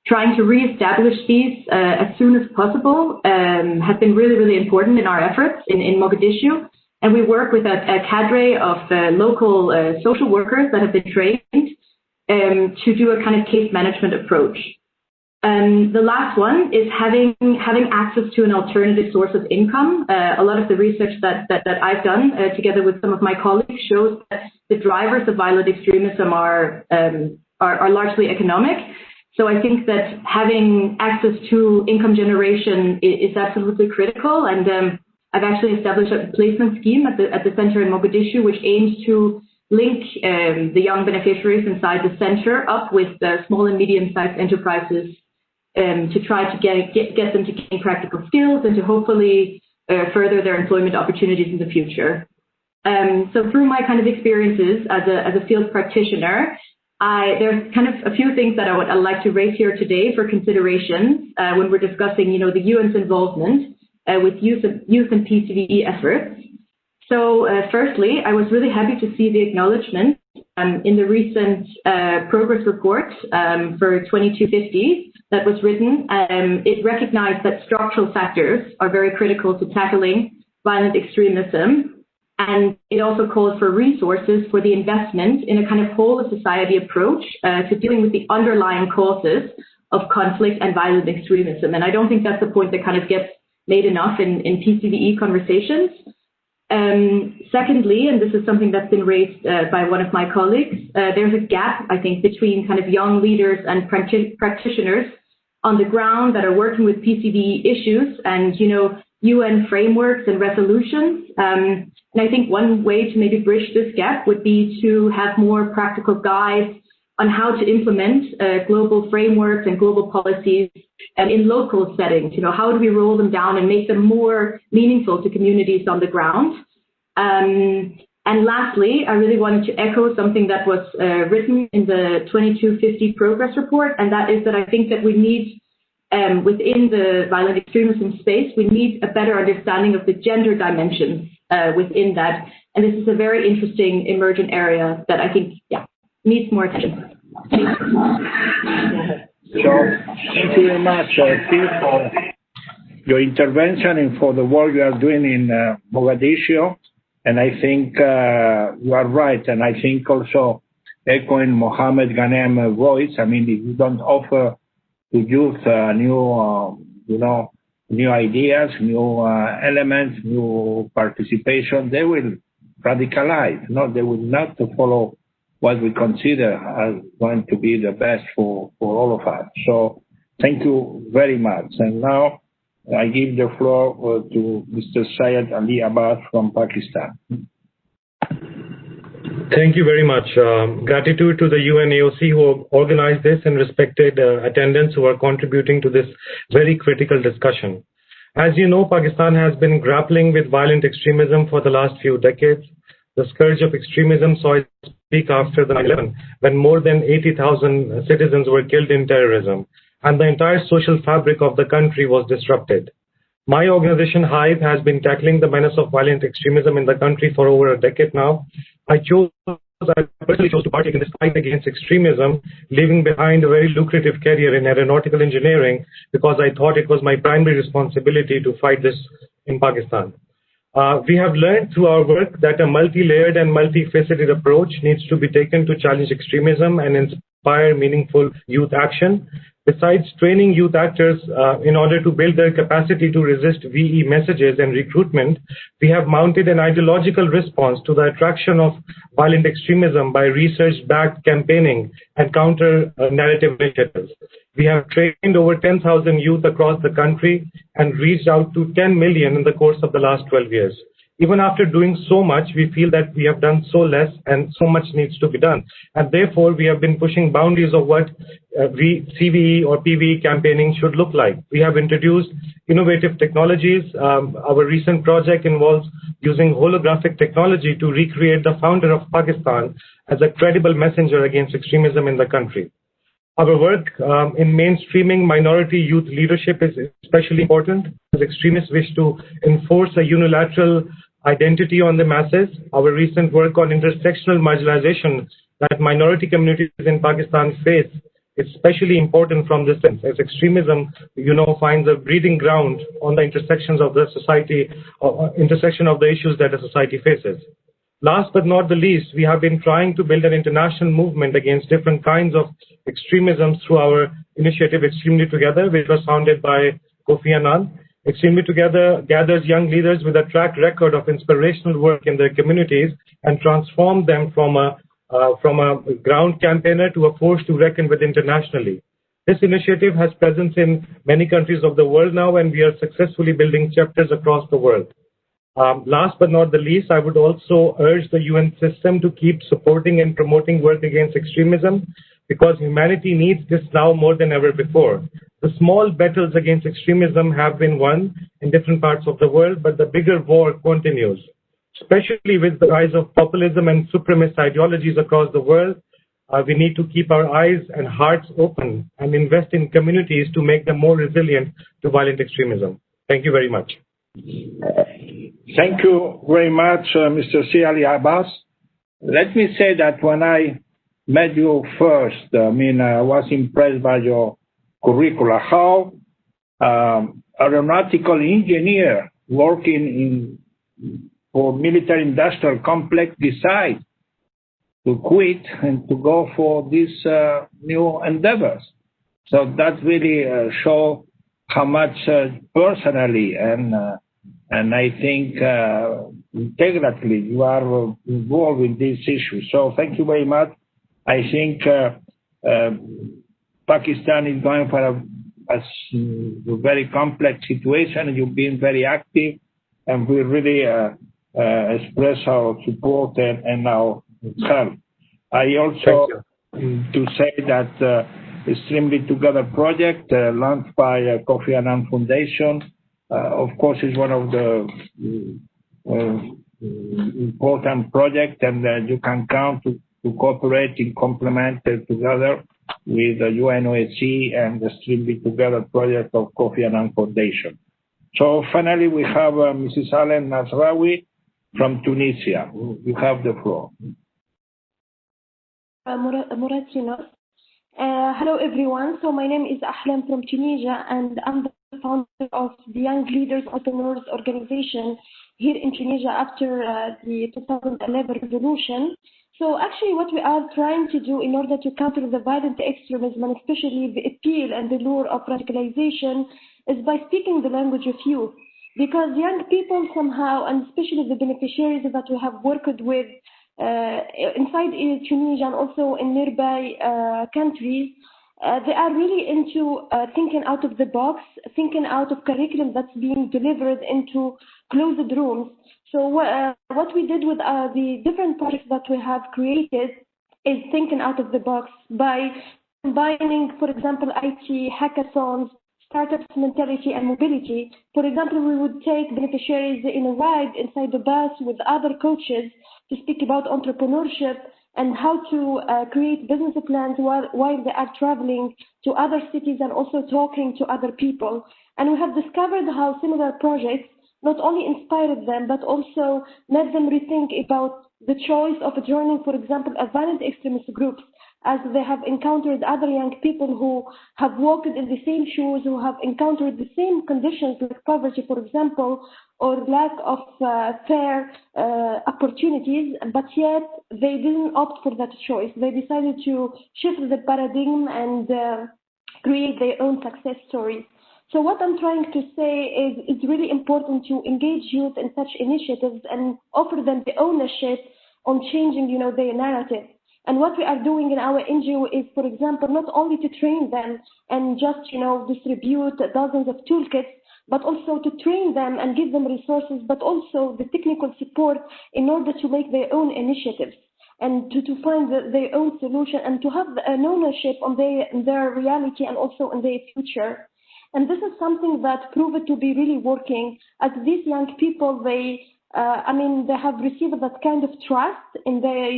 Trying to reestablish these as soon as possible has been really, really important in our efforts in Mogadishu. And we work with a cadre of local social workers that have been trained to do a kind of case management approach. The last one is having access to an alternative source of income. A lot of the research that I've done together with some of my colleagues shows that the drivers of violent extremism are largely economic. So I think that having access to income generation is absolutely critical. And I've actually established a placement scheme at the center in Mogadishu, which aims to link the young beneficiaries inside the center up with small and medium-sized enterprises to try to get them to gain practical skills and to hopefully further their employment opportunities in the future. So through my kind of experiences as a field practitioner, there's kind of a few things that I'd like to raise here today for consideration when we're discussing, you know, the UN's involvement with youth and PCVE efforts. So firstly, I was really happy to see the acknowledgement in the recent progress report for 2250 that was written. It recognized that structural factors are very critical to tackling violent extremism. And it also calls for resources for the investment in a kind of whole of society approach to dealing with the underlying causes of conflict and violent extremism. And I don't think that's a point that kind of gets made enough in PCVE conversations. Secondly, and this is something that's been raised by one of my colleagues, there's a gap, I think, between kind of young leaders and practitioners on the ground that are working with PCVE issues and, you know, UN frameworks and resolutions. And I think one way to maybe bridge this gap would be to have more practical guides on how to implement global frameworks and global policies in local settings. You know, how do we roll them down and make them more meaningful to communities on the ground? And lastly, I really wanted to echo something that was written in the 2250 progress report, and that is that I think that we need, within the violent extremism space, we need a better understanding of the gender dimensions within that. And this is a very interesting emergent area that I think, needs more attention. So, thank you very much, Steve, for your intervention and for the work you are doing in Mogadishu. And I think you are right. And I think also echoing Mohammed Ghanem's voice, I mean, if you don't offer to youth new ideas, new elements, new participation, they will radicalize. No, they will not follow what we consider as going to be the best for all of us. So thank you very much. And now I give the floor to Mr. Syed Ali Abbas from Pakistan. Thank you very much. Gratitude to the UNAOC who organized this and respected attendants who are contributing to this very critical discussion. As you know, Pakistan has been grappling with violent extremism for the last few decades. The scourge of extremism saw its peak after the 9/11, when more than 80,000 citizens were killed in terrorism, and the entire social fabric of the country was disrupted. My organization, Hive, has been tackling the menace of violent extremism in the country for over a decade now. I personally chose to partake in this fight against extremism, leaving behind a very lucrative career in aeronautical engineering because I thought it was my primary responsibility to fight this in Pakistan. We have learned through our work that a multi-layered and multifaceted approach needs to be taken to challenge extremism and inspire meaningful youth action. Besides training youth actors in order to build their capacity to resist VE messages and recruitment, we have mounted an ideological response to the attraction of violent extremism by research-backed campaigning and counter-narrative initiatives. We have trained over 10,000 youth across the country and reached out to 10 million in the course of the last 12 years. Even after doing so much, we feel that we have done so less and so much needs to be done. And therefore, we have been pushing boundaries of what CVE or PVE campaigning should look like. We have introduced innovative technologies. Our recent project involves using holographic technology to recreate the founder of Pakistan as a credible messenger against extremism in the country. Our work in mainstreaming minority youth leadership is especially important as extremists wish to enforce a unilateral identity on the masses. Our recent work on intersectional marginalization that minority communities in Pakistan face is especially important from this sense, as extremism, finds a breeding ground on the intersections of the society, intersection of the issues that the society faces. Last but not the least, we have been trying to build an international movement against different kinds of extremism through our initiative Extremely Together, which was founded by Kofi Annan. Extremely Together gathers young leaders with a track record of inspirational work in their communities and transforms them from a ground campaigner to a force to reckon with internationally. This initiative has presence in many countries of the world now, and we are successfully building chapters across the world. Last but not the least, I would also urge the UN system to keep supporting and promoting work against extremism, because humanity needs this now more than ever before. The small battles against extremism have been won in different parts of the world, but the bigger war continues. Especially with the rise of populism and supremacist ideologies across the world, we need to keep our eyes and hearts open and invest in communities to make them more resilient to violent extremism. Thank you very much. Thank you very much, Mr. C. Ali Abbas. Let me say that when I met you first, I was impressed by your curricula. How aeronautical engineer working for military industrial complex decide to quit and to go for these new endeavors. So that really shows how much personally and I think integrally you are involved in this issue. So thank you very much. I think Pakistan is going for a very complex situation. You've been very active, and we really express our support and our help. I also to say that Extremely Together project launched by Kofi Annan Foundation, of course, is one of the important projects, and you can count to cooperate and complement together with the UNAOC and the Extremely Together project of Kofi Annan Foundation. So finally, we have Mrs. Alen Nasraoui from Tunisia. You have the floor. Hello, everyone. So my name is Ahlam from Tunisia, and I'm the founder of the Young Leaders Entrepreneurs Organization here in Tunisia after the 2011 revolution. So actually what we are trying to do in order to counter the violent extremism, and especially the appeal and the lure of radicalization, is by speaking the language of youth. Because young people somehow, and especially the beneficiaries that we have worked with inside Tunisia and also in nearby countries, they are really into thinking out of the box, thinking out of curriculum that's being delivered into closed rooms. So what we did with the different projects that we have created is thinking out of the box by combining, for example, IT, hackathons, startups mentality, and mobility. For example, we would take beneficiaries in a ride inside the bus with other coaches to speak about entrepreneurship and how to create business plans while they are traveling to other cities and also talking to other people. And we have discovered how similar projects not only inspired them, but also made them rethink about the choice of joining, for example, a violent extremist groups, as they have encountered other young people who have walked in the same shoes, who have encountered the same conditions like poverty, for example, or lack of fair opportunities, but yet they didn't opt for that choice. They decided to shift the paradigm and create their own success stories. So what I'm trying to say is it's really important to engage youth in such initiatives and offer them the ownership on changing, their narrative. And what we are doing in our NGO is, for example, not only to train them and just, distribute dozens of toolkits, but also to train them and give them resources, but also the technical support in order to make their own initiatives and to find their own solution and to have an ownership on their reality and also in their future. And this is something that proved to be really working, as these young people, they have received that kind of trust in their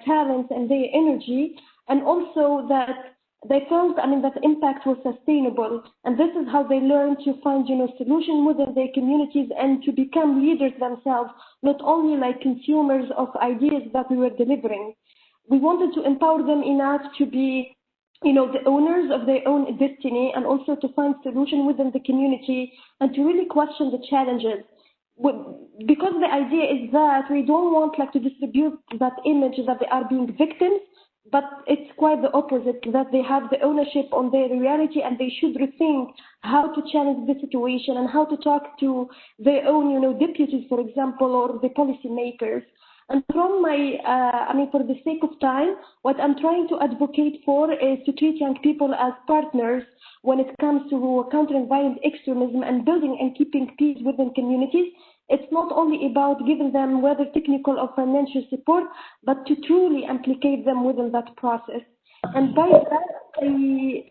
talents and their energy, and also that they felt, that impact was sustainable. And this is how they learn to find, solution within their communities and to become leaders themselves, not only like consumers of ideas that we were delivering. We wanted to empower them enough to be the owners of their own destiny, and also to find solution within the community and to really question the challenges. Because the idea is that we don't want to distribute that image that they are being victims, but it's quite the opposite, that they have the ownership on their reality and they should rethink how to challenge the situation and how to talk to their own, deputies, for example, or the policymakers. And from for the sake of time, what I'm trying to advocate for is to treat young people as partners when it comes to countering violent extremism and building and keeping peace within communities. It's not only about giving them whether technical or financial support, but to truly implicate them within that process. And by that,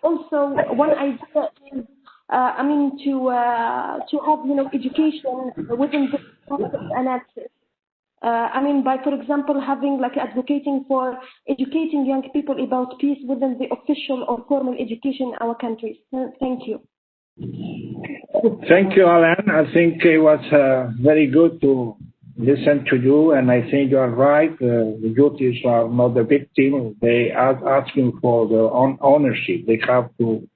also one idea is, to have education within the process and access. By, for example, having advocating for educating young people about peace within the official or formal education in our countries. Thank you. Thank you, Alan. I think it was very good to listen to you, and I think you are right. The youths are not the victim. They are asking for their own ownership. They have to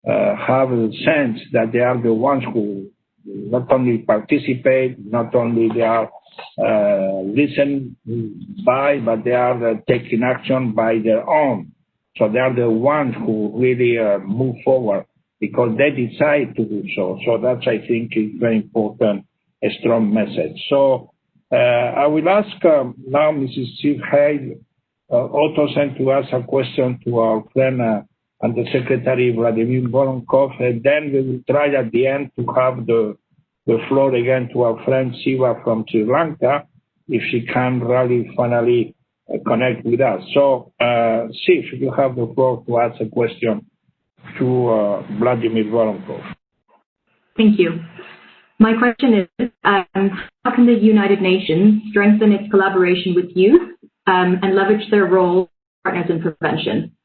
have a sense that they are the ones who not only participate, not only they are listened by, but they are taking action by their own. So they are the ones who really move forward because they decide to do so. So that's, I think, is very important, a strong message. So I will ask now Mrs. Steve Hay also sent to us a question to our friend and the Secretary Vladimir Voronkov, and then we will try at the end to have the floor again to our friend Siva from Sri Lanka, if she can really finally connect with us. So, Siv, you have the floor to ask a question to Vladimir Voronkov. Thank you. My question is, how can the United Nations strengthen its collaboration with youth and leverage their role as partners in prevention?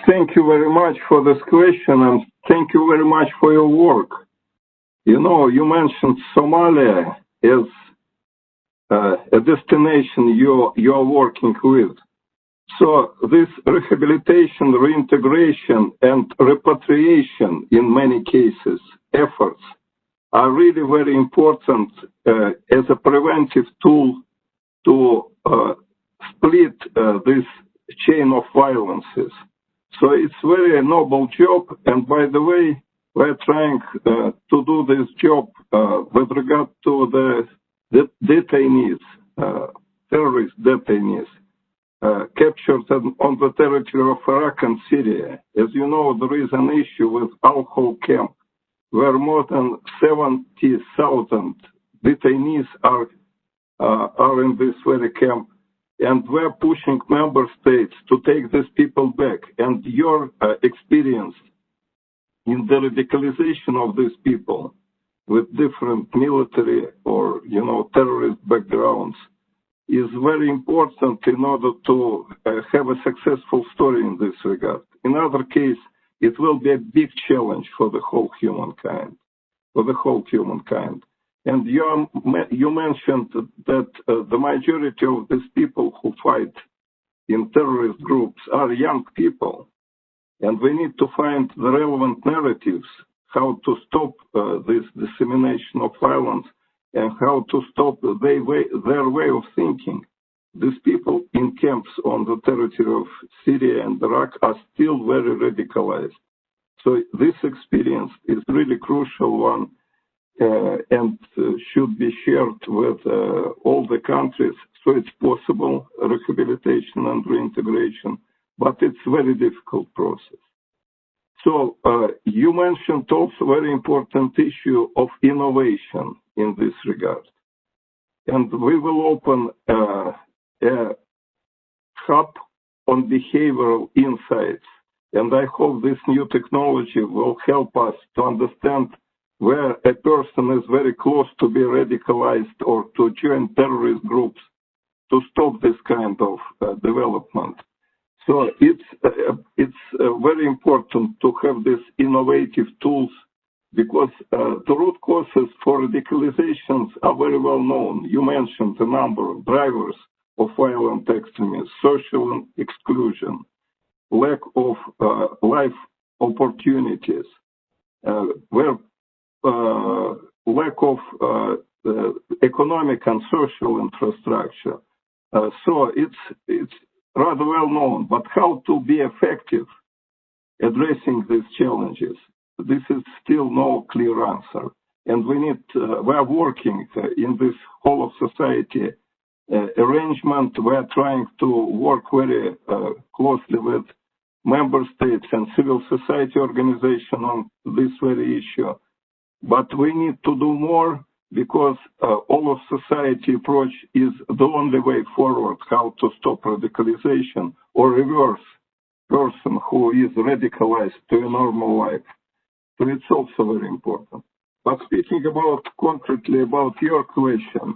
Thank you very much for this question, and thank you very much for your work. You mentioned Somalia as a destination you're working with. So this rehabilitation, reintegration, and repatriation, in many cases, efforts are really very important as a preventive tool to split this chain of violences. So it's very noble job, and by the way, we're trying to do this job with regard to the detainees, terrorist detainees, captured on the territory of Iraq and Syria. As you know, there is an issue with Al-Hol camp, where more than 70,000 detainees are in this very camp. And we're pushing member states to take these people back. And your experience in the radicalization of these people with different military or, terrorist backgrounds is very important in order to have a successful story in this regard. In other case, it will be a big challenge for the whole humankind, And you mentioned that the majority of these people who fight in terrorist groups are young people. And we need to find the relevant narratives, how to stop this dissemination of violence and how to stop their way of thinking. These people in camps on the territory of Syria and Iraq are still very radicalized. So this experience is really crucial one and should be shared with all the countries. So it's possible rehabilitation and reintegration, but it's a very difficult process. So you mentioned also very important issue of innovation in this regard. And we will open a hub on behavioral insights. And I hope this new technology will help us to understand where a person is very close to be radicalized or to join terrorist groups to stop this kind of development. So it's very important to have these innovative tools because the root causes for radicalizations are very well known. You mentioned a number of drivers of violent extremism, social exclusion, lack of life opportunities, lack of economic and social infrastructure. So it's rather well known, but how to be effective addressing these challenges? This is still no clear answer. And we are working in this whole of society arrangement. We are trying to work very closely with member states and civil society organizations on this very issue. But we need to do more because all of society approach is the only way forward how to stop radicalization or reverse person who is radicalized to a normal life. So it's also very important. But speaking concretely about your question,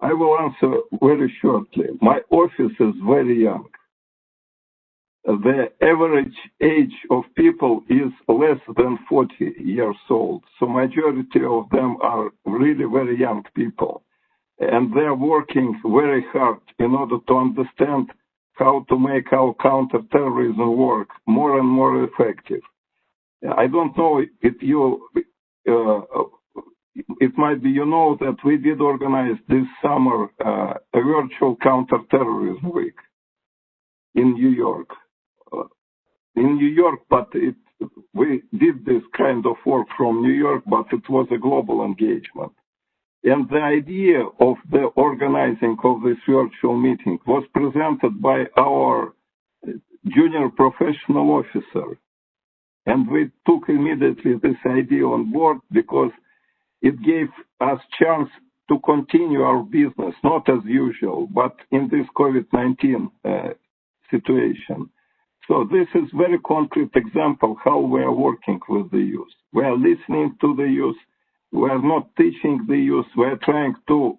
I will answer very shortly. My office is very young. The average age of people is less than 40 years old. So majority of them are really very young people. And they're working very hard in order to understand how to make our counterterrorism work more and more effective. I don't know if you, it might be you know that we did organize this summer a virtual counterterrorism week in New York. But we did this kind of work from New York, but it was a global engagement. And the idea of the organizing of this virtual meeting was presented by our junior professional officer. And we took immediately this idea on board because it gave us chance to continue our business, not as usual, but in this COVID-19 situation. So this is very concrete example how we are working with the youth. We are listening to the youth. We are not teaching the youth. We are trying to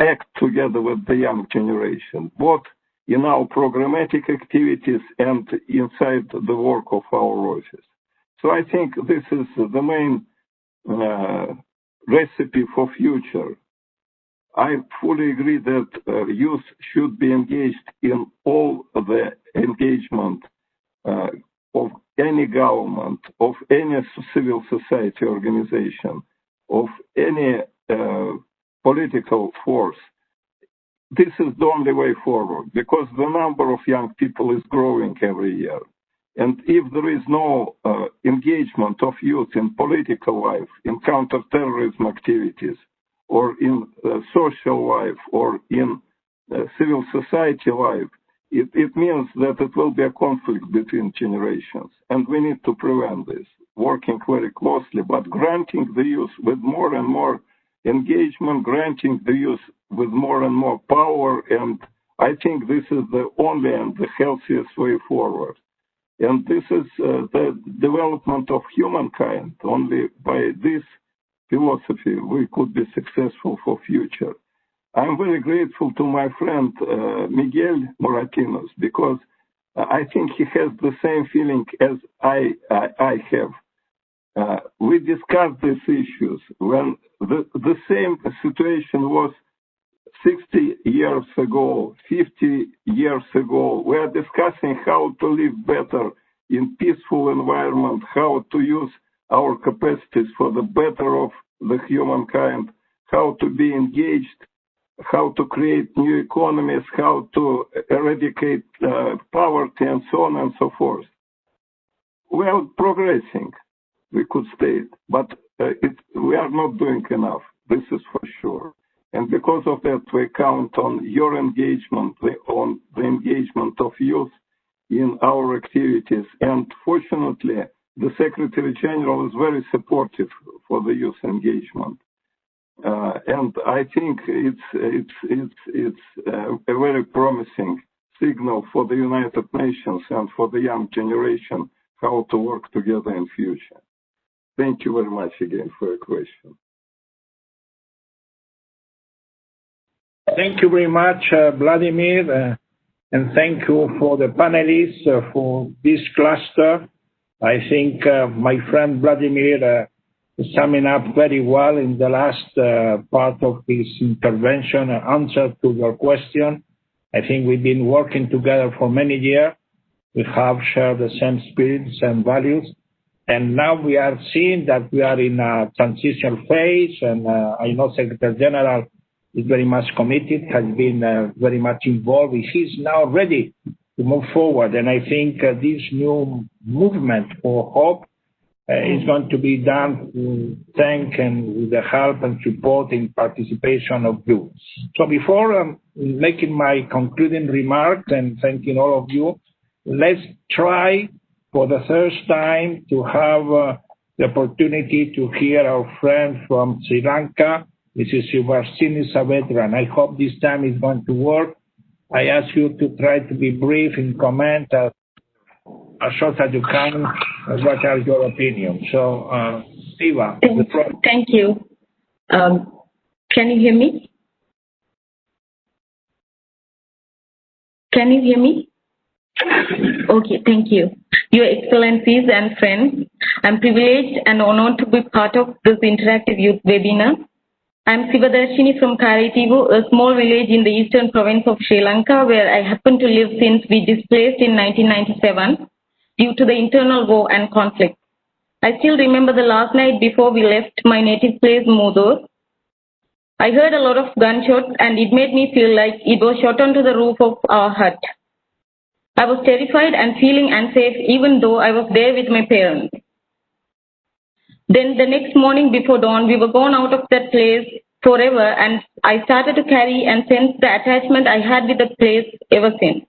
act together with the young generation, both in our programmatic activities and inside the work of our office. So I think this is the main recipe for future. I fully agree that youth should be engaged in all the engagement of any government, of any civil society organization, of any political force. This is the only way forward because the number of young people is growing every year. And if there is no engagement of youth in political life, in counterterrorism activities, or in social life, or in civil society life, it means that it will be a conflict between generations. And we need to prevent this, working very closely, but granting the youth with more and more engagement, granting the youth with more and more power. And I think this is the only and the healthiest way forward. And this is the development of humankind. Only by this philosophy we could be successful for future. I'm very grateful to my friend Miguel Moratinos because I think he has the same feeling as I have. We discussed these issues when the same situation was 60 years ago, 50 years ago. We are discussing how to live better in peaceful environment, how to use our capacities for the better of the humankind, how to be engaged, how to create new economies, how to eradicate poverty, and so on and so forth. We are progressing, we could state, but we are not doing enough. This is for sure. And because of that, we count on your engagement, on the engagement of youth in our activities. And fortunately, the Secretary General is very supportive for the youth engagement. And I think it's a very promising signal for the United Nations and for the young generation how to work together in future. Thank you very much again for your question. Thank you very much, Vladimir, and thank you for the panelists for this cluster. I think my friend Vladimir is summing up very well in the last part of his intervention and answer to your question. I think we've been working together for many years. We have shared the same spirits and values. And now we are seeing that we are in a transition phase, and I know Secretary General is very much committed, has been very much involved. He is now ready to move forward. And I think this new movement for hope is going to be done to thank and with the help and support and participation of you. So before making my concluding remarks and thanking all of you, let's try for the first time to have the opportunity to hear our friend from Sri Lanka, Mrs. Suvarsini Savedran. I hope this time is going to work. I ask you to try to be brief in comment as short as you can. What are your opinions? So, Siva, the floor. Thank you. Can you hear me? Can you hear me? Okay, thank you. Your Excellencies and friends, I'm privileged and honored to be part of this interactive youth webinar. I'm Sivadarshini from Karitivu, a small village in the eastern province of Sri Lanka, where I happen to live since we displaced in 1997 due to the internal war and conflict. I still remember the last night before we left my native place, Modur. I heard a lot of gunshots and it made me feel like it was shot onto the roof of our hut. I was terrified and feeling unsafe even though I was there with my parents. Then the next morning before dawn, we were gone out of that place forever, and I started to carry and sense the attachment I had with the place ever since.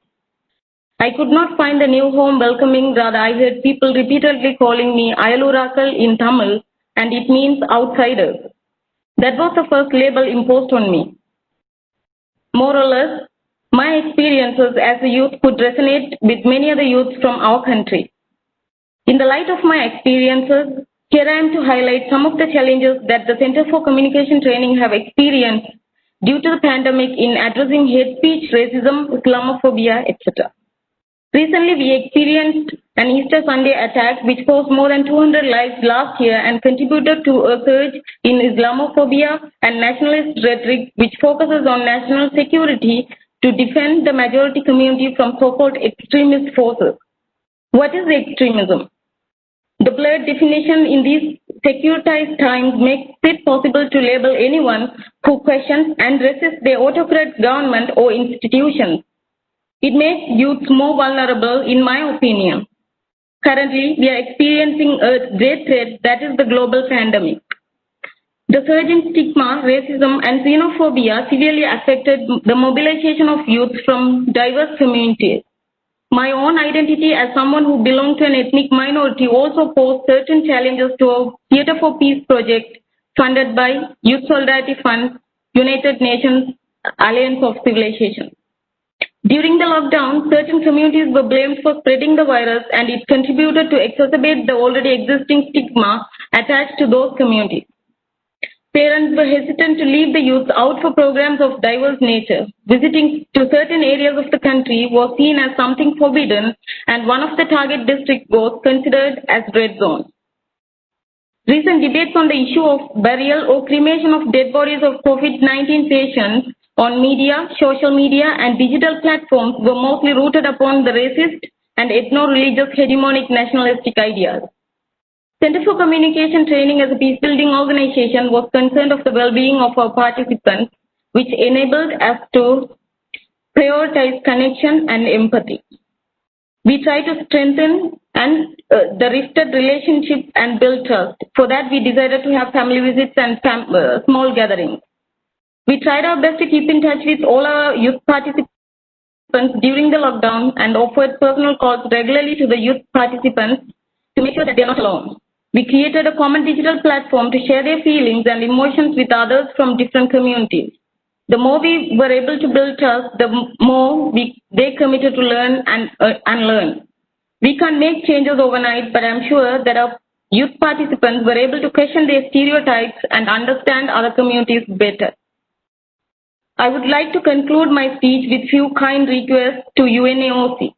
I could not find the new home welcoming, rather I heard people repeatedly calling me Ayalurakal in Tamil, and it means outsiders. That was the first label imposed on me. More or less, my experiences as a youth could resonate with many other youths from our country. In the light of my experiences, here I am to highlight some of the challenges that the Center for Communication Training have experienced due to the pandemic in addressing hate speech, racism, Islamophobia, etc. Recently, we experienced an Easter Sunday attack which caused more than 200 lives last year and contributed to a surge in Islamophobia and nationalist rhetoric which focuses on national security to defend the majority community from so-called extremist forces. What is extremism? The blurred definition in these securitized times makes it possible to label anyone who questions and resists the autocrat government or institutions. It makes youth more vulnerable, in my opinion. Currently, we are experiencing a great threat, that is the global pandemic. The surge in stigma, racism, and xenophobia severely affected the mobilization of youth from diverse communities. My own identity as someone who belonged to an ethnic minority also posed certain challenges to our Theatre for Peace project funded by Youth Solidarity Fund, United Nations Alliance of Civilization. During the lockdown, certain communities were blamed for spreading the virus, and it contributed to exacerbate the already existing stigma attached to those communities. Parents were hesitant to leave the youth out for programs of diverse nature. Visiting to certain areas of the country was seen as something forbidden, and one of the target districts was considered as red zone. Recent debates on the issue of burial or cremation of dead bodies of COVID-19 patients on media, social media, and digital platforms were mostly rooted upon the racist and ethno-religious hegemonic nationalistic ideas. Center for Communication Training as a peace-building organization was concerned of the well-being of our participants, which enabled us to prioritize connection and empathy. We try to strengthen the rifted relationships and build trust. For that, we decided to have family visits and small gatherings. We tried our best to keep in touch with all our youth participants during the lockdown and offered personal calls regularly to the youth participants to make sure that they are not alone. We created a common digital platform to share their feelings and emotions with others from different communities. The more we were able to build trust, the more they committed to learn and unlearn. We can't make changes overnight, but I'm sure that our youth participants were able to question their stereotypes and understand other communities better. I would like to conclude my speech with few kind requests to UNAOC.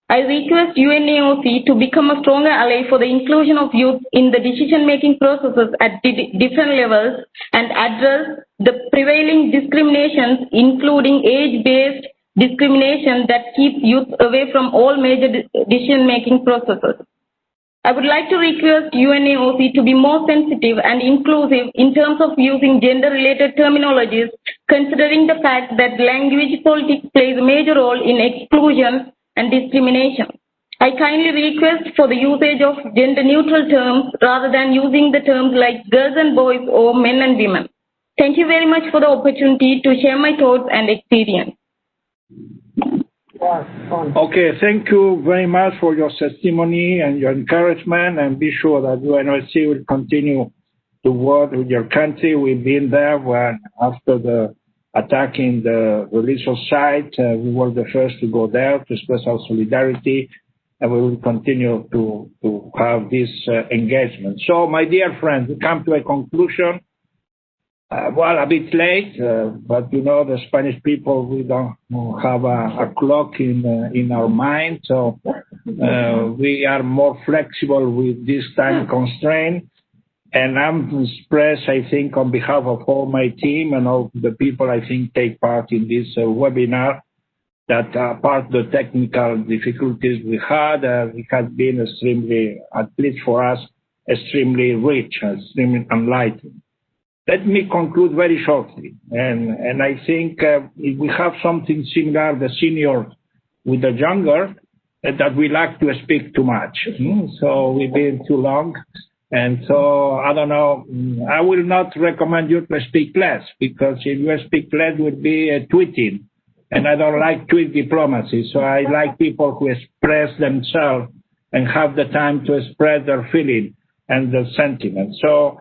I request UNAOC to become a stronger ally for the inclusion of youth in the decision-making processes at different levels and address the prevailing discriminations, including age-based discrimination that keeps youth away from all major decision-making processes. I would like to request UNAOC to be more sensitive and inclusive in terms of using gender-related terminologies, considering the fact that language politics plays a major role in exclusion and discrimination. I kindly request for the usage of gender-neutral terms rather than using the terms like girls and boys or men and women. Thank you very much for the opportunity to share my thoughts and experience. Okay, thank you very much for your testimony and your encouragement, and be sure that UNOSC will continue to work with your country. We've been there when, after the attacking the religious site, we were the first to go there to express our solidarity, and we will continue to have this engagement. So, my dear friends, we come to a conclusion. Well, a bit late, but you know, the Spanish people, we don't have a clock in our mind, so we are more flexible with this time constraint. And I'm expressed, I think, on behalf of all my team and all the people I think take part in this webinar, that apart of the technical difficulties we had, it has been extremely, at least for us, extremely rich, extremely enlightening. Let me conclude very shortly. And I think if we have something similar, the senior with the younger, that we like to speak too much. So we've been too long. And so, I don't know, I will not recommend you to speak less, because if you speak less, it would be tweeting. And I don't like tweet diplomacy. So I like people who express themselves and have the time to express their feeling and their sentiment. So,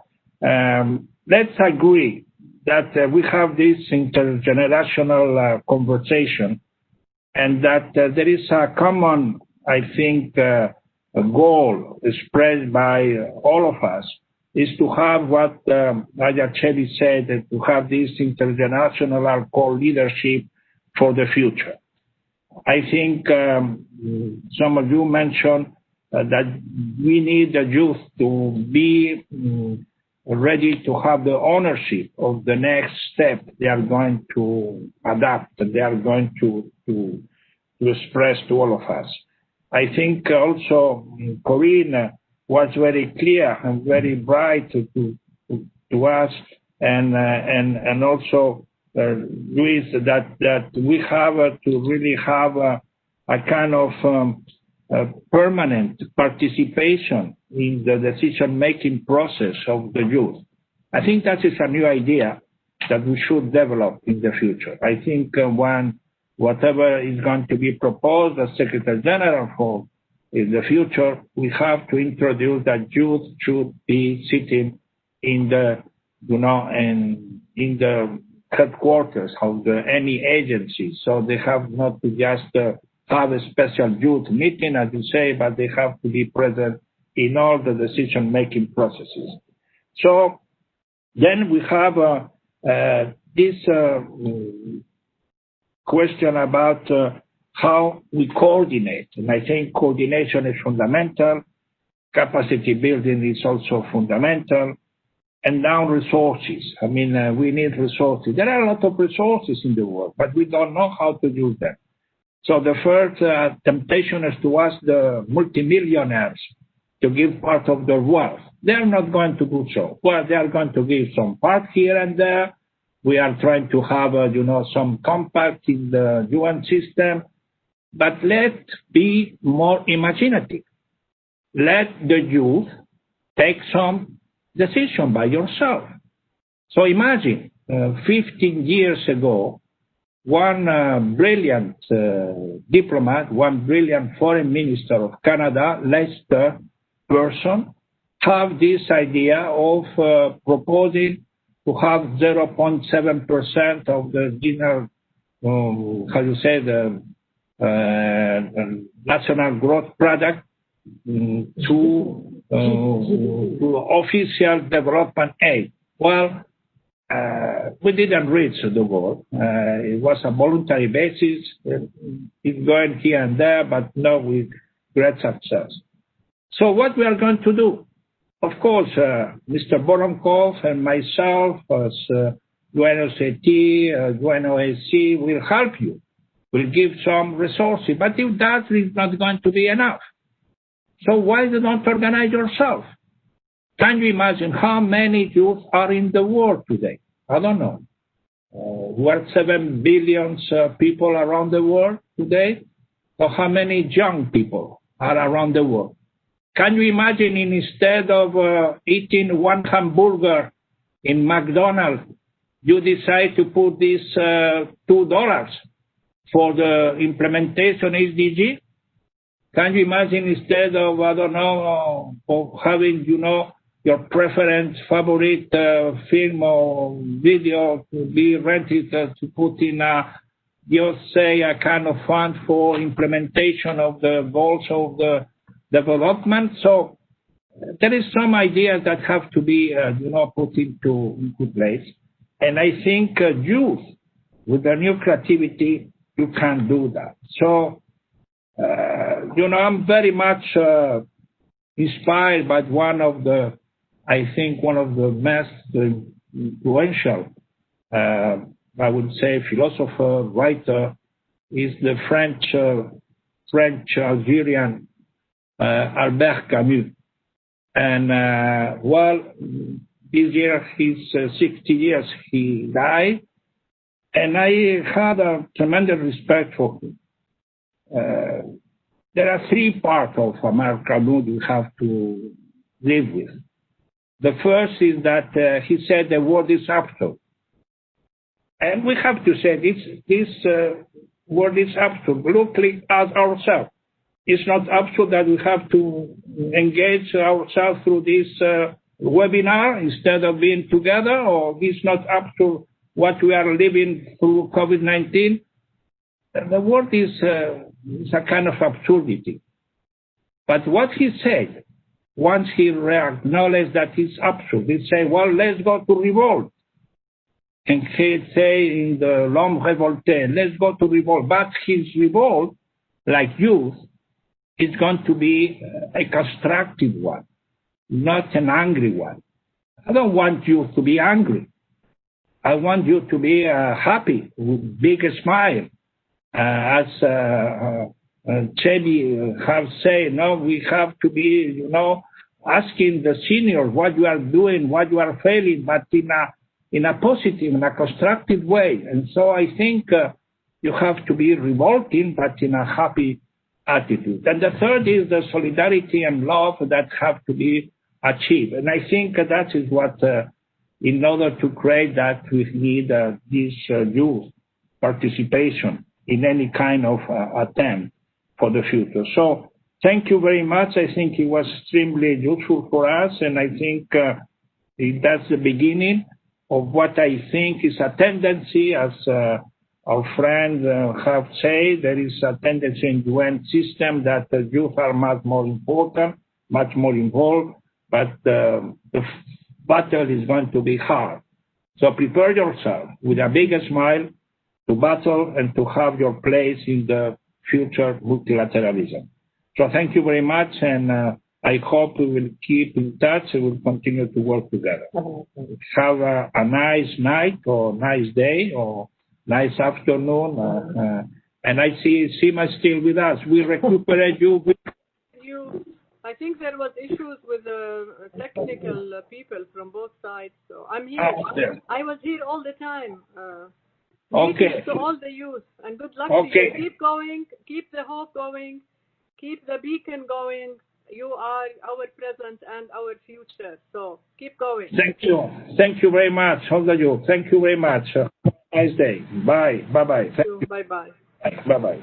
let's agree that we have this intergenerational conversation, and that there is a common, I think, a goal expressed by all of us, is to have what Ayacheli said, to have this intergenerational co-leadership for the future. I think some of you mentioned that we need the youth to be ready to have the ownership of the next step they are going to adapt, they are going to express to all of us. I think also Corinne was very clear and very bright to us, and also Luis, that we have to really have a kind of permanent participation in the decision-making process of the youth. I think that is a new idea that we should develop in the future. I think whatever is going to be proposed as Secretary General for in the future, we have to introduce that youth should be sitting in the, in the headquarters of any agency. So they have not to just have a special youth meeting, as you say, but they have to be present in all the decision-making processes. So then we have this question about how we coordinate. And I think coordination is fundamental. Capacity building is also fundamental. And now resources. I mean, we need resources. There are a lot of resources in the world, but we don't know how to use them. So the first temptation is to ask the multimillionaires to give part of their wealth. They are not going to do so. Well, they are going to give some part here and there. We are trying to have, some compact in the UN system. But let's be more imaginative. Let the youth take some decision by yourself. So imagine, 15 years ago, one brilliant diplomat, one brilliant foreign minister of Canada, Lester person, have this idea of proposing to have 0.7% of the general, the national growth product to official development aid. Well, we didn't reach the goal. It was a voluntary basis. It's going here and there, but not with great success. So what we are going to do? Of course, Mr. Voronkov and myself as UNOCT, UNOAC will help you. We'll give some resources, but if that is not going to be enough. So why do not organize yourself? Can you imagine how many youth are in the world today? I don't know. We are 7 billion people around the world today. So how many young people are around the world? Can you imagine instead of eating one hamburger in McDonald's, you decide to put this $2 for the implementation SDG? Can you imagine instead of, of having, your preference, favorite film or video to be rented to put in a kind of fund for implementation of the goals of the development? So there is some ideas that have to be, put into place. And I think youth, with their new creativity, you can do that. So, I'm very much inspired by one of the most influential, I would say, philosopher, writer, is the French Algerian Albert Camus. And, this year he's 60 years he died, and I had a tremendous respect for him. There are three parts of Albert Camus you have to live with. The first is that he said the world is absurd. And we have to say this world is absurd. Look at ourselves. It's not absurd that we have to engage ourselves through this webinar instead of being together, or it's not absurd what we are living through COVID-19. The world is a kind of absurdity. But what he said, once he acknowledged that it's absurd, he said, well, let's go to revolt. And he'd say in the L'Homme Révolté, let's go to revolt. But his revolt, like youth, is going to be a constructive one, not an angry one. I don't want you to be angry. I want you to be happy, with big smile. As Chebi have said, we have to be, asking the seniors what you are doing, what you are failing, but in a positive, in a constructive way. And so I think you have to be revolting, but in a happy attitude. And the third is the solidarity and love that have to be achieved. And I think that is what, in order to create that, we need this youth participation in any kind of attempt for the future. So thank you very much. I think it was extremely useful for us, and I think that's the beginning of what I think is a tendency, as our friends have said, there is a tendency in the UN system that the youth are much more important, much more involved, but the battle is going to be hard. So prepare yourself with a big smile to battle and to have your place in the future multilateralism. So thank you very much, and I hope we will keep in touch and we'll continue to work together. Have a nice night or nice day or nice afternoon. And I see Sima still with us. We recuperate you. I think there was issues with the technical people from both sides. So I'm here. I was here all the time. Okay. To all the youth, and good luck Okay. to you. Keep going. Keep the hope going. Keep the beacon going. You are our present and our future. So keep going. Thank you. Thank you very much. All of you. Thank you very much. Have a nice day. Bye. Bye-bye. Thank you. Bye-bye. Bye-bye.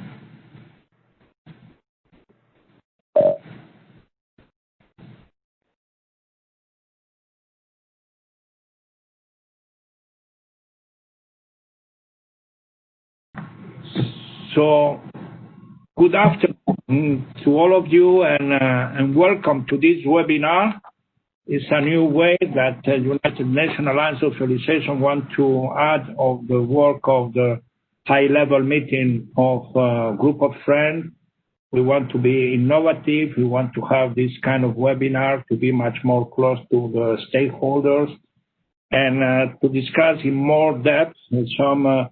So, good afternoon to all of you, and welcome to this webinar. It's a new way that the United Nations Alliance Authorization want to add of the work of the high-level meeting of a group of friends. We want to be innovative. We want to have this kind of webinar to be much more close to the stakeholders and to discuss in more depth some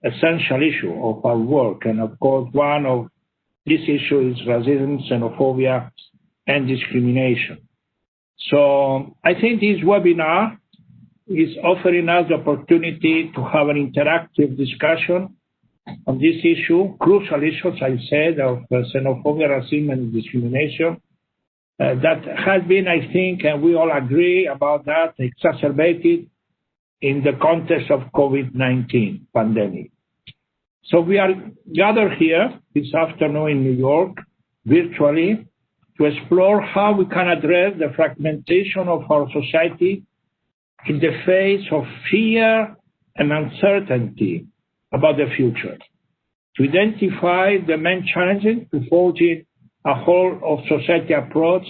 essential issue of our work. And of course, one of these issues is racism, xenophobia, and discrimination. So I think this webinar is offering us the opportunity to have an interactive discussion on this issue, crucial issues, I said, of xenophobia, racism, and discrimination, that has been, I think, and we all agree about that, exacerbated in the context of COVID-19 pandemic. So we are gathered here this afternoon in New York, virtually, to explore how we can address the fragmentation of our society in the face of fear and uncertainty about the future, to identify the main challenges, to forge a whole of society approach,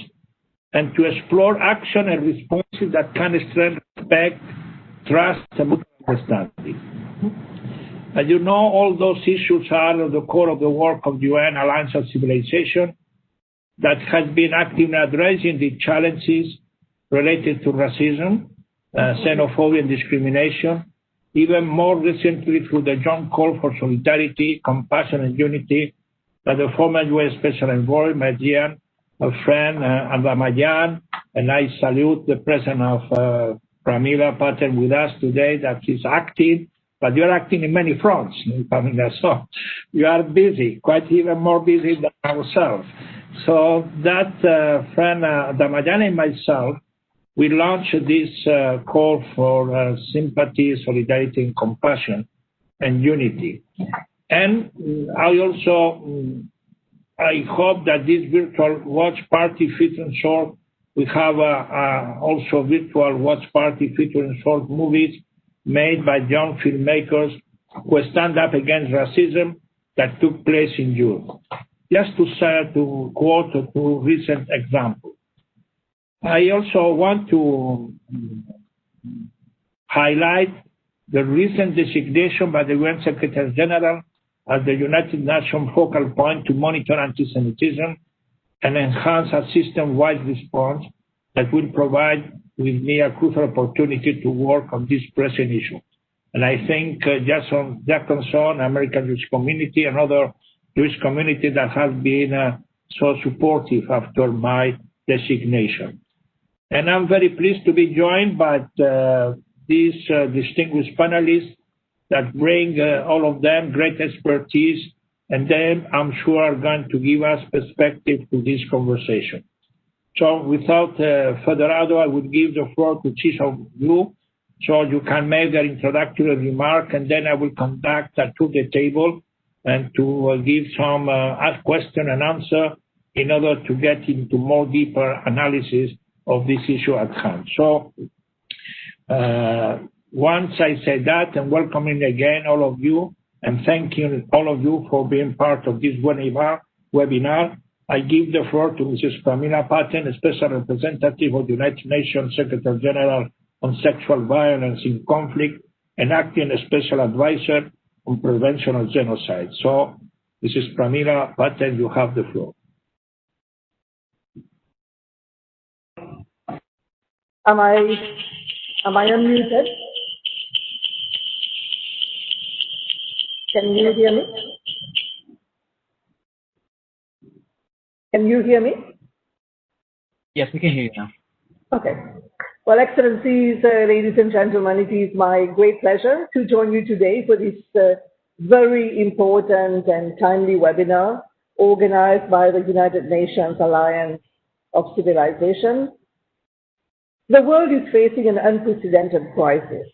and to explore action and responses that can strengthen respect, trust, and mutual understanding. As you know, all those issues are at the core of the work of the UN Alliance of Civilization that has been actively addressing the challenges related to racism, xenophobia, and discrimination, even more recently through the joint call for solidarity, compassion, and unity that the former U.S. Special Envoy, my dear friend, Andamayan, and I salute the presence of Pramila Patel with us today, that is active, but you're acting in many fronts, Pamela, so you are busy, quite even more busy than ourselves. So that friend Damayan and myself, we launched this call for sympathy, solidarity, and compassion, and unity. And I hope that this virtual watch party featuring short, we have also virtual watch party featuring short movies made by young filmmakers who stand up against racism that took place in June. Just to quote two recent examples. I also want to highlight the recent designation by the UN Secretary General as the United Nations focal point to monitor anti-Semitism and enhance a system-wide response that will provide with me a crucial opportunity to work on this pressing issue. And I think Jackson, American Jewish community, and other Jewish community that has been so supportive after my designation. And I'm very pleased to be joined by these distinguished panelists that bring all of them great expertise, and then I'm sure are going to give us perspective to this conversation. So without further ado, I would give the floor to each of you so you can make their introductory remark, and then I will conduct to the table and to give some ask question and answer in order to get into more deeper analysis of this issue at hand. So once I say that, and welcoming again all of you, and thanking all of you for being part of this webinar, I give the floor to Mrs. Pramila Patel, a Special Representative of the United Nations Secretary General on Sexual Violence in Conflict and acting as Special Advisor on Prevention of Genocide. So, Mrs. Pramila Patel, you have the floor. Am I unmuted? Can you hear me? Can you hear me? Yes, we can hear you now. Okay. Well, Excellencies, ladies and gentlemen, it is my great pleasure to join you today for this very important and timely webinar organized by the United Nations Alliance of Civilization. The world is facing an unprecedented crisis.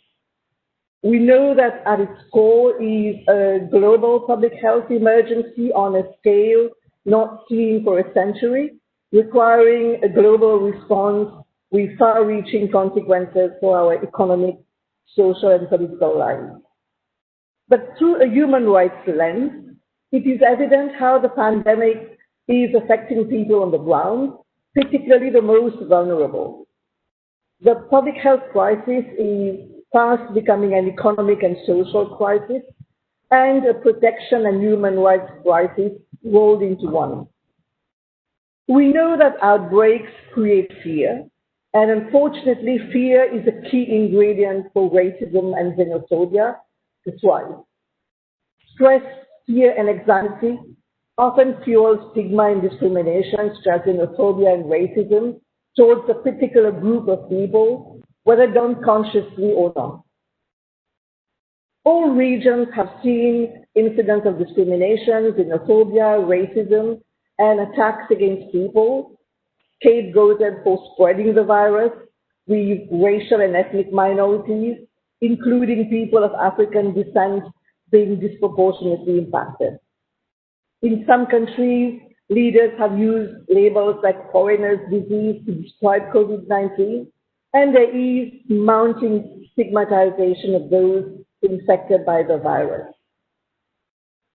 We know that at its core is a global public health emergency on a scale not seen for a century, requiring a global response with far-reaching consequences for our economic, social, and political lives. But through a human rights lens, it is evident how the pandemic is affecting people on the ground, particularly the most vulnerable. The public health crisis is fast becoming an economic and social crisis, and a protection and human rights crisis rolled into one. We know that outbreaks create fear, and unfortunately, fear is a key ingredient for racism and xenophobia to thrive. Stress, fear, and anxiety often fuel stigma and discrimination, such as xenophobia and racism, towards a particular group of people, whether done consciously or not. All regions have seen incidents of discrimination, xenophobia, racism, and attacks against people, scapegoated for spreading the virus with racial and ethnic minorities, including people of African descent being disproportionately impacted. In some countries, leaders have used labels like foreigner's disease to describe COVID-19, and there is mounting stigmatization of those infected by the virus.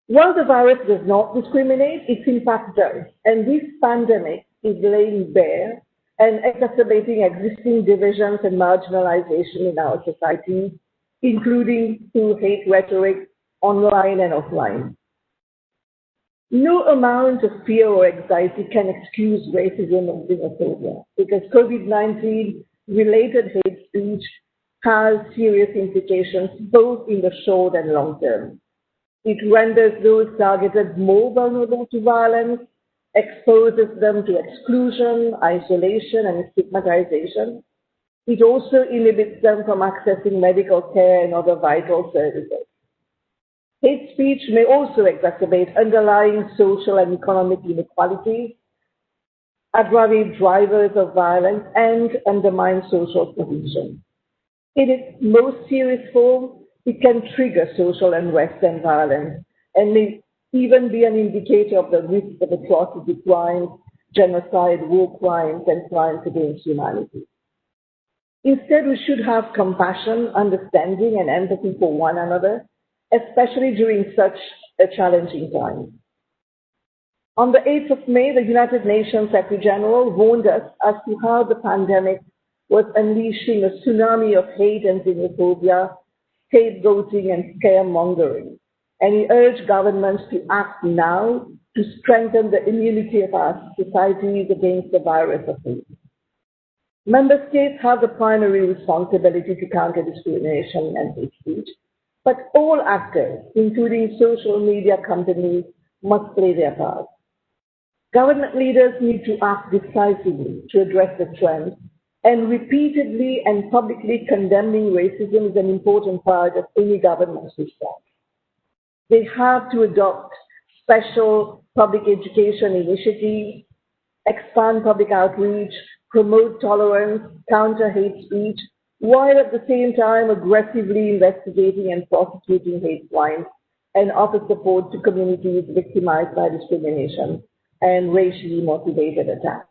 While the virus does not discriminate, its impact does, and this pandemic is laying bare and exacerbating existing divisions and marginalization in our society, including through hate rhetoric, online and offline. No amount of fear or anxiety can excuse racism and xenophobia, because COVID-19 related hate speech has serious implications both in the short and long term. It renders those targeted more vulnerable to violence, exposes them to exclusion, isolation, and stigmatization. It also inhibits them from accessing medical care and other vital services. Hate speech may also exacerbate underlying social and economic inequalities, aggravate drivers of violence, and undermine social cohesion. In its most serious form, it can trigger social unrest and violence, and may even be an indicator of the risk of atrocity crimes, genocide, war crimes, and crimes against humanity. Instead, we should have compassion, understanding, and empathy for one another, especially during such a challenging time. On the 8th of May, the United Nations Secretary General warned us as to how the pandemic was unleashing a tsunami of hate and xenophobia, scapegoating, and scaremongering. And he urged governments to act now to strengthen the immunity of our societies against the virus of hate. Member states have the primary responsibility to counter discrimination and hate speech, but all actors, including social media companies, must play their part. Government leaders need to act decisively to address the trend, and repeatedly and publicly condemning racism is an important part of any government's response. They have to adopt special public education initiatives, expand public outreach, promote tolerance, counter hate speech, while at the same time aggressively investigating and prosecuting hate crimes, and offer support to communities victimized by discrimination and racially motivated attacks.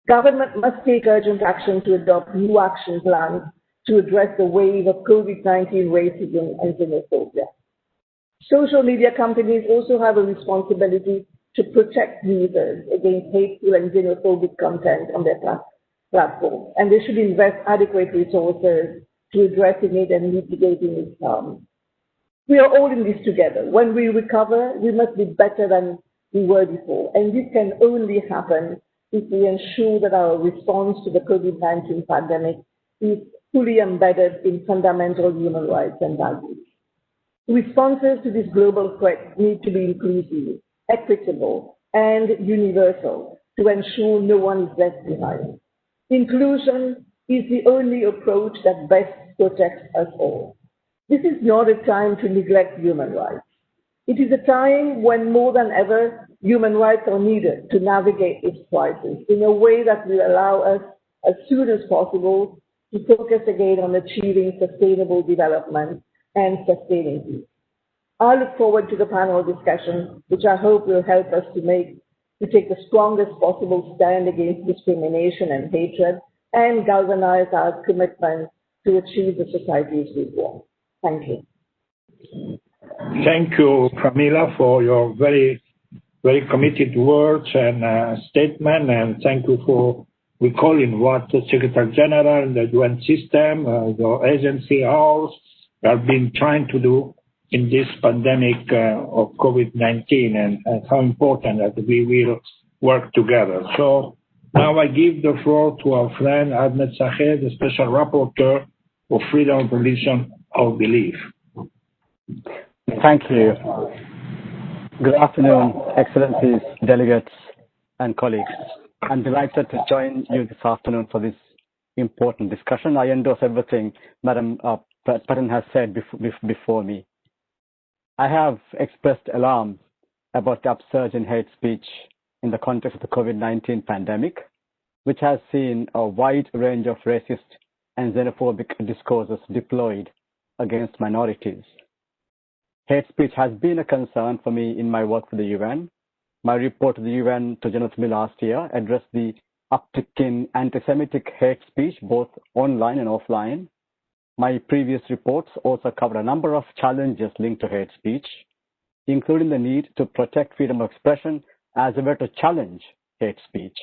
Government must take urgent action to adopt new action plans to address the wave of COVID-19 racism and xenophobia. Social media companies also have a responsibility to protect users against hateful and xenophobic content on their platforms, and they should invest adequate resources to addressing it and mitigating its harm. We are all in this together. When we recover, we must be better than we were before, and this can only happen if we ensure that our response to the COVID-19 pandemic is fully embedded in fundamental human rights and values. Responses to this global threat need to be inclusive, equitable, and universal to ensure no one is left behind. Inclusion is the only approach that best protects us all. This is not a time to neglect human rights. It is a time when more than ever, human rights are needed to navigate this crisis in a way that will allow us, as soon as possible, to focus again on achieving sustainable development and sustaining peace. I look forward to the panel discussion, which I hope will help us to take the strongest possible stand against discrimination and hatred and galvanize our commitment to achieve the societies we want. Thank you. Thank you, Camila, for your very, very committed words and statement, and thank you for recalling what the Secretary General and the UN system, the agency, house have been trying to do in this pandemic of COVID-19 and how important that we will work together. So now I give the floor to our friend Ahmed Sahed, the Special Rapporteur for Freedom of Religion or Belief. Thank you. Good afternoon, Excellencies, delegates, and colleagues. I'm delighted to join you this afternoon for this important discussion. I endorse everything Madam Patton has said before me. I have expressed alarm about the upsurge in hate speech in the context of the COVID-19 pandemic, which has seen a wide range of racist and xenophobic discourses deployed against minorities. Hate speech has been a concern for me in my work for the UN. My report to the UN to General Assembly last year addressed the uptick in anti-Semitic hate speech, both online and offline. My previous reports also covered a number of challenges linked to hate speech, including the need to protect freedom of expression as a way to challenge hate speech.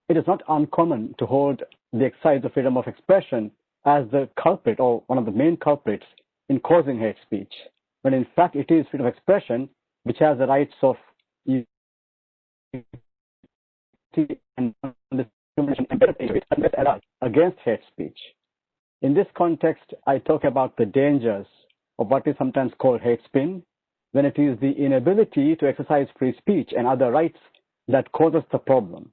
It is not uncommon to hold the exercise of freedom of expression as the culprit or one of the main culprits in causing hate speech, when in fact it is freedom of expression which has the rights of and against hate speech. In this context, I talk about the dangers of what is sometimes called hate spin, when it is the inability to exercise free speech and other rights that causes the problem.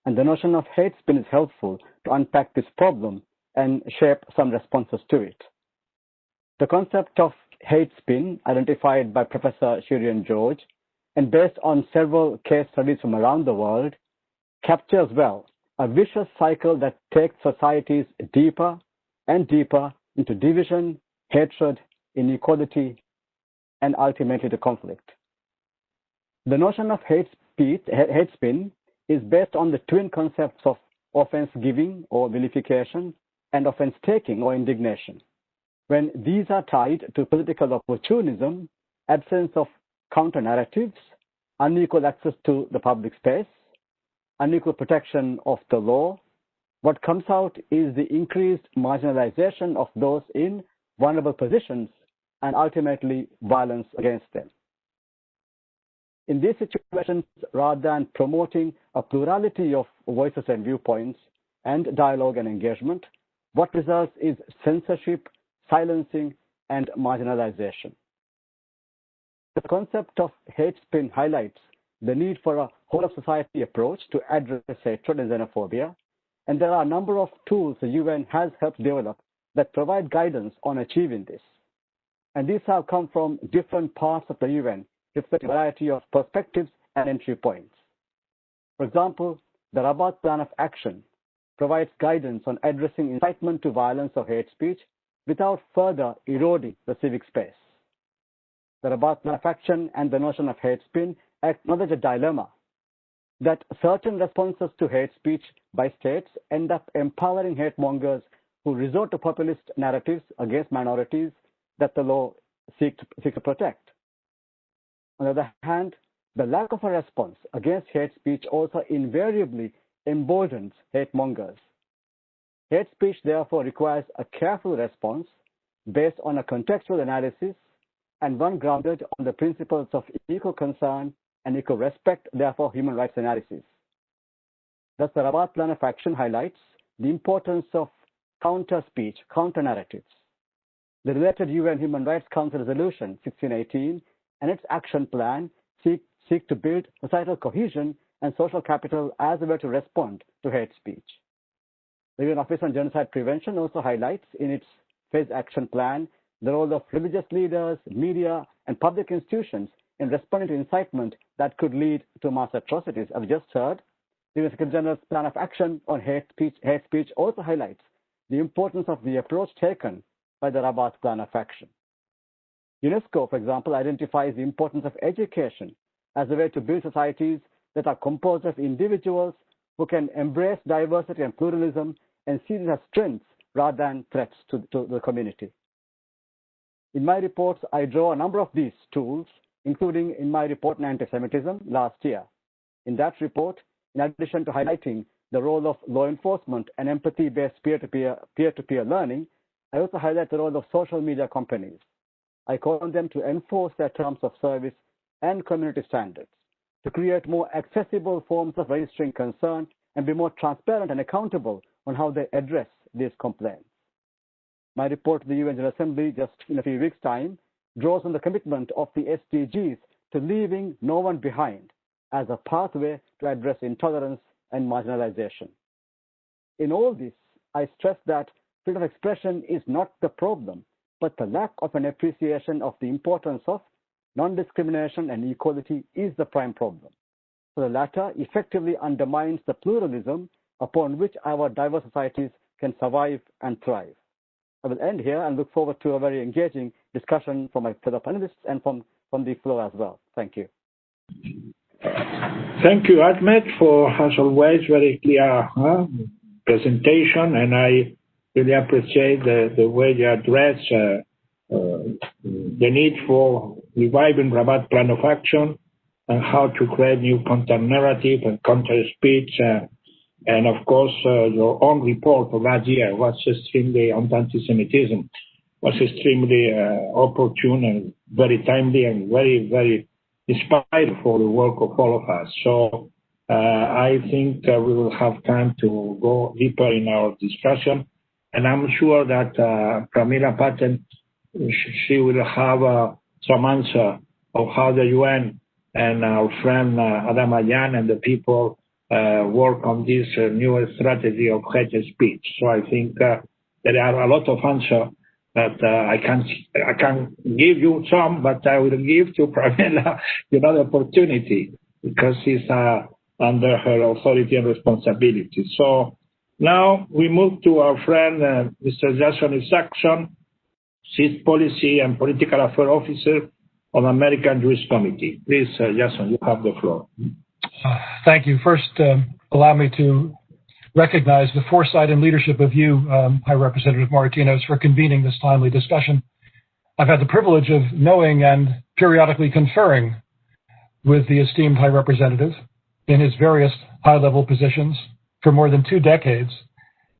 And the notion of hate spin is helpful to unpack this problem and shape some responses to it. The concept of hate spin, identified by Professor Shirian George, and based on several case studies from around the world, captures well a vicious cycle that takes societies deeper and deeper into division, hatred, inequality, and ultimately to conflict. The notion of hate spin is based on the twin concepts of offense giving or vilification and offense taking or indignation. When these are tied to political opportunism, absence of counter-narratives, unequal access to the public space, unequal protection of the law, what comes out is the increased marginalization of those in vulnerable positions and ultimately violence against them. In these situations, rather than promoting a plurality of voices and viewpoints and dialogue and engagement, what results is censorship, silencing, and marginalization. The concept of hate spin highlights the need for a whole-of-society approach to address hatred and xenophobia, and there are a number of tools the UN has helped develop that provide guidance on achieving this. And these have come from different parts of the UN, reflecting a variety of perspectives and entry points. For example, the Rabat Plan of Action provides guidance on addressing incitement to violence or hate speech without further eroding the civic space. The Rabat Plan of Action and the notion of hate spin acknowledge a dilemma that certain responses to hate speech by states end up empowering hate mongers who resort to populist narratives against minorities that the law seeks to protect. On the other hand, the lack of a response against hate speech also invariably emboldens hate mongers. Hate speech therefore requires a careful response based on a contextual analysis and one grounded on the principles of equal concern and equal respect, therefore human rights analysis. Thus, the Rabat Plan of Action highlights the importance of counter-speech, counter-narratives. The related UN Human Rights Council Resolution 1618 and its action plan seeks seek to build societal cohesion and social capital as a way to respond to hate speech. The UN Office on Genocide Prevention also highlights in its phased action plan the role of religious leaders, media, and public institutions in responding to incitement that could lead to mass atrocities. As we just heard, the UN Secretary General's Plan of Action on hate speech also highlights the importance of the approach taken by the Rabat Plan of Action. UNESCO, for example, identifies the importance of education as a way to build societies that are composed of individuals who can embrace diversity and pluralism and see these as strengths rather than threats to the community. In my reports, I draw a number of these tools, including in my report on anti-Semitism last year. In that report, in addition to highlighting the role of law enforcement and empathy-based peer-to-peer learning, I also highlight the role of social media companies. I call on them to enforce their terms of service and community standards, to create more accessible forms of registering concern and be more transparent and accountable on how they address these complaints. My report to the UN General Assembly just in a few weeks' time draws on the commitment of the SDGs to leaving no one behind as a pathway to address intolerance and marginalization. In all this, I stress that freedom of expression is not the problem, but the lack of an appreciation of the importance of non-discrimination and equality is the prime problem. So the latter effectively undermines the pluralism upon which our diverse societies can survive and thrive. I will end here and look forward to a very engaging discussion from my fellow panelists and from the floor as well. Thank you. Thank you, Ahmed, for, as always, very clear presentation, and I really appreciate the way you address the need for reviving Rabat Plan of Action and how to create new counter-narrative and counter-speech. And of course, your own report of last year was extremely on anti-Semitism, was extremely opportune and very timely and very, very inspired for the work of all of us. So I think we will have time to go deeper in our discussion. And I'm sure that Pramila Patel, she will have some answer of how the UN and our friend Adam Ayan and the people work on this new strategy of hate speech. So I think there are a lot of answers that I can give you some, but I will give to Pramila the opportunity because it's under her authority and responsibility. So now we move to our friend Mr. Jason Isaacson, Chief Policy and Political Affairs Officer of American Jewish Committee. Please, Jason, you have the floor. Thank you. First, allow me to recognize the foresight and leadership of you, High Representative Martínez, for convening this timely discussion. I've had the privilege of knowing and periodically conferring with the esteemed High Representative in his various high-level positions for more than 2 decades,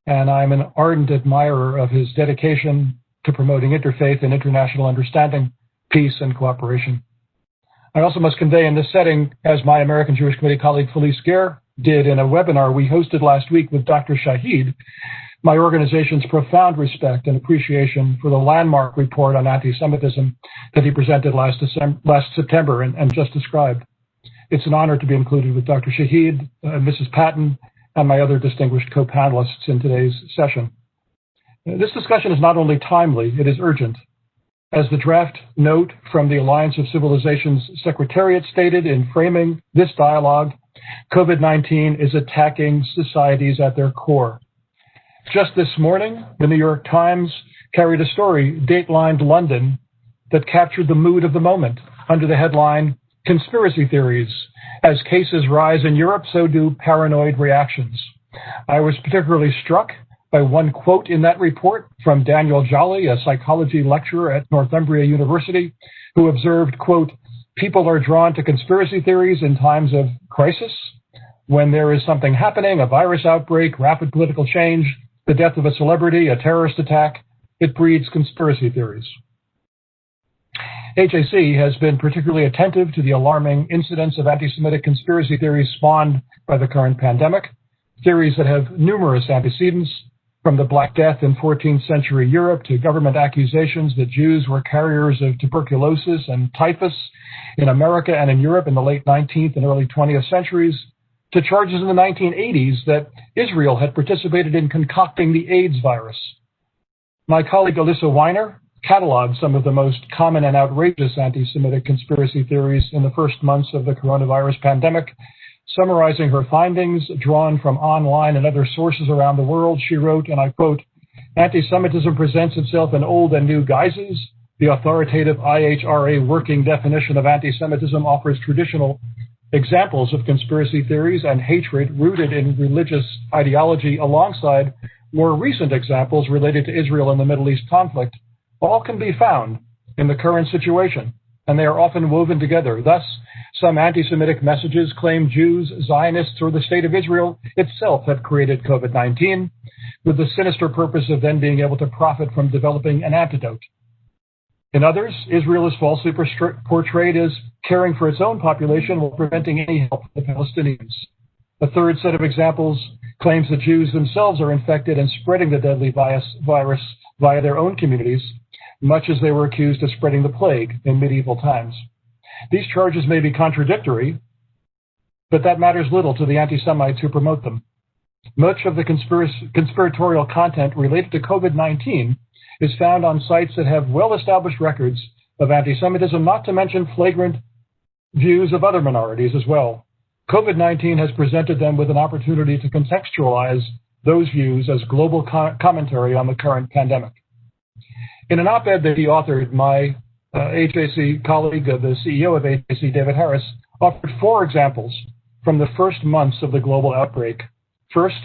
and I'm an ardent admirer of his dedication to promoting interfaith and international understanding, peace, and cooperation. I also must convey in this setting, as my American Jewish Committee colleague Felice Guerre did in a webinar we hosted last week with Dr. Shahid, my organization's profound respect and appreciation for the landmark report on anti-Semitism that he presented last September and just described. It's an honor to be included with Dr. Shahid, Mrs. Patton, and my other distinguished co-panelists in today's session. This discussion is not only timely, it is urgent. As the draft note from the Alliance of Civilizations Secretariat stated in framing this dialogue, COVID-19 is attacking societies at their core. Just this morning, the New York Times carried a story datelined London that captured the mood of the moment under the headline, "Conspiracy Theories. As cases rise in Europe, so do paranoid reactions." I was particularly struck by one quote in that report from Daniel Jolly, a psychology lecturer at Northumbria University, who observed, quote, "People are drawn to conspiracy theories in times of crisis. When there is something happening, a virus outbreak, rapid political change, the death of a celebrity, a terrorist attack, it breeds conspiracy theories." HAC has been particularly attentive to the alarming incidents of anti-Semitic conspiracy theories spawned by the current pandemic, theories that have numerous antecedents, from the Black Death in 14th century Europe to government accusations that Jews were carriers of tuberculosis and typhus in America and in Europe in the late 19th and early 20th centuries, to charges in the 1980s that Israel had participated in concocting the AIDS virus. My colleague Alyssa Weiner cataloged some of the most common and outrageous anti-Semitic conspiracy theories in the first months of the coronavirus pandemic. Summarizing her findings, drawn from online and other sources around the world, she wrote, and I quote, "Anti-Semitism presents itself in old and new guises. The authoritative IHRA working definition of anti-Semitism offers traditional examples of conspiracy theories and hatred rooted in religious ideology alongside more recent examples related to Israel and the Middle East conflict. All can be found in the current situation, and they are often woven together. Thus, some anti-Semitic messages claim Jews, Zionists, or the State of Israel itself have created COVID-19, with the sinister purpose of then being able to profit from developing an antidote. In others, Israel is falsely portrayed as caring for its own population while preventing any help for the Palestinians. A third set of examples claims that Jews themselves are infected and spreading the deadly virus via their own communities, much as they were accused of spreading the plague in medieval times. These charges may be contradictory, but that matters little to the anti-Semites who promote them. Much of the conspiratorial content related to COVID-19 is found on sites that have well-established records of anti-Semitism, not to mention flagrant views of other minorities as well. COVID-19 has presented them with an opportunity to contextualize those views as global commentary on the current pandemic. In an op-ed that he authored, my HAC colleague, the CEO of HAC, David Harris, offered 4 examples from the first months of the global outbreak. First,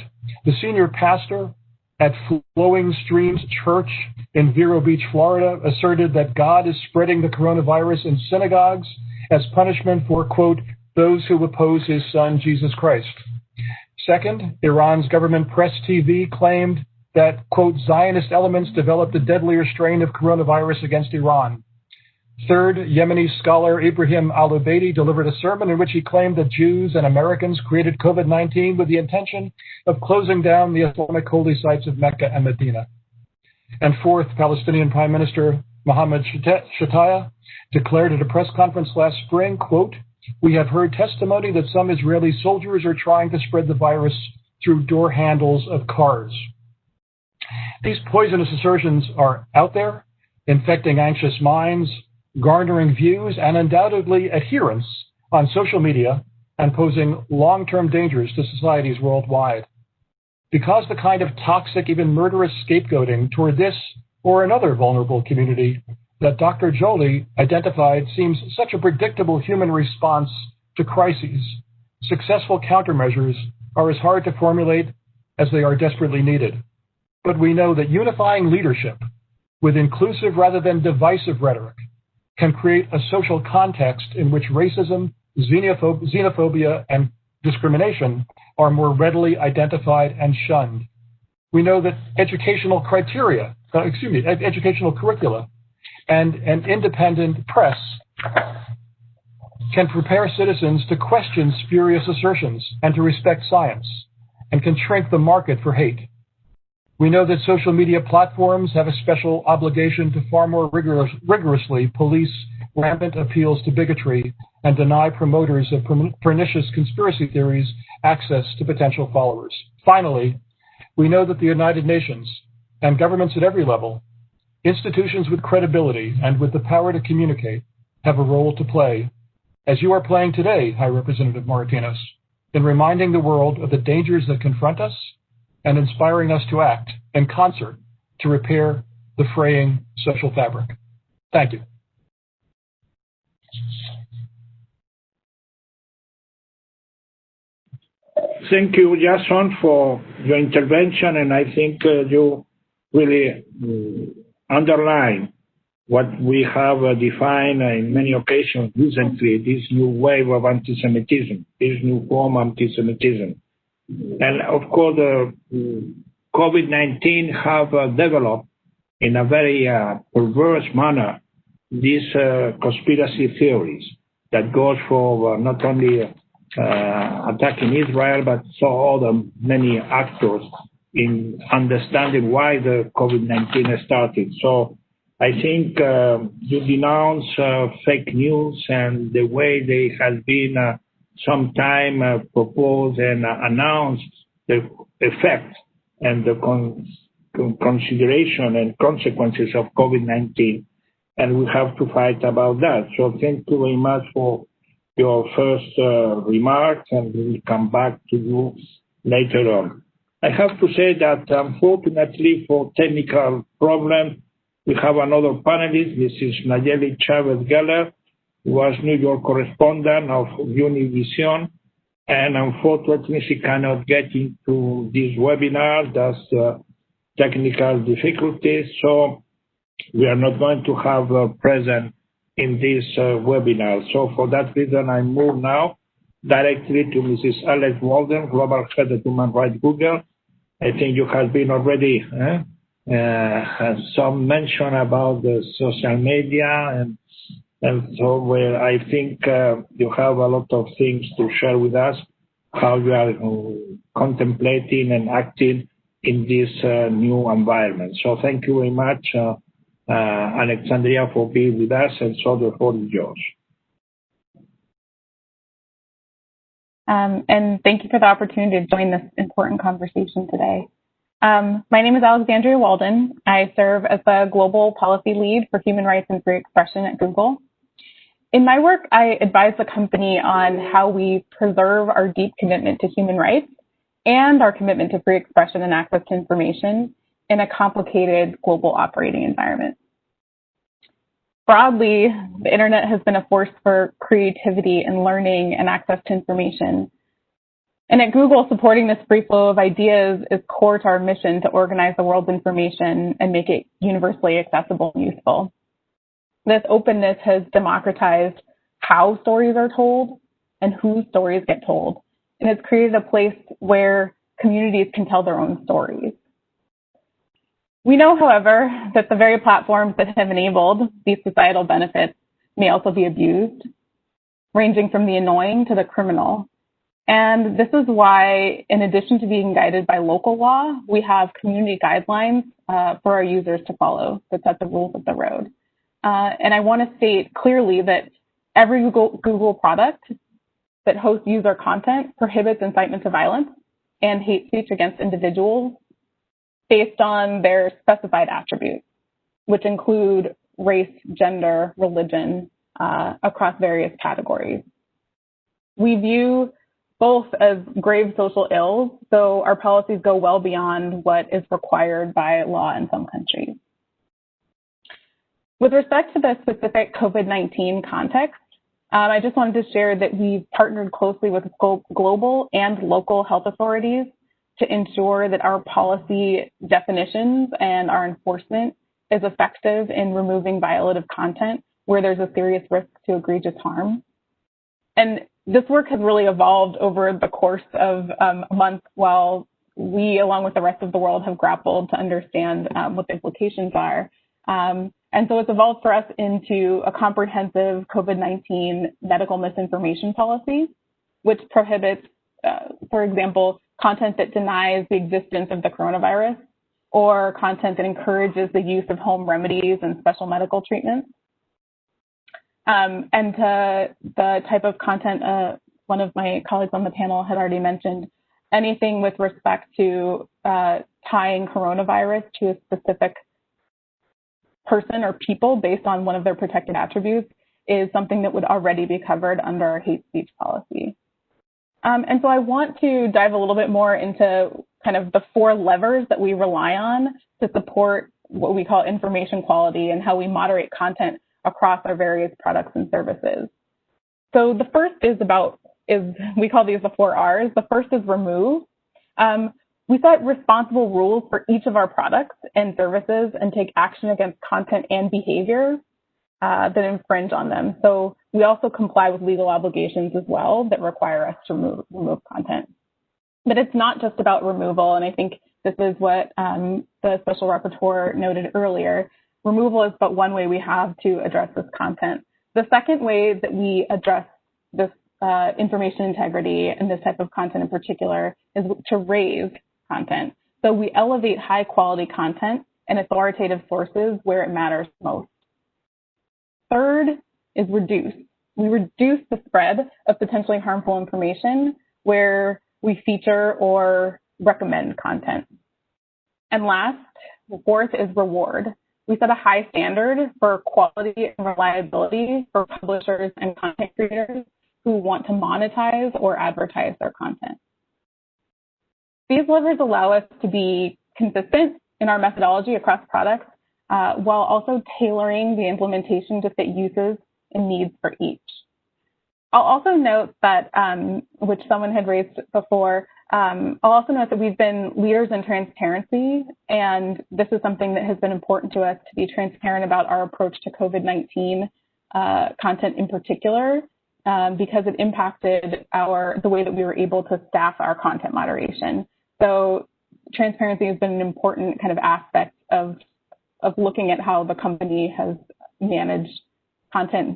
the senior pastor at Flowing Streams Church in Vero Beach, Florida, asserted that God is spreading the coronavirus in synagogues as punishment for, quote, those who oppose his son, Jesus Christ. Second, Iran's government press TV claimed that, quote, Zionist elements developed a deadlier strain of coronavirus against Iran. Third, Yemeni scholar Ibrahim al-Ubaidi delivered a sermon in which he claimed that Jews and Americans created COVID-19 with the intention of closing down the Islamic holy sites of Mecca and Medina. And fourth, Palestinian Prime Minister Mohammed Shataya declared at a press conference last spring, quote, we have heard testimony that some Israeli soldiers are trying to spread the virus through door handles of cars. These poisonous assertions are out there, infecting anxious minds, garnering views and undoubtedly adherence on social media and posing long-term dangers to societies worldwide. Because the kind of toxic, even murderous scapegoating toward this or another vulnerable community that Dr. Joly identified seems such a predictable human response to crises, successful countermeasures are as hard to formulate as they are desperately needed. But we know that unifying leadership with inclusive rather than divisive rhetoric can create a social context in which racism, xenophobia, and discrimination are more readily identified and shunned. We know that educational curricula and an independent press can prepare citizens to question spurious assertions and to respect science, and can shrink the market for hate. We know that social media platforms have a special obligation to far more rigorously police rampant appeals to bigotry and deny promoters of pernicious conspiracy theories access to potential followers. Finally, we know that the United Nations and governments at every level, institutions with credibility and with the power to communicate, have a role to play, as you are playing today, High Representative Moratinos, in reminding the world of the dangers that confront us and inspiring us to act in concert to repair the fraying social fabric. Thank you. Thank you, Jason, for your intervention, and I think you really underline what we have defined in many occasions recently, this new wave of anti-Semitism, this new form of anti-Semitism. And of course, COVID-19 have developed in a very perverse manner these conspiracy theories that goes for not only attacking Israel, but so other many actors in understanding why the COVID-19 started. So I think you denounce fake news and the way they have been sometime proposed and announced the effect and the consideration and consequences of COVID-19. And we have to fight about that. So thank you very much for your first remarks, and we will come back to you later on. I have to say that unfortunately for technical problems, we have another panelist, Mrs. Nayeli Chavez-Geller, who was New York correspondent of Univision, and unfortunately she cannot get into this webinar. That's technical difficulties, so we are not going to have her present in this webinar. So for that reason, I move now directly to Mrs. Alex Walden, Global Head of Human Rights Google. I think you have been already some mention about the social media, and so where I think you have a lot of things to share with us, how you are contemplating and acting in this new environment. So thank you very much, Alexandria, for being with us, and so the floor is yours. And thank you for the opportunity to join this important conversation today. My name is Alexandria Walden. I serve as the Global Policy Lead for Human Rights and Free Expression at Google. In my work, I advise the company on how we preserve our deep commitment to human rights and our commitment to free expression and access to information in a complicated global operating environment. Broadly, the internet has been a force for creativity and learning and access to information. And at Google, supporting this free flow of ideas is core to our mission to organize the world's information and make it universally accessible and useful. This openness has democratized how stories are told and whose stories get told. And it's created a place where communities can tell their own stories. We know, however, that the very platforms that have enabled these societal benefits may also be abused, ranging from the annoying to the criminal. And this is why, in addition to being guided by local law, we have community guidelines for our users to follow that set the rules of the road. And I want to state clearly that every Google product that hosts user content prohibits incitement to violence and hate speech against individuals based on their specified attributes, which include race, gender, religion, across various categories. We view both as grave social ills, so our policies go well beyond what is required by law in some countries. With respect to the specific COVID-19 context, I just wanted to share that we've partnered closely with global and local health authorities to ensure that our policy definitions and our enforcement is effective in removing violative content where there's a serious risk to egregious harm. And this work has really evolved over the course of a month while we, along with the rest of the world, have grappled to understand what the implications are. And so it's evolved for us into a comprehensive COVID-19 medical misinformation policy, which prohibits, for example, content that denies the existence of the coronavirus or content that encourages the use of home remedies and special medical treatments. And the type of content one of my colleagues on the panel had already mentioned, anything with respect to tying coronavirus to a specific person or people based on one of their protected attributes is something that would already be covered under our hate speech policy. And so I want to dive a little bit more into kind of the 4 levers that we rely on to support what we call information quality and how we moderate content across our various products and services. So the first we call these the 4 R's. The first is remove. We set responsible rules for each of our products and services and take action against content and behavior that infringe on them. So we also comply with legal obligations as well that require us to remove content. But it's not just about removal, and I think this is what the Special Rapporteur noted earlier. Removal is but one way we have to address this content. The second way that we address this information integrity and this type of content in particular is to raise content. So we elevate high quality content and authoritative sources where it matters most. Third is reduce. We reduce the spread of potentially harmful information where we feature or recommend content. And last, the fourth is reward. We set a high standard for quality and reliability for publishers and content creators who want to monetize or advertise their content. These levers allow us to be consistent in our methodology across products while also tailoring the implementation to fit uses and needs for each. I'll also note that, which someone had raised before, I'll also note that we've been leaders in transparency, and this is something that has been important to us, to be transparent about our approach to COVID-19 content in particular, because it impacted the way that we were able to staff our content moderation. So transparency has been an important kind of aspect of looking at how the company has managed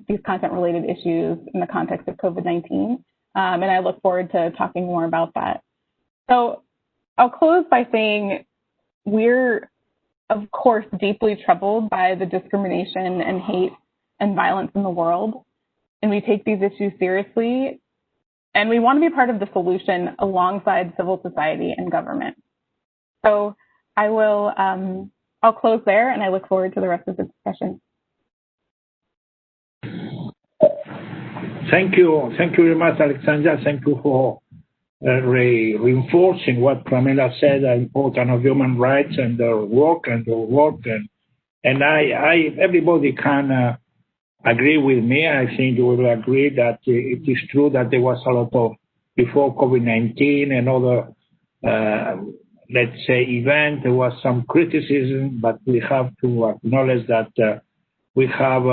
these content-related issues in the context of COVID-19, and I look forward to talking more about that. So I'll close by saying we're, of course, deeply troubled by the discrimination and hate and violence in the world, and we take these issues seriously, and we want to be part of the solution alongside civil society and government. So I'll close there, and I look forward to the rest of the discussion. Thank you very much, Alexandra. Thank you for reinforcing what Pramila said, the importance of human rights and their work and everybody can agree with me. I think you will agree that it is true that there was a lot of, before COVID-19 and other, let's say, events, there was some criticism, but we have to acknowledge that we have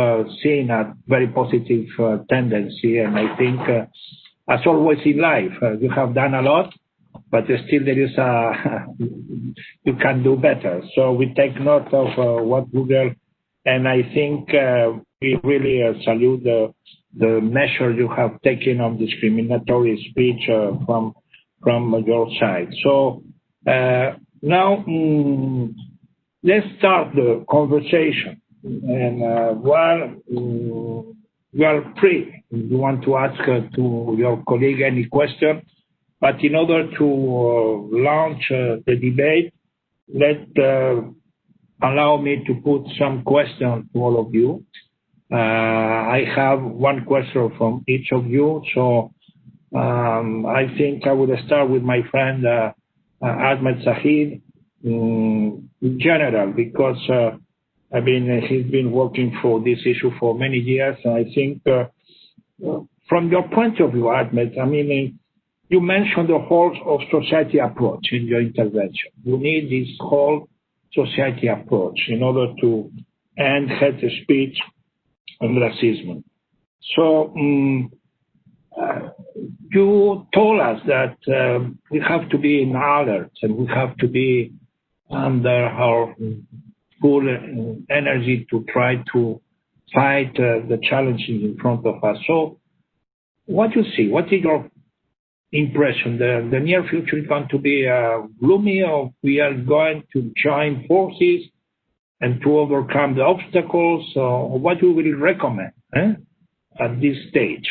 seen a very positive tendency, and I think, as always in life, you have done a lot, but still there is you can do better. So we take note of what Google, and I think we really salute the measure you have taken on discriminatory speech from your side. So now let's start the conversation. And you are free. You want to ask to your colleague any question, but in order to launch the debate, allow me to put some questions to all of you. I have one question from each of you, so I think I will start with my friend Ahmed Zahid in general, because he's been working for this issue for many years. And I think from your point of view, Ahmed, you mentioned the whole of society approach in your intervention. You need this whole society approach in order to end hate speech and racism. So you told us that we have to be in alert and we have to be under our full energy to try to fight the challenges in front of us. So what you see, what is your impression? The near future is going to be gloomy, or we are going to join forces and to overcome the obstacles? So what you will recommend at this stage?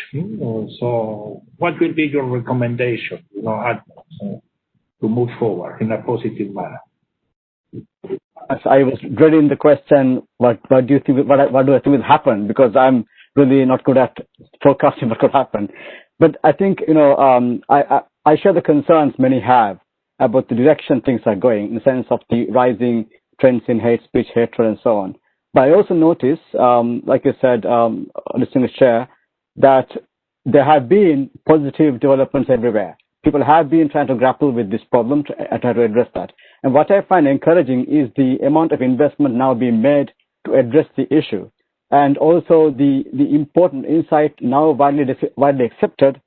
So what will be your recommendation, to move forward in a positive manner? I was dreading the question, what do you think, what do I think will happen? Because I'm really not good at forecasting what could happen. But I think, I share the concerns many have about the direction things are going, in the sense of the rising trends in hate speech, hatred, and so on. But I also notice, like you said, distinguished chair, that there have been positive developments everywhere. People have been trying to grapple with this problem and try to address that. And what I find encouraging is the amount of investment now being made to address the issue. And also the important insight now widely accepted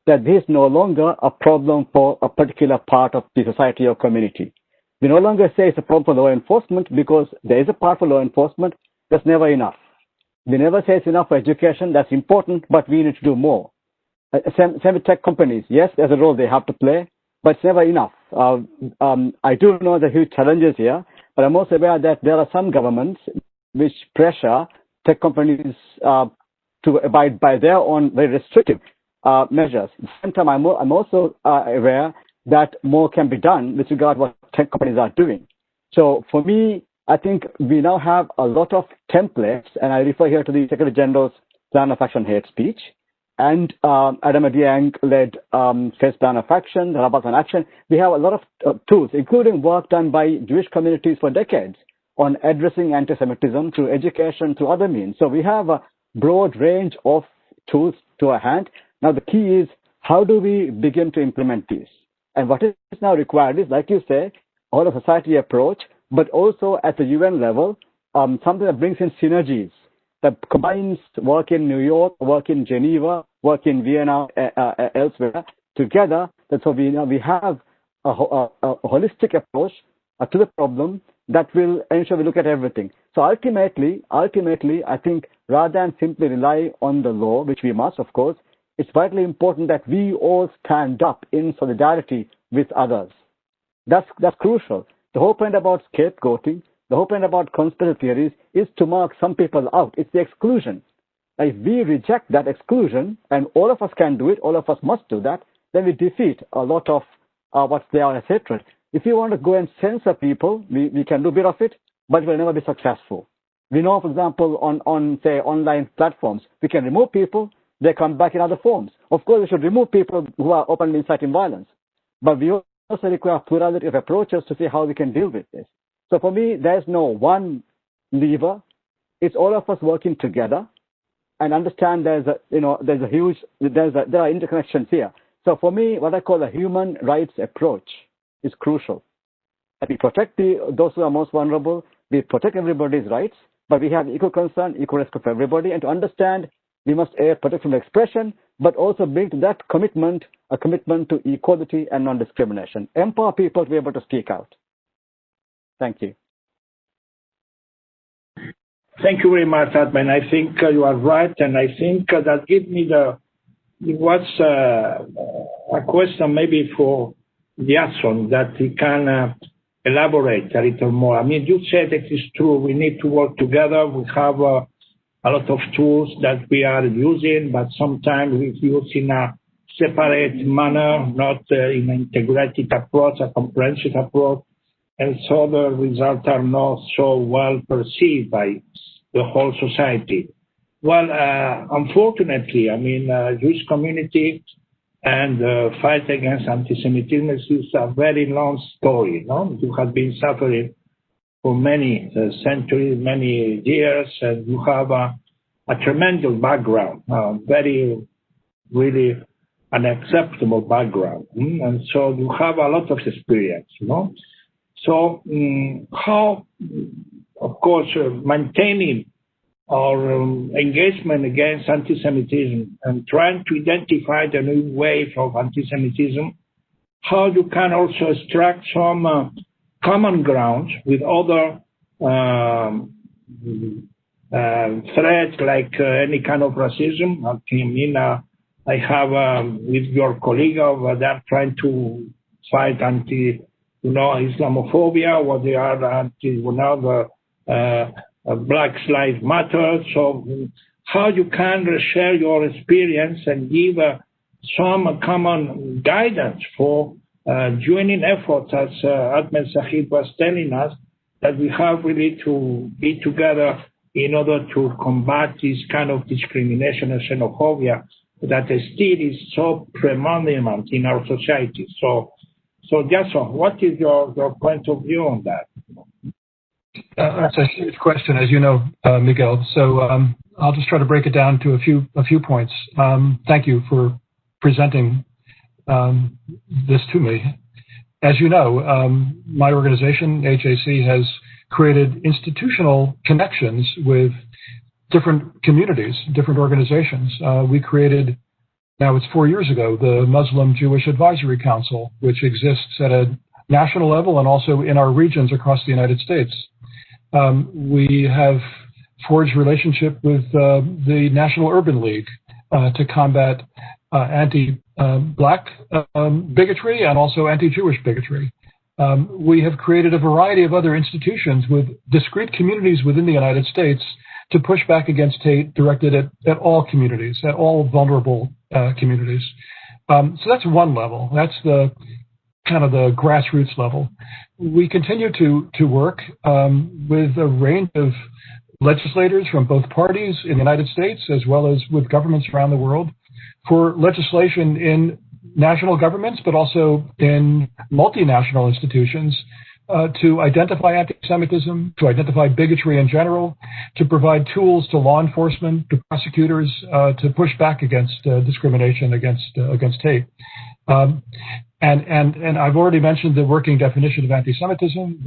that this is no longer a problem for a particular part of the society or community. We no longer say it's a problem for law enforcement, because there is a part for law enforcement. That's never enough. We never say it's enough for education. That's important, but we need to do more. Same with tech companies. Yes, there's a role they have to play, but it's never enough. I do know the huge challenges here, but I'm also aware that there are some governments which pressure tech companies to abide by their own very restrictive measures. At the same time, I'm also aware that more can be done with regard to what tech companies are doing. So for me, I think we now have a lot of templates, and I refer here to the Secretary General's Plan of Action Hate Speech and Adam Diang-led Face Plan of Action, the Rabat on Action. We have a lot of tools, including work done by Jewish communities for decades on addressing anti-Semitism through education, through other means. So we have a broad range of tools to our hand. Now the key is, how do we begin to implement these? And what is now required is, like you say, all of society approach, but also at the UN level, something that brings in synergies, that combines work in New York, work in Geneva, work in Vienna, elsewhere, together. So we have a holistic approach to the problem that will ensure we look at everything. So ultimately, I think rather than simply rely on the law, which we must, of course, it's vitally important that we all stand up in solidarity with others. That's crucial. The whole point about scapegoating, the whole point about conspiracy theories is to mark some people out. It's the exclusion. If we reject that exclusion, and all of us can do it, all of us must do that, then we defeat a lot of what's there as hatred. If you want to go and censor people, we can do a bit of it, but we'll never be successful. We know, for example, on say, online platforms, we can remove people, they come back in other forms. Of course, we should remove people who are openly inciting violence. But we also require plurality of approaches to see how we can deal with this. So for me, there's no one lever. It's all of us working together and understand there are interconnections here. So for me, what I call a human rights approach is crucial. That we protect those who are most vulnerable, we protect everybody's rights, but we have equal concern, equal respect for everybody, and to understand we must protect from expression, but also bring to that commitment a commitment to equality and non-discrimination. Empower people to be able to speak out. Thank you. Thank you very much, Adman. I think you are right, and I think that gives me a question maybe for Jason that he can elaborate a little more. I mean, you said it is true. We need to work together. We have a lot of tools that we are using, but sometimes we use in a separate manner, not in an integrated approach, a comprehensive approach, and so the results are not so well perceived by the whole society. Well, unfortunately, I mean, Jewish community and fight against anti-Semitism is a very long story. No, you have been suffering for many centuries, many years, and you have a tremendous background, very, really unacceptable background. And so you have a lot of experience, you know. So how, of course, maintaining our engagement against anti-Semitism and trying to identify the new wave of anti-Semitism, how you can also extract some common grounds with other threats like any kind of racism. I mean, I have with your colleague over there trying to fight Islamophobia, what they are anti, Black Lives Matter. So how you can share your experience and give some common guidance for joining efforts, as Ahmed Sahib was telling us, that we have really to be together in order to combat this kind of discrimination and xenophobia that still is so predominant in our society. So Jason, what is your point of view on that? That's a huge question, as you know, Miguel. So I'll just try to break it down to a few points. Thank you for presenting this to me. As you know, my organization, HAC, has created institutional connections with different communities, different organizations. We created, now it's 4 years ago, the Muslim Jewish Advisory Council, which exists at a national level and also in our regions across the United States. We have forged relationship with the National Urban League to combat black bigotry and also anti-Jewish bigotry. We have created a variety of other institutions with discrete communities within the United States to push back against hate directed at all communities, at all vulnerable communities. So that's one level. That's the kind of the grassroots level. We continue to work with a range of legislators from both parties in the United States as well as with governments around the world for legislation in national governments, but also in multinational institutions to identify anti-Semitism, to identify bigotry in general, to provide tools to law enforcement, to prosecutors, to push back against discrimination, against hate. And I've already mentioned the working definition of anti-Semitism,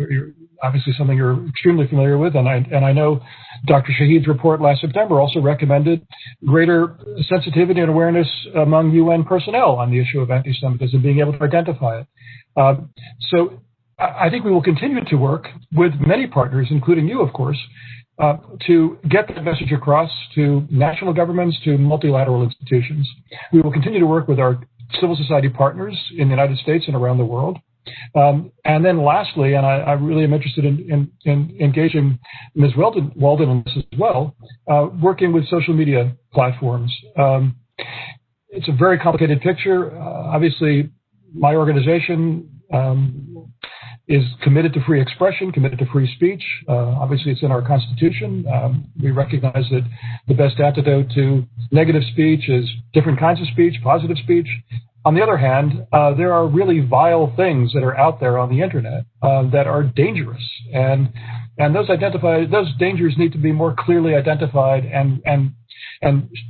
obviously something you're extremely familiar with, and I know Dr. Shahid's report last September also recommended greater sensitivity and awareness among UN personnel on the issue of anti-Semitism, being able to identify it. So I think we will continue to work with many partners, including you, of course, to get that message across to national governments, to multilateral institutions. We will continue to work with our civil society partners in the United States and around the world. And then lastly, and I really am interested in engaging Ms. Walden on this as well, working with social media platforms. It's a very complicated picture. Obviously, my organization is committed to free expression, committed to free speech. Obviously, it's in our Constitution. We recognize that the best antidote to negative speech is different kinds of speech, positive speech. On the other hand, there are really vile things that are out there on the internet that are dangerous, and those dangers need to be more clearly identified and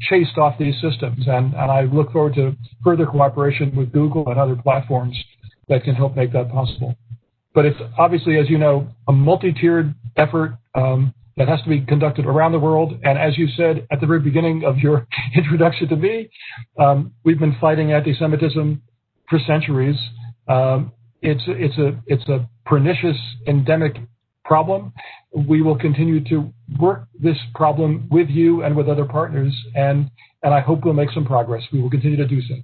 chased off these systems. And I look forward to further cooperation with Google and other platforms that can help make that possible. But it's obviously, as you know, a multi-tiered effort that has to be conducted around the world. And as you said at the very beginning of your introduction to me, we've been fighting anti-Semitism for centuries. It's a pernicious, endemic problem. We will continue to work this problem with you and with other partners, and I hope we'll make some progress. We will continue to do so.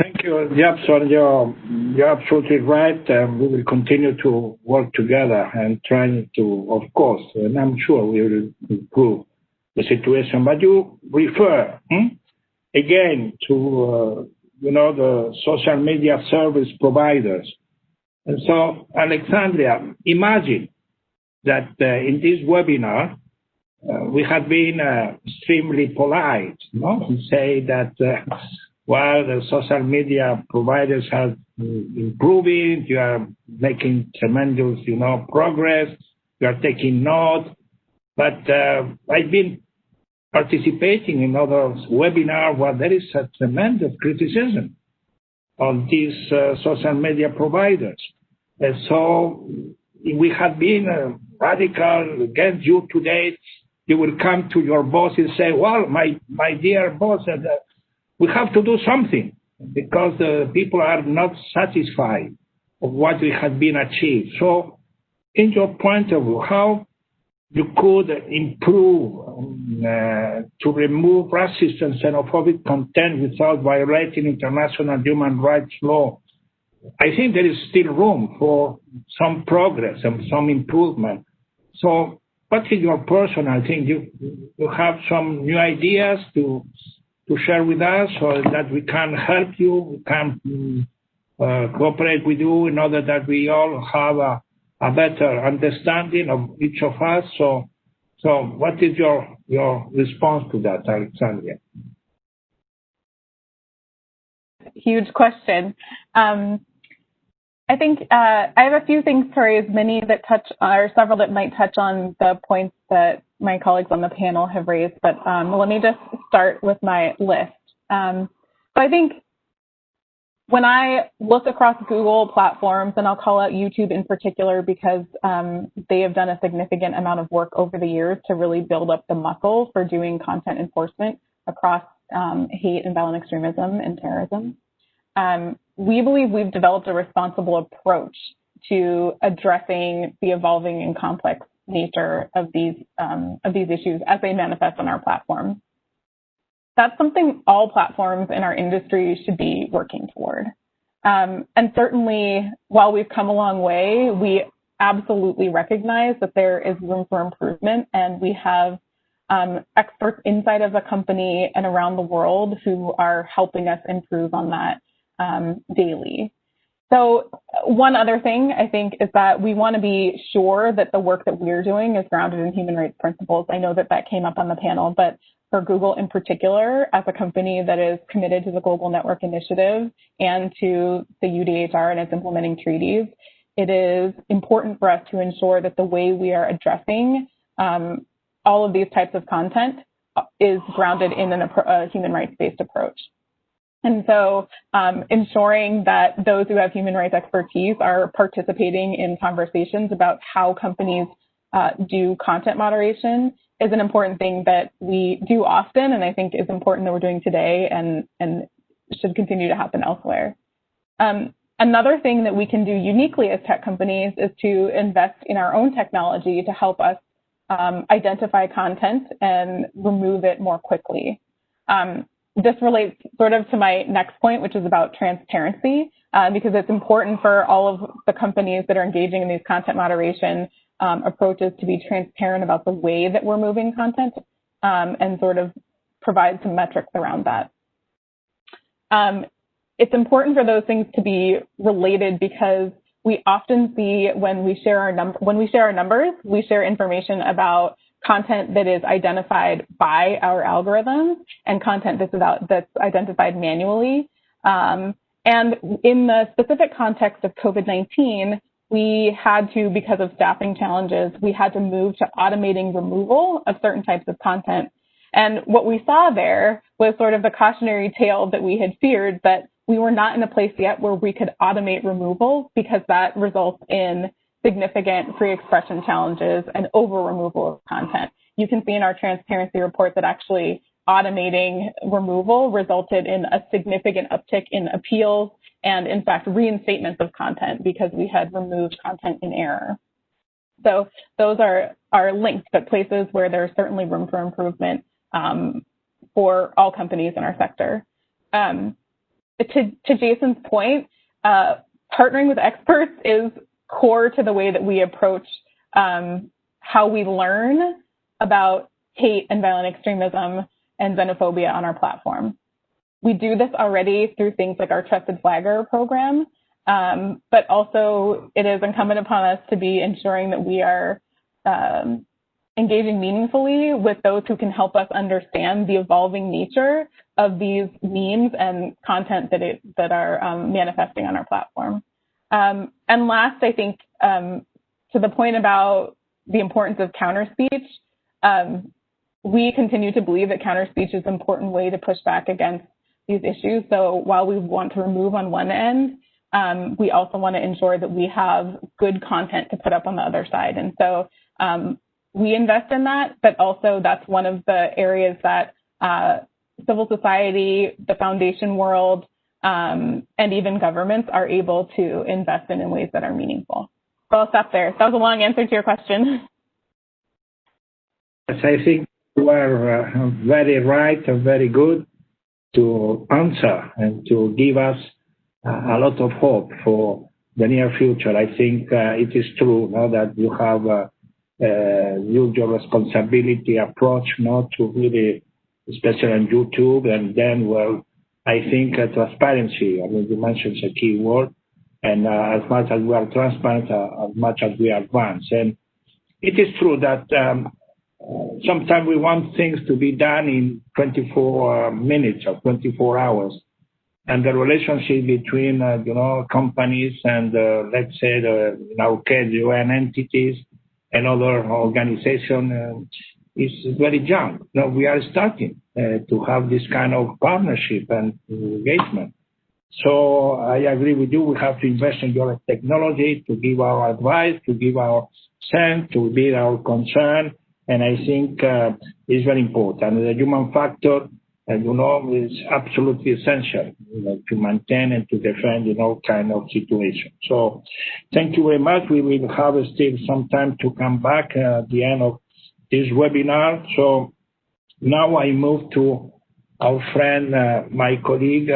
Thank you, Jabson. You're absolutely right. We will continue to work together and trying to, of course, and I'm sure we will improve the situation. But you refer again to the social media service providers. And so, Alexandria, imagine that in this webinar, we have been extremely polite, to say that while the social media providers are improving, you are making tremendous, progress, you are taking note. But I've been participating in other webinars where there is a tremendous criticism on these social media providers. And so we have been radical against you today. You will come to your boss and say, well, my dear boss, we have to do something because the people are not satisfied of what we have been achieved. So in your point of view, how you could improve to remove racist and xenophobic content without violating international human rights law? I think there is still room for some progress and some improvement. So what is your personal thing? You have some new ideas to share with us so that we can help you, we can cooperate with you in order that we all have a better understanding of each of us. So what is your response to that, Alexandria? Huge question. I think I have a few things, Tori, many that touch, or several that might touch on the points that my colleagues on the panel have raised, but let me just start with my list. So I think when I look across Google platforms, and I'll call out YouTube in particular because they have done a significant amount of work over the years to really build up the muscle for doing content enforcement across hate and violent extremism and terrorism. We believe we've developed a responsible approach to addressing the evolving and complex nature of these issues as they manifest on our platform. that's something all platforms in our industry should be working toward. And certainly, while we've come a long way, we absolutely recognize that there is room for improvement, and we have experts inside of the company and around the world who are helping us improve on that daily. So one other thing I think is that we want to be sure that the work that we're doing is grounded in human rights principles. I know that that came up on the panel, but for Google in particular, as a company that is committed to the Global Network Initiative and to the UDHR and its implementing treaties, it is important for us to ensure that the way we are addressing all of these types of content is grounded in a human rights-based approach. And so ensuring that those who have human rights expertise are participating in conversations about how companies do content moderation is an important thing that we do often, and I think is important that we're doing today and should continue to happen elsewhere. Another thing that we can do uniquely as tech companies is to invest in our own technology to help us identify content and remove it more quickly. This relates sort of to my next point, which is about transparency, because it's important for all of the companies that are engaging in these content moderation approaches to be transparent about the way that we're moving content and sort of provide some metrics around that. It's important for those things to be related because we often see when we share our numbers, we share information about content that is identified by our algorithms and content that's identified manually. And in the specific context of COVID-19, we had to, because of staffing challenges, we had to move to automating removal of certain types of content. And what we saw there was sort of the cautionary tale that we had feared, that we were not in a place yet where we could automate removal because that results in significant free expression challenges and over removal of content. You can see in our transparency report that actually automating removal resulted in a significant uptick in appeals and, in fact, reinstatements of content because we had removed content in error. So those are linked, but places where there's certainly room for improvement for all companies in our sector. To Jason's point, partnering with experts is core to the way that we approach how we learn about hate and violent extremism and xenophobia on our platform. We do this already through things like our Trusted Flagger program, but also it is incumbent upon us to be ensuring that we are engaging meaningfully with those who can help us understand the evolving nature of these memes and content that are manifesting on our platform. And last, I think, to the point about the importance of counter-speech, we continue to believe that counter-speech is an important way to push back against these issues. So while we want to remove on one end, we also want to ensure that we have good content to put up on the other side. And so we invest in that, but also that's one of the areas that civil society, the foundation world, and even governments are able to invest in ways that are meaningful. So I'll stop there. That was a long answer to your question. Yes, I think you are very right and very good to answer and to give us a lot of hope for the near future. I think it is true now that you have used your responsibility approach not to really, especially on YouTube, and then, well, I think transparency, I mean, you mentioned a key word, and as much as we are transparent, as much as we advance. And it is true that sometimes we want things to be done in 24 minutes or 24 hours. And the relationship between, companies and, let's say, in our case, UN entities and other organizations is very young. Now we are starting to have this kind of partnership and engagement. So I agree with you. We have to invest in your technology to give our advice, to give our sense, to be our concern. And I think it's very important. The human factor, is absolutely essential to maintain and to defend, kind of situation. So thank you very much. We will have still some time to come back at the end of this webinar. So now I move to our friend, my colleague,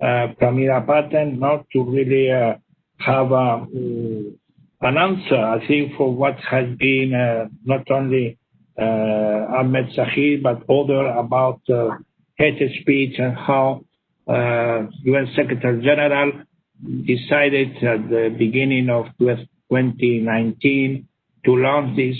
Pramila Patten, not to really have an answer, I think, for what has been not only Ahmed Sahir, but other about hate speech and how UN Secretary General decided at the beginning of 2019 to launch this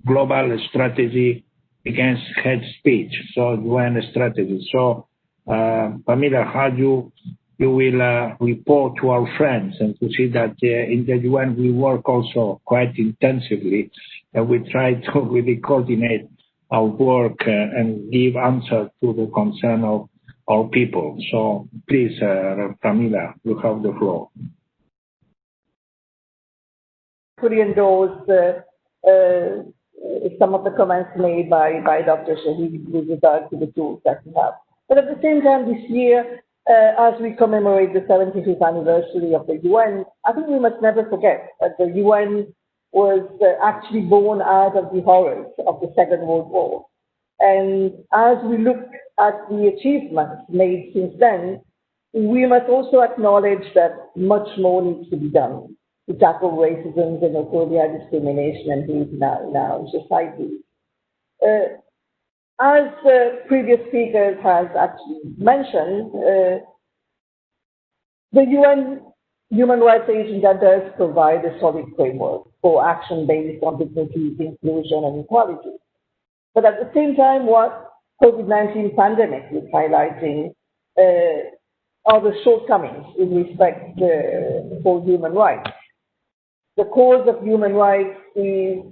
global strategy against hate speech, so UN strategy. So, Pamela, how you will report to our friends and to see that in the UN we work also quite intensively, and we try to really coordinate our work and give answer to the concern of our people. So please, Pamela, you have the floor. Fully endorse some of the comments made by Dr. Shahid with regard to the tools that we have. But at the same time, this year, as we commemorate the 75th anniversary of the UN, I think we must never forget that the UN was actually born out of the horrors of the Second World War. And as we look at the achievements made since then, we must also acknowledge that much more needs to be done to tackle racism, xenophobia, discrimination, and hate in our society. As previous speakers have actually mentioned, the UN Human Rights Agenda does provide a solid framework for action based on dignity, inclusion, and equality. But at the same time, what COVID-19 pandemic is highlighting are the shortcomings in respect for human rights. The cause of human rights is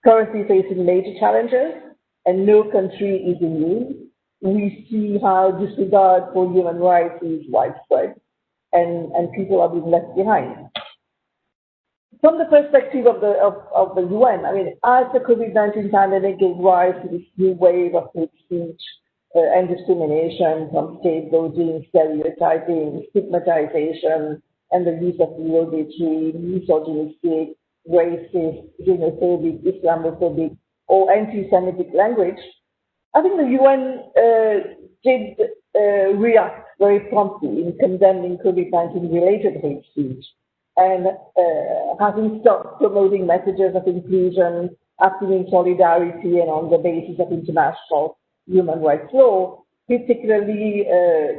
currently facing major challenges, and no country is immune. We see how disregard for human rights is widespread, and people are being left behind. From the perspective of the UN, I mean, as the COVID-19 pandemic gave rise to this new wave of hate speech and discrimination, from scapegoating, stereotyping, stigmatization, and the use of derogatory, misogynistic, racist, xenophobic, Islamophobic, or anti-Semitic language, I think the UN did react very promptly in condemning COVID-19 related hate speech and having stopped promoting messages of inclusion, acting in solidarity and on the basis of international human rights law, particularly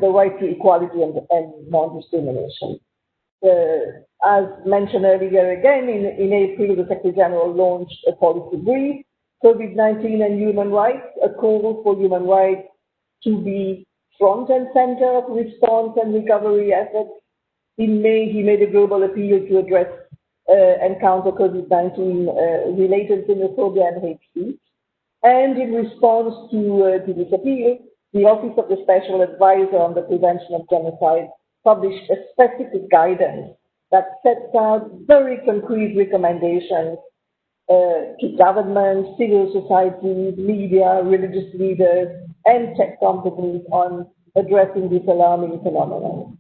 the right to equality and non-discrimination. As mentioned earlier again, in April, the Secretary General launched a policy brief, COVID-19 and human rights, a call for human rights to be front and center of response and recovery efforts. In May, he made a global appeal to address and counter COVID-19 related xenophobia and hate speech. And in response to this appeal, the Office of the Special Advisor on the Prevention of Genocide published a specific guidance that sets out very concrete recommendations to governments, civil society, media, religious leaders, and tech companies on addressing this alarming phenomenon.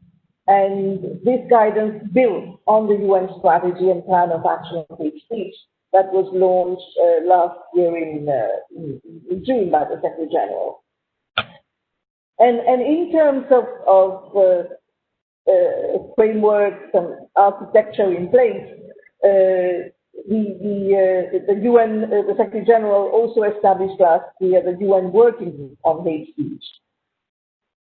And this guidance builds on the UN strategy and plan of action on hate speech that was launched last year in June by the Secretary General. And in terms of frameworks and architecture in place, the UN, the Secretary General also established last year the UN Working Group on Hate Speech.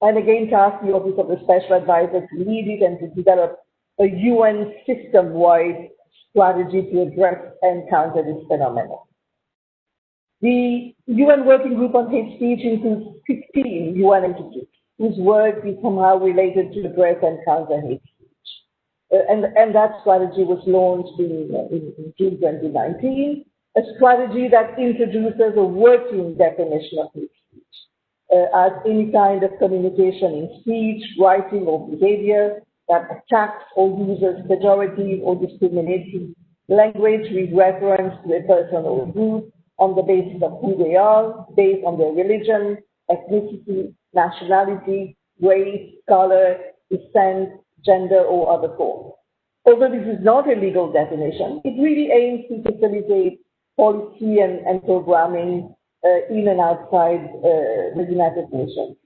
And again, tasked the Office of the Special Advisor to lead it and to develop a UN system-wide strategy to address and counter this phenomenon. The UN Working Group on Hate Speech includes 15 UN entities whose work is somehow related to address and counter hate speech. And that strategy was launched in June 2019, a strategy that introduces a working definition of hate speech as any kind of communication in speech, writing, or behavior that attacks or uses pejorative or discriminating language with reference to a person or a group on the basis of who they are, based on their religion, ethnicity, nationality, race, color, descent, gender, or other forms. Although this is not a legal definition, it really aims to facilitate policy and programming in and outside the United Nations.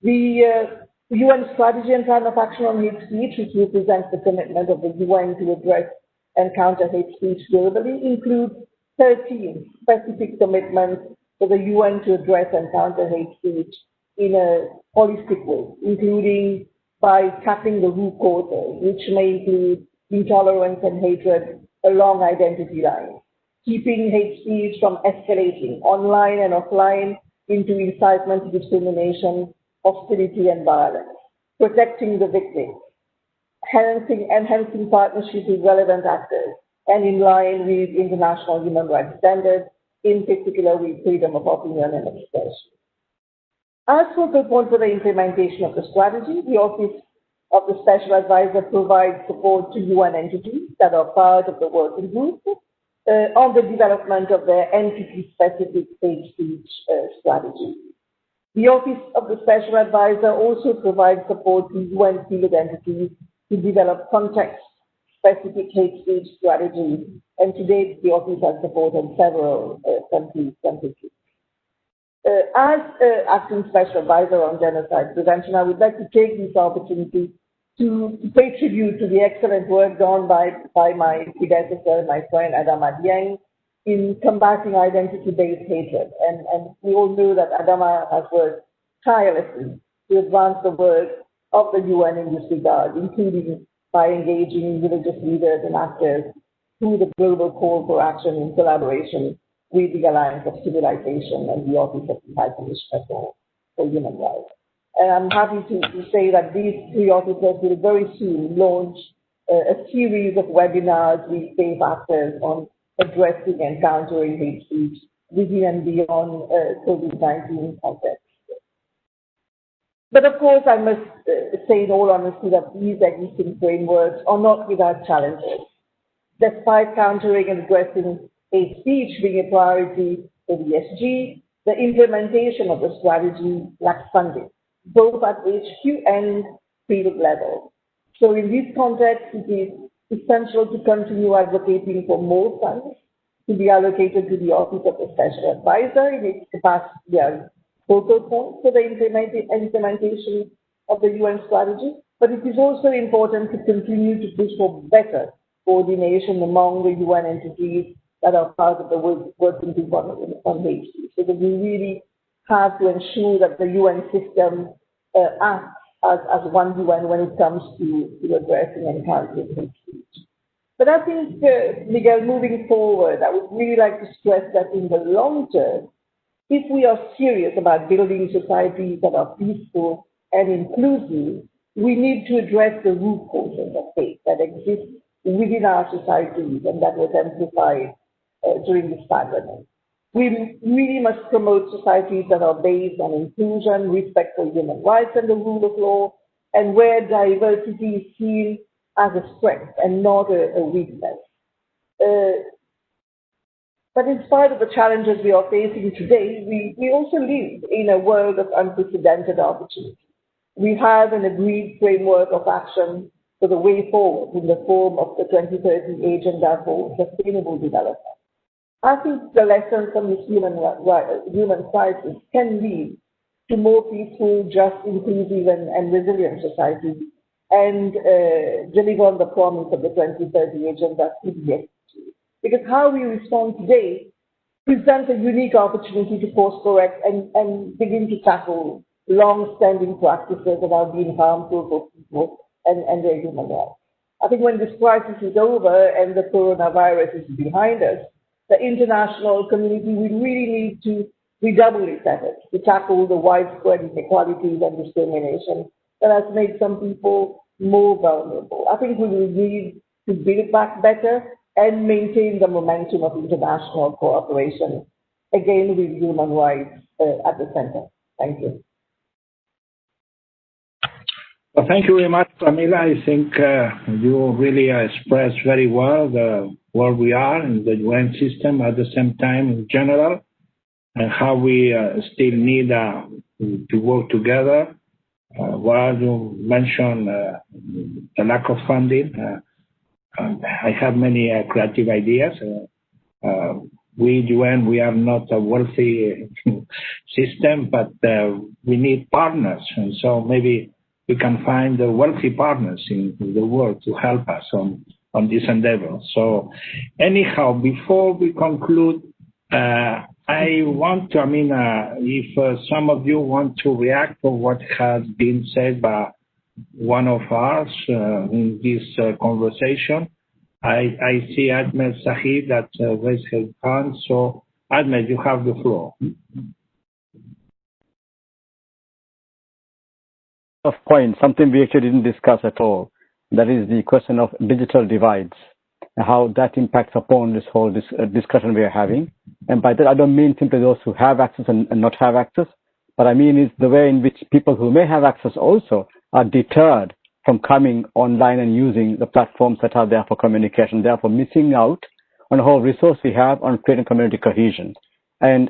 The UN Strategy and Plan of Action on Hate Speech, which represents the commitment of the UN to address and counter hate speech globally, includes 13 specific commitments for the UN to address and counter hate speech in a holistic way, including by tackling the root causes, which may include intolerance and hatred along identity lines, keeping hate speech from escalating online and offline into incitement to discrimination, hostility, and violence, protecting the victims, enhancing partnerships with relevant actors, and in line with international human rights standards, in particular with freedom of opinion and expression. As focal point for the implementation of the strategy, the Office of the Special Advisor provides support to UN entities that are part of the working group on the development of their entity-specific hate speech strategy. The Office of the Special Advisor also provides support to UN field entities to develop context-specific hate speech strategies, and to date, the Office has supported several countries. As Acting Special Advisor on Genocide Prevention, I would like to take this opportunity to pay tribute to the excellent work done by my predecessor, my friend Adama Dieng, in combating identity-based hatred. And we all know that Adama has worked tirelessly to advance the work of the UN in this regard, including by engaging religious leaders and actors through the Global Call for Action in collaboration with the Alliance of Civilization and the Office of the High Commissioner for Human Rights. And I'm happy to say that these three officers will very soon launch a series of webinars with safe actors on addressing and countering hate speech within and beyond COVID-19 context. But of course, I must say in all honesty that these existing frameworks are not without challenges. Despite countering and addressing hate speech being a priority for the SG, the implementation of the strategy lacks funding, both at HQ and field level. So in this context, it is essential to continue advocating for more funds to be allocated to the Office of the Special Advisor in its capacity as focal point for the implementation of the UN strategy. But it is also important to continue to push for better coordination among the UN entities that are part of the working group on hate speech, so that we really have to ensure that the UN system acts as one UN when it comes to addressing and countering hate speech. But I think, Miguel, moving forward, I would really like to stress that in the long term, if we are serious about building societies that are peaceful and inclusive, we need to address the root causes of hate that exist within our societies and that was amplified during this pandemic. We really must promote societies that are based on inclusion, respect for human rights and the rule of law, and where diversity is seen as a strength and not a weakness. But in spite of the challenges we are facing today, we also live in a world of unprecedented opportunity. We have an agreed framework of action for the way forward in the form of the 2030 Agenda for Sustainable Development. I think the lessons from this human crisis can lead to more peaceful, just, inclusive, and resilient societies, and deliver on the promise of the 2030 Agenda to be executed. Because how we respond today presents a unique opportunity to course correct and begin to tackle long-standing practices that have been harmful for people and their human rights. I think when this crisis is over and the coronavirus is behind us, the international community will really need to redouble its efforts to tackle the widespread inequalities and discrimination that has made some people more vulnerable. I think we will need to build back better and maintain the momentum of international cooperation, again with human rights at the center. Thank you. Well, thank you very much, Camila. I think you really expressed very well where we are in the UN system at the same time in general, and how we still need to work together. While you mentioned the lack of funding, I have many creative ideas. we, UN, we are not a wealthy system, but we need partners. And so maybe we can find the wealthy partners in the world to help us on this endeavor. So anyhow, before we conclude, I want to, if some of you want to react to what has been said by one of us in this conversation, I see Ahmed Sahid that raised his hand. So Ahmed, you have the floor. Of point, something we actually didn't discuss at all. That is the question of digital divides, and how that impacts upon this whole discussion we are having. And by that, I don't mean simply those who have access and not have access, but I mean is the way in which people who may have access also are deterred from coming online and using the platforms that are there for communication, therefore missing out on the whole resource we have on creating community cohesion. And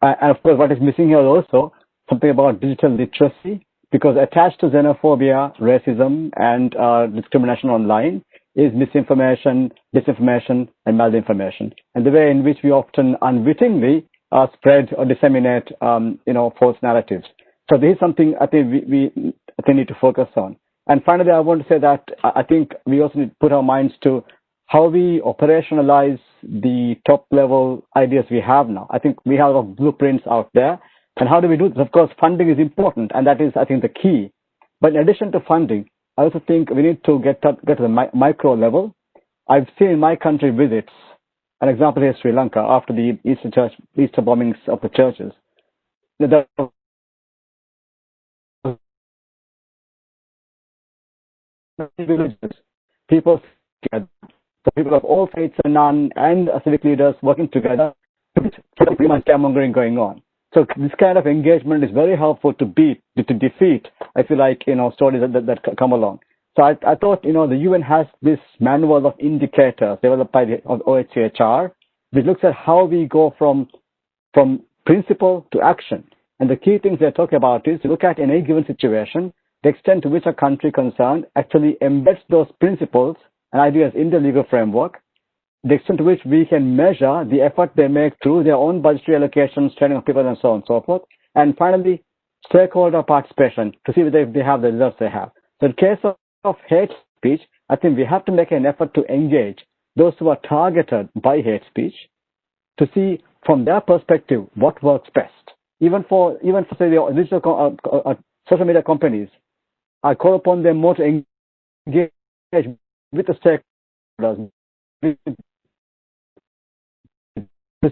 of course, what is missing here also, something about digital literacy, because attached to xenophobia, racism, and discrimination online is misinformation, disinformation, and malinformation, and the way in which we often unwittingly spread or disseminate, false narratives. So this is something I think we need to focus on. And finally, I want to say that I think we also need to put our minds to how we operationalize the top-level ideas we have now. I think we have a lot of blueprints out there. And how do we do this? Of course, funding is important, and that is, I think, the key. But in addition to funding, I also think we need to get to the micro level. I've seen in my country visits, an example here is Sri Lanka, after the Easter bombings of the churches. People of all faiths and none, and civic leaders working together to pretty much scaremongering going on. So this kind of engagement is very helpful to defeat, I feel like, stories that come along. So I thought, the UN has this manual of indicators developed by the OHCHR, which looks at how we go from principle to action. And the key things they're talking about is to look at in a given situation, the extent to which a country concerned actually embeds those principles and ideas in the legal framework, the extent to which we can measure the effort they make through their own budgetary allocations, training of people, and so on and so forth. And finally, stakeholder participation to see whether they have the results they have. So in case of hate speech, I think we have to make an effort to engage those who are targeted by hate speech to see from their perspective what works best. Even for say the digital social media companies, I call upon them more to engage with the stakeholders, to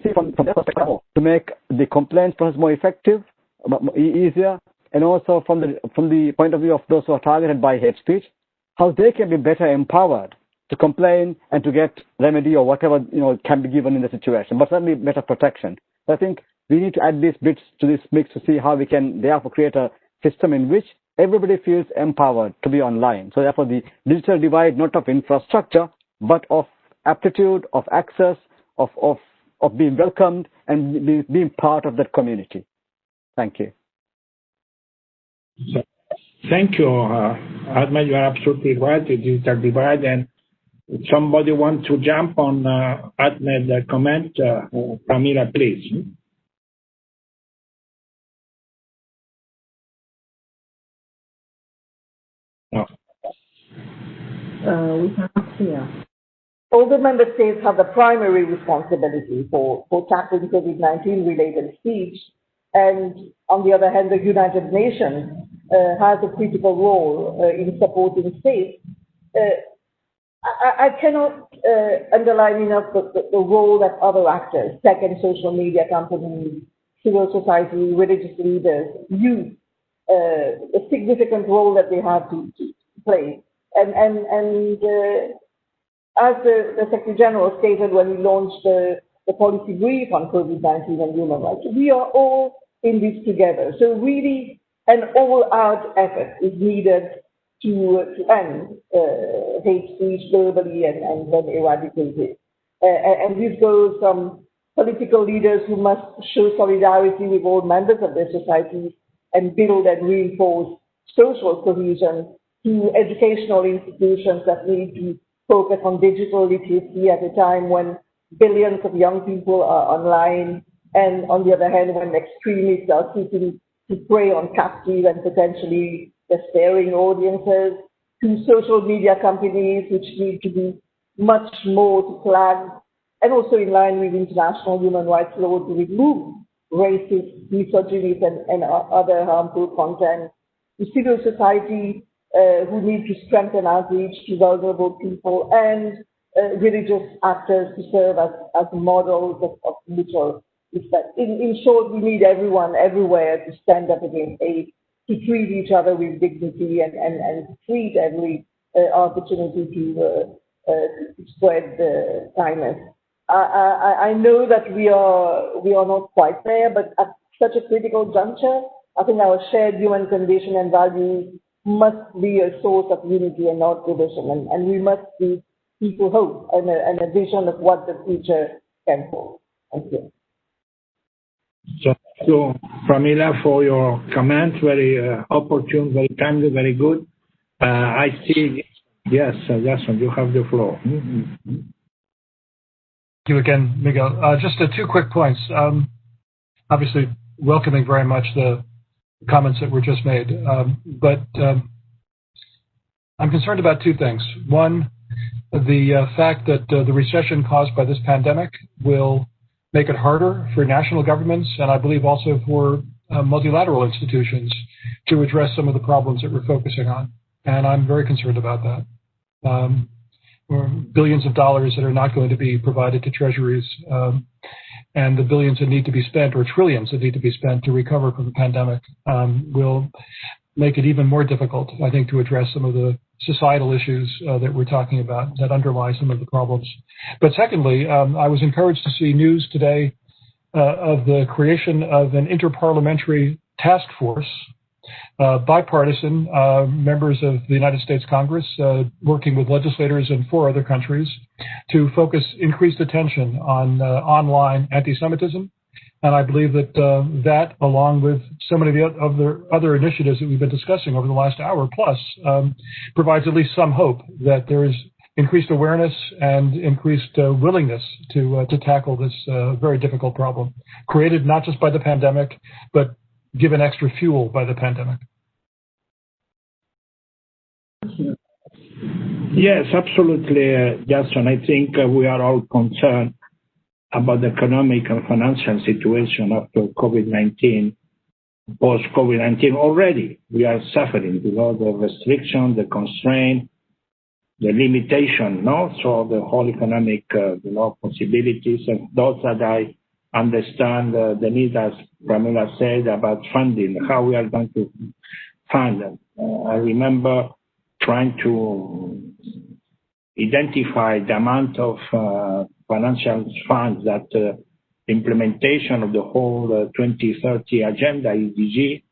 see from their perspective, to make the complaints process more effective, easier, and also from the point of view of those who are targeted by hate speech, how they can be better empowered to complain and to get remedy or whatever can be given in the situation, but certainly better protection. So I think we need to add these bits to this mix to see how we can therefore create a system in which everybody feels empowered to be online. So therefore the digital divide, not of infrastructure, but of aptitude, of access, of being welcomed and being part of that community. Thank you. So, thank you, Ahmed. You are absolutely right. The digital divide, and if somebody wants to jump on Ahmed's comment, Pramila, please. No. We cannot hear. All the member states have the primary responsibility for tackling COVID-19 related speech. And on the other hand, the United Nations has a critical role in supporting states. I cannot underline enough the role that other actors, tech and social media companies, civil society, religious leaders, youth, a significant role that they have to play. And as the Secretary General stated when we launched the policy brief on COVID-19 and human rights, we are all in this together. So really, an all-out effort is needed to end hate speech globally and then eradicate it. And this goes from political leaders who must show solidarity with all members of their societies and build and reinforce social cohesion, to educational institutions that need to focus on digital literacy at a time when billions of young people are online, and on the other hand, when extremists are seeking to prey on captive and potentially despairing audiences, to social media companies which need to be much more to flag, and also in line with international human rights law to remove racist, misogynist, and other harmful content, to civil society who need to strengthen outreach to vulnerable people, and religious actors to serve as models of mutual respect. In short, we need everyone everywhere to stand up against hate, to treat each other with dignity, and to treat every opportunity to spread kindness. I know that we are not quite there, but at such a critical juncture, I think our shared human condition and values must be a source of unity and not division, and we must give people hope and a vision of what the future can hold. Thank you. So, thank you, Pramila, for your comments. Very opportune, very timely, very good. I see. Yes, Jason, you have the floor. Thank you again, Miguel. Just two quick points. Obviously, welcoming very much the comments that were just made, but I'm concerned about two things. One, the fact that the recession caused by this pandemic will make it harder for national governments, and I believe also for multilateral institutions, to address some of the problems that we're focusing on. And I'm very concerned about that. Billions of dollars that are not going to be provided to treasuries, and the billions that need to be spent, or trillions that need to be spent to recover from the pandemic, will make it even more difficult, I think, to address some of the societal issues that we're talking about that underlie some of the problems. But secondly, I was encouraged to see news today of the creation of an interparliamentary task force, bipartisan members of the United States Congress working with legislators in 4 other countries to focus increased attention on online anti-Semitism. And I believe that that, along with so many of the other initiatives that we've been discussing over the last hour plus, provides at least some hope that there is increased awareness and increased willingness to tackle this very difficult problem, created not just by the pandemic, but given extra fuel by the pandemic. Yes, absolutely, Jason. I think we are all concerned about the economic and financial situation after COVID-19, post-COVID-19 already. We are suffering because the restriction, the constraint, the limitation, no? So the whole economic possibilities, and those that I understand the need, as Pramila said, about funding, how we are going to fund them. I remember trying to identify the amount of financial funds that implementation of the whole 2030 agenda, SDG.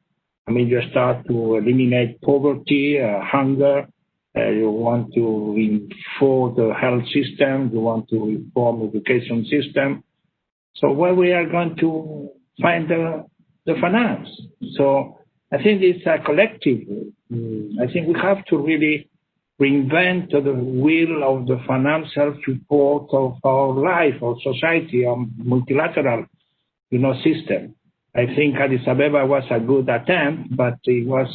I mean, you start to eliminate poverty, hunger. You want to reform the health system. You want to reform the education system. So where we are going to find the finance? So I think it's a collective. I think we have to really reinvent the wheel of the financial support of our life, our society, our multilateral, system. I think Addis Ababa was a good attempt, but it was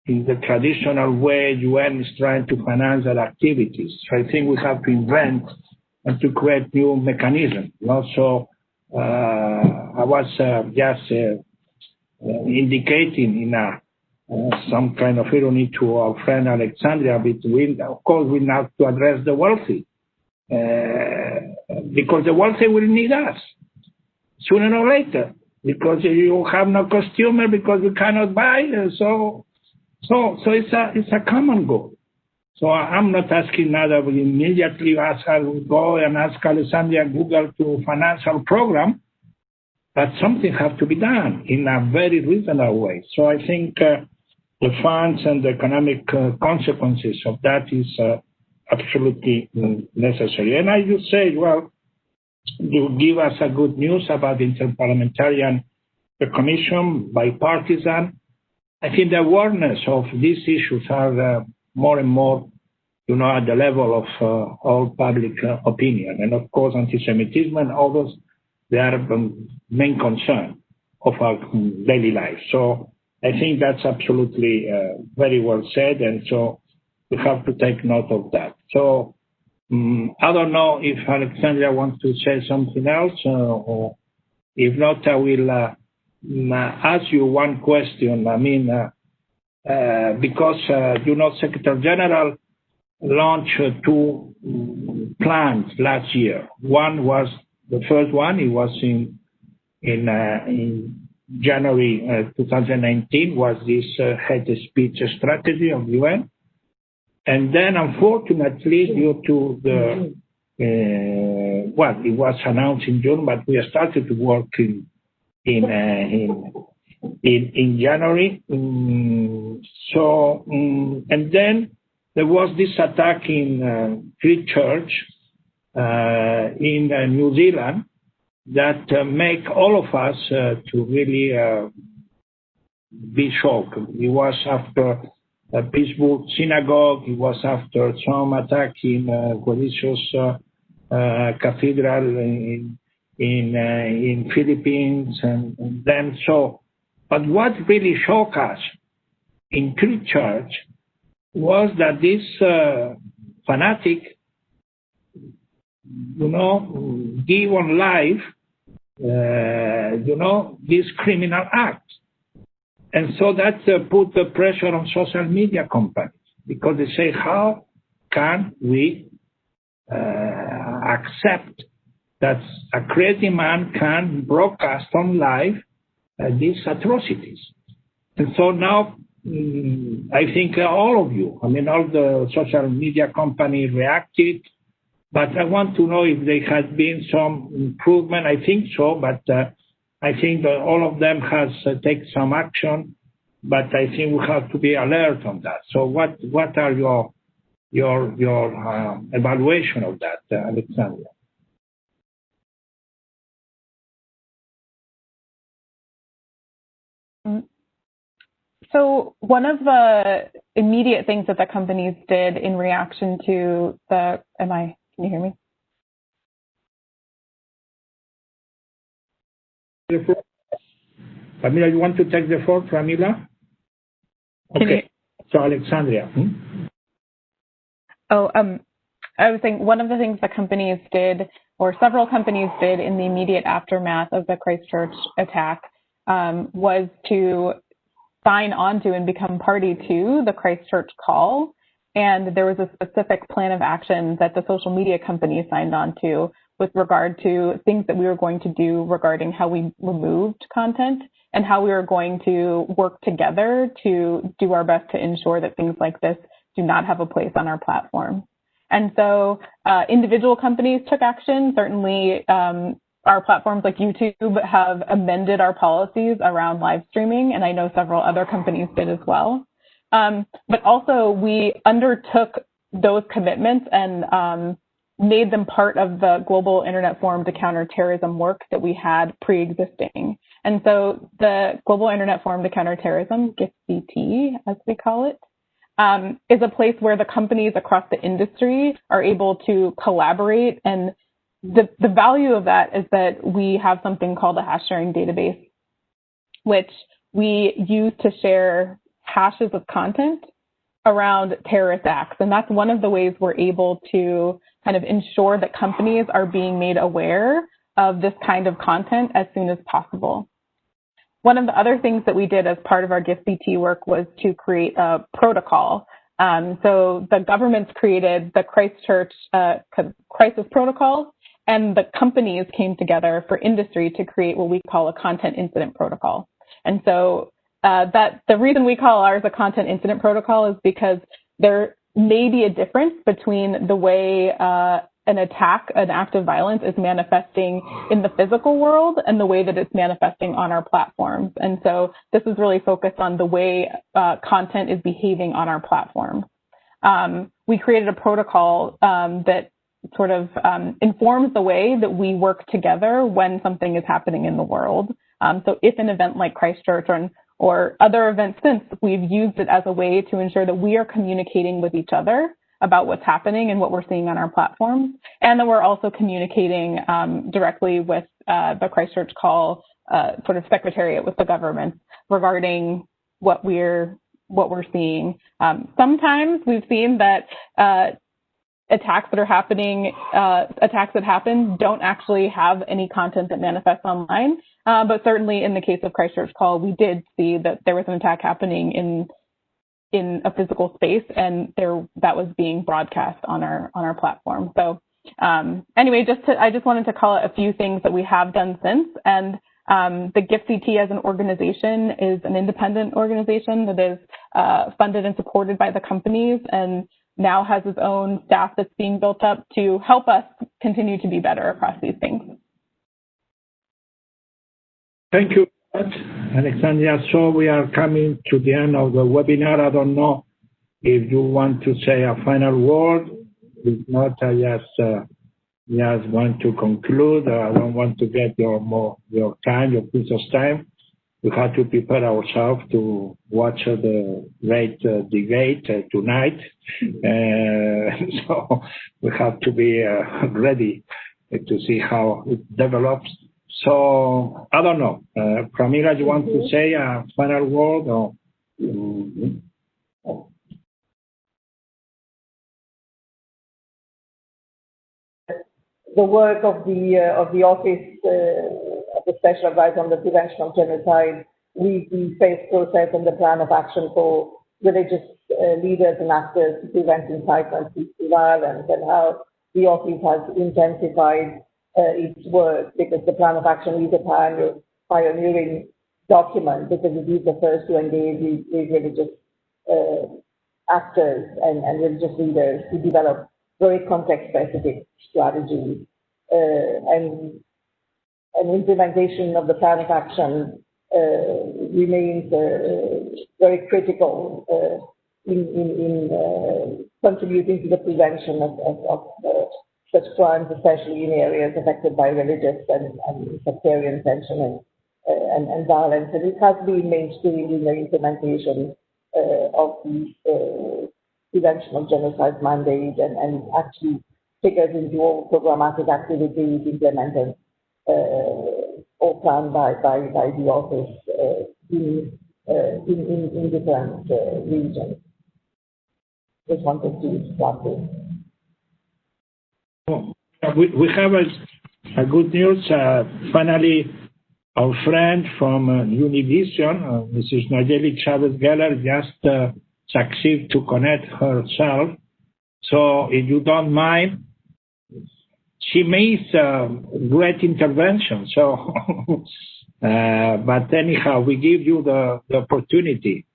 in the traditional way UN is trying to finance their activities. So I think we have to invent and to create new mechanisms. So I was just indicating in some kind of irony to our friend Alexandria, between, of course, we have to address the wealthy, because the wealthy will need us sooner or later, because you have no consumer, because you cannot buy. So it's a common goal. So I'm not asking now that we immediately go and ask Alexandria Google to financial program, but something has to be done in a very reasonable way. So I think the funds and the economic consequences of that is absolutely necessary. And I would say, well, you give us a good news about the Interparliamentarian Commission, bipartisan. I think the awareness of these issues are more and more at the level of all public opinion. And of course, anti-Semitism and others, they are the main concern of our daily life. So I think that's absolutely very well said, and so we have to take note of that. So I don't know if Alexandria wants to say something else, or if not, I will ask you one question. I mean, because, Secretary General launched two plans last year. One was, the first one, it was in January 2019, was this hate speech strategy of UN. And then, unfortunately, due to the, it was announced in June, but we started to work in January. And then there was this attack in Christchurch in New Zealand that make all of us to really be shocked. It was after a Pittsburgh synagogue. It was after some attack in religious cathedral in Philippines, and then so. But what really shocked us in Christchurch was that this fanatic, give on life, this criminal act. And so that put the pressure on social media companies, because they say, how can we accept that a crazy man can broadcast on live these atrocities? And so now, I think all of you, all the social media companies reacted, but I want to know if there has been some improvement. I think so, but I think that all of them has taken some action, but I think we have to be alert on that. So what are your evaluation of that, Alexandria? So one of the immediate things that the companies did in reaction to the, can you hear me? Pramila, you want to take the floor, Pramila? Okay. So Alexandria. I was saying one of the things the companies did, or several companies did in the immediate aftermath of the Christchurch attack, was to sign on to and become party to the Christchurch call. And there was a specific plan of action that the social media companies signed on to with regard to things that we were going to do regarding how we removed content and how we were going to work together to do our best to ensure that things like this do not have a place on our platform. And so individual companies took action. Certainly, our platforms like YouTube have amended our policies around live streaming, and I know several other companies did as well. But also, we undertook those commitments and made them part of the Global Internet Forum to Counter Terrorism work that we had pre-existing. And so the Global Internet Forum to Counter Terrorism, GIFT-CT as we call it, is a place where the companies across the industry are able to collaborate. And the value of that is that we have something called a hash sharing database, which we use to share hashes of content around terrorist acts. And that's one of the ways we're able to kind of ensure that companies are being made aware of this kind of content as soon as possible. One of the other things that we did as part of our GIFT-CT work was to create a protocol. So the governments created the Christchurch crisis protocol, and the companies came together for industry to create what we call a content incident protocol. And so the reason we call ours a content incident protocol is because there may be a difference between the way an attack, an act of violence is manifesting in the physical world and the way that it's manifesting on our platforms. And so this is really focused on the way content is behaving on our platform. We created a protocol that sort of informs the way that we work together when something is happening in the world. So if an event like Christchurch or other events since, we've used it as a way to ensure that we are communicating with each other about what's happening and what we're seeing on our platforms. And then we're also communicating directly with the Christchurch Call sort of secretariat with the government regarding what we're seeing. Sometimes we've seen that attacks that happen don't actually have any content that manifests online. But certainly in the case of Christchurch Call, we did see that there was an attack happening in a physical space, and that was being broadcast on our platform. So anyway, I just wanted to call out a few things that we have done since. And the GIFCT as an organization is an independent organization that is funded and supported by the companies, and now has its own staff that's being built up to help us continue to be better across these things. Thank you, Alexandria. So we are coming to the end of the webinar. I don't know if you want to say a final word. If not, I just want to conclude. I don't want to get your precious time. We have to prepare ourselves to watch the great debate tonight. So we have to be ready to see how it develops. So I don't know. Pramila, you want to say a final word? Or? The work of the Office of the Special Advisor on the Prevention of Genocide, we face process and the plan of action for religious leaders and actors to prevent incitement to violence, and how the Office has intensified its work, because the plan of action is a pioneering document, because it is the first to engage with religious actors and religious leaders to develop very context-specific strategies, and implementation of the plan of action remains very critical in contributing to the prevention of such crimes, especially in areas affected by religious and sectarian tension and violence. And it has been mainstreamed in the implementation of the prevention of genocide mandate, and actually figures into all programmatic activities implemented or planned by the Office in different regions. Just wanted to start with. We have a good news. Finally, our friend from Univision, Mrs. Nayeli Chavez-Geller, just succeeded to connect herself. So if you don't mind, she makes great intervention. So, but anyhow, we give you the opportunity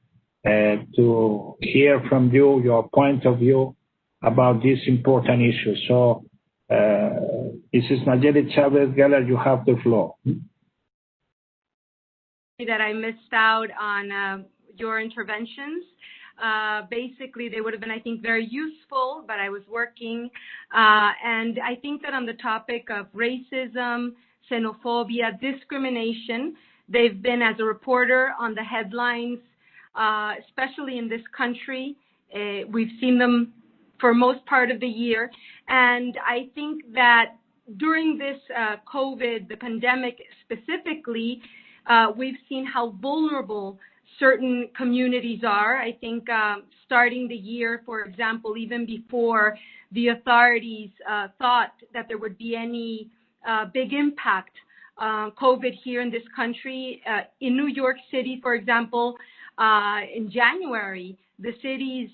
to hear from you, your point of view about this important issue. So, Mrs. Nayeli Chavez-Geller, you have the floor. That I missed out on your interventions. Basically, they would have been, I think, very useful, but I was working. And I think that on the topic of racism, xenophobia, discrimination, they've been, as a reporter, on the headlines, especially in this country. We've seen them for most part of the year. And I think that during this COVID, the pandemic specifically, we've seen how vulnerable certain communities are. I think starting the year, for example, even before the authorities thought that there would be any big impact, COVID here in this country, in New York City, for example, in January, the city's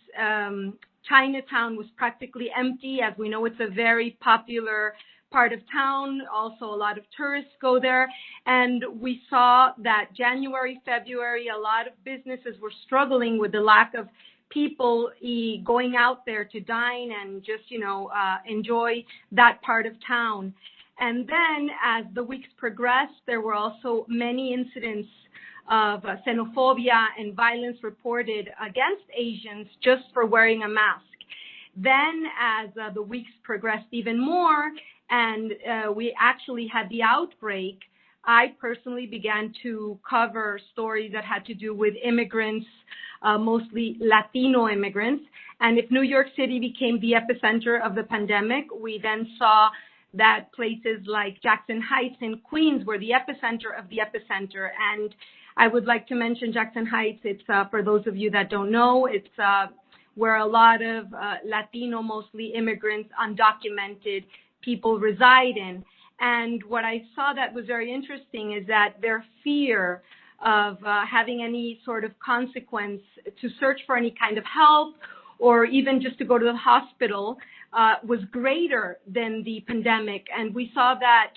Chinatown was practically empty. As we know, it's a very popular part of town. Also, a lot of tourists go there. And we saw that January, February, a lot of businesses were struggling with the lack of people going out there to dine and just, enjoy that part of town. And then as the weeks progressed, there were also many incidents of xenophobia and violence reported against Asians just for wearing a mask. Then as the weeks progressed even more and we actually had the outbreak, I personally began to cover stories that had to do with immigrants, mostly Latino immigrants. And if New York City became the epicenter of the pandemic, we then saw that places like Jackson Heights and Queens were the epicenter of the epicenter. And I would like to mention Jackson Heights. It's, for those of you that don't know, it's where a lot of Latino, mostly immigrants, undocumented people reside in. And what I saw that was very interesting is that their fear of having any sort of consequence to search for any kind of help or even just to go to the hospital was greater than the pandemic. And we saw that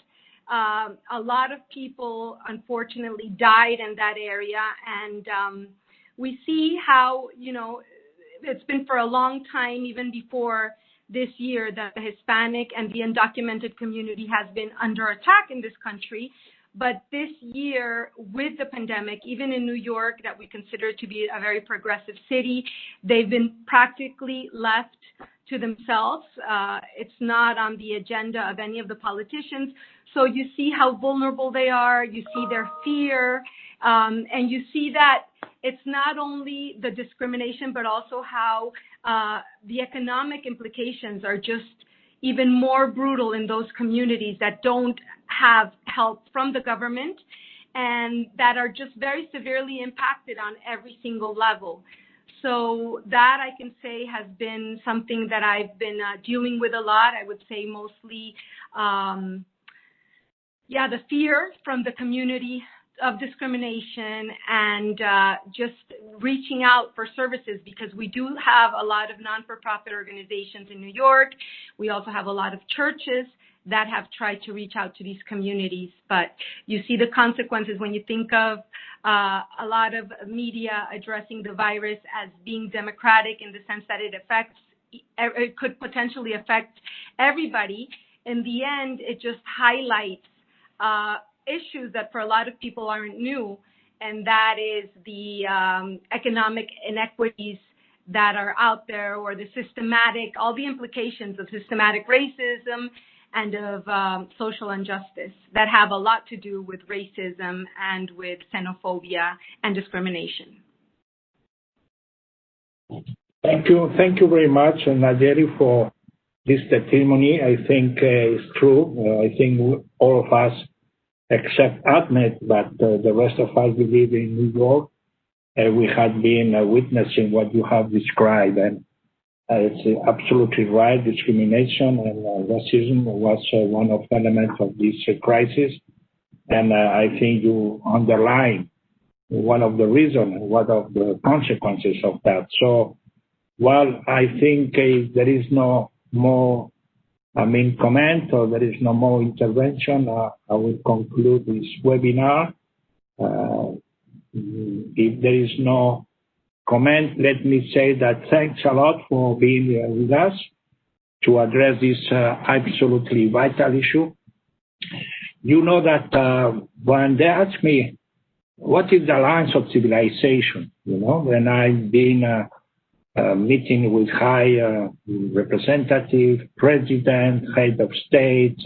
a lot of people, unfortunately, died in that area. And we see how, you know, it's been for a long time, even before this year, that the Hispanic and the undocumented community has been under attack in this country. But this year, with the pandemic, even in New York, that we consider to be a very progressive city, they've been practically left to themselves. It's not on the agenda of any of the politicians. So you see how vulnerable they are. You see their fear. And you see that it's not only the discrimination, but also how the economic implications are just even more brutal in those communities that don't have help from the government and that are just very severely impacted on every single level. So that, I can say, has been something that I've been dealing with a lot. I would say mostly, the fear from the community of discrimination and just reaching out for services, because we do have a lot of non-for-profit organizations in New York. We also have a lot of churches that have tried to reach out to these communities. But you see the consequences when you think of a lot of media addressing the virus as being democratic in the sense that it could potentially affect everybody. In the end, it just highlights issues that for a lot of people aren't new, and that is the economic inequities that are out there, or all the implications of systematic racism and of social injustice that have a lot to do with racism and with xenophobia and discrimination. Thank you very much, Naderi, for this testimony. I think it's true. I think all of us, except Ahmed, but the rest of us who live in New York, we have been witnessing what you have described. And it's absolutely right. Discrimination and racism was one of the elements of this crisis. And I think you underline one of the reasons, one of the consequences of that. So, while I think there is no more comment, or there is no more intervention, I will conclude this webinar. If there is no comment, let me say that thanks a lot for being here with us to address this absolutely vital issue. You know that when they ask me, what is the alliance of civilization? You know, when I've been meeting with high representative, president, head of state,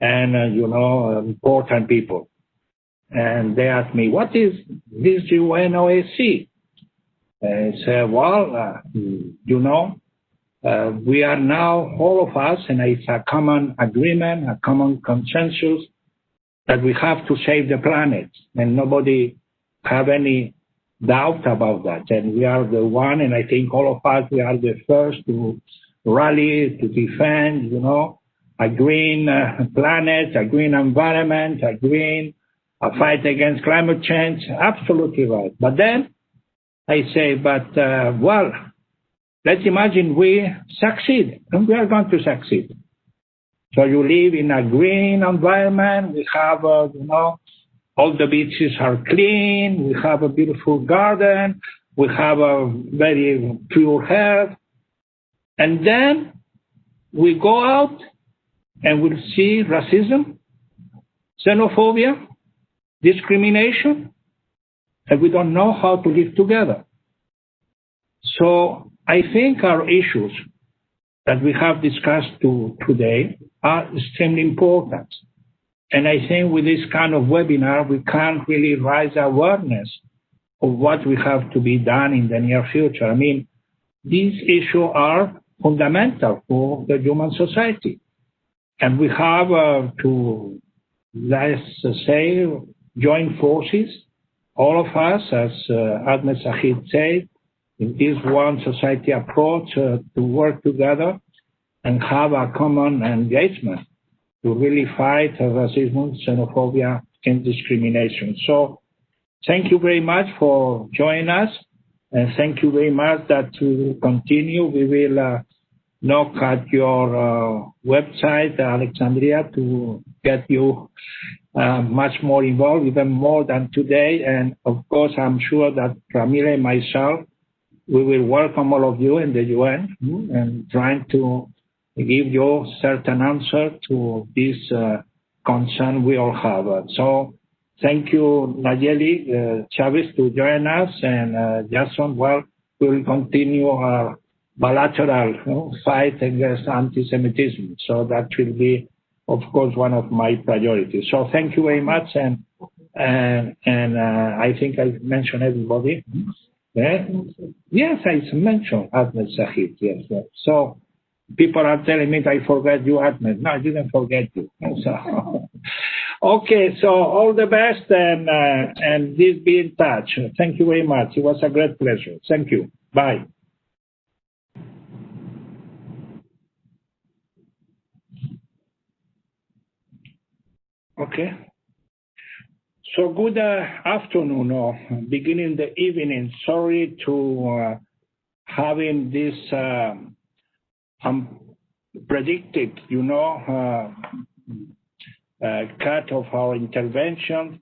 and important people. And they ask me, what is this UNAOC? I say, well, we are now, all of us, and it's a common agreement, a common consensus that we have to save the planet, and nobody have any doubt about that. And we are the one, and I think all of us, we are the first to rally, to defend, a green planet, a green environment, a fight against climate change. Absolutely right. But then I say, well, let's imagine we succeed, and we are going to succeed. So you live in a green environment. We have, all the beaches are clean. We have a beautiful garden. We have a very pure air. And then we go out and we'll see racism, xenophobia, discrimination, and we don't know how to live together. So I think our issues that we have discussed today are extremely important. And I think with this kind of webinar, we can really raise awareness of what we have to be done in the near future. I mean, these issues are fundamental for the human society. And we have to, let's say, join forces, all of us, as Ahmed Sahid said, in this one society approach to work together and have a common engagement to really fight racism, xenophobia, and discrimination. So thank you very much for joining us, and thank you very much that to continue. We will knock at your website, Alexandria, to get you much more involved, even more than today. And of course, I'm sure that Ramiro and myself, we will welcome all of you in the UN and trying to give you certain answer to this concern we all have. So thank you, Nayeli Chavez, to join us, and Jason, well, we will continue our bilateral fight against anti-Semitism. So that will be, of course, one of my priorities. So thank you very much, and I think I mentioned everybody. Yeah? Yes, I mentioned Ahmed Sahid. Yes, yes. So people are telling me I forgot you, Ahmed. No, I didn't forget you. So, okay, so all the best, and please be in touch. Thank you very much. It was a great pleasure. Thank you. Bye. Okay. So good afternoon, or beginning the evening. Sorry to having this unpredicted, cut of our intervention.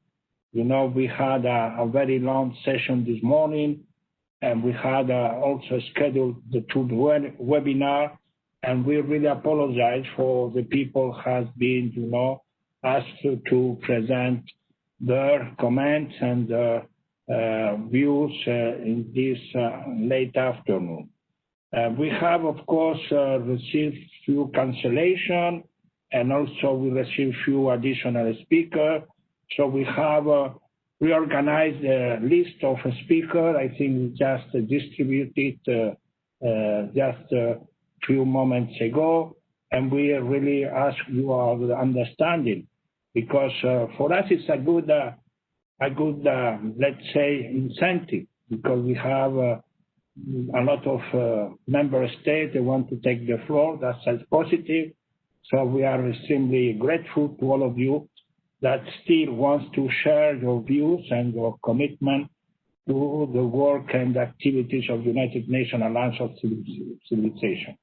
We had a very long session this morning, and we had also scheduled the two webinar, and we really apologize for the people who has been, asked to present their comments and their views in this late afternoon. We have, of course, received few cancellation, and also we received few additional speakers. So we have reorganized the list of speakers. I think we just distributed just a few moments ago, and we really ask you all understanding, because for us it's a good, let's say, incentive, because we have a lot of member states that want to take the floor. That's positive. So we are extremely grateful to all of you that still wants to share your views and your commitment to the work and activities of United Nations Alliance of Civilization.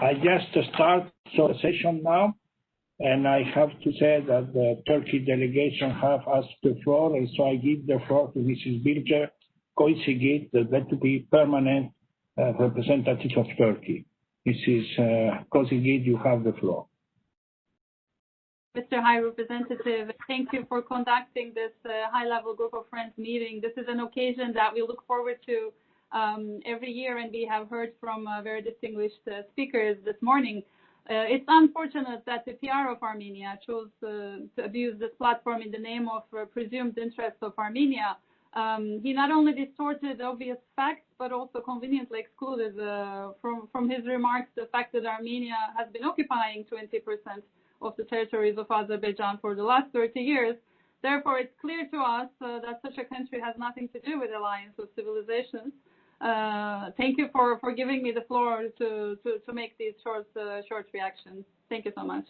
I just start the session now, and I have to say that the Turkey delegation have asked the floor, and so I give the floor to Mrs. Bilge Koysigit, the Deputy Permanent Representative of Turkey. Mrs. Koysigit, you have the floor. Mr. High Representative, thank you for conducting this high-level group of friends meeting. This is an occasion that we look forward to every year, and we have heard from very distinguished speakers this morning. It's unfortunate that the PR of Armenia chose to abuse this platform in the name of presumed interests of Armenia. He not only distorted obvious facts, but also conveniently excluded from his remarks the fact that Armenia has been occupying 20% of the territories of Azerbaijan for the last 30 years. Therefore, it's clear to us that such a country has nothing to do with the Alliance of Civilizations. Thank you for giving me the floor to make these short reactions. Thank you so much.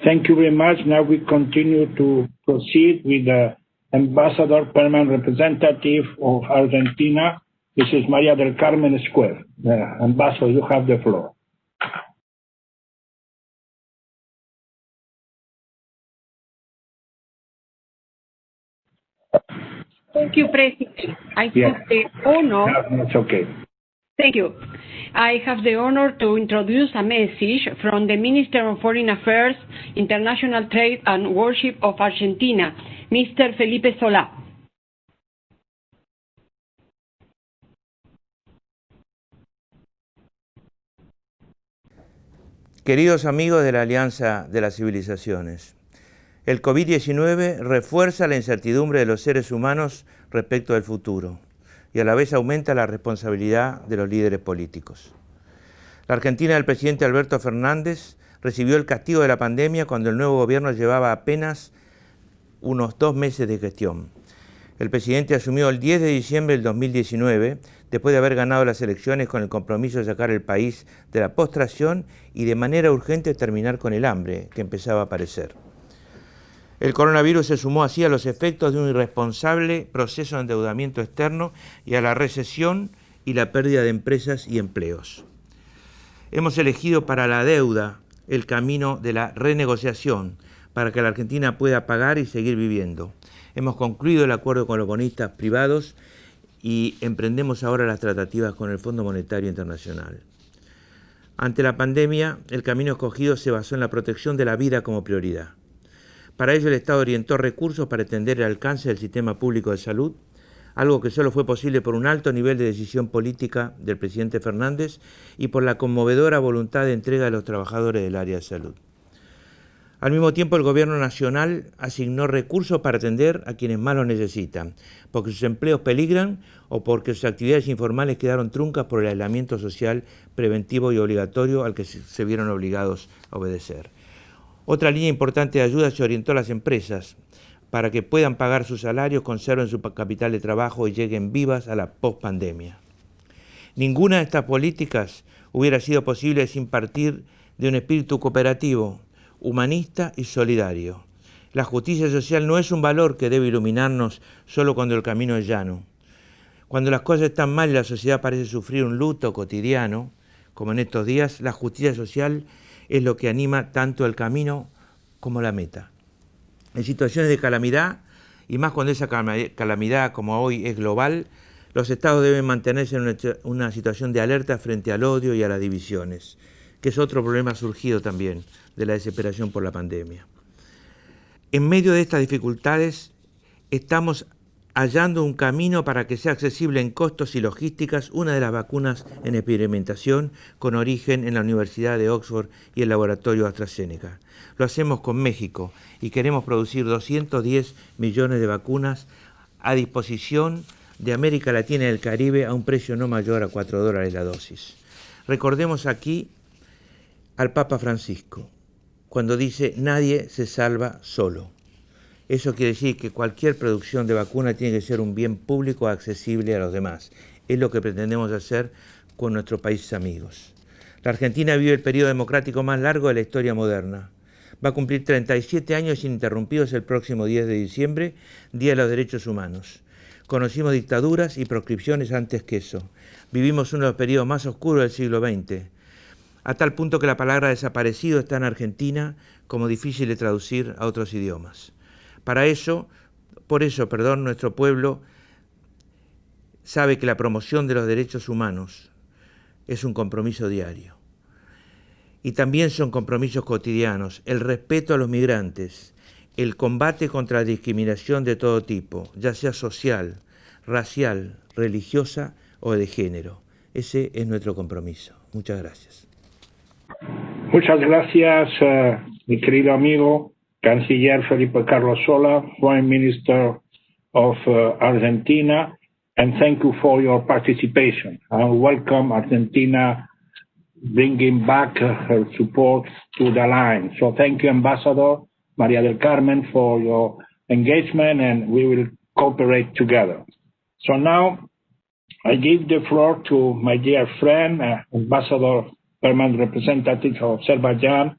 Thank you very much. Now we continue to proceed with the Ambassador Permanent Representative of Argentina. This is Maria del Carmen Square. Ambassador, you have the floor. Thank you, President. I have the honor. No, it's okay. Thank you. I have the honor to introduce a message from the Minister of Foreign Affairs, International Trade and Worship of Argentina, Mr. Felipe Solá. Queridos amigos de la Alianza de las Civilizaciones, El COVID-19 refuerza la incertidumbre de los seres humanos respecto del futuro y a la vez aumenta la responsabilidad de los líderes políticos. La Argentina del presidente Alberto Fernández recibió el castigo de la pandemia cuando el nuevo gobierno llevaba apenas unos 2 meses de gestión. El presidente asumió el 10 de diciembre del 2019, después de haber ganado las elecciones con el compromiso de sacar el país de la postración y de manera urgente terminar con el hambre que empezaba a aparecer. El coronavirus se sumó así a los efectos de un irresponsable proceso de endeudamiento externo y a la recesión y la pérdida de empresas y empleos. Hemos elegido para la deuda el camino de la renegociación para que la Argentina pueda pagar y seguir viviendo. Hemos concluido el acuerdo con los bonistas privados y emprendemos ahora las tratativas con el Fondo Monetario Internacional. Ante la pandemia, el camino escogido se basó en la protección de la vida como prioridad. Para ello, el Estado orientó recursos para extender el alcance del sistema público de salud, algo que solo fue posible por un alto nivel de decisión política del presidente Fernández y por la conmovedora voluntad de entrega de los trabajadores del área de salud. Al mismo tiempo, el Gobierno Nacional asignó recursos para atender a quienes más lo necesitan, porque sus empleos peligran o porque sus actividades informales quedaron truncas por el aislamiento social preventivo y obligatorio al que se vieron obligados a obedecer. Otra línea importante de ayuda se orientó a las empresas para que puedan pagar sus salarios, conserven su capital de trabajo y lleguen vivas a la pospandemia. Ninguna de estas políticas hubiera sido posible sin partir de un espíritu cooperativo, humanista y solidario. La justicia social no es un valor que debe iluminarnos solo cuando el camino es llano. Cuando las cosas están mal y la sociedad parece sufrir un luto cotidiano, como en estos días, la justicia social es lo que anima tanto el camino como la meta. En situaciones de calamidad, y más cuando esa calamidad como hoy es global, los estados deben mantenerse en una situación de alerta frente al odio y a las divisiones, que es otro problema surgido también de la desesperación por la pandemia. En medio de estas dificultades, estamos hallando un camino para que sea accesible en costos y logísticas una de las vacunas en experimentación con origen en la Universidad de Oxford y el laboratorio AstraZeneca. Lo hacemos con México y queremos producir 210 millones de vacunas a disposición de América Latina y el Caribe a un precio no mayor a $4 la dosis. Recordemos aquí al Papa Francisco, cuando dice nadie se salva solo. Eso quiere decir que cualquier producción de vacuna tiene que ser un bien público accesible a los demás. Es lo que pretendemos hacer con nuestros países amigos. La Argentina vive el periodo democrático más largo de la historia moderna. Va a cumplir 37 años ininterrumpidos el próximo 10 de diciembre, Día de los Derechos Humanos. Conocimos dictaduras y proscripciones antes que eso. Vivimos uno de los periodos más oscuros del siglo XX, a tal punto que la palabra desaparecido está en Argentina como difícil de traducir a otros idiomas. Por eso, nuestro pueblo sabe que la promoción de los derechos humanos es un compromiso diario. Y también son compromisos cotidianos, el respeto a los migrantes, el combate contra la discriminación de todo tipo, ya sea social, racial, religiosa o de género. Ese es nuestro compromiso. Muchas gracias. Muchas gracias, mi querido amigo, Canciller Felipe Carlos Sola, Foreign Minister of Argentina, and thank you for your participation. And welcome Argentina bringing back her support to the line. So thank you, Ambassador Maria del Carmen, for your engagement, and we will cooperate together. So now I give the floor to my dear friend, Ambassador Permanent Representative of Azerbaijan,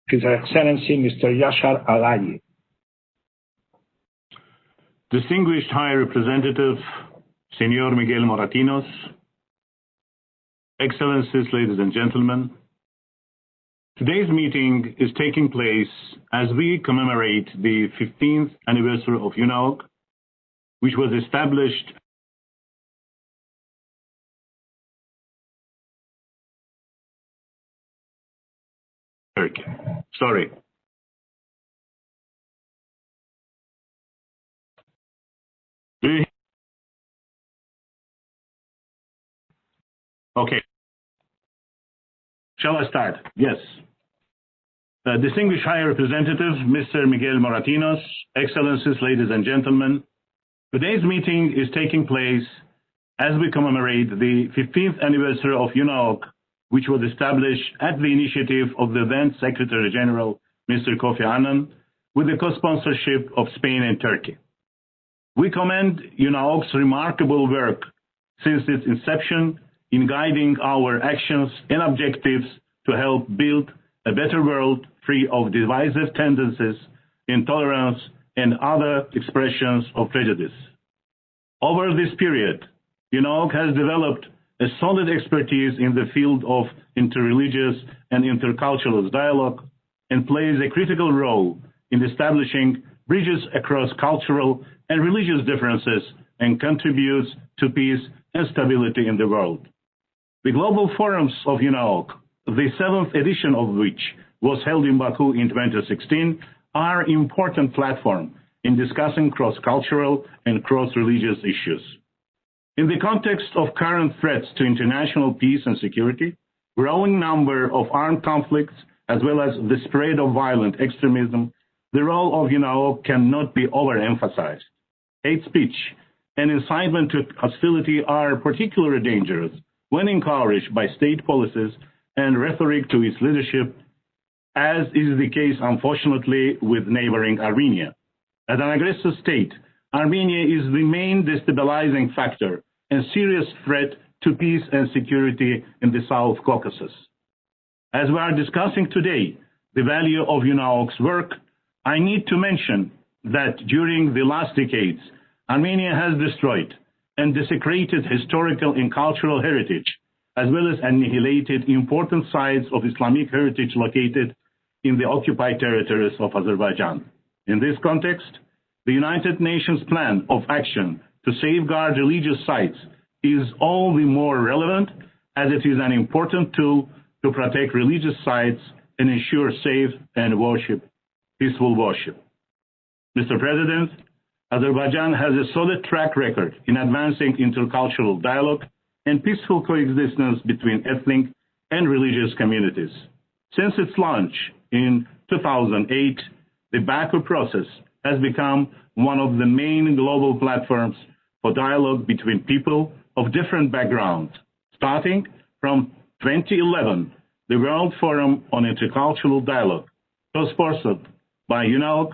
His Excellency Mr. Yashar Alayi. Distinguished High Representative, Senor Miguel Moratinos, Excellencies, ladies and gentlemen, today's meeting is taking place as we commemorate the 15th anniversary of UNAOC, which was established Turkey. Sorry. Okay. Shall I start? Yes. Distinguished High Representative, Mr. Miguel Moratinos, Excellencies, ladies and gentlemen, today's meeting is taking place as we commemorate the 15th anniversary of UNAOC, which was established at the initiative of the then Secretary General, Mr. Kofi Annan, with the co-sponsorship of Spain and Turkey. We commend UNAOC's remarkable work since its inception in guiding our actions and objectives to help build a better world free of divisive tendencies, intolerance, and other expressions of prejudice. Over this period, UNAOC has developed a solid expertise in the field of interreligious and intercultural dialogue and plays a critical role in establishing bridges across cultural and religious differences and contributes to peace and stability in the world. The Global Forums of UNAOC, the 7th edition of which was held in Baku in 2016, are an important platform in discussing cross-cultural and cross-religious issues. In the context of current threats to international peace and security, growing number of armed conflicts, as well as the spread of violent extremism, the role of UNAOC cannot be overemphasized. Hate speech and incitement to hostility are particularly dangerous when encouraged by state policies and rhetoric to its leadership, as is the case, unfortunately, with neighboring Armenia. As an aggressor state, Armenia is the main destabilizing factor and serious threat to peace and security in the South Caucasus. As we are discussing today the value of UNAOC's work, I need to mention that during the last decades, Armenia has destroyed and desecrated historical and cultural heritage, as well as annihilated important sites of Islamic heritage located in the occupied territories of Azerbaijan. In this context, the United Nations Plan of Action to safeguard religious sites is all the more relevant as it is an important tool to protect religious sites and ensure safe and peaceful worship. Mr. President, Azerbaijan has a solid track record in advancing intercultural dialogue and peaceful coexistence between ethnic and religious communities. Since its launch in 2008, the Baku process has become one of the main global platforms for dialogue between people of different backgrounds. Starting from 2011, the World Forum on Intercultural Dialogue, co-sponsored by UNAOC,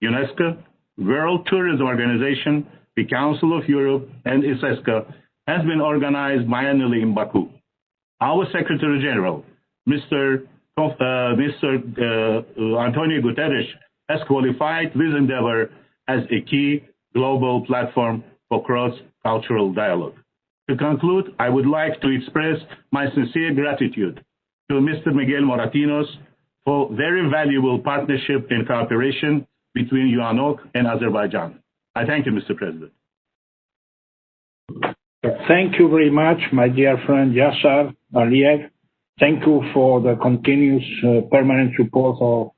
UNESCO, World Tourism Organization, the Council of Europe, and ISESCA, has been organized biannually in Baku. Our Secretary General, Mr. Antonio Guterres, has qualified this endeavor as a key global platform for cross-cultural dialogue. To conclude, I would like to express my sincere gratitude to Mr. Miguel Moratinos for very valuable partnership and cooperation between UNAOC and Azerbaijan. I thank you, Mr. President. Thank you very much, my dear friend Yasser Aliyev. Thank you for the continuous permanent support of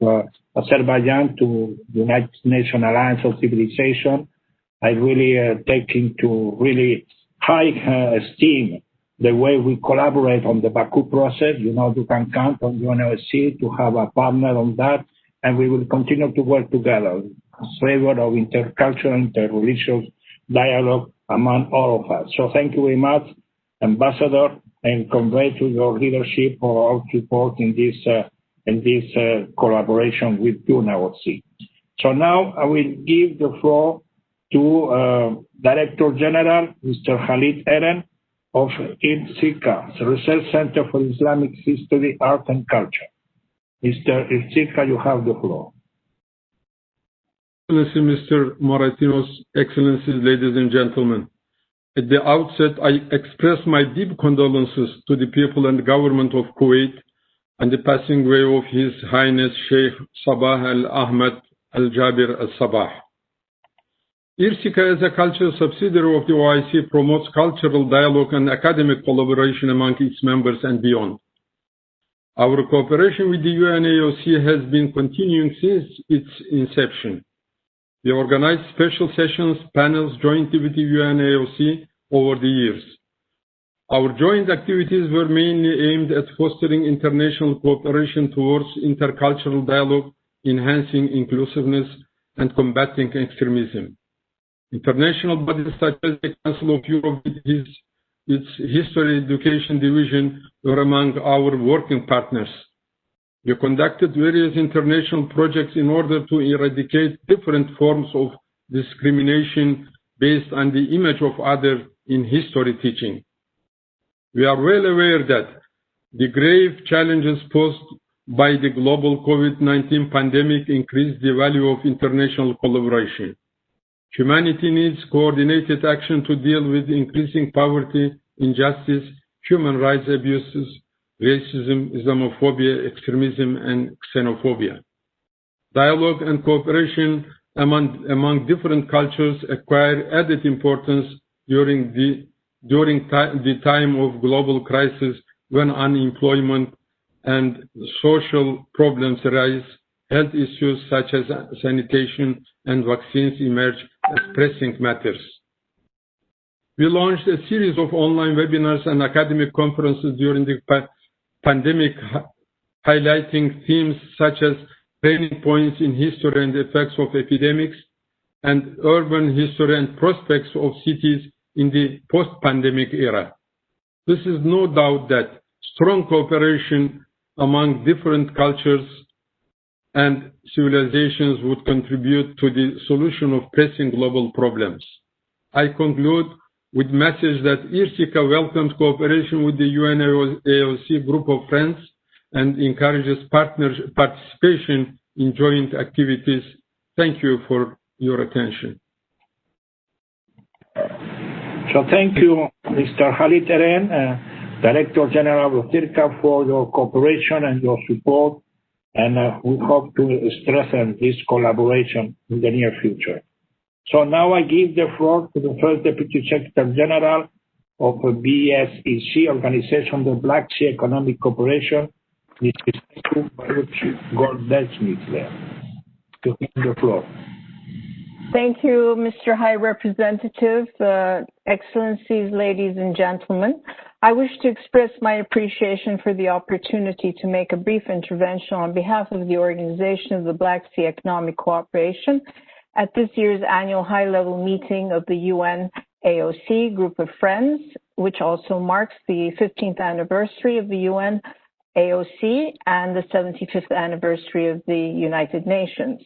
Azerbaijan to the United Nations Alliance of Civilization. I really take into really high esteem the way we collaborate on the Baku process. You know, you can count on UNAOC to have a partner on that, and we will continue to work together in favor of intercultural, interreligious dialogue among all of us. So thank you very much, Ambassador, and convey to your leadership for our support in this collaboration with UNAOC. So now I will give the floor to Director General, Mr. Khalid Eren of IRCIRCA, the Research Center for Islamic History, Art and Culture. Mr. IRCIRCA, you have the floor. Excellency Mr. Moratinos, Excellencies, ladies and gentlemen. At the outset, I express my deep condolences to the people and government of Kuwait and the passing away of His Highness Sheikh Sabah Al-Ahmed Al-Jabir Al-Sabah. IRCIRCA, as a cultural subsidiary of the OIC, promotes cultural dialogue and academic collaboration among its members and beyond. Our cooperation with the UNAOC has been continuing since its inception. We organized special sessions, panels, jointly with the UNAOC over the years. Our joint activities were mainly aimed at fostering international cooperation towards intercultural dialogue, enhancing inclusiveness, and combating extremism. International bodies such as the Council of Europe with its History Education Division were among our working partners. We conducted various international projects in order to eradicate different forms of discrimination based on the image of others in history teaching. We are well aware that the grave challenges posed by the global COVID-19 pandemic increased the value of international collaboration. Humanity needs coordinated action to deal with increasing poverty, injustice, human rights abuses, racism, Islamophobia, extremism, and xenophobia. Dialogue and cooperation among different cultures acquire added importance during the time of global crisis when unemployment and social problems arise. Health issues such as sanitation and vaccines emerge as pressing matters. We launched a series of online webinars and academic conferences during the pandemic, highlighting themes such as turning points in history and effects of epidemics, and urban history and prospects of cities in the post-pandemic era. This is no doubt that strong cooperation among different cultures and civilizations would contribute to the solution of pressing global problems. I conclude with the message that IRSICA welcomes cooperation with the UNAOC group of friends and encourages participation in joint activities. Thank you for your attention. So thank you, Mr. Khalid Eren, Director General of IRSICA, for your cooperation and your support, and we hope to strengthen this collaboration in the near future. So now I give the floor to the first Deputy Secretary General of BSEC, Organization of the Black Sea Economic Cooperation, Mr. Goldesmith. To him the floor. Thank you, Mr. High Representative, Excellencies, ladies and gentlemen. I wish to express my appreciation for the opportunity to make a brief intervention on behalf of the Organization of the Black Sea Economic Cooperation at this year's annual high-level meeting of the UNAOC Group of Friends, which also marks the 15th anniversary of the UNAOC and the 75th anniversary of the United Nations.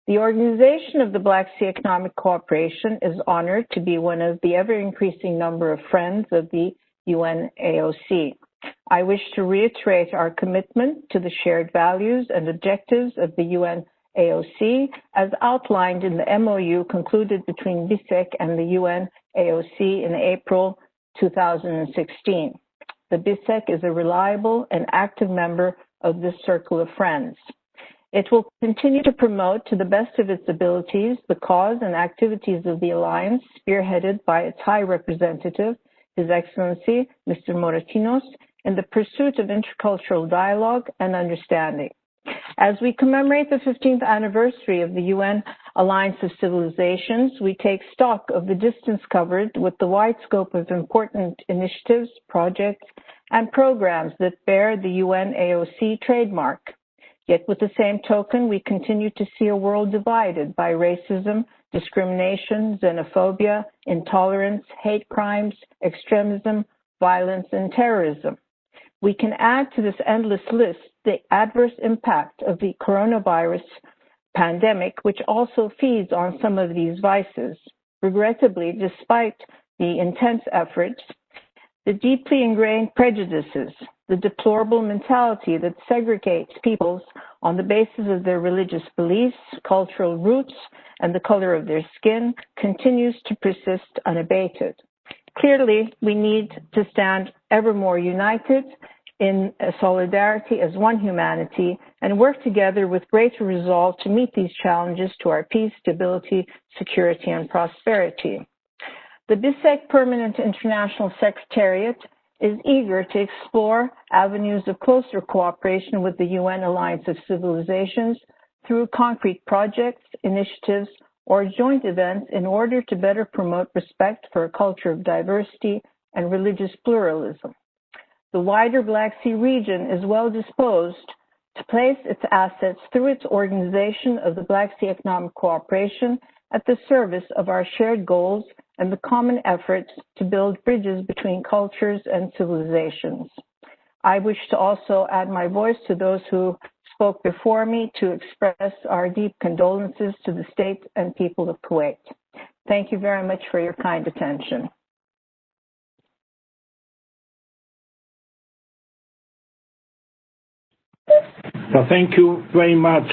The Organization of the Black Sea Economic Cooperation is honored to be one of the ever-increasing number of friends of the UNAOC. I wish to reiterate our commitment to the shared values and objectives of the UNAOC as outlined in the MOU concluded between BISEC and the UNAOC in April 2016. The BISEC is a reliable and active member of this circle of friends. It will continue to promote to the best of its abilities the cause and activities of the Alliance, spearheaded by its High Representative, His Excellency, Mr. Moratinos, in the pursuit of intercultural dialogue and understanding. As we commemorate the 15th anniversary of the UN Alliance of Civilizations, we take stock of the distance covered with the wide scope of important initiatives, projects, and programs that bear the UNAOC trademark. Yet with the same token, we continue to see a world divided by racism, discrimination, xenophobia, intolerance, hate crimes, extremism, violence, and terrorism. We can add to this endless list the adverse impact of the coronavirus pandemic, which also feeds on some of these vices. Regrettably, despite the intense efforts, the deeply ingrained prejudices, the deplorable mentality that segregates peoples on the basis of their religious beliefs, cultural roots, and the color of their skin continues to persist unabated. Clearly, we need to stand ever more united in solidarity as one humanity and work together with greater resolve to meet these challenges to our peace, stability, security, and prosperity. The BISEC Permanent International Secretariat is eager to explore avenues of closer cooperation with the UN Alliance of Civilizations through concrete projects, initiatives, or joint events in order to better promote respect for a culture of diversity, and religious pluralism. The wider Black Sea region is well disposed to place its assets through its organization of the Black Sea Economic Cooperation at the service of our shared goals and the common efforts to build bridges between cultures and civilizations. I wish to also add my voice to those who spoke before me to express our deep condolences to the state and people of Kuwait. Thank you very much for your kind attention. So thank you very much,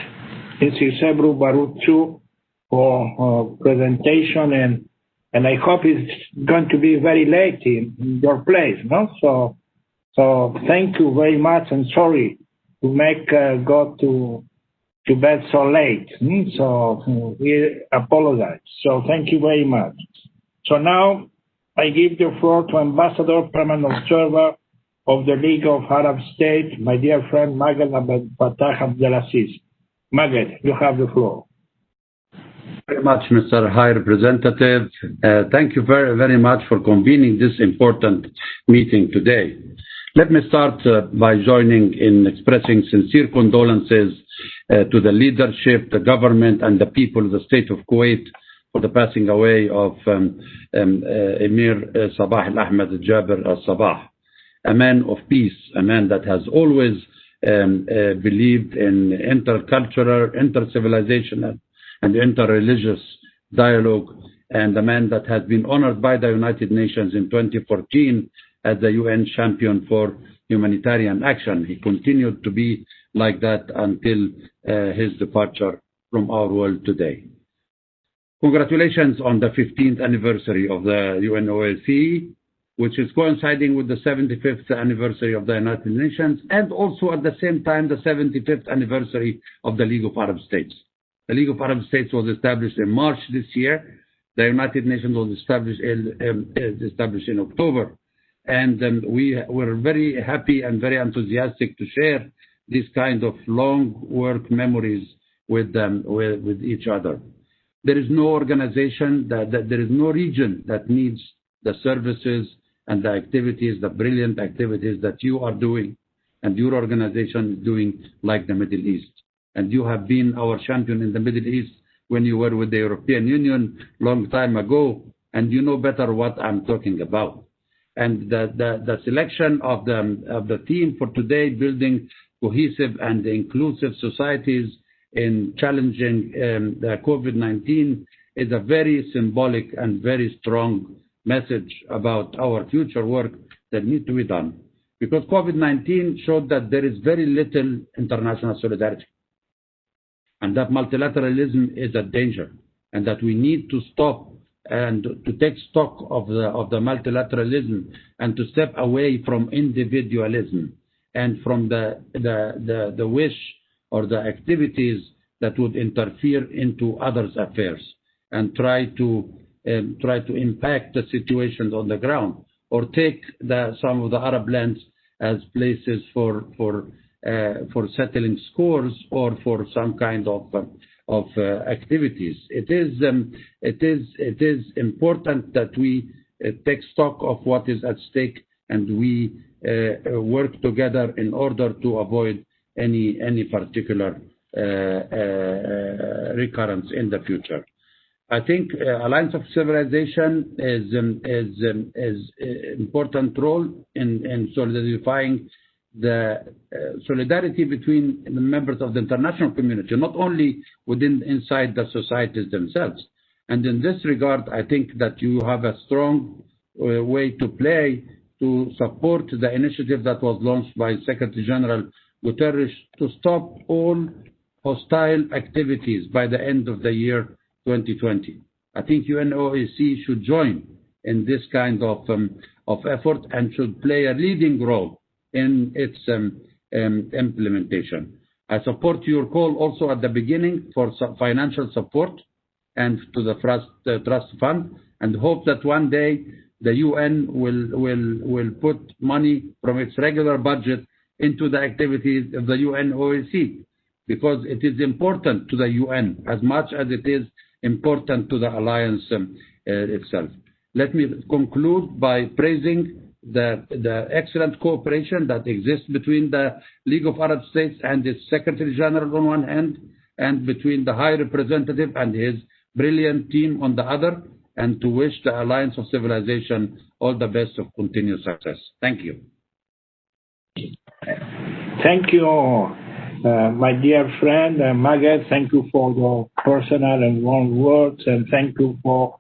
Mrs. Ebru Barutsu, for presentation, and I hope it's going to be very late in your place, no? So thank you very much, and sorry to make go to bed so late. So we apologize. So thank you very much. So now I give the floor to Ambassador, Permanent Observer of the League of Arab States, my dear friend Maged Abdel Fattah Abdelaziz. Maged, you have the floor. Very much, Mr. High Representative. Thank you very, very much for convening this important meeting today. Let me start by joining in expressing sincere condolences to the leadership, the government, and the people of the state of Kuwait for the passing away of Emir Sabah Al-Ahmed Jaber Al-Sabah, a man of peace, a man that has always believed in intercultural, intercivilizational, and interreligious dialogue, and a man that has been honored by the United Nations in 2014 as the UN champion for humanitarian action. He continued to be like that until his departure from our world today. Congratulations on the 15th anniversary of the UNOAC, which is coinciding with the 75th anniversary of the United Nations, and also at the same time the 75th anniversary of the League of Arab States. The League of Arab States was established in March this year. The United Nations was established in October. And we were very happy and very enthusiastic to share this kind of long work memories with each other. There is no organization, there is no region that needs the services and the activities, the brilliant activities that you are doing and your organization is doing, like the Middle East. And you have been our champion in the Middle East when you were with the European Union long time ago, and you know better what I'm talking about. And the selection of the team for today, building cohesive and inclusive societies in challenging the COVID-19, is a very symbolic and very strong message about our future work that needs to be done. Because COVID-19 showed that there is very little international solidarity, and that multilateralism is a danger, and that we need to stop and to take stock of the multilateralism and to step away from individualism and from the wish or the activities that would interfere into others' affairs and try to impact the situations on the ground, or take some of the Arab lands as places for settling scores or for some kind of activities. It is important that we take stock of what is at stake, and we work together in order to avoid any particular recurrence in the future. I think Alliance of Civilization is important role in solidifying the solidarity between the members of the international community, not only inside the societies themselves. And in this regard, I think that you have a strong way to play to support the initiative that was launched by Secretary General Guterres to stop all hostile activities by the end of the year 2020. I think UNOAC should join in this kind of effort and should play a leading role in its implementation. I support your call also at the beginning for some financial support and to the trust fund, and hope that one day the UN will put money from its regular budget into the activities of the UNOAC, because it is important to the UN as much as it is important to the alliance itself. let me conclude by praising the excellent cooperation that exists between the League of Arab States and its Secretary General on one hand, and between the High Representative and his brilliant team on the other, and to wish the Alliance of Civilization all the best of continued success. Thank you. Thank you, my dear friend Maged. Thank you for your personal and warm words, and thank you for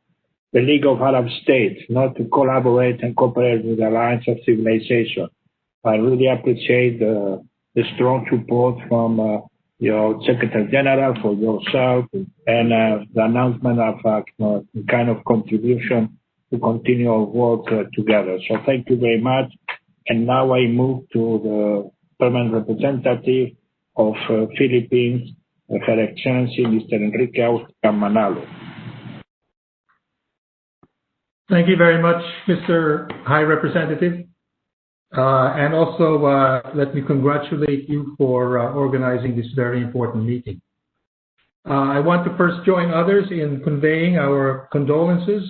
the League of Arab States not to collaborate and cooperate with the Alliance of Civilization. I really appreciate the strong support from your Secretary General, for yourself, and the announcement of kind of contribution to continue our work together. So thank you very much. And now I move to the permanent representative of Philippines, Her Excellency Mr. Enrique Austria Manalo. Thank you very much, Mr. High Representative. And also, let me congratulate you for organizing this very important meeting. I want to first join others in conveying our condolences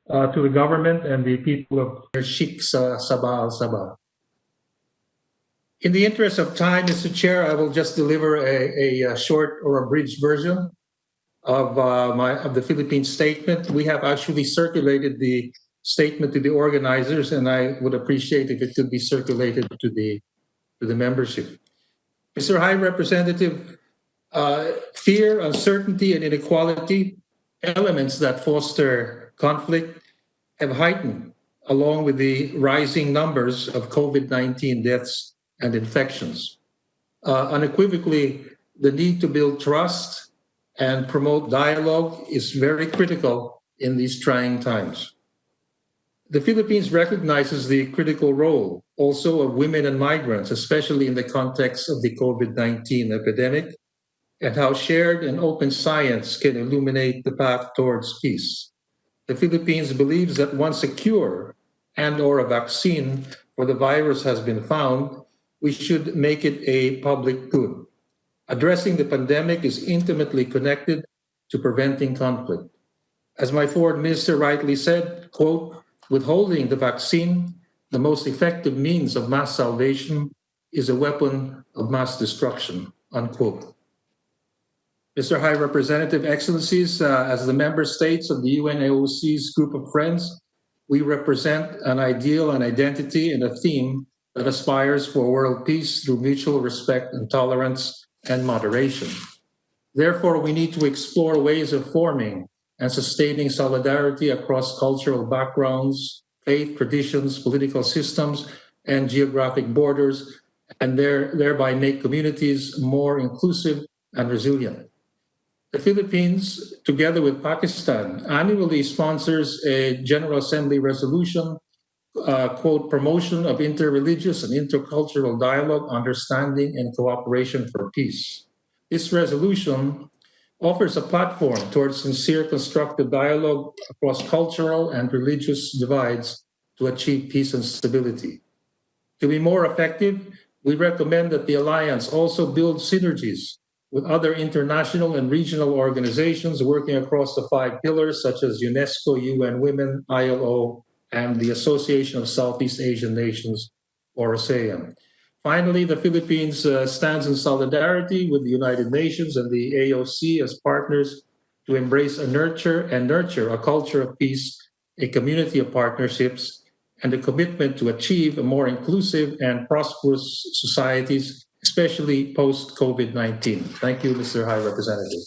to the government and the people of Sheikh Sabah al-Sabah. In the interest of time, Mr. Chair, I will just deliver a short or abridged version of the Philippine statement. We have actually circulated the statement to the organizers, and I would appreciate if it could be circulated to the membership. Mr. High Representative, fear, uncertainty, and inequality, elements that foster conflict, have heightened along with the rising numbers of COVID-19 deaths and infections. Unequivocally, the need to build trust and promote dialogue is very critical in these trying times. The Philippines recognizes the critical role also of women and migrants, especially in the context of the COVID-19 epidemic, and how shared and open science can illuminate the path towards peace. The Philippines believes that once a cure and/or a vaccine for the virus has been found, we should make it a public good. Addressing the pandemic is intimately connected to preventing conflict. As my foreign minister rightly said, quote, withholding the vaccine, the most effective means of mass salvation, is a weapon of mass destruction, unquote. Mr. High Representative, Excellencies, as the member states of the UNAOC's group of friends, we represent an ideal, an identity, and a theme that aspires for world peace through mutual respect and tolerance and moderation. Therefore, we need to explore ways of forming and sustaining solidarity across cultural backgrounds, faith, traditions, political systems, and geographic borders, and thereby make communities more inclusive and resilient. The Philippines, together with Pakistan, annually sponsors a General Assembly resolution, quote, promotion of interreligious and intercultural dialogue, understanding, and cooperation for peace. This resolution offers a platform towards sincere constructive dialogue across cultural and religious divides to achieve peace and stability. To be more effective, we recommend that the Alliance also build synergies with other international and regional organizations working across the 5 pillars, such as UNESCO, UN Women, ILO, and the Association of Southeast Asian Nations, or ASEAN. Finally, the Philippines stands in solidarity with the United Nations and the AOC as partners to embrace and nurture a culture of peace, a community of partnerships, and a commitment to achieve a more inclusive and prosperous societies, especially post-COVID-19. Thank you, Mr. High Representative.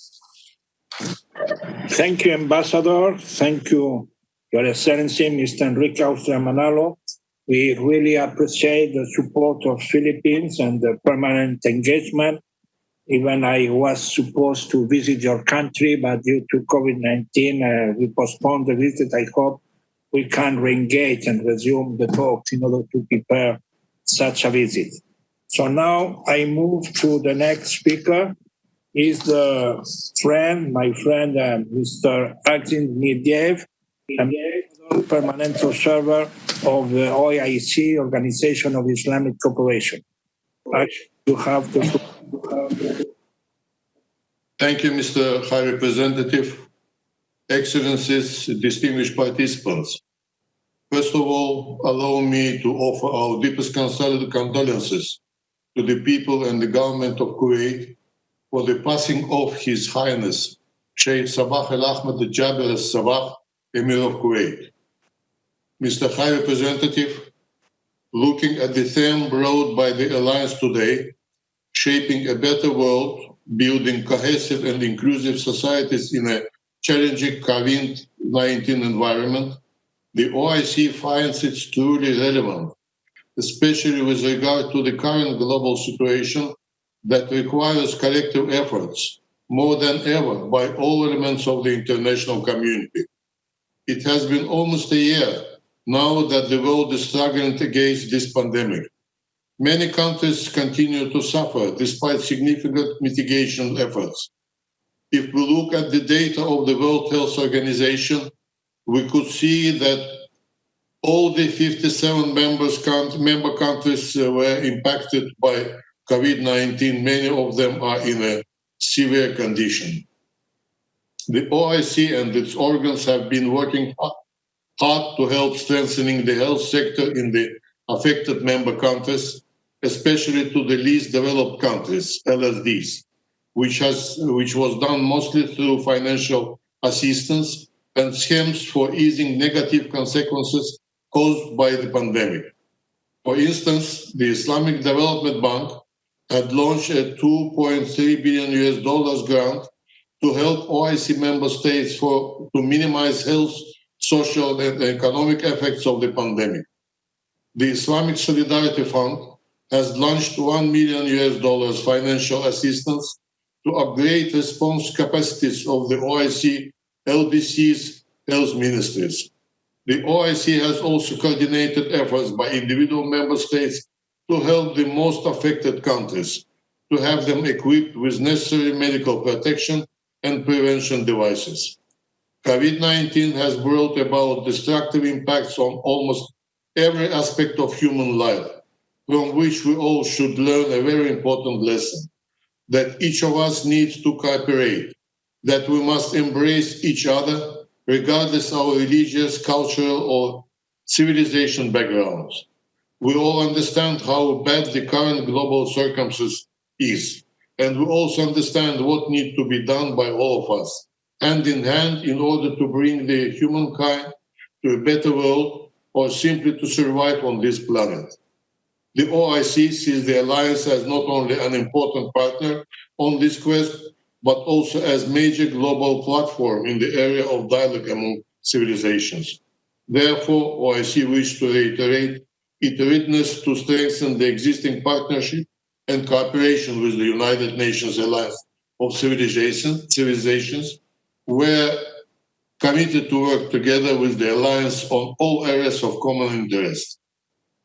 Thank you, Ambassador. Thank you, Your Excellency, Mr. Enrique Austria Manalo. We really appreciate the support of Philippines and the permanent engagement. Even I was supposed to visit your country, but due to COVID-19, we postponed the visit. I hope we can re-engage and resume the talks in order to prepare such a visit. So now I move to the next speaker. Is my friend, Mr. Axin Medvedev, permanent observer of the OIC, Organization of Islamic Cooperation. You have the floor. Thank you, Mr. High Representative, Excellencies, distinguished participants. First of all, allow me to offer our deepest condolences to the people and the government of Kuwait for the passing of His Highness Sheikh Sabah Al Ahmed Jaber Al Sabah, Emir of Kuwait. Mr. High Representative, looking at the theme brought by the Alliance today, shaping a better world, building cohesive and inclusive societies in a challenging COVID-19 environment, the OIC finds it truly relevant, especially with regard to the current global situation that requires collective efforts more than ever by all elements of the international community. It has been almost a year now that the world is struggling against this pandemic. Many countries continue to suffer despite significant mitigation efforts. If we look at the data of the World Health Organization, we could see that all the 57 member countries were impacted by COVID-19. Many of them are in a severe condition. The OIC and its organs have been working hard to help strengthening the health sector in the affected member countries, especially to the least developed countries, LSDs, which was done mostly through financial assistance and schemes for easing negative consequences caused by the pandemic. For instance, the Islamic Development Bank had launched a $2.3 billion grant to help OIC member states to minimize health, social, and economic effects of the pandemic. The Islamic Solidarity Fund has launched $1 million financial assistance to upgrade response capacities of the OIC LDC's health ministries. The OIC has also coordinated efforts by individual member states to help the most affected countries, to have them equipped with necessary medical protection and prevention devices. COVID-19 has brought about destructive impacts on almost every aspect of human life, from which we all should learn a very important lesson, that each of us needs to cooperate, that we must embrace each other, regardless of our religious, cultural, or civilization backgrounds. We all understand how bad the current global circumstances is, and we also understand what needs to be done by all of us, hand in hand, in order to bring the humankind to a better world, or simply to survive on this planet. The OIC sees the Alliance as not only an important partner on this quest, but also as major global platform in the area of dialogue among civilizations. Therefore, OIC wishes to reiterate its readiness to strengthen the existing partnership and cooperation with the United Nations Alliance of Civilizations, we're committed to work together with the Alliance on all areas of common interest.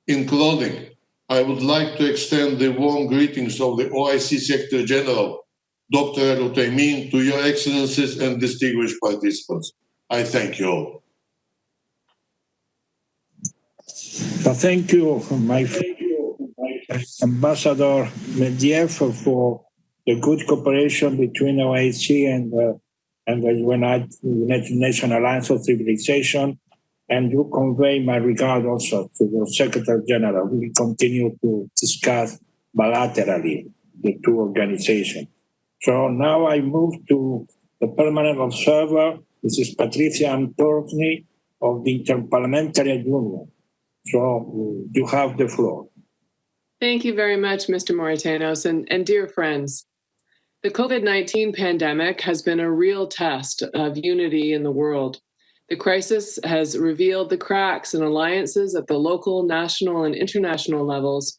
In closing, I would like to extend the warm greetings of the OIC Secretary General, Dr. Al Utaimin, to your excellencies and distinguished participants. I thank you all. Thank you, my Ambassador Medvedev, for the good cooperation between OIC and the United Nations Alliance of Civilization. And you convey my regard also to the Secretary General. We will continue to discuss bilaterally the two organizations. So now I move to the permanent observer, Mrs. Patricia Antorni of the Interparliamentary Union. So you have the floor. Thank you very much, Mr. Moritanos, and dear friends. The COVID-19 pandemic has been a real test of unity in the world. The crisis has revealed the cracks in alliances at the local, national, and international levels,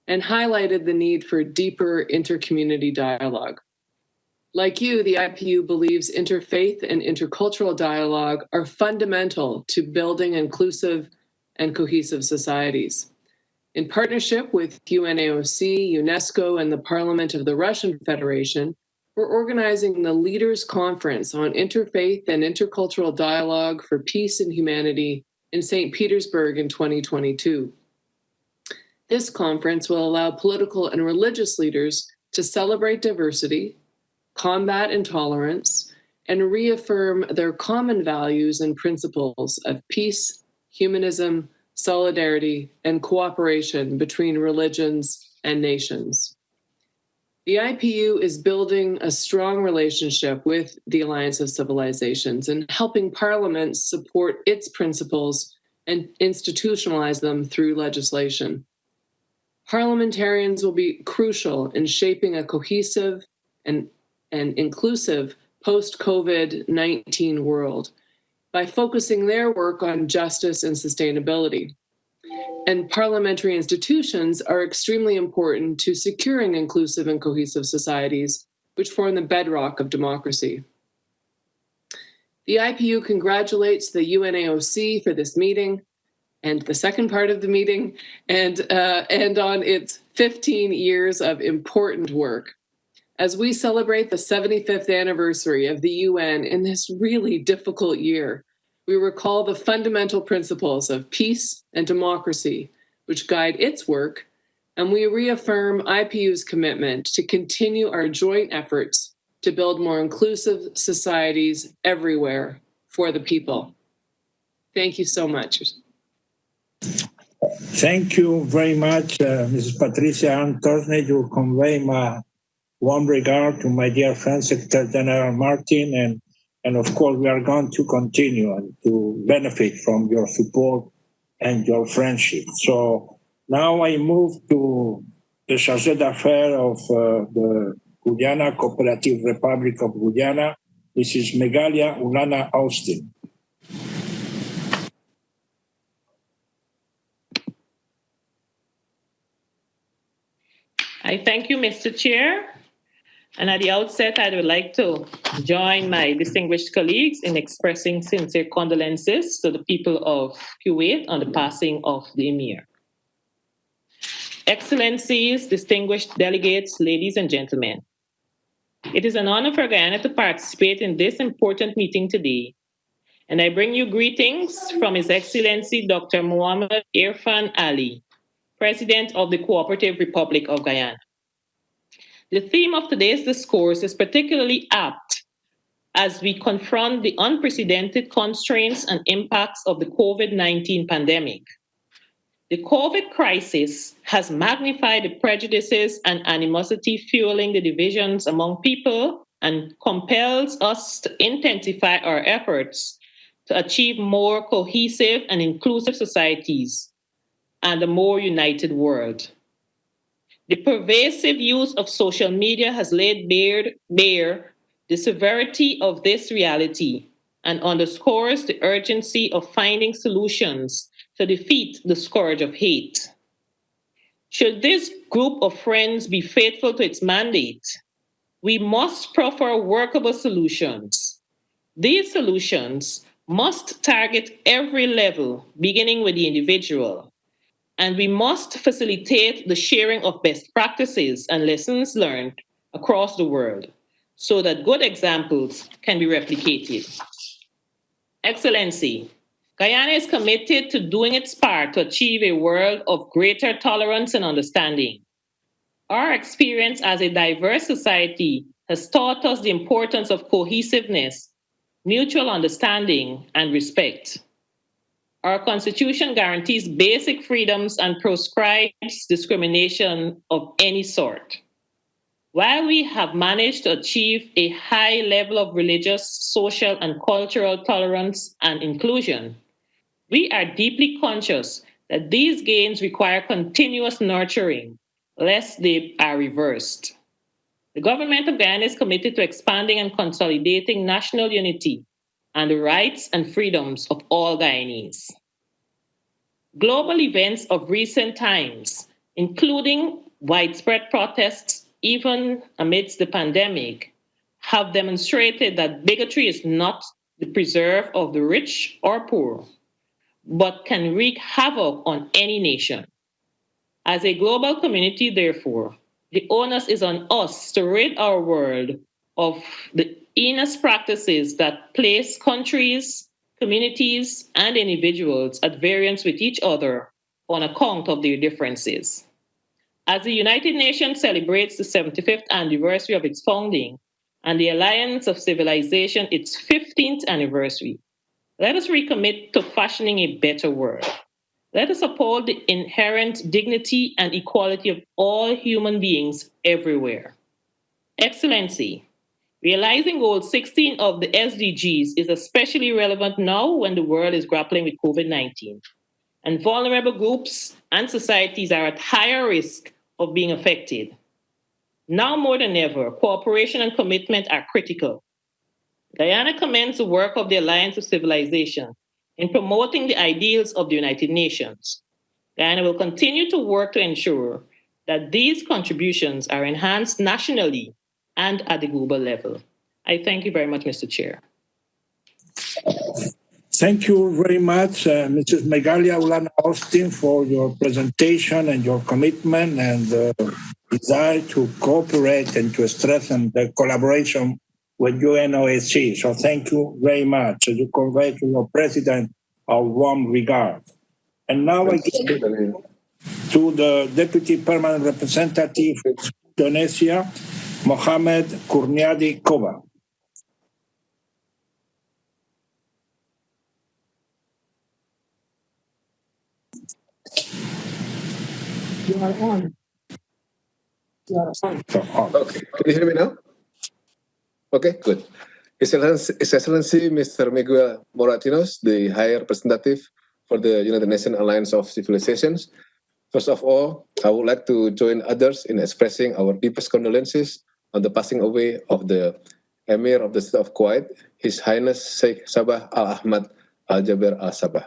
and highlighted the need for deeper intercommunity dialogue. Like you, the IPU believes interfaith and intercultural dialogue are fundamental to building inclusive and cohesive societies. In partnership with UNAOC, UNESCO, and the Parliament of the Russian Federation, we're organizing the Leaders' Conference on Interfaith and Intercultural Dialogue for Peace and Humanity in St. Petersburg in 2022. This conference will allow political and religious leaders to celebrate diversity, combat intolerance, and reaffirm their common values and principles of peace, humanism, solidarity, and cooperation between religions and nations. The IPU is building a strong relationship with the Alliance of Civilizations and helping parliaments support its principles and institutionalize them through legislation. Parliamentarians will be crucial in shaping a cohesive and inclusive post-COVID-19 world by focusing their work on justice and sustainability. And parliamentary institutions are extremely important to securing inclusive and cohesive societies, which form the bedrock of democracy. The IPU congratulates the UNAOC for this meeting and the second part of the meeting, and on its 15 years of important work. As we celebrate the 75th anniversary of the UN in this really difficult year, we recall the fundamental principles of peace and democracy, which guide its work, and we reaffirm IPU's commitment to continue our joint efforts to build more inclusive societies everywhere for the people. Thank you so much. Thank you very much, Mrs. Patricia Ann Torsney. You convey my warm regard to my dear friend, Secretary General Martin, and of course, we are going to continue and to benefit from your support and your friendship. So now I move to the Chargé d'Affaires of the Guyana Cooperative Republic of Guyana, Mrs. Megalia Ulana Austin. I thank you, Mr. Chair. And at the outset, I would like to join my distinguished colleagues in expressing sincere condolences to the people of Kuwait on the passing of the Emir. Excellencies, distinguished delegates, ladies and gentlemen, it is an honor for Guyana to participate in this important meeting today. And I bring you greetings from His Excellency Dr. Muhammad Irfan Ali, President of the Cooperative Republic of Guyana. The theme of today's discourse is particularly apt as we confront the unprecedented constraints and impacts of the COVID-19 pandemic. The COVID crisis has magnified the prejudices and animosity fueling the divisions among people and compels us to intensify our efforts to achieve more cohesive and inclusive societies and a more united world. The pervasive use of social media has laid bare the severity of this reality and underscores the urgency of finding solutions to defeat the scourge of hate. Should this group of friends be faithful to its mandate, we must proffer workable solutions. These solutions must target every level, beginning with the individual. And we must facilitate the sharing of best practices and lessons learned across the world so that good examples can be replicated. Excellency, Guyana is committed to doing its part to achieve a world of greater tolerance and understanding. Our experience as a diverse society has taught us the importance of cohesiveness, mutual understanding, and respect. Our Constitution guarantees basic freedoms and proscribes discrimination of any sort. While we have managed to achieve a high level of religious, social, and cultural tolerance and inclusion, we are deeply conscious that these gains require continuous nurturing, lest they are reversed. The government of Guyana is committed to expanding and consolidating national unity and the rights and freedoms of all Guyanese. Global events of recent times, including widespread protests, even amidst the pandemic, have demonstrated that bigotry is not the preserve of the rich or poor, but can wreak havoc on any nation. As a global community, therefore, the onus is on us to rid our world of the heinous practices that place countries, communities, and individuals at variance with each other on account of their differences. As the United Nations celebrates the 75th anniversary of its founding and the Alliance of Civilization its 15th anniversary, Let us recommit to fashioning a better world. Let us uphold the inherent dignity and equality of all human beings everywhere. Excellency, realizing Goal 16 of the SDGs is especially relevant now when the world is grappling with COVID-19, and vulnerable groups and societies are at higher risk of being affected. Now more than ever, cooperation and commitment are critical. Guyana commends the work of the Alliance of Civilization in promoting the ideals of the United Nations. Guyana will continue to work to ensure that these contributions are enhanced nationally and at the global level. I thank you very much, Mr. Chair. Thank you very much, Mrs. Megalia Ulana Austin, for your presentation and your commitment and desire to cooperate and to strengthen the collaboration with UNOSC. So thank you very much. You convey to your president our warm regard. And now I give to the Deputy Permanent Representative of Indonesia, Mohamed Kurniadi Koba. You are on. You are on. Okay, can you hear me now? Okay, good. His Excellency Mr. Miguel Moratinos, the High Representative for the United Nations Alliance of Civilizations. First of all, I would like to join others in expressing our deepest condolences on the passing away of the Emir of the State of Kuwait, His Highness Sheikh Sabah Al-Ahmad Al-Jaber Al-Sabah.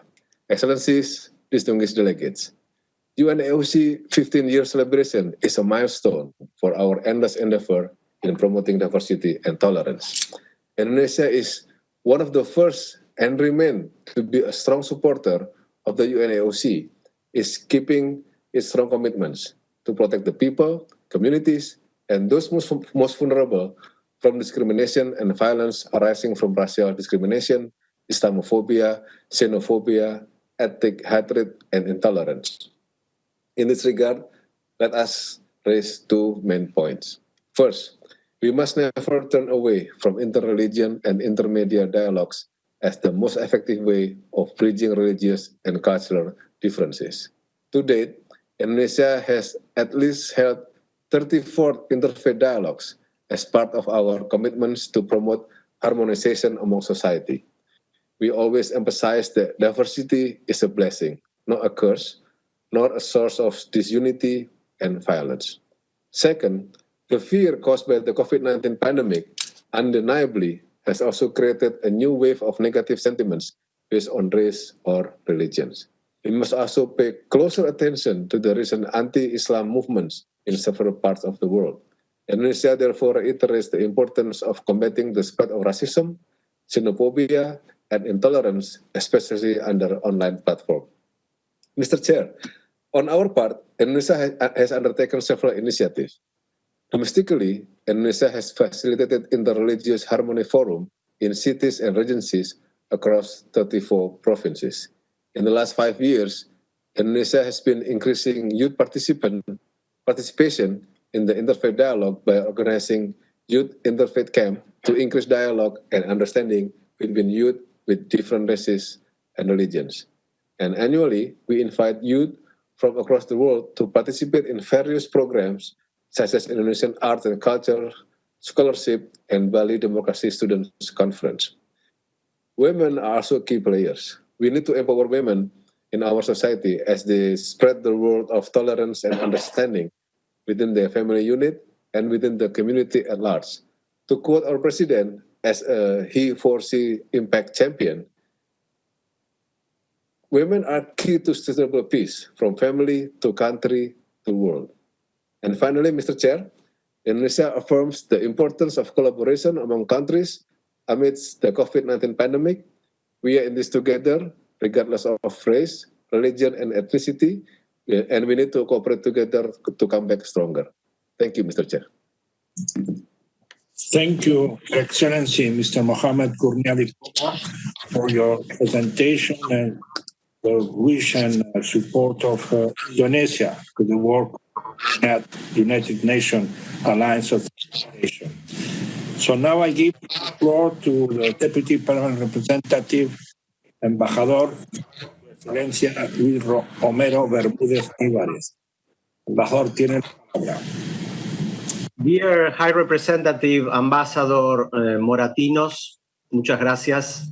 Excellencies, distinguished delegates, UNAOC 15-year celebration is a milestone for our endless endeavor in promoting diversity and tolerance. Indonesia is one of the first and remain to be a strong supporter of the UNAOC, is keeping its strong commitments to protect the people, communities, and those most vulnerable from discrimination and violence arising from racial discrimination, Islamophobia, Xenophobia, ethnic hatred, and intolerance. In this regard, let us raise two main points. First, we must never turn away from interreligion and intermedia dialogues as the most effective way of bridging religious and cultural differences. To date, Indonesia has at least held 34 interfaith dialogues as part of our commitments to promote harmonization among society. We always emphasize that diversity is a blessing, not a curse, nor a source of disunity and violence. Second, the fear caused by the COVID-19 pandemic undeniably has also created a new wave of negative sentiments based on race or religions. We must also pay closer attention to the recent anti-Islam movements in several parts of the world. Indonesia therefore reiterates the importance of combating the spread of racism, xenophobia, and intolerance, especially under online platforms. Mr. Chair, on our part, Indonesia has undertaken several initiatives. Domestically, Indonesia has facilitated interreligious harmony forum in cities and regencies across 34 provinces. In the last 5 years, Indonesia has been increasing youth participation in the interfaith dialogue by organizing youth interfaith camp to increase dialogue and understanding between youth with different races and religions. And annually, we invite youth from across the world to participate in various programs such as Indonesian Art and Culture Scholarship and Bali Democracy Students Conference. Women are also key players. We need to empower women in our society as they spread the word of tolerance and understanding within their family unit and within the community at large. To quote our president as a he-for-she impact champion, women are key to sustainable peace from family to country to world. And finally, Mr. Chair, Indonesia affirms the importance of collaboration among countries amidst the COVID-19 pandemic. We are in this together, regardless of race, religion, and ethnicity, and we need to cooperate together to come back stronger. Thank you, Mr. Chair. Thank you, Excellency, Mr. Mohamed Kurniadi, for your presentation and the wish and support of Indonesia to the work at United Nations Alliance of Civilization. So now I give the floor to the Deputy Permanent Representative embajador, Excelencia Luis Romero Bermúdez Álvarez. Embajador, tiene la palabra. Dear High Representative Ambassador Moratinos, muchas gracias.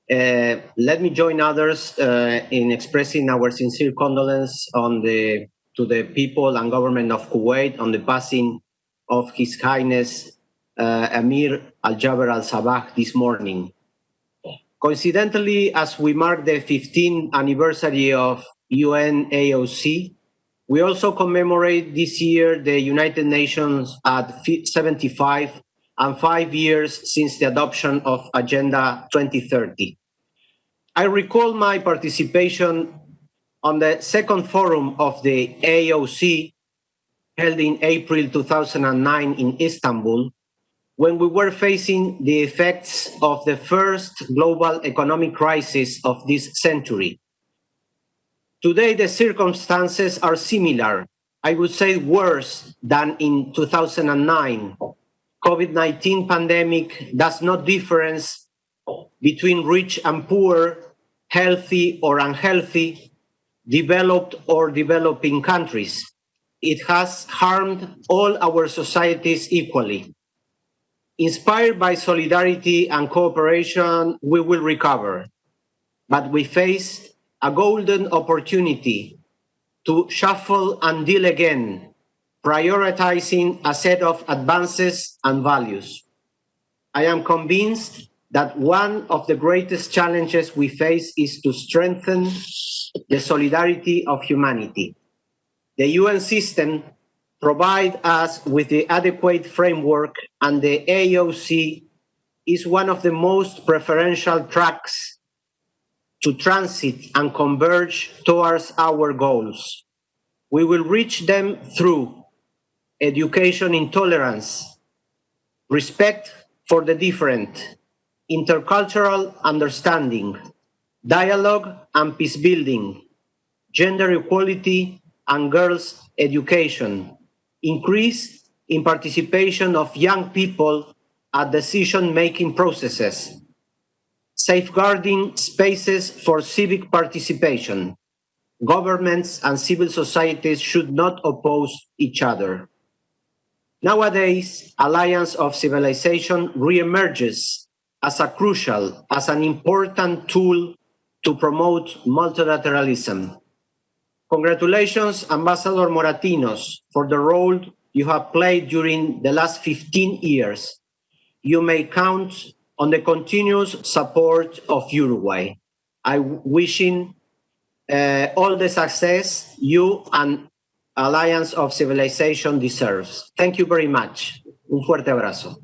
Let me join others in expressing our sincere condolence to the people and government of Kuwait on the passing of His Highness Amir Al-Jaber Al-Sabah this morning. Coincidentally, as we mark the 15th anniversary of UNAOC, we also commemorate this year the United Nations at 75 and 5 years since the adoption of Agenda 2030. I recall my participation on the second forum of the AOC held in April 2009 in Istanbul, when we were facing the effects of the first global economic crisis of this century. Today, the circumstances are similar, I would say worse than in 2009. COVID-19 pandemic does not difference between rich and poor, healthy or unhealthy, developed or developing countries. It has harmed all our societies equally. Inspired by solidarity and cooperation, we will recover. But we face a golden opportunity to shuffle and deal again, prioritizing a set of advances and values. I am convinced that one of the greatest challenges we face is to strengthen the solidarity of humanity. The UN system provides us with the adequate framework, and the AOC is one of the most preferential tracks to transit and converge towards our goals. We will reach them through education in tolerance, respect for the different, intercultural understanding, dialogue and peace building, gender equality and girls' education, increase in participation of young people at decision-making processes, safeguarding spaces for civic participation. Governments and civil societies should not oppose each other. Nowadays, Alliance of Civilization reemerges as an important tool to promote multilateralism. Congratulations, Ambassador Moratinos, for the role you have played during the last 15 years. You may count on the continuous support of Uruguay. I wishing all the success you and Alliance of Civilization deserves. Thank you very much. Un fuerte abrazo.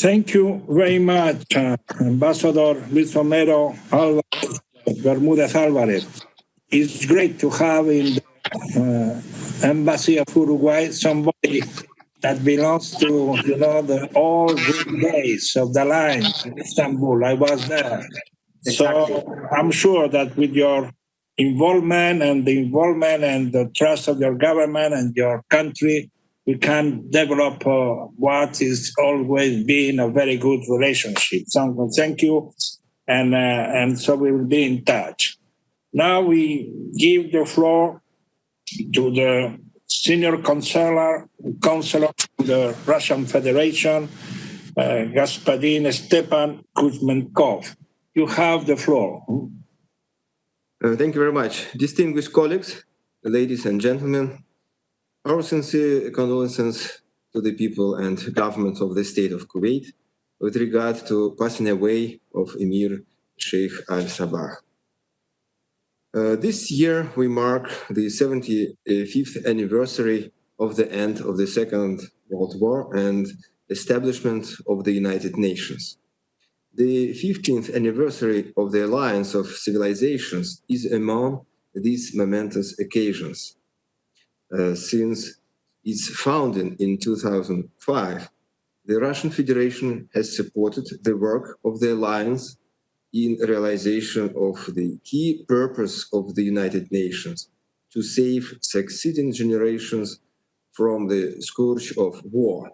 Thank you very much, Ambassador Luis Romero Bermúdez Álvarez. It's great to have in the Embassy of Uruguay somebody that belongs to, the old good days of the line in Istanbul. I was there. Exactly. So I'm sure that with your involvement and the trust of your government and your country, we can develop what is always been a very good relationship. So thank you, and so we will be in touch. Now we give the floor to the senior counselor of the Russian Federation, Господин Stepan Kuzmenkov. You have the floor. Thank you very much. Distinguished colleagues, ladies and gentlemen, our sincere condolences to the people and government of the state of Kuwait with regard to passing away of Emir Sheikh Al-Sabah. This year we mark the 75th anniversary of the end of the Second World War and establishment of the United Nations. The 15th anniversary of the Alliance of Civilizations is among these momentous occasions. Since its founding in 2005, the Russian Federation has supported the work of the Alliance in realization of the key purpose of the United Nations to save succeeding generations from the scourge of war.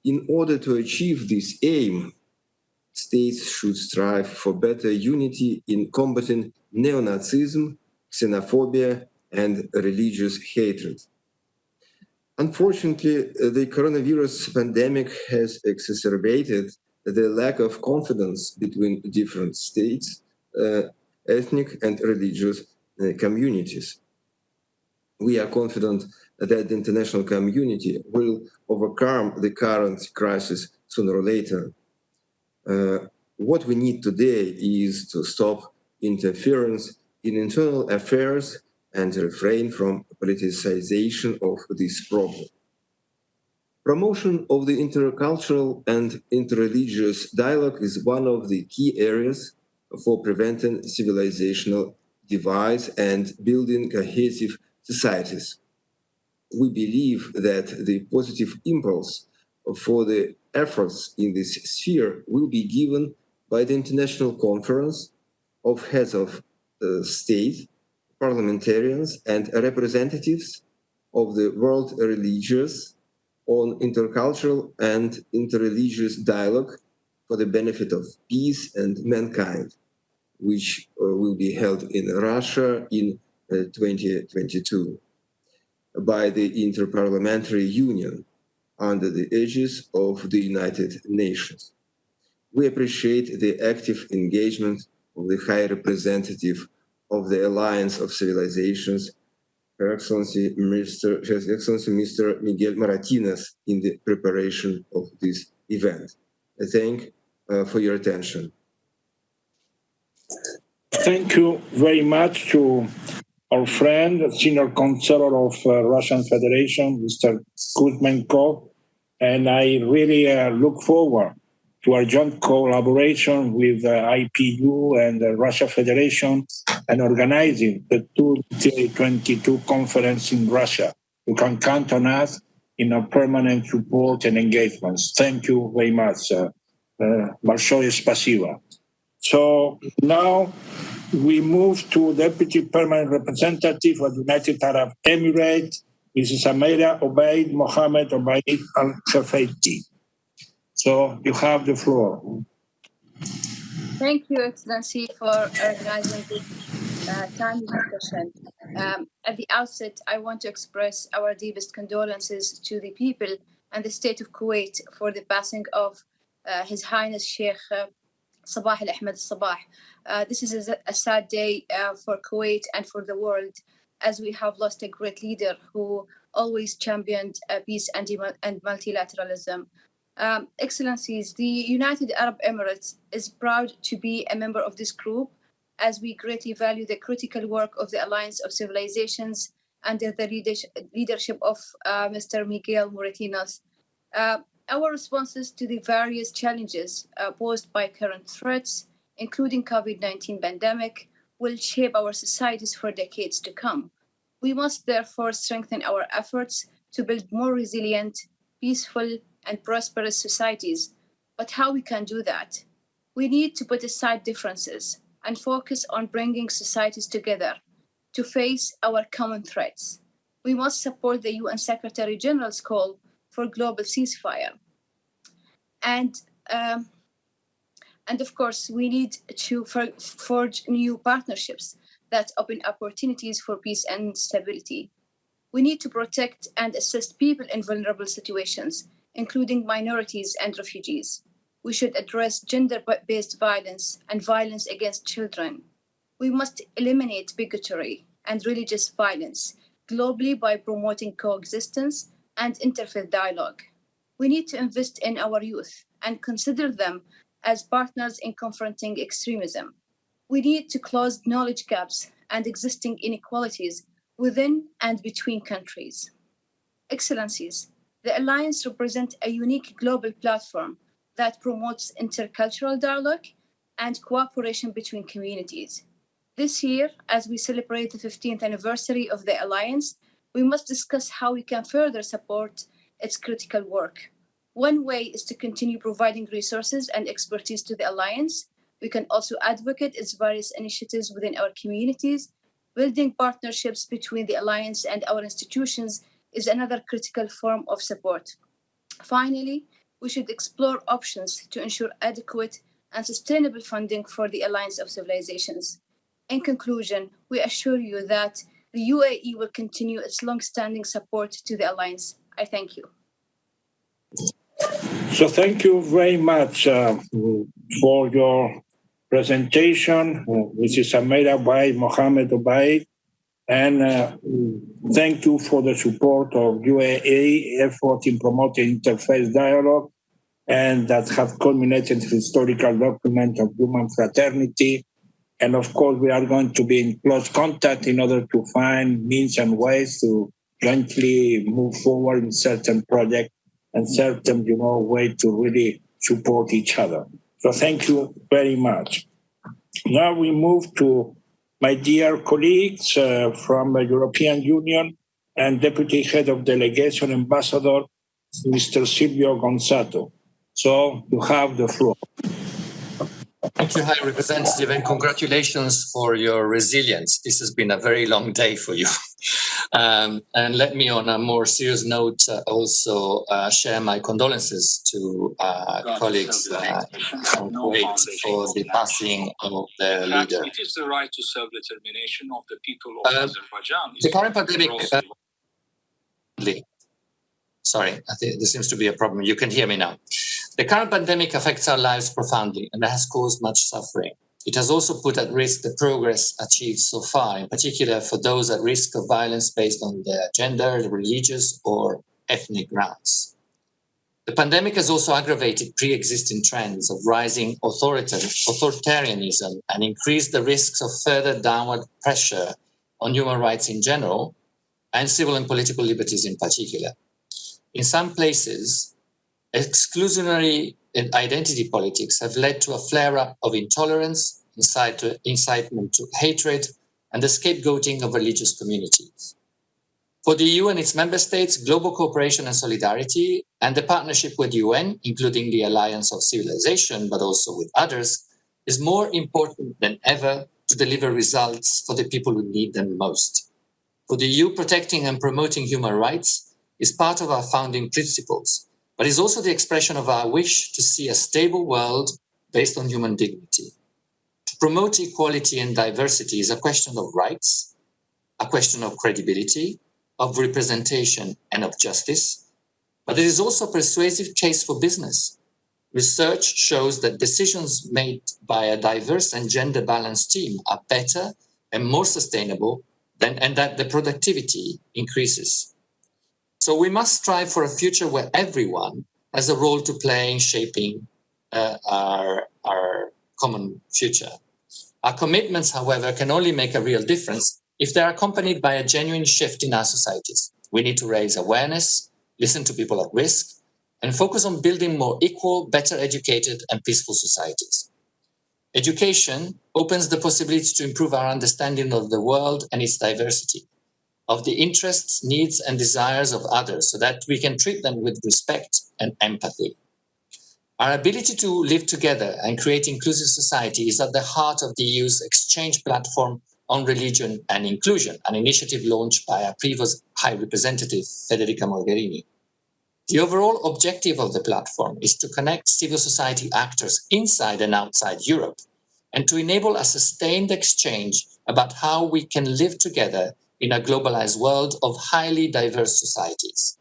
In order to achieve this aim, states should strive for better unity in combating neo-Nazism, xenophobia, and religious hatred. Unfortunately, the coronavirus pandemic has exacerbated the lack of confidence between different states, ethnic and religious communities. We are confident that the international community will overcome the current crisis sooner or later. What we need today is to stop interference in internal affairs and refrain from politicization of this problem. Promotion of the intercultural and interreligious dialogue is one of the key areas for preventing civilizational divides and building cohesive societies. We believe that the positive impulse for the efforts in this sphere will be given by the International Conference of Heads of State, parliamentarians, and representatives of the world religions on intercultural and interreligious dialogue for the benefit of peace and mankind, which will be held in Russia in 2022 by the Interparliamentary Union under the aegis of the United Nations. We appreciate the active engagement of the High Representative of the Alliance of Civilizations, Her Excellency Mr. Miguel Martinez, in the preparation of this event. I thank for your attention. Thank you very much to our friend, Senior Counselor of Russian Federation, Mr. Kuzmenko, and I really look forward to our joint collaboration with IPU and the Russia Federation and organizing the 2022 conference in Russia. You can count on us in our permanent support and engagements. Thank you very much. Большое спасибо. So now we move to Deputy Permanent Representative of the United Arab Emirates, Mrs. Amira Obaid Mohammed Obaid Al-Shafaiti. So you have the floor. Thank you, Excellency, for organizing this timely discussion. At the outset, I want to express our deepest condolences to the people and the state of Kuwait for the passing of His Highness Sheikh Sabah Al-Ahmed Sabah. This is a sad day for Kuwait and for the world, as we have lost a great leader who always championed peace and multilateralism. Excellencies, the United Arab Emirates is proud to be a member of this group, as we greatly value the critical work of the Alliance of Civilizations under the leadership of Mr. Miguel Moratinos. Our responses to the various challenges posed by current threats, including COVID-19 pandemic, will shape our societies for decades to come. We must therefore strengthen our efforts to build more resilient, peaceful, and prosperous societies. But how we can do that? We need to put aside differences and focus on bringing societies together to face our common threats. We must support the UN Secretary General's call for global ceasefire. And of course, we need to forge new partnerships that open opportunities for peace and stability. We need to protect and assist people in vulnerable situations, including minorities and refugees. We should address gender-based violence and violence against children. We must eliminate bigotry and religious violence globally by promoting coexistence and interfaith dialogue. We need to invest in our youth and consider them as partners in confronting extremism. We need to close knowledge gaps and existing inequalities within and between countries. Excellencies, the Alliance represents a unique global platform that promotes intercultural dialogue and cooperation between communities. This year, as we celebrate the 15th anniversary of the Alliance, we must discuss how we can further support its critical work. One way is to continue providing resources and expertise to the Alliance. We can also advocate its various initiatives within our communities. Building partnerships between the Alliance and our institutions is another critical form of support. Finally, we should explore options to ensure adequate and sustainable funding for the Alliance of Civilizations. In conclusion, we assure you that the UAE will continue its long-standing support to the Alliance. I thank you. So thank you very much for your presentation, which is made by Mohammed Obaid. And thank you for the support of UAE effort in promoting interfaith dialogue, and that have culminated in historical document of human fraternity. And of course, we are going to be in close contact in order to find means and ways to jointly move forward in certain projects and certain, way to really support each other. So thank you very much. Now we move to my dear colleagues from the European Union and Deputy Head of Delegation Ambassador, Mr. Silvio Gonzato. So you have the floor. Thank you, High Representative, and congratulations for your resilience. This has been a very long day for you. And let me, on a more serious note, also share my condolences to colleagues from Kuwait for the passing of their leader. It is the right to self-determination of the people of Azerbaijan. The current pandemic... Sorry, I think there seems to be a problem. You can hear me now. The current pandemic affects our lives profoundly and has caused much suffering. It has also put at risk the progress achieved so far, in particular for those at risk of violence based on their gender, religious, or ethnic grounds. The pandemic has also aggravated pre-existing trends of rising authoritarianism and increased the risks of further downward pressure on human rights in general and civil and political liberties in particular. In some places, exclusionary identity politics have led to a flare-up of intolerance, incitement to hatred, and the scapegoating of religious communities. For the EU and its member states, global cooperation and solidarity, and the partnership with the UN, including the Alliance of Civilization, but also with others, is more important than ever to deliver results for the people who need them most. For the EU, protecting and promoting human rights is part of our founding principles, but is also the expression of our wish to see a stable world based on human dignity. To promote equality and diversity is a question of rights, a question of credibility, of representation, and of justice, but it is also a persuasive case for business. Research shows that decisions made by a diverse and gender-balanced team are better and more sustainable, and that the productivity increases. So we must strive for a future where everyone has a role to play in shaping our common future. Our commitments, however, can only make a real difference if they are accompanied by a genuine shift in our societies. We need to raise awareness, listen to people at risk, and focus on building more equal, better educated, and peaceful societies. Education opens the possibility to improve our understanding of the world and its diversity, of the interests, needs, and desires of others, so that we can treat them with respect and empathy. Our ability to live together and create inclusive society is at the heart of the EU's exchange platform on religion and inclusion, an initiative launched by our previous High Representative, Federica Mogherini. The overall objective of the platform is to connect civil society actors inside and outside Europe, and to enable a sustained exchange about how we can live together in a globalized world of highly diverse societies.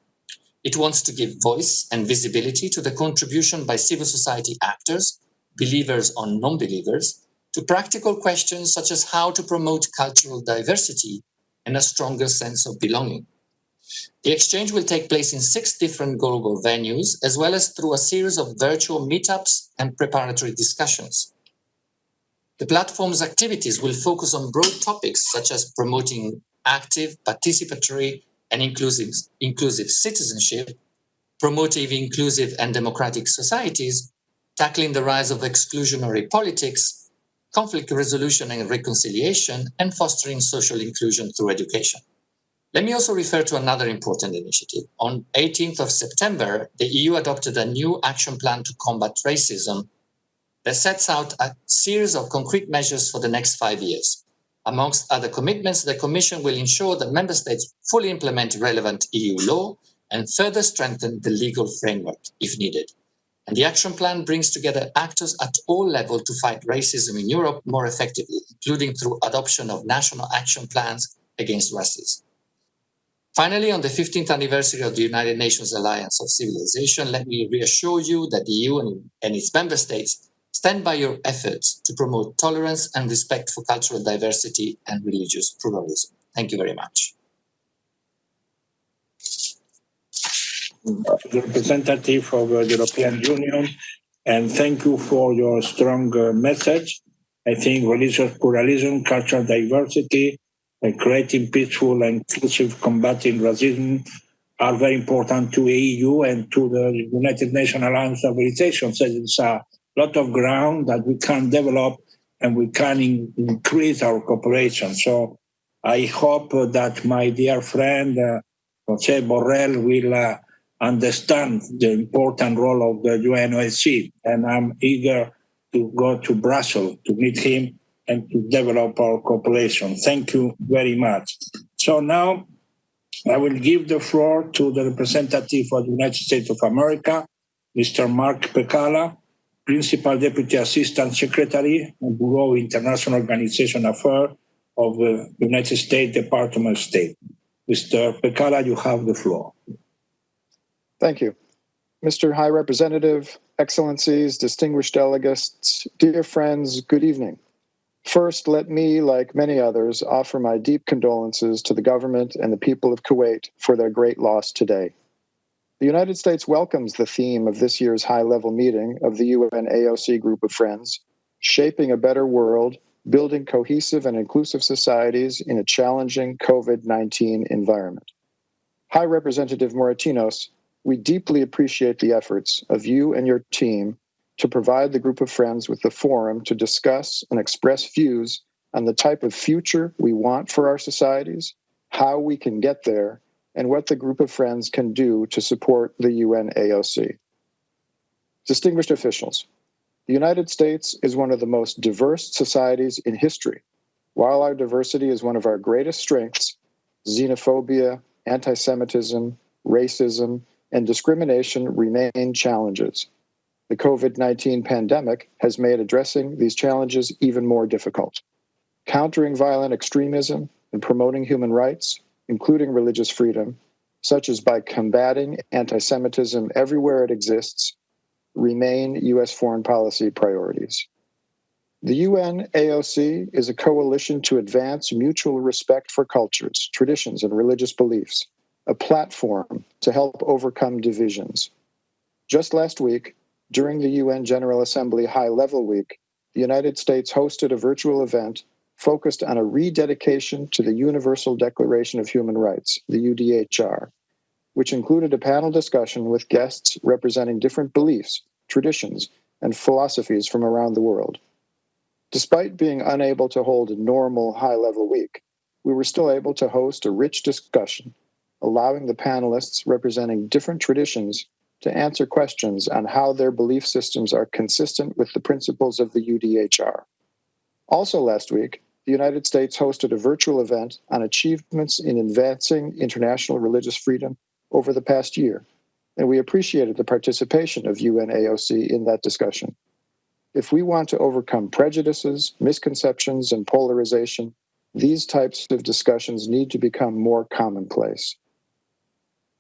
It wants to give voice and visibility to the contribution by civil society actors, believers or non-believers, to practical questions such as how to promote cultural diversity and a stronger sense of belonging. The exchange will take place in 6 different global venues, as well as through a series of virtual meetups and preparatory discussions. The platform's activities will focus on broad topics such as promoting active, participatory, and inclusive citizenship, promoting inclusive and democratic societies, tackling the rise of exclusionary politics, conflict resolution and reconciliation, and fostering social inclusion through education. Let me also refer to another important initiative. On 18th of September, the EU adopted a new action plan to combat racism that sets out a series of concrete measures for the next 5 years. Amongst other commitments, the Commission will ensure that Member States fully implement relevant EU law and further strengthen the legal framework if needed. And the action plan brings together actors at all levels to fight racism in Europe more effectively, including through adoption of national action plans against racism. Finally, on the 15th anniversary of the United Nations Alliance of Civilization, let me reassure you that the EU and its member states stand by your efforts to promote tolerance and respect for cultural diversity and religious pluralism. Thank you very much. The representative of the European Union, and thank you for your strong message. I think religious pluralism, cultural diversity, creating peaceful and inclusive combating racism are very important to the EU and to the United Nations Alliance of Civilization. So it's a lot of ground that we can develop and we can increase our cooperation. So I hope that my dear friend, José Borrell, will understand the important role of the UNOSC, and I'm eager to go to Brussels to meet him and to develop our cooperation. Thank you very much. So now I will give the floor to the representative of the United States of America, Mr. Mark Pekala, Principal Deputy Assistant Secretary of Bureau of International Organization Affairs of the United States Department of State. Mr. Pekala, you have the floor. Thank you. Mr. High Representative, Excellencies, distinguished delegates, dear friends, good evening. First, let me, like many others, offer my deep condolences to the government and the people of Kuwait for their great loss today. The United States welcomes the theme of this year's high-level meeting of the UNAOC Group of Friends, Shaping a Better World, Building Cohesive and Inclusive Societies in a Challenging COVID-19 Environment. High Representative Moratinos, we deeply appreciate the efforts of you and your team to provide the group of friends with the forum to discuss and express views on the type of future we want for our societies, how we can get there, and what the group of friends can do to support the UNAOC. Distinguished officials, the United States is one of the most diverse societies in history. While our diversity is one of our greatest strengths, xenophobia, anti-Semitism, racism, and discrimination remain challenges. The COVID-19 pandemic has made addressing these challenges even more difficult. Countering violent extremism and promoting human rights, including religious freedom, such as by combating anti-Semitism everywhere it exists, remain U.S. foreign policy priorities. The UNAOC is a coalition to advance mutual respect for cultures, traditions, and religious beliefs, a platform to help overcome divisions. Just last week, during the UN General Assembly High-Level Week, the United States hosted a virtual event focused on a rededication to the Universal Declaration of Human Rights, the UDHR, which included a panel discussion with guests representing different beliefs, traditions, and philosophies from around the world. Despite being unable to hold a normal high-level week, we were still able to host a rich discussion, allowing the panelists representing different traditions to answer questions on how their belief systems are consistent with the principles of the UDHR. Also last week, the United States hosted a virtual event on achievements in advancing international religious freedom over the past year, and we appreciated the participation of UNAOC in that discussion. If we want to overcome prejudices, misconceptions, and polarization, these types of discussions need to become more commonplace.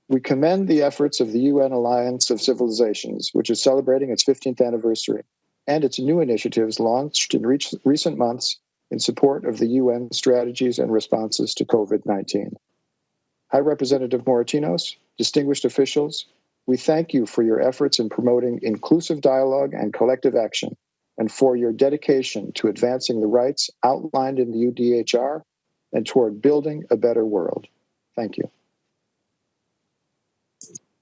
We commend the efforts of the UN Alliance of Civilizations, which is celebrating its 15th anniversary, and its new initiatives launched in recent months in support of the UN strategies and responses to COVID-19. High Representative Moratinos, distinguished officials, we thank you for your efforts in promoting inclusive dialogue and collective action, and for your dedication to advancing the rights outlined in the UDHR and toward building a better world. Thank you.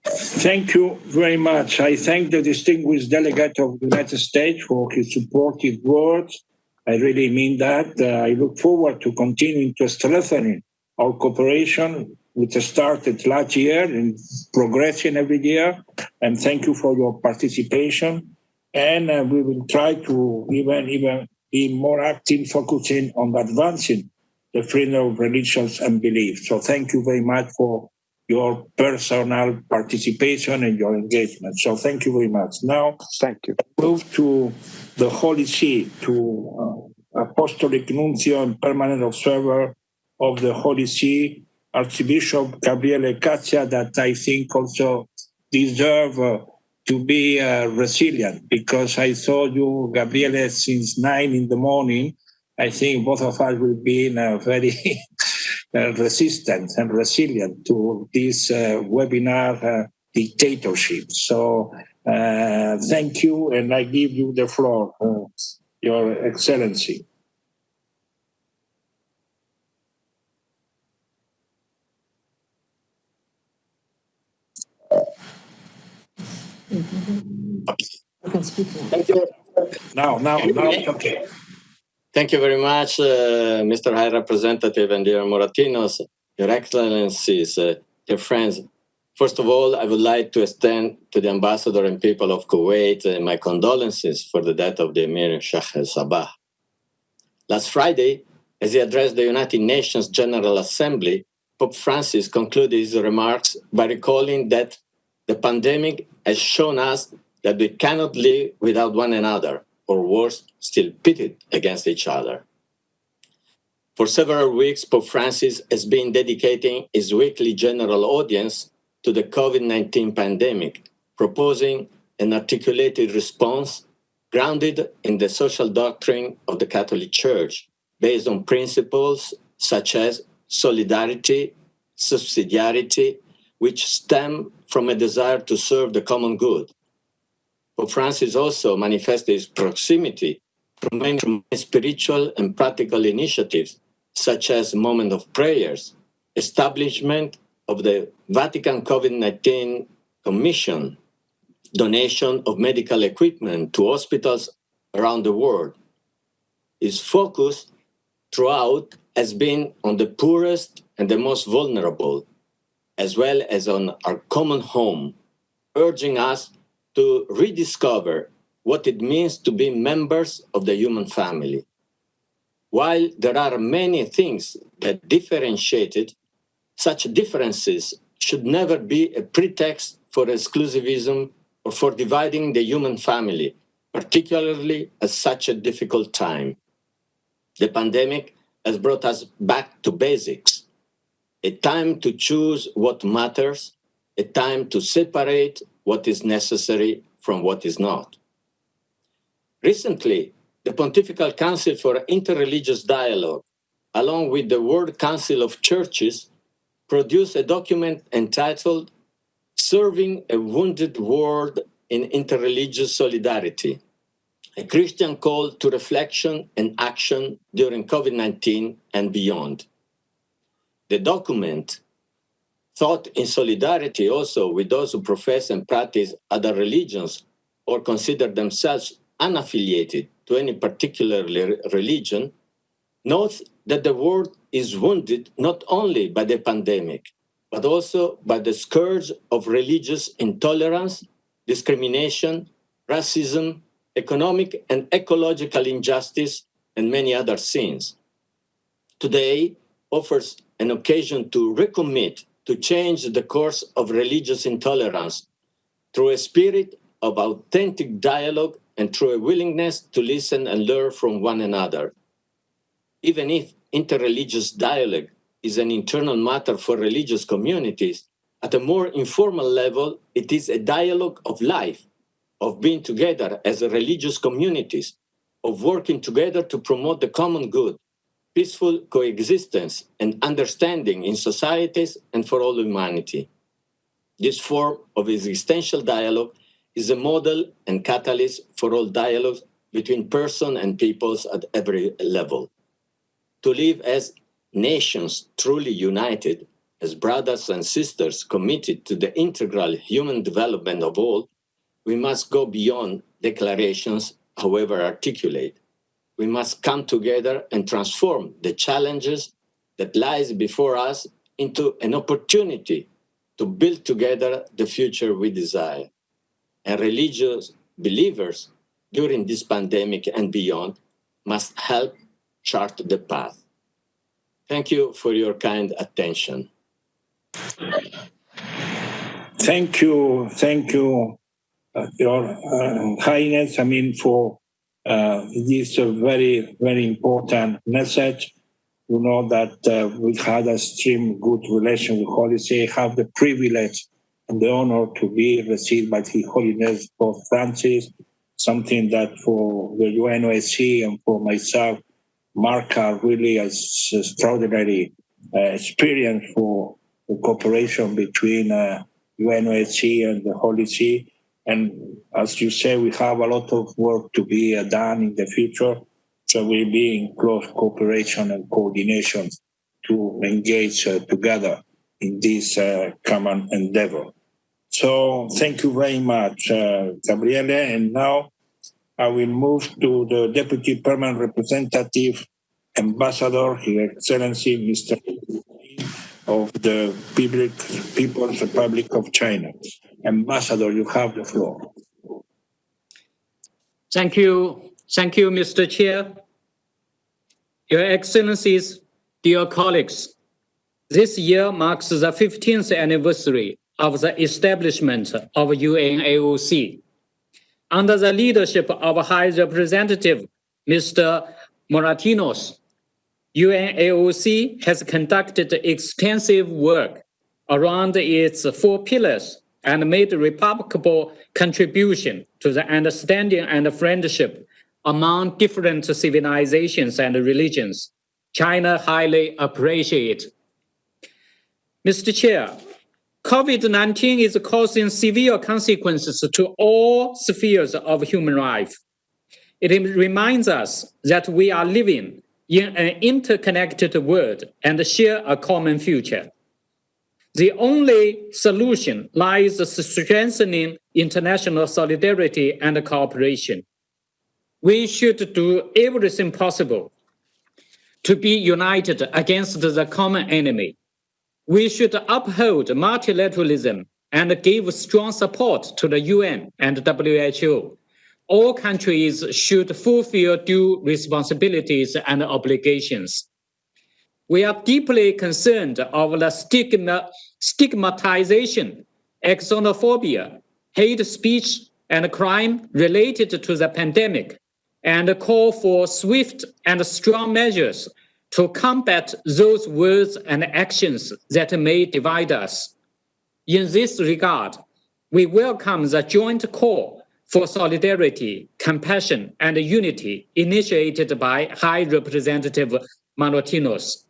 Thank you very much. I thank the distinguished delegate of the United States for his supportive words. I really mean that. I look forward to continuing to strengthen our cooperation, which started last year and progressing every year. And thank you for your participation. And we will try to even be more active, focusing on advancing the freedom of religions and beliefs. So thank you very much for your personal participation and your engagement. So thank you very much. Now, thank you. Move to the Holy See, to Apostolic Nuncio and Permanent Observer of the Holy See, Archbishop Gabriele Caccia, that I think also deserve to be resilient, because I saw you, Gabriele, since 9 in the morning. I think both of us will be in a very resistant and resilient to this webinar dictatorship. So thank you, and I give you the floor, Your Excellency. Thank you. Now, okay. Thank you very much, Mr. High Representative and dear Moratinos, Your Excellencies, dear friends. First of all, I would like to extend to the ambassador and people of Kuwait my condolences for the death of the Emir Sheikh Sabah. Last Friday, as he addressed the United Nations General Assembly, Pope Francis concluded his remarks by recalling that the pandemic has shown us that we cannot live without one another, or worse, still pitted against each other. For several weeks, Pope Francis has been dedicating his weekly general audience to the COVID-19 pandemic, proposing an articulated response grounded in the social doctrine of the Catholic Church, based on principles such as solidarity, subsidiarity, which stem from a desire to serve the common good. Pope Francis also manifested his proximity from many spiritual and practical initiatives, such as Moment of Prayers, establishment of the Vatican COVID-19 Commission, donation of medical equipment to hospitals around the world. His focus throughout has been on the poorest and the most vulnerable, as well as on our common home, urging us to rediscover what it means to be members of the human family. While there are many things that differentiated, such differences should never be a pretext for exclusivism or for dividing the human family, particularly at such a difficult time. The pandemic has brought us back to basics, a time to choose what matters, a time to separate what is necessary from what is not. Recently, the Pontifical Council for Interreligious Dialogue, along with the World Council of Churches, produced a document entitled Serving a Wounded World in Interreligious Solidarity, a Christian call to reflection and action during COVID-19 and beyond. The document thought in solidarity also with those who profess and practice other religions or consider themselves unaffiliated to any particular religion, notes that the world is wounded not only by the pandemic, but also by the scourge of religious intolerance, discrimination, racism, economic and ecological injustice, and many other sins. Today offers an occasion to recommit to change the course of religious intolerance through a spirit of authentic dialogue and through a willingness to listen and learn from one another. Even if interreligious dialogue is an internal matter for religious communities, at a more informal level, it is a dialogue of life, of being together as religious communities, of working together to promote the common good, peaceful coexistence and understanding in societies and for all humanity. This form of existential dialogue is a model and catalyst for all dialogues between persons and peoples at every level. To live as nations truly united, as brothers and sisters committed to the integral human development of all, we must go beyond declarations, however articulate. We must come together and transform the challenges that lies before us into an opportunity to build together the future we desire. And religious believers during this pandemic and beyond must help chart the path. Thank you for your kind attention. Thank you, Your Highness, for this very, very important message. You know that we had a extreme good relation with Holy See. I have the privilege and the honor to be received by His Holiness Pope Francis, something that for the UNAOC and for myself mark a really extraordinary experience for the cooperation between UNAOC and the Holy See. And as you say, we have a lot of work to be done in the future. So we'll be in close cooperation and coordination to engage together in this common endeavor. So thank you very much, Gabriele. And now I will move to the Deputy Permanent Representative Ambassador, His Excellency Mr. of the People's Republic of China. Ambassador, you have the floor. Thank you, Mr. Chair. Your Excellencies, dear colleagues, this year marks the 15th anniversary of the establishment of UNAOC. Under the leadership of High Representative Mr. Moratinos, UNAOC has conducted extensive work around its 4 pillars and made a remarkable contribution to the understanding and friendship among different civilizations and religions. China highly appreciates. Mr. Chair, COVID-19 is causing severe consequences to all spheres of human life. It reminds us that we are living in an interconnected world and share a common future. The only solution lies in strengthening international solidarity and cooperation. We should do everything possible to be united against the common enemy. We should uphold multilateralism and give strong support to the UN and WHO. All countries should fulfill due responsibilities and obligations. We are deeply concerned of the stigmatization, xenophobia, hate speech, and crime related to the pandemic, and call for swift and strong measures to combat those words and actions that may divide us. In this regard, we welcome the joint call for solidarity, compassion, and unity initiated by High Representative Moratinos.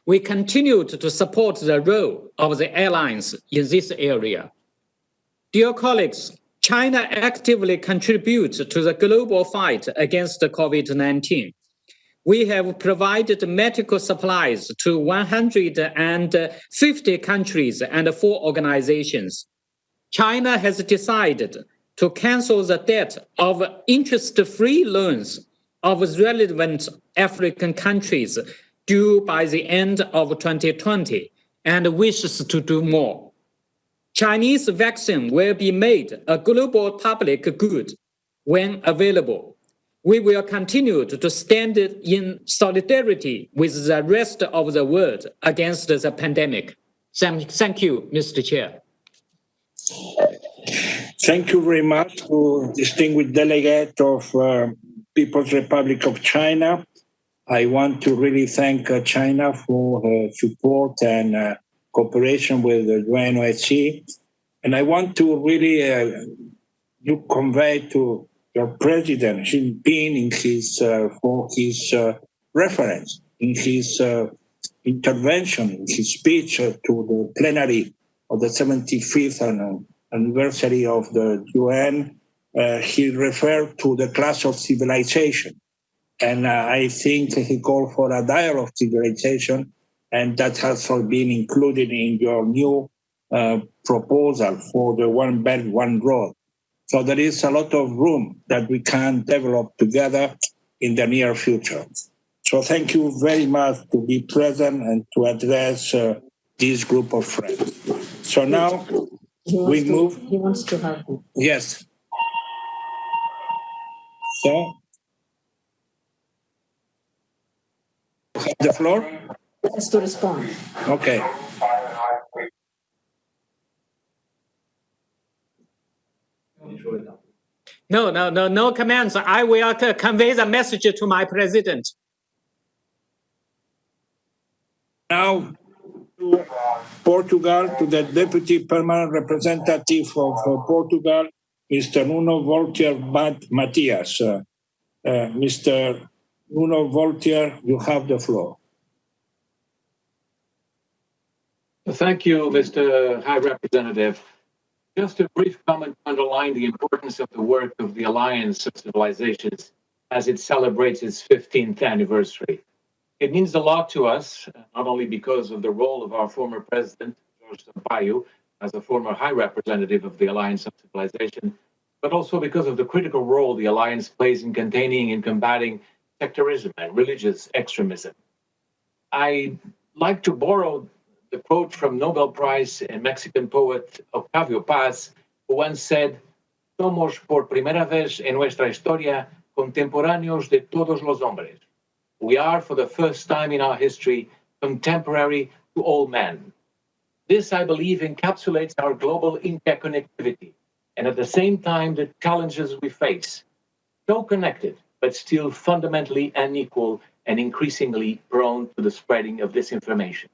We continue to support the role of the allies in this area. Dear colleagues, China actively contributes to the global fight against COVID-19. We have provided medical supplies to 150 countries and 4 organizations. China has decided to cancel the debt of interest-free loans of relevant African countries due by the end of 2020 and wishes to do more. Chinese vaccine will be made a global public good when available. We will continue to stand in solidarity with the rest of the world against the pandemic. Thank you, Mr. Chair. Thank you very much to distinguished delegate of People's Republic of China. I want to really thank China for her support and cooperation with the UNAOC. And I want to really convey to your president, Xi Jinping, in for his reference, in his intervention, in his speech to the plenary of the 75th anniversary of the UN, he referred to the clash of civilization. And I think he called for a dialogue of civilization, and that has been included in your new proposal for the One Belt, One Road. So there is a lot of room that we can develop together in the near future. So thank you very much to be present and to address this group of friends. So now we move. He wants to help you. Yes. So, have the floor? He has to respond. Okay. No comments. I will convey the message to my president. Now to Portugal, to the Deputy Permanent Representative of Portugal, Mr. Nuno Voltier Matias. Mr. Nuno Voltier, you have the floor. Thank you, Mr. High Representative. Just a brief comment to underline the importance of the work of the Alliance of Civilizations as it celebrates its 15th anniversary. It means a lot to us, not only because of the role of our former president, Jorge Sampaio, as a former High Representative of the Alliance of Civilization, but also because of the critical role the Alliance plays in containing and combating sectarism and religious extremism. I'd like to borrow the quote from Nobel Prize and Mexican poet Octavio Paz, who once said, "Somos por primera vez en nuestra historia contemporáneos de todos los hombres." We are, for the first time in our history, contemporary to all men. This, I believe, encapsulates our global interconnectivity and at the same time the challenges we face. So connected, but still fundamentally unequal and increasingly prone to the spreading of disinformation.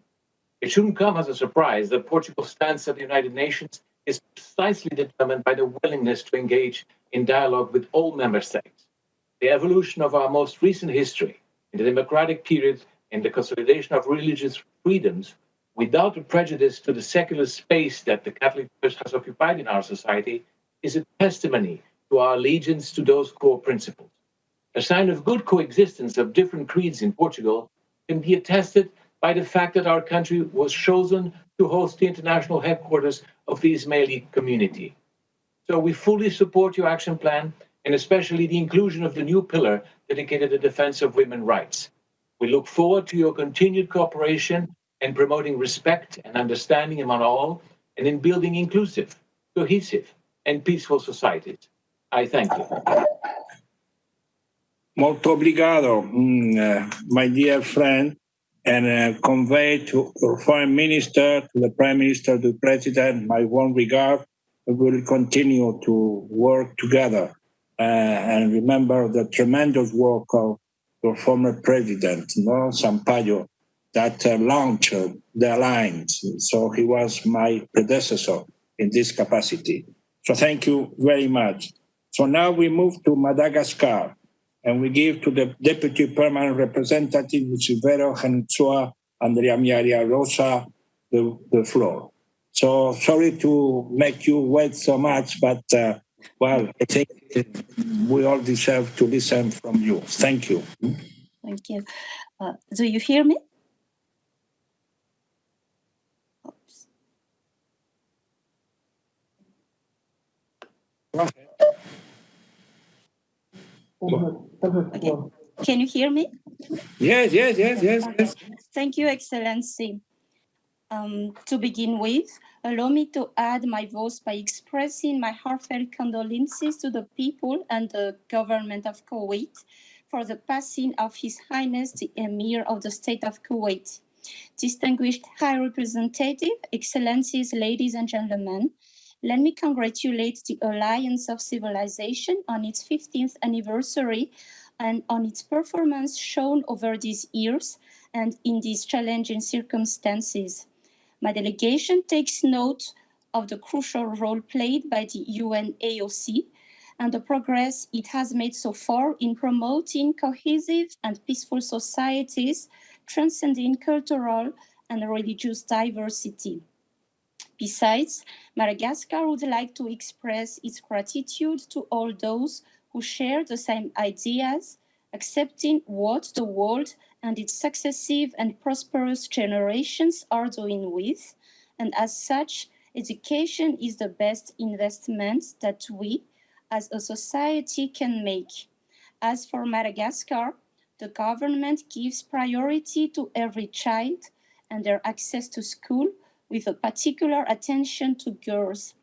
It shouldn't come as a surprise that Portugal's stance at the United Nations is precisely determined by the willingness to engage in dialogue with all member states. The evolution of our most recent history in the democratic period and the consolidation of religious freedoms without a prejudice to the secular space that the Catholic Church has occupied in our society is a testimony to our allegiance to those core principles. A sign of good coexistence of different creeds in Portugal can be attested by the fact that our country was chosen to host the international headquarters of the Ismaili community. So we fully support your action plan, and especially the inclusion of the new pillar dedicated to the defense of women's rights. We look forward to your continued cooperation in promoting respect and understanding among all, and in building inclusive, cohesive, and peaceful societies. I thank you. Molto obrigado, my dear friend, and convey to the Foreign Minister, to the Prime Minister, to the President, my warm regard. We will continue to work together and remember the tremendous work of the former President, Sampaio, that launched the Alliance. So he was my predecessor in this capacity. So thank you very much. So now we move to Madagascar. And we give to the Deputy Permanent Representative, Mr. Vero Hensua Andrea Miaria Rosa, the floor. So sorry to make you wait so much, but well, I think we all deserve to listen from you. Thank you. Thank you. Do you hear me? Oops. Okay. Can you hear me? Yes. Okay. Thank you, Excellency. To begin with, allow me to add my voice by expressing my heartfelt condolences to the people and the government of Kuwait for the passing of His Highness the Emir of the State of Kuwait. Distinguished High Representative, Excellencies, ladies and gentlemen, let me congratulate the Alliance of Civilization on its 15th anniversary and on its performance shown over these years and in these challenging circumstances. My delegation takes note of the crucial role played by the UNAOC and the progress it has made so far in promoting cohesive and peaceful societies, transcending cultural and religious diversity. Besides, Madagascar would like to express its gratitude to all those who share the same ideas, accepting what the world and its successive and prosperous generations are doing with, and as such, education is the best investment that we, as a society, can make. As for Madagascar, the government gives priority to every child and their access to school, with a particular attention to girls.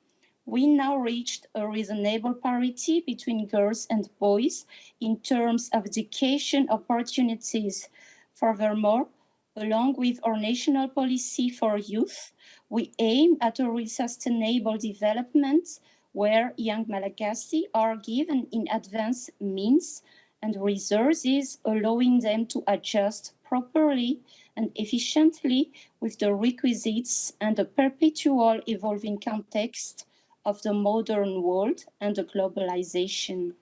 We now reached a reasonable parity between girls and boys in terms of education opportunities. Furthermore, along with our national policy for youth, we aim at a sustainable development where young Malagasy are given in advance means and resources, allowing them to adjust properly and efficiently with the requisites and the perpetual evolving context of the modern world and the globalization.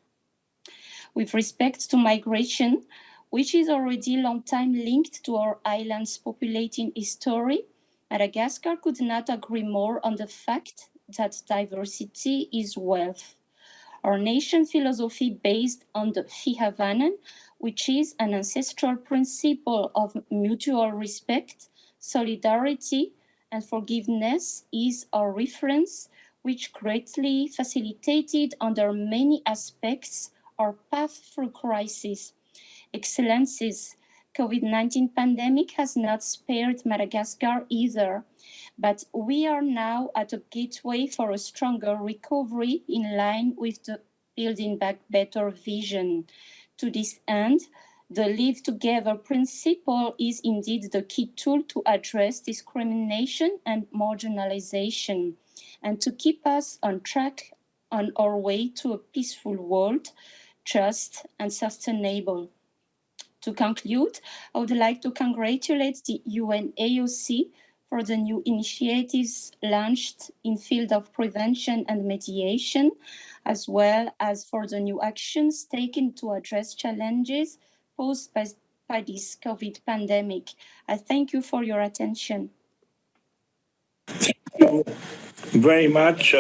With respect to migration, which is already a long time linked to our island's populating history, Madagascar could not agree more on the fact that diversity is wealth. Our nation philosophy based on the Fihavanan, which is an ancestral principle of mutual respect, solidarity, and forgiveness, is our reference, which greatly facilitated under many aspects our path through crisis. Excellencies, COVID-19 pandemic has not spared Madagascar either, but we are now at a gateway for a stronger recovery in line with the Building Back Better vision. To this end, the Live Together principle is indeed the key tool to address discrimination and marginalization, and to keep us on track on our way to a peaceful world, just and sustainable. To conclude, I would like to congratulate the UNAOC for the new initiatives launched in field of prevention and mediation, as well as for the new actions taken to address challenges posed by this COVID pandemic. I thank you for your attention. Thank you very much,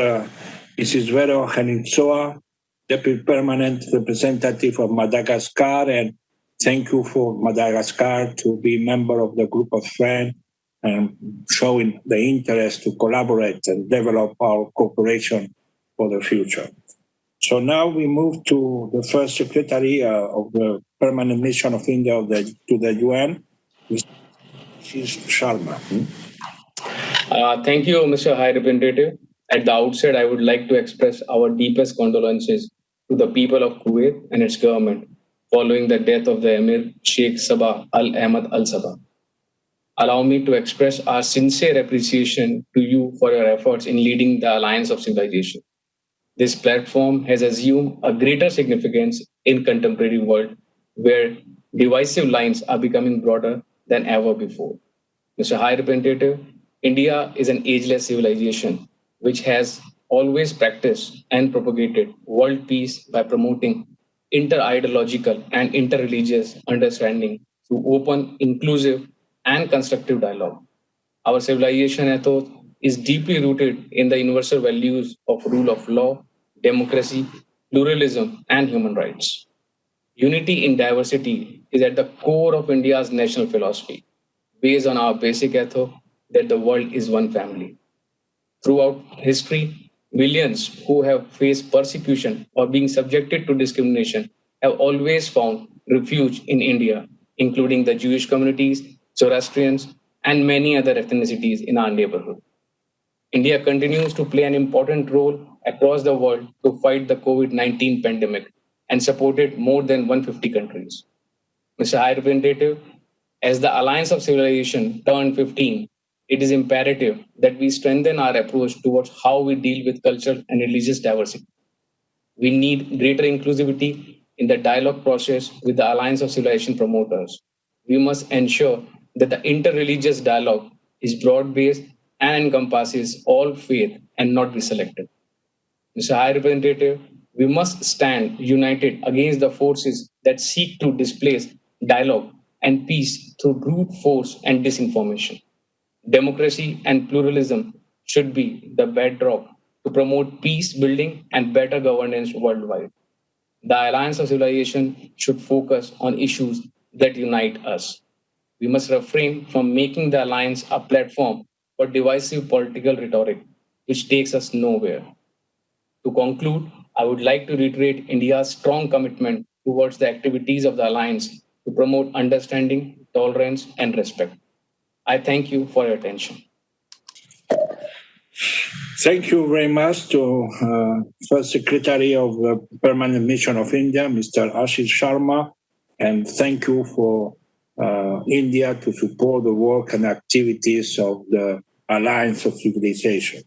Mrs. Vero Henitsoa, Deputy Permanent Representative of Madagascar, and thank you for Madagascar to be member of the group of friends and showing the interest to collaborate and develop our cooperation for the future. So now we move to the first Secretary of the Permanent Mission of India to the UN, Mrs. Sharma. Thank you, Mr. High Representative. At the outset, I would like to express our deepest condolences to the people of Kuwait and its government following the death of the Emir Sheikh Sabah Al Ahmad Al Sabah. Allow me to express our sincere appreciation to you for your efforts in leading the Alliance of Civilization. This platform has assumed a greater significance in contemporary world where divisive lines are becoming broader than ever before. Mr. High Representative, India is an ageless civilization which has always practiced and propagated world peace by promoting inter-ideological and inter-religious understanding through open, inclusive, and constructive dialogue. Our civilization ethos is deeply rooted in the universal values of rule of law, democracy, pluralism, and human rights. Unity in diversity is at the core of India's national philosophy, based on our basic ethos that the world is one family. Throughout history, millions who have faced persecution or being subjected to discrimination have always found refuge in India, including the Jewish communities, Zoroastrians, and many other ethnicities in our neighborhood. India continues to play an important role across the world to fight the COVID-19 pandemic and supported more than 150 countries. Mr. High Representative, as the Alliance of Civilization turned 15, it is imperative that we strengthen our approach towards how we deal with cultural and religious diversity. We need greater inclusivity in the dialogue process with the Alliance of Civilization promoters. We must ensure that the interreligious dialogue is broad-based and encompasses all faith and not be selective. Mr. High Representative, we must stand united against the forces that seek to displace dialogue and peace through brute force and disinformation. Democracy and pluralism should be the bedrock to promote peace building and better governance worldwide. The Alliance of Civilization should focus on issues that unite us. We must refrain from making the alliance a platform for divisive political rhetoric, which takes us nowhere. To conclude, I would like to reiterate India's strong commitment towards the activities of the alliance to promote understanding, tolerance, and respect. I thank you for your attention. Thank you very much to First Secretary of the Permanent Mission of India, Mr. Ashish Sharma, and thank you for India to support the work and activities of the Alliance of Civilization.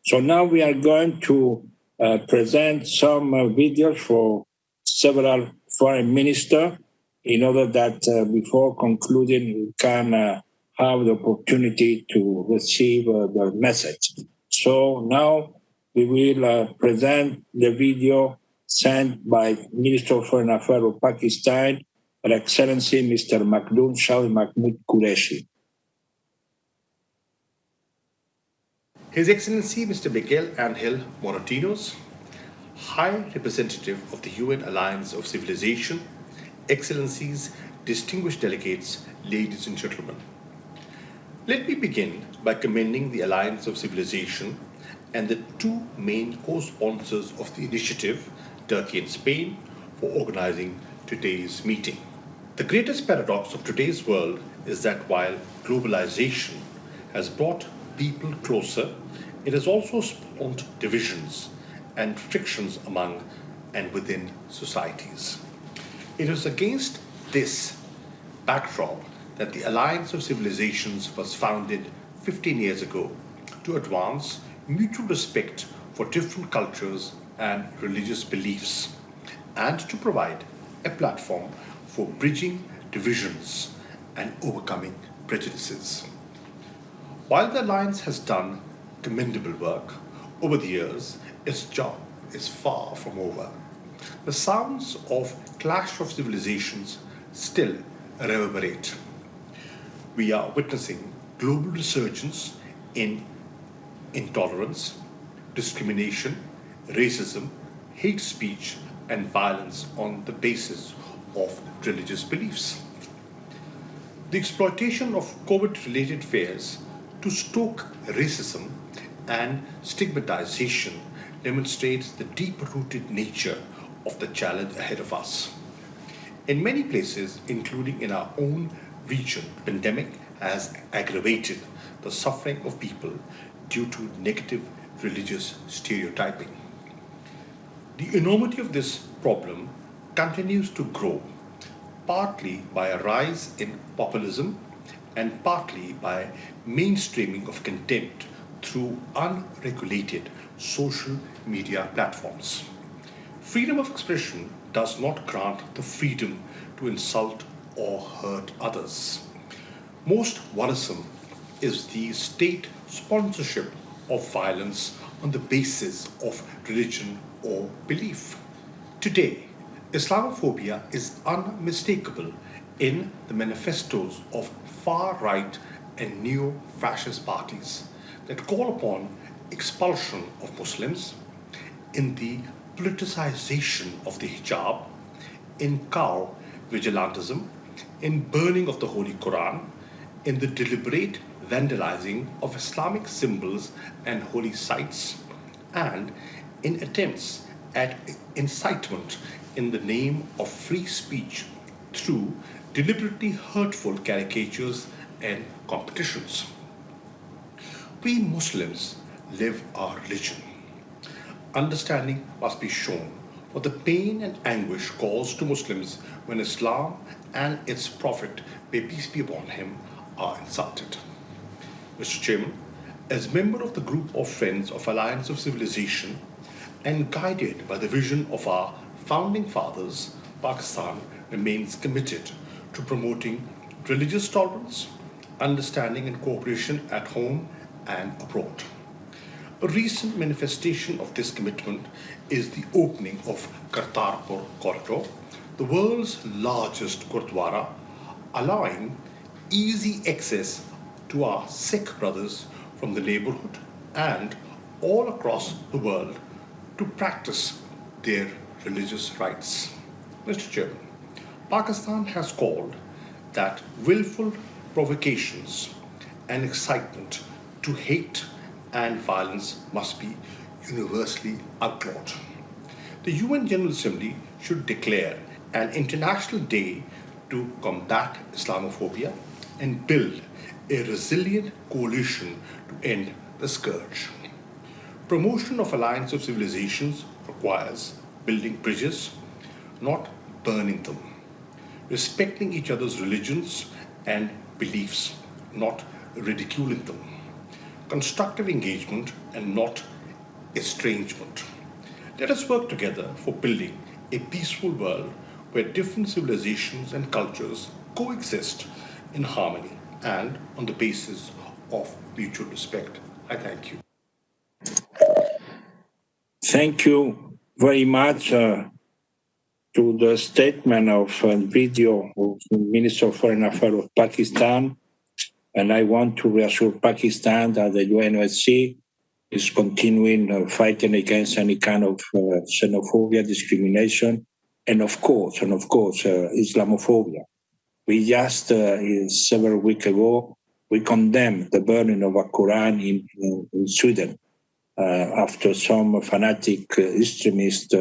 So now we are going to present some videos for several foreign ministers in order that before concluding we can have the opportunity to receive the message. So now we will present the video sent by Minister of Foreign Affairs of Pakistan, Her Excellency Mr. Makhdoom Shah Mahmood Qureshi. His Excellency Mr. Miguel Angel Moratinos, High Representative of the UN Alliance of Civilization, Excellencies, distinguished delegates, ladies and gentlemen. Let me begin by commending the Alliance of Civilization and the two main co-sponsors of the initiative, Turkey and Spain, for organizing today's meeting. The greatest paradox of today's world is that while globalization has brought people closer, it has also spawned divisions and frictions among and within societies. It was against this backdrop that the Alliance of Civilizations was founded 15 years ago to advance mutual respect for different cultures and religious beliefs, and to provide a platform for bridging divisions and overcoming prejudices. While the Alliance has done commendable work over the years, its job is far from over. The sounds of clash of civilizations still reverberate. We are witnessing global resurgence in intolerance, discrimination, racism, hate speech, and violence on the basis of religious beliefs. The exploitation of COVID-related fears to stoke racism and stigmatization demonstrates the deep-rooted nature of the challenge ahead of us. In many places, including in our own region, the pandemic has aggravated the suffering of people due to negative religious stereotyping. The enormity of this problem continues to grow, partly by a rise in populism and partly by mainstreaming of contempt through unregulated social media platforms. Freedom of expression does not grant the freedom to insult or hurt others. Most worrisome is the state sponsorship of violence on the basis of religion or belief. Today, Islamophobia is unmistakable in the manifestos of far-right and neo-fascist parties that call upon expulsion of Muslims, in the politicization of the hijab, in cow vigilantism, in burning of the Holy Quran, in the deliberate vandalizing of Islamic symbols and holy sites, and in attempts at incitement in the name of free speech through deliberately hurtful caricatures and competitions. We Muslims live our religion. Understanding must be shown for the pain and anguish caused to Muslims when Islam and its Prophet, may peace be upon him, are insulted. Mr. Chairman, as member of the group of Friends of Alliance of Civilization and guided by the vision of our founding fathers, Pakistan remains committed to promoting religious tolerance, understanding and cooperation at home and abroad. A recent manifestation of this commitment is the opening of Kartarpur Corridor, the world's largest Gurdwara, allowing easy access to our Sikh brothers from the neighborhood and all across the world to practice their religious rites. Mr. Chairman, Pakistan has called that willful provocations and excitement to hate and violence must be universally outlawed. The UN General Assembly should declare an international day to combat Islamophobia and build a resilient coalition to end the scourge. Promotion of Alliance of Civilizations requires building bridges, not burning them, respecting each other's religions and beliefs, not ridiculing them, constructive engagement and not estrangement. Let us work together for building a peaceful world where different civilizations and cultures coexist in harmony and on the basis of mutual respect. I thank you. Thank you very much to the statement of video of the Minister of Foreign Affairs of Pakistan. And I want to reassure Pakistan that the UNOSC is continuing fighting against any kind of xenophobia, discrimination, and of course, Islamophobia. We just, several weeks ago, we condemned the burning of a Quran in Sweden after some fanatic extremists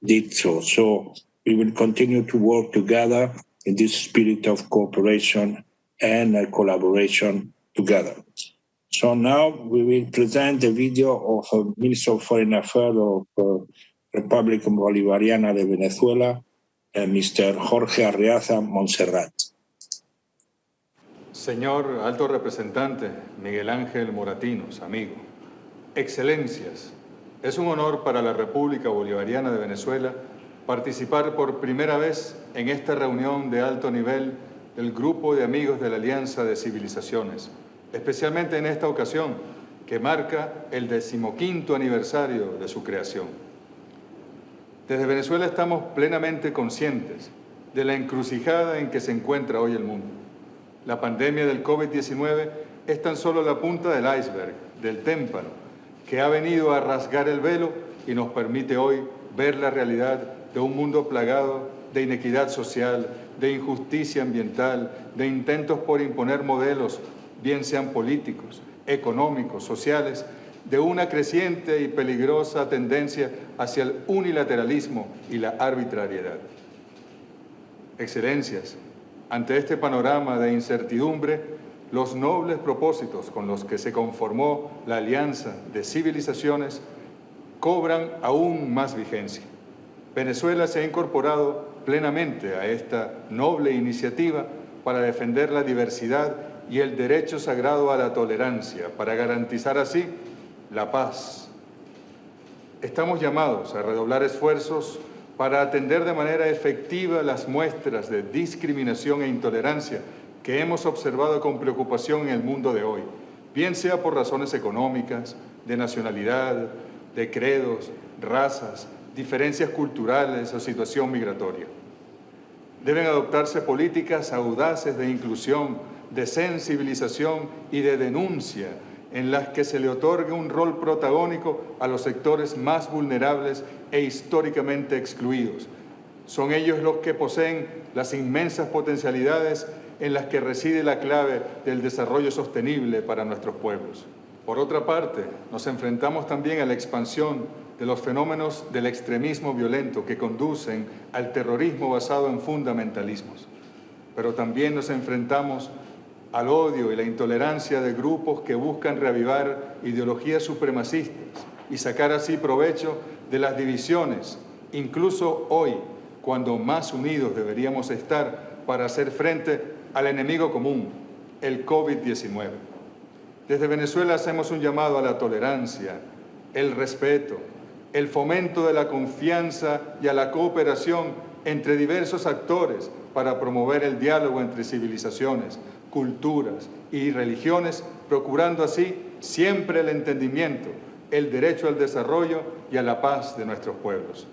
did so. So we will continue to work together in this spirit of cooperation and collaboration together. So now we will present the video of Minister of Foreign Affairs of Republic Bolivariana de Venezuela, Mr. Jorge Arreaza Montserrat. Señor Alto Representante Miguel Ángel Moratinos, amigo, Excelencias, es un honor para la República Bolivariana de Venezuela participar por primera vez en esta reunión de alto nivel del Grupo de Amigos de la Alianza de Civilizaciones, especialmente en esta ocasión que marca el 15º aniversario de su creación. Desde Venezuela estamos plenamente conscientes de la encrucijada en que se encuentra hoy el mundo. La pandemia del COVID-19 es tan solo la punta del iceberg, del témpano, que ha venido a rasgar el velo y nos permite hoy ver la realidad de un mundo plagado de inequidad social, de injusticia ambiental, de intentos por imponer modelos, bien sean políticos, económicos, sociales, de una creciente y peligrosa tendencia hacia el unilateralismo y la arbitrariedad. Excelencias, ante este panorama de incertidumbre, los nobles propósitos con los que se conformó la Alianza de Civilizaciones cobran aún más vigencia. Venezuela se ha incorporado plenamente a esta noble iniciativa para defender la diversidad y el derecho sagrado a la tolerancia, para garantizar así la paz. Estamos llamados a redoblar esfuerzos para atender de manera efectiva las muestras de discriminación e intolerancia que hemos observado con preocupación en el mundo de hoy, bien sea por razones económicas, de nacionalidad, de credos, razas, diferencias culturales o situación migratoria. Deben adoptarse políticas audaces de inclusión, de sensibilización y de denuncia en las que se le otorgue un rol protagónico a los sectores más vulnerables e históricamente excluidos. Son ellos los que poseen las inmensas potencialidades en las que reside la clave del desarrollo sostenible para nuestros pueblos. Por otra parte, nos enfrentamos también a la expansión de los fenómenos del extremismo violento que conducen al terrorismo basado en fundamentalismos. Pero también nos enfrentamos al odio y la intolerancia de grupos que buscan reavivar ideologías supremacistas y sacar así provecho de las divisiones, incluso hoy, cuando más unidos deberíamos estar para hacer frente al enemigo común, el COVID-19. Desde Venezuela hacemos un llamado a la tolerancia, el respeto, el fomento de la confianza y a la cooperación entre diversos actores para promover el diálogo entre civilizaciones, culturas y religiones, procurando así siempre el entendimiento, el derecho al desarrollo y a la paz de nuestros pueblos.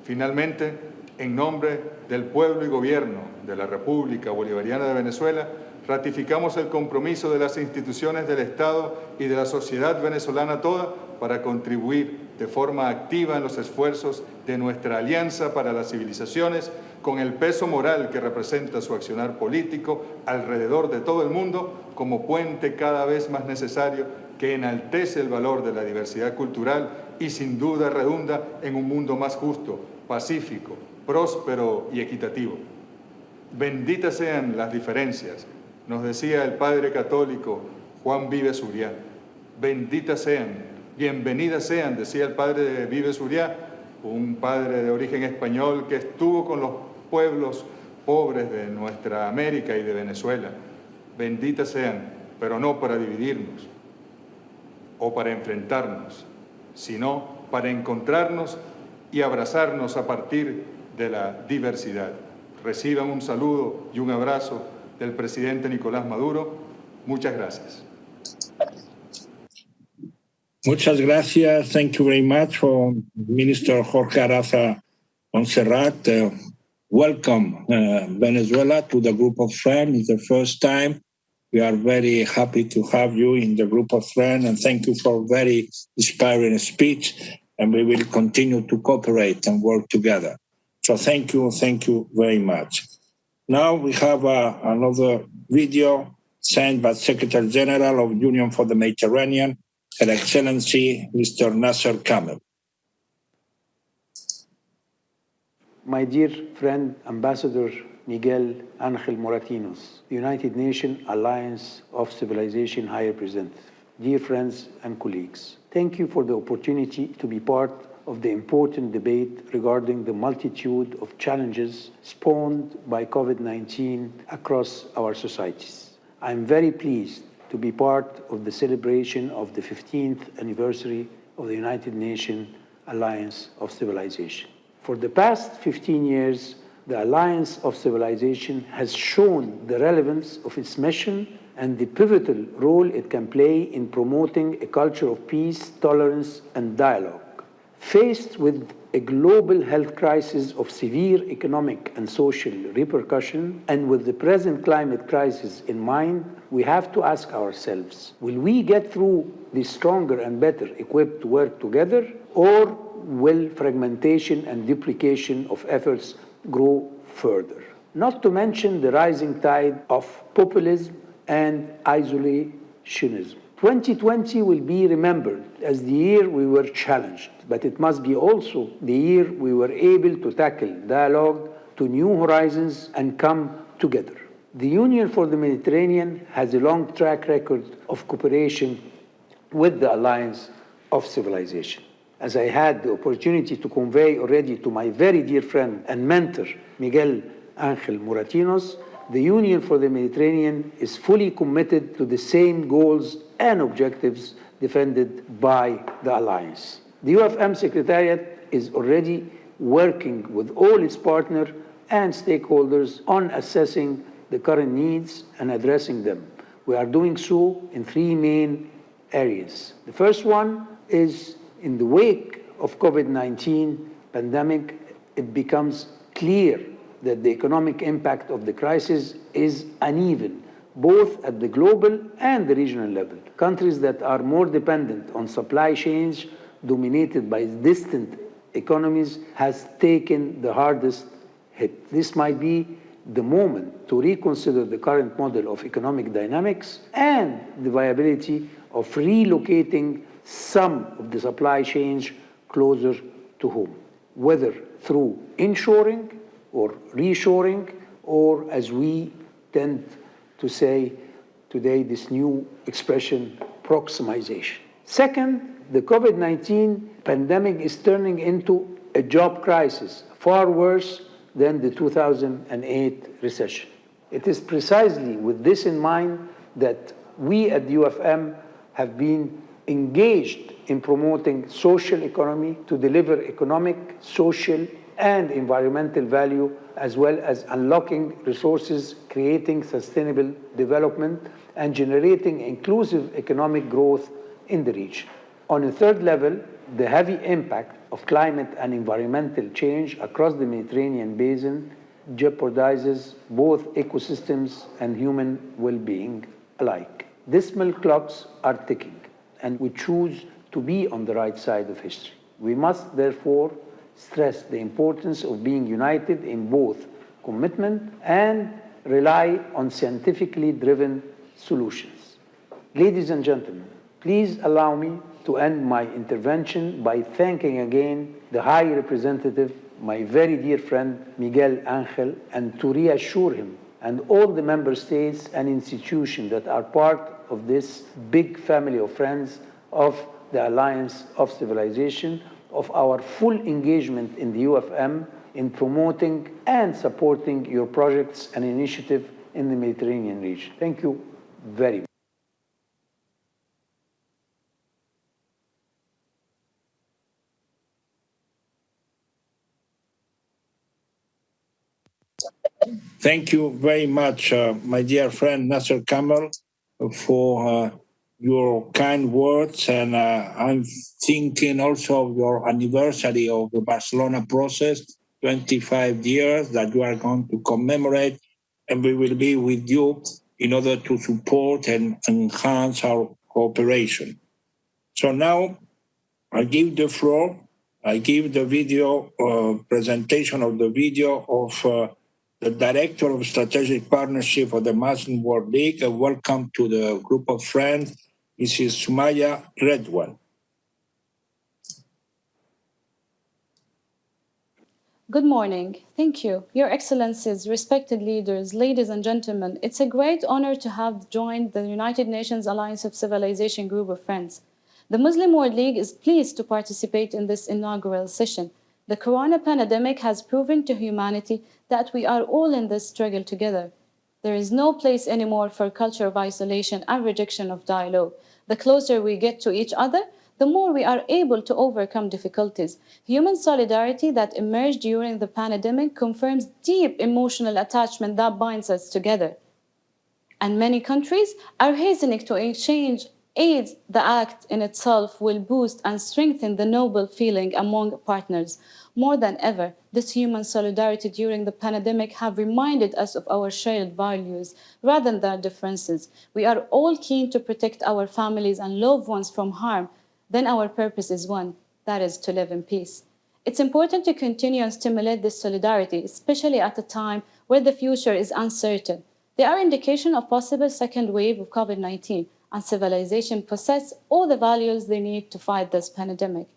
Finalmente, en nombre del pueblo y gobierno de la República Bolivariana de Venezuela, ratificamos el compromiso de las instituciones del Estado y de la sociedad venezolana toda para contribuir de forma activa en los esfuerzos de nuestra Alianza para las Civilizaciones, con el peso moral que representa su accionar político alrededor de todo el mundo, como puente cada vez más necesario que enaltece el valor de la diversidad cultural y sin duda redunda en un mundo más justo, pacífico, próspero y equitativo. Benditas sean las diferencias, nos decía el padre católico Juan Vives Uriá. Benditas sean, bienvenidas sean, decía el padre Vives Uriá, un padre de origen español que estuvo con los pueblos pobres de nuestra América y de Venezuela. Benditas sean, pero no para dividirnos. o para enfrentarnos, sino para encontrarnos y abrazarnos a partir de la diversidad. Reciban un saludo y un abrazo del presidente Nicolás Maduro. Muchas gracias. Muchas gracias. Thank you very much for Minister Jorge Araza Montserrat. Welcome Venezuela to the group of friends. It's the first time. We are very happy to have you in the group of friends, and thank you for a very inspiring speech, and we will continue to cooperate and work together. So thank you very much. Now we have another video sent by Secretary General of Union for the Mediterranean, Her Excellency Mr. Nasser Kamel. My dear friend, Ambassador Miguel Ángel Moratinos, United Nations Alliance of Civilization High Representative, dear friends and colleagues, thank you for the opportunity to be part of the important debate regarding the multitude of challenges spawned by COVID-19 across our societies. I'm very pleased to be part of the celebration of the 15th anniversary of the United Nations Alliance of Civilization. For the past 15 years, the Alliance of Civilization has shown the relevance of its mission and the pivotal role it can play in promoting a culture of peace, tolerance, and dialogue. Faced with a global health crisis of severe economic and social repercussion, and with the present climate crisis in mind, we have to ask ourselves, will we get through this stronger and better equipped to work together, or will fragmentation and duplication of efforts grow further? Not to mention the rising tide of populism and isolationism. 2020 will be remembered as the year we were challenged, but it must be also the year we were able to tackle dialogue to new horizons and come together. The Union for the Mediterranean has a long track record of cooperation with the Alliance of Civilization. As I had the opportunity to convey already to my very dear friend and mentor, Miguel Ángel Moratinos, the Union for the Mediterranean is fully committed to the same goals and objectives defended by the Alliance. The UFM Secretariat is already working with all its partners and stakeholders on assessing the current needs and addressing them. We are doing so in three main areas. The first one is in the wake of COVID-19 pandemic, it becomes clear that the economic impact of the crisis is uneven, both at the global and the regional level. Countries that are more dependent on supply chains dominated by distant economies has taken the hardest hit. This might be the moment to reconsider the current model of economic dynamics and the viability of relocating some of the supply chains closer to home, whether through inshoring or reshoring, or as we tend to say today, this new expression, proximization. Second, the COVID-19 pandemic is turning into a job crisis, far worse than the 2008 recession. It is precisely with this in mind that we at the UFM have been engaged in promoting social economy to deliver economic, social, and environmental value, as well as unlocking resources, creating sustainable development, and generating inclusive economic growth in the region. On a third level, the heavy impact of climate and environmental change across the Mediterranean basin jeopardizes both ecosystems and human well-being alike. Decimal clocks are ticking, and we choose to be on the right side of history. We must therefore stress the importance of being united in both commitment and rely on scientifically driven solutions. Ladies and gentlemen, please allow me to end my intervention by thanking again the High Representative, my very dear friend Miguel Ángel, and to reassure him and all the member states and institutions that are part of this big family of friends of the Alliance of Civilization of our full engagement in the UFM in promoting and supporting your projects and initiatives in the Mediterranean region. Thank you very much. Thank you very much, my dear friend Nasser Kamal, for your kind words. And I'm thinking also of your anniversary of the Barcelona process, 25 years that you are going to commemorate, and we will be with you in order to support and enhance our cooperation. So now I give the floor, I give the video presentation of the video of the Director of Strategic Partnership of the Muslim World League. Welcome to the group of friends, Mrs. Sumaya Redwan. Good morning. Thank you. Your Excellencies, respected leaders, ladies and gentlemen, it's a great honor to have joined the United Nations Alliance of Civilization group of friends. The Muslim World League is pleased to participate in this inaugural session. The corona pandemic has proven to humanity that we are all in this struggle together. There is no place anymore for culture of isolation and rejection of dialogue. The closer we get to each other, the more we are able to overcome difficulties. Human solidarity that emerged during the pandemic confirms deep emotional attachment that binds us together. And many countries are hastening to exchange aid. The act in itself will boost and strengthen the noble feeling among partners. More than ever, this human solidarity during the pandemic have reminded us of our shared values rather than differences. We are all keen to protect our families and loved ones from harm. Then our purpose is one, that is to live in peace. It's important to continue and stimulate this solidarity, especially at a time where the future is uncertain. There are indications of possible second wave of COVID-19, and civilization possess all the values they need to fight this pandemic.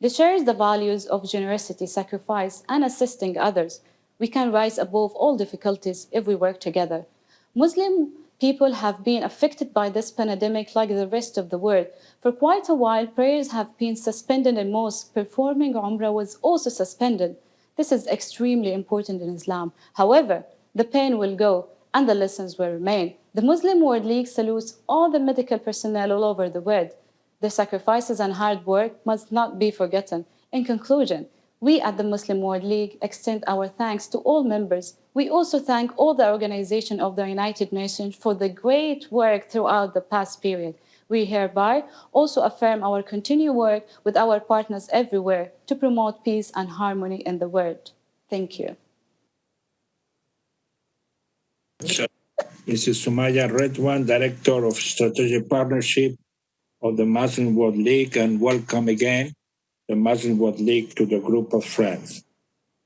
They share the values of generosity, sacrifice, and assisting others. We can rise above all difficulties if we work together. Muslim people have been affected by this pandemic like the rest of the world. For quite a while, prayers have been suspended in mosques. Performing Umrah was also suspended. This is extremely important in Islam. However, the pain will go and the lessons will remain. The Muslim World League salutes all the medical personnel all over the world. Their sacrifices and hard work must not be forgotten. In conclusion, we at the Muslim World League extend our thanks to all members. We also thank all the organizations of the United Nations for the great work throughout the past period. We hereby also affirm our continued work with our partners everywhere to promote peace and harmony in the world. Thank you. Mrs. Sumaya Redwan, Director of Strategic Partnership of the Muslim World League, and welcome again the Muslim World League to the group of friends.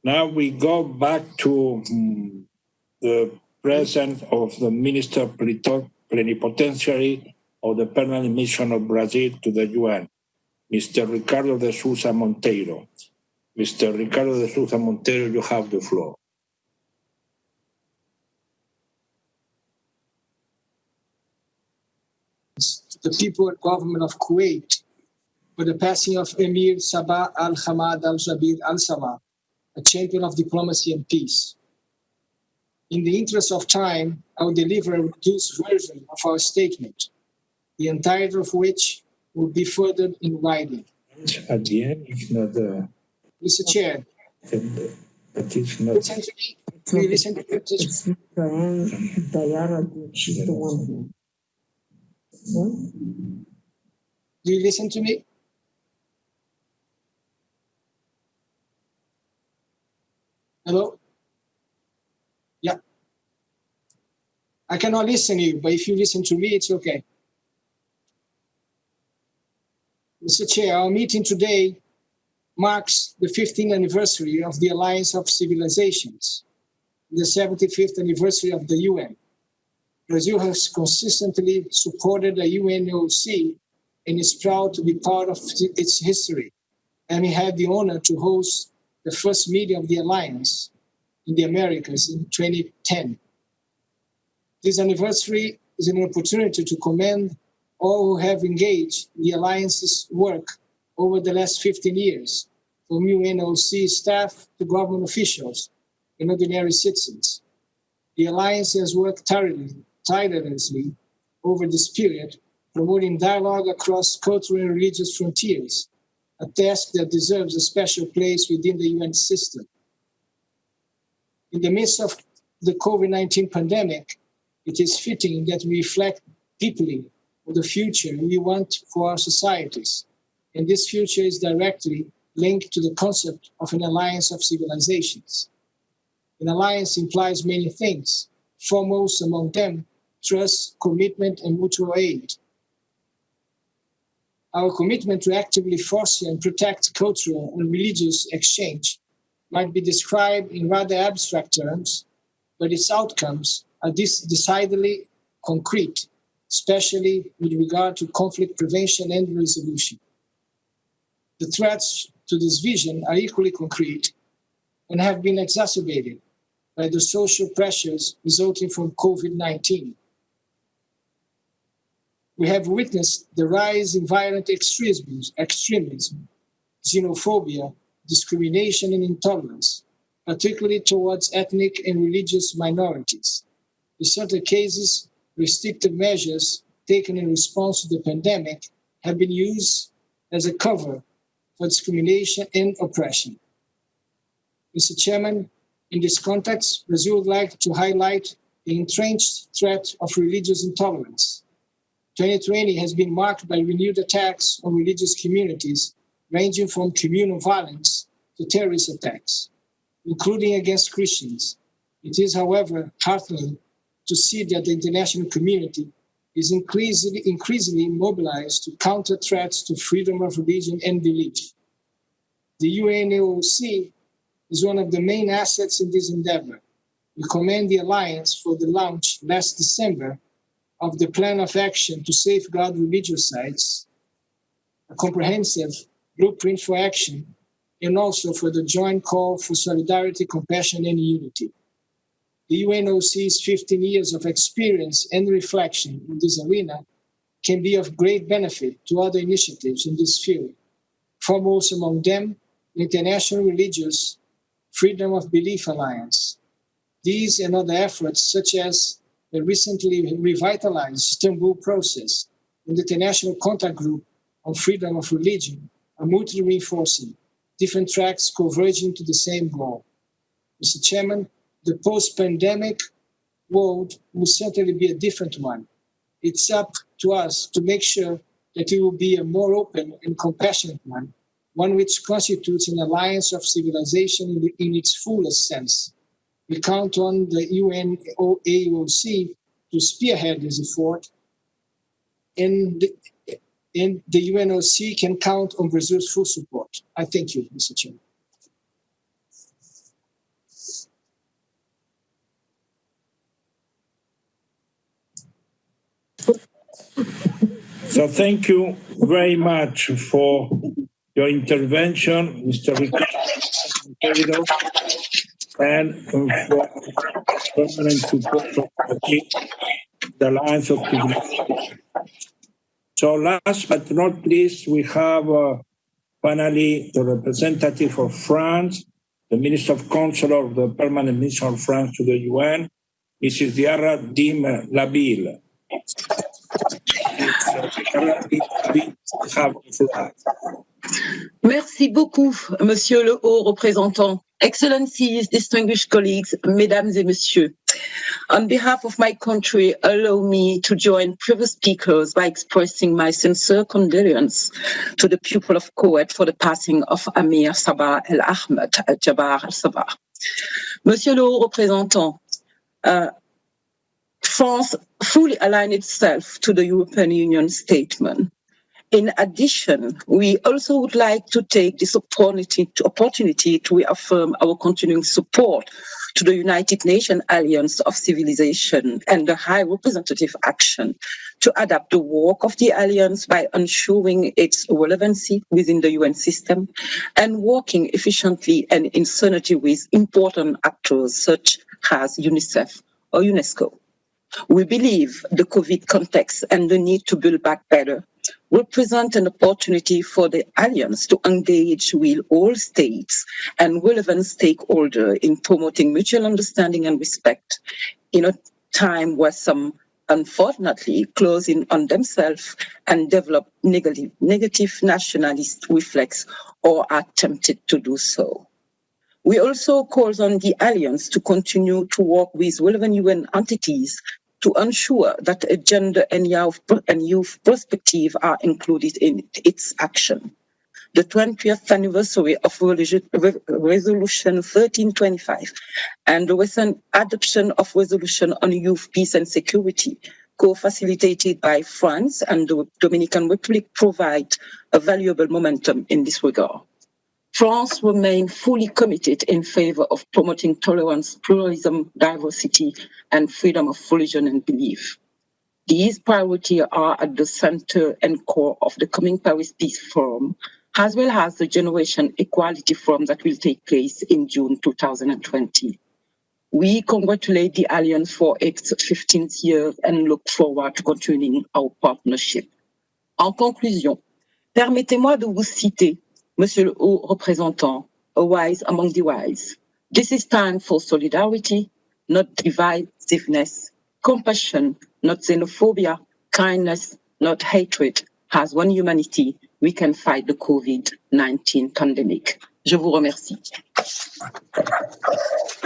Now we go back to the presence of the Minister Plenipotentiary of the Permanent Mission of Brazil to the UN, Mr. Ricardo de Souza Monteiro. Mr. Ricardo de Souza Monteiro, you have the floor. The people and government of Kuwait for the passing of Emir Sabah al-Hamad al-Jabir al-Sabah, a champion of diplomacy and peace. In the interest of time, I will deliver a reduced version of our statement, the entirety of which will be furthered in writing. At the end, it's not the... Mr. Chair, but it's not... listen to me. Do you listen to me? Do you listen to me? Hello? Yeah. I cannot listen to you, but if you listen to me, it's okay. Mr. Chair, our meeting today marks the 15th anniversary of the Alliance of Civilizations, the 75th anniversary of the UN. Brazil has consistently supported the UNAOC and is proud to be part of its history. And we had the honor to host the first meeting of the Alliance in the Americas in 2010. This anniversary is an opportunity to commend all who have engaged in the Alliance's work over the last 15 years, from UNAOC staff to government officials and ordinary citizens. The Alliance has worked tirelessly over this period, promoting dialogue across cultural and religious frontiers, a task that deserves a special place within the UN system. In the midst of the COVID-19 pandemic, it is fitting that we reflect deeply on the future we want for our societies. And this future is directly linked to the concept of an alliance of civilizations. An alliance implies many things, foremost among them, trust, commitment, and mutual aid. Our commitment to actively foster and protect cultural and religious exchange might be described in rather abstract terms, but its outcomes are decidedly concrete, especially with regard to conflict prevention and resolution. The threats to this vision are equally concrete and have been exacerbated by the social pressures resulting from COVID-19. We have witnessed the rise in violent extremism, xenophobia, discrimination, and intolerance, particularly towards ethnic and religious minorities. In certain cases, restrictive measures taken in response to the pandemic have been used as a cover for discrimination and oppression. Mr. Chairman, in this context, Brazil would like to highlight the entrenched threat of religious intolerance. 2020 has been marked by renewed attacks on religious communities, ranging from communal violence to terrorist attacks, including against Christians. It is, however, heartening to see that the international community is increasingly mobilized to counter threats to freedom of religion and belief. The UNAOC is one of the main assets in this endeavor. We commend the Alliance for the launch last December of the Plan of Action to Safeguard Religious Sites, a comprehensive blueprint for action, and also for the joint call for solidarity, compassion, and unity. The UNOC's 15 years of experience and reflection in this arena can be of great benefit to other initiatives in this field, foremost among them the International Religious Freedom of Belief Alliance. These and other efforts, such as the recently revitalized Istanbul process and the International Contact Group on Freedom of Religion, are mutually reinforcing, different tracks converging to the same goal. Mr. Chairman, the post-pandemic world will certainly be a different one. It's up to us to make sure that it will be a more open and compassionate one which constitutes an alliance of civilization in its fullest sense. We count on the UNAOC to spearhead this effort, and the UNOC can count on Brazil's full support. I thank you, Mr. Chairman. So thank you very much for your intervention, Mr. Ricardo, and for permanent support of the Alliance of Civilization. So last but not least, we have finally the representative of France, the Minister of Council of the Permanent Mission of France to the UN, Mrs. Diarra Dim Labille. Merci beaucoup, Monsieur le Haut Représentant. Excellencies, distinguished colleagues, Mesdames et Messieurs. On behalf of my country, allow me to join previous speakers by expressing my sincere condolence to the people of Kuwait for the passing of Amir Sabah El Ahmed Jabbar Al Sabah. Monsieur le Haut Représentant, France fully aligned itself to the European Union statement. In addition, we also would like to take this opportunity to reaffirm our continuing support to the United Nations Alliance of Civilization and the High Representative Action to adapt the work of the Alliance by ensuring its relevancy within the UN system and working efficiently and in synergy with important actors such as UNICEF or UNESCO. We believe the COVID context and the need to build back better represent an opportunity for the Alliance to engage with all states and relevant stakeholders in promoting mutual understanding and respect in a time where some, unfortunately, close in on themselves and develop negative nationalist reflex or are tempted to do so. We also call on the Alliance to continue to work with relevant UN entities to ensure that a gender and youth perspective are included in its action. The 20th anniversary of Resolution 1325 and the recent adoption of Resolution on Youth, Peace and Security, co-facilitated by France and the Dominican Republic, provide a valuable momentum in this regard. France remains fully committed in favor of promoting tolerance, pluralism, diversity, and freedom of religion and belief. These priorities are at the center and core of the coming Paris Peace Forum, as well as the Generation Equality Forum that will take place in June 2020. We congratulate the Alliance for its 15th year and look forward to continuing our partnership. En conclusion, permettez-moi de vous citer Monsieur le Haut Représentant, a wise among the wise. This is time for solidarity, not divisiveness, compassion, not xenophobia, kindness, not hatred. As one humanity, we can fight the COVID-19 pandemic. Je vous remercie.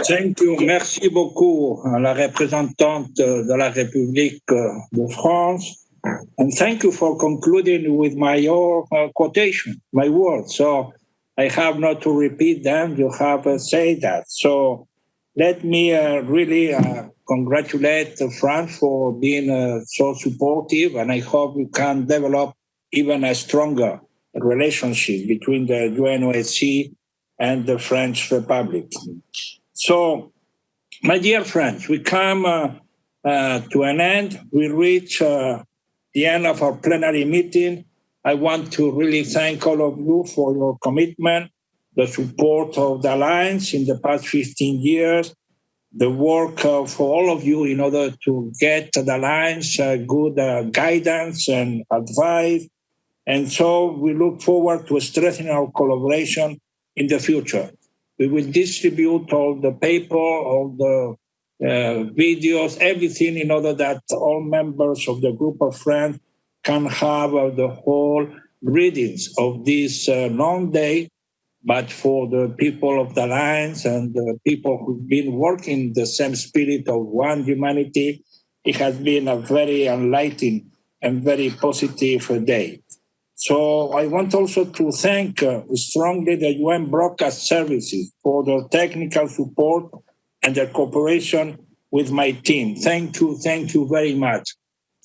Thank you. Merci beaucoup à la représentante de la République de France. And thank you for concluding with my quotation, my words. So I have not to repeat them. You have said that. So let me really congratulate France for being so supportive. And I hope we can develop even a stronger relationship between the UNOSC and the French Republic. So, my dear friends, we come to an end. We reach the end of our plenary meeting. I want to really thank all of you for your commitment, the support of the Alliance in the past 15 years, the work for all of you in order to get the Alliance good guidance and advice. And so we look forward to strengthening our collaboration in the future. We will distribute all the paper, all the videos, everything in order that all members of the group of friends can have the whole readings of this long day. But for the people of the Alliance and the people who've been working in the same spirit of one humanity, it has been a very enlightening and very positive day. So I want also to thank strongly the UN broadcast services for their technical support and their cooperation with my team. Thank you very much.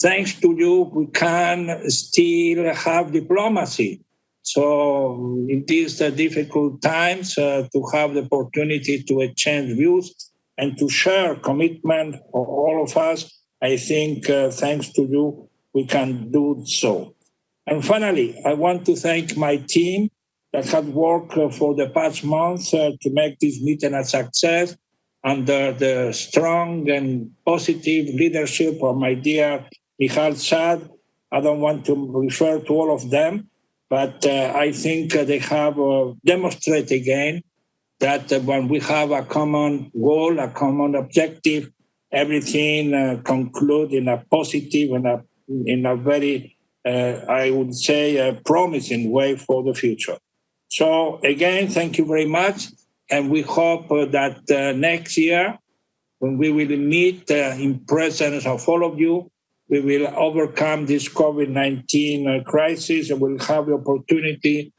Thanks to you, we can still have diplomacy. So in these difficult times, to have the opportunity to exchange views and to share commitment for all of us, I think thanks to you, we can do so. And finally, I want to thank my team that had worked for the past months to make this meeting a success under the strong and positive leadership of my dear Michal Sad. I don't want to refer to all of them, but I think they have demonstrated again that when we have a common goal, a common objective, everything concludes in a positive and in a very I would say, a promising way for the future. So again, thank you very much. And we hope that next year, when we will meet in presence of all of you, we will overcome this COVID-19 crisis and we'll have the opportunity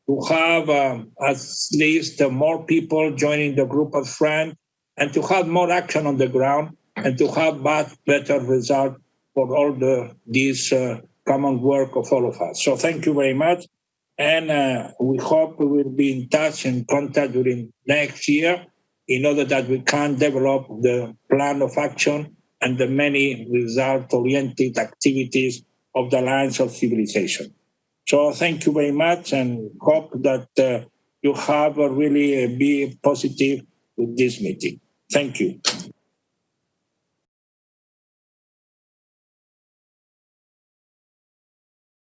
to have at least more people joining the group of friends and to have more action on the ground and to have much better results for all these common work of all of us. So thank you very much. And we hope we will be in touch and contact during next year in order that we can develop the plan of action and the many result-oriented activities of the Alliance of Civilization. So thank you very much and hope that you have really be positive with this meeting. Thank you.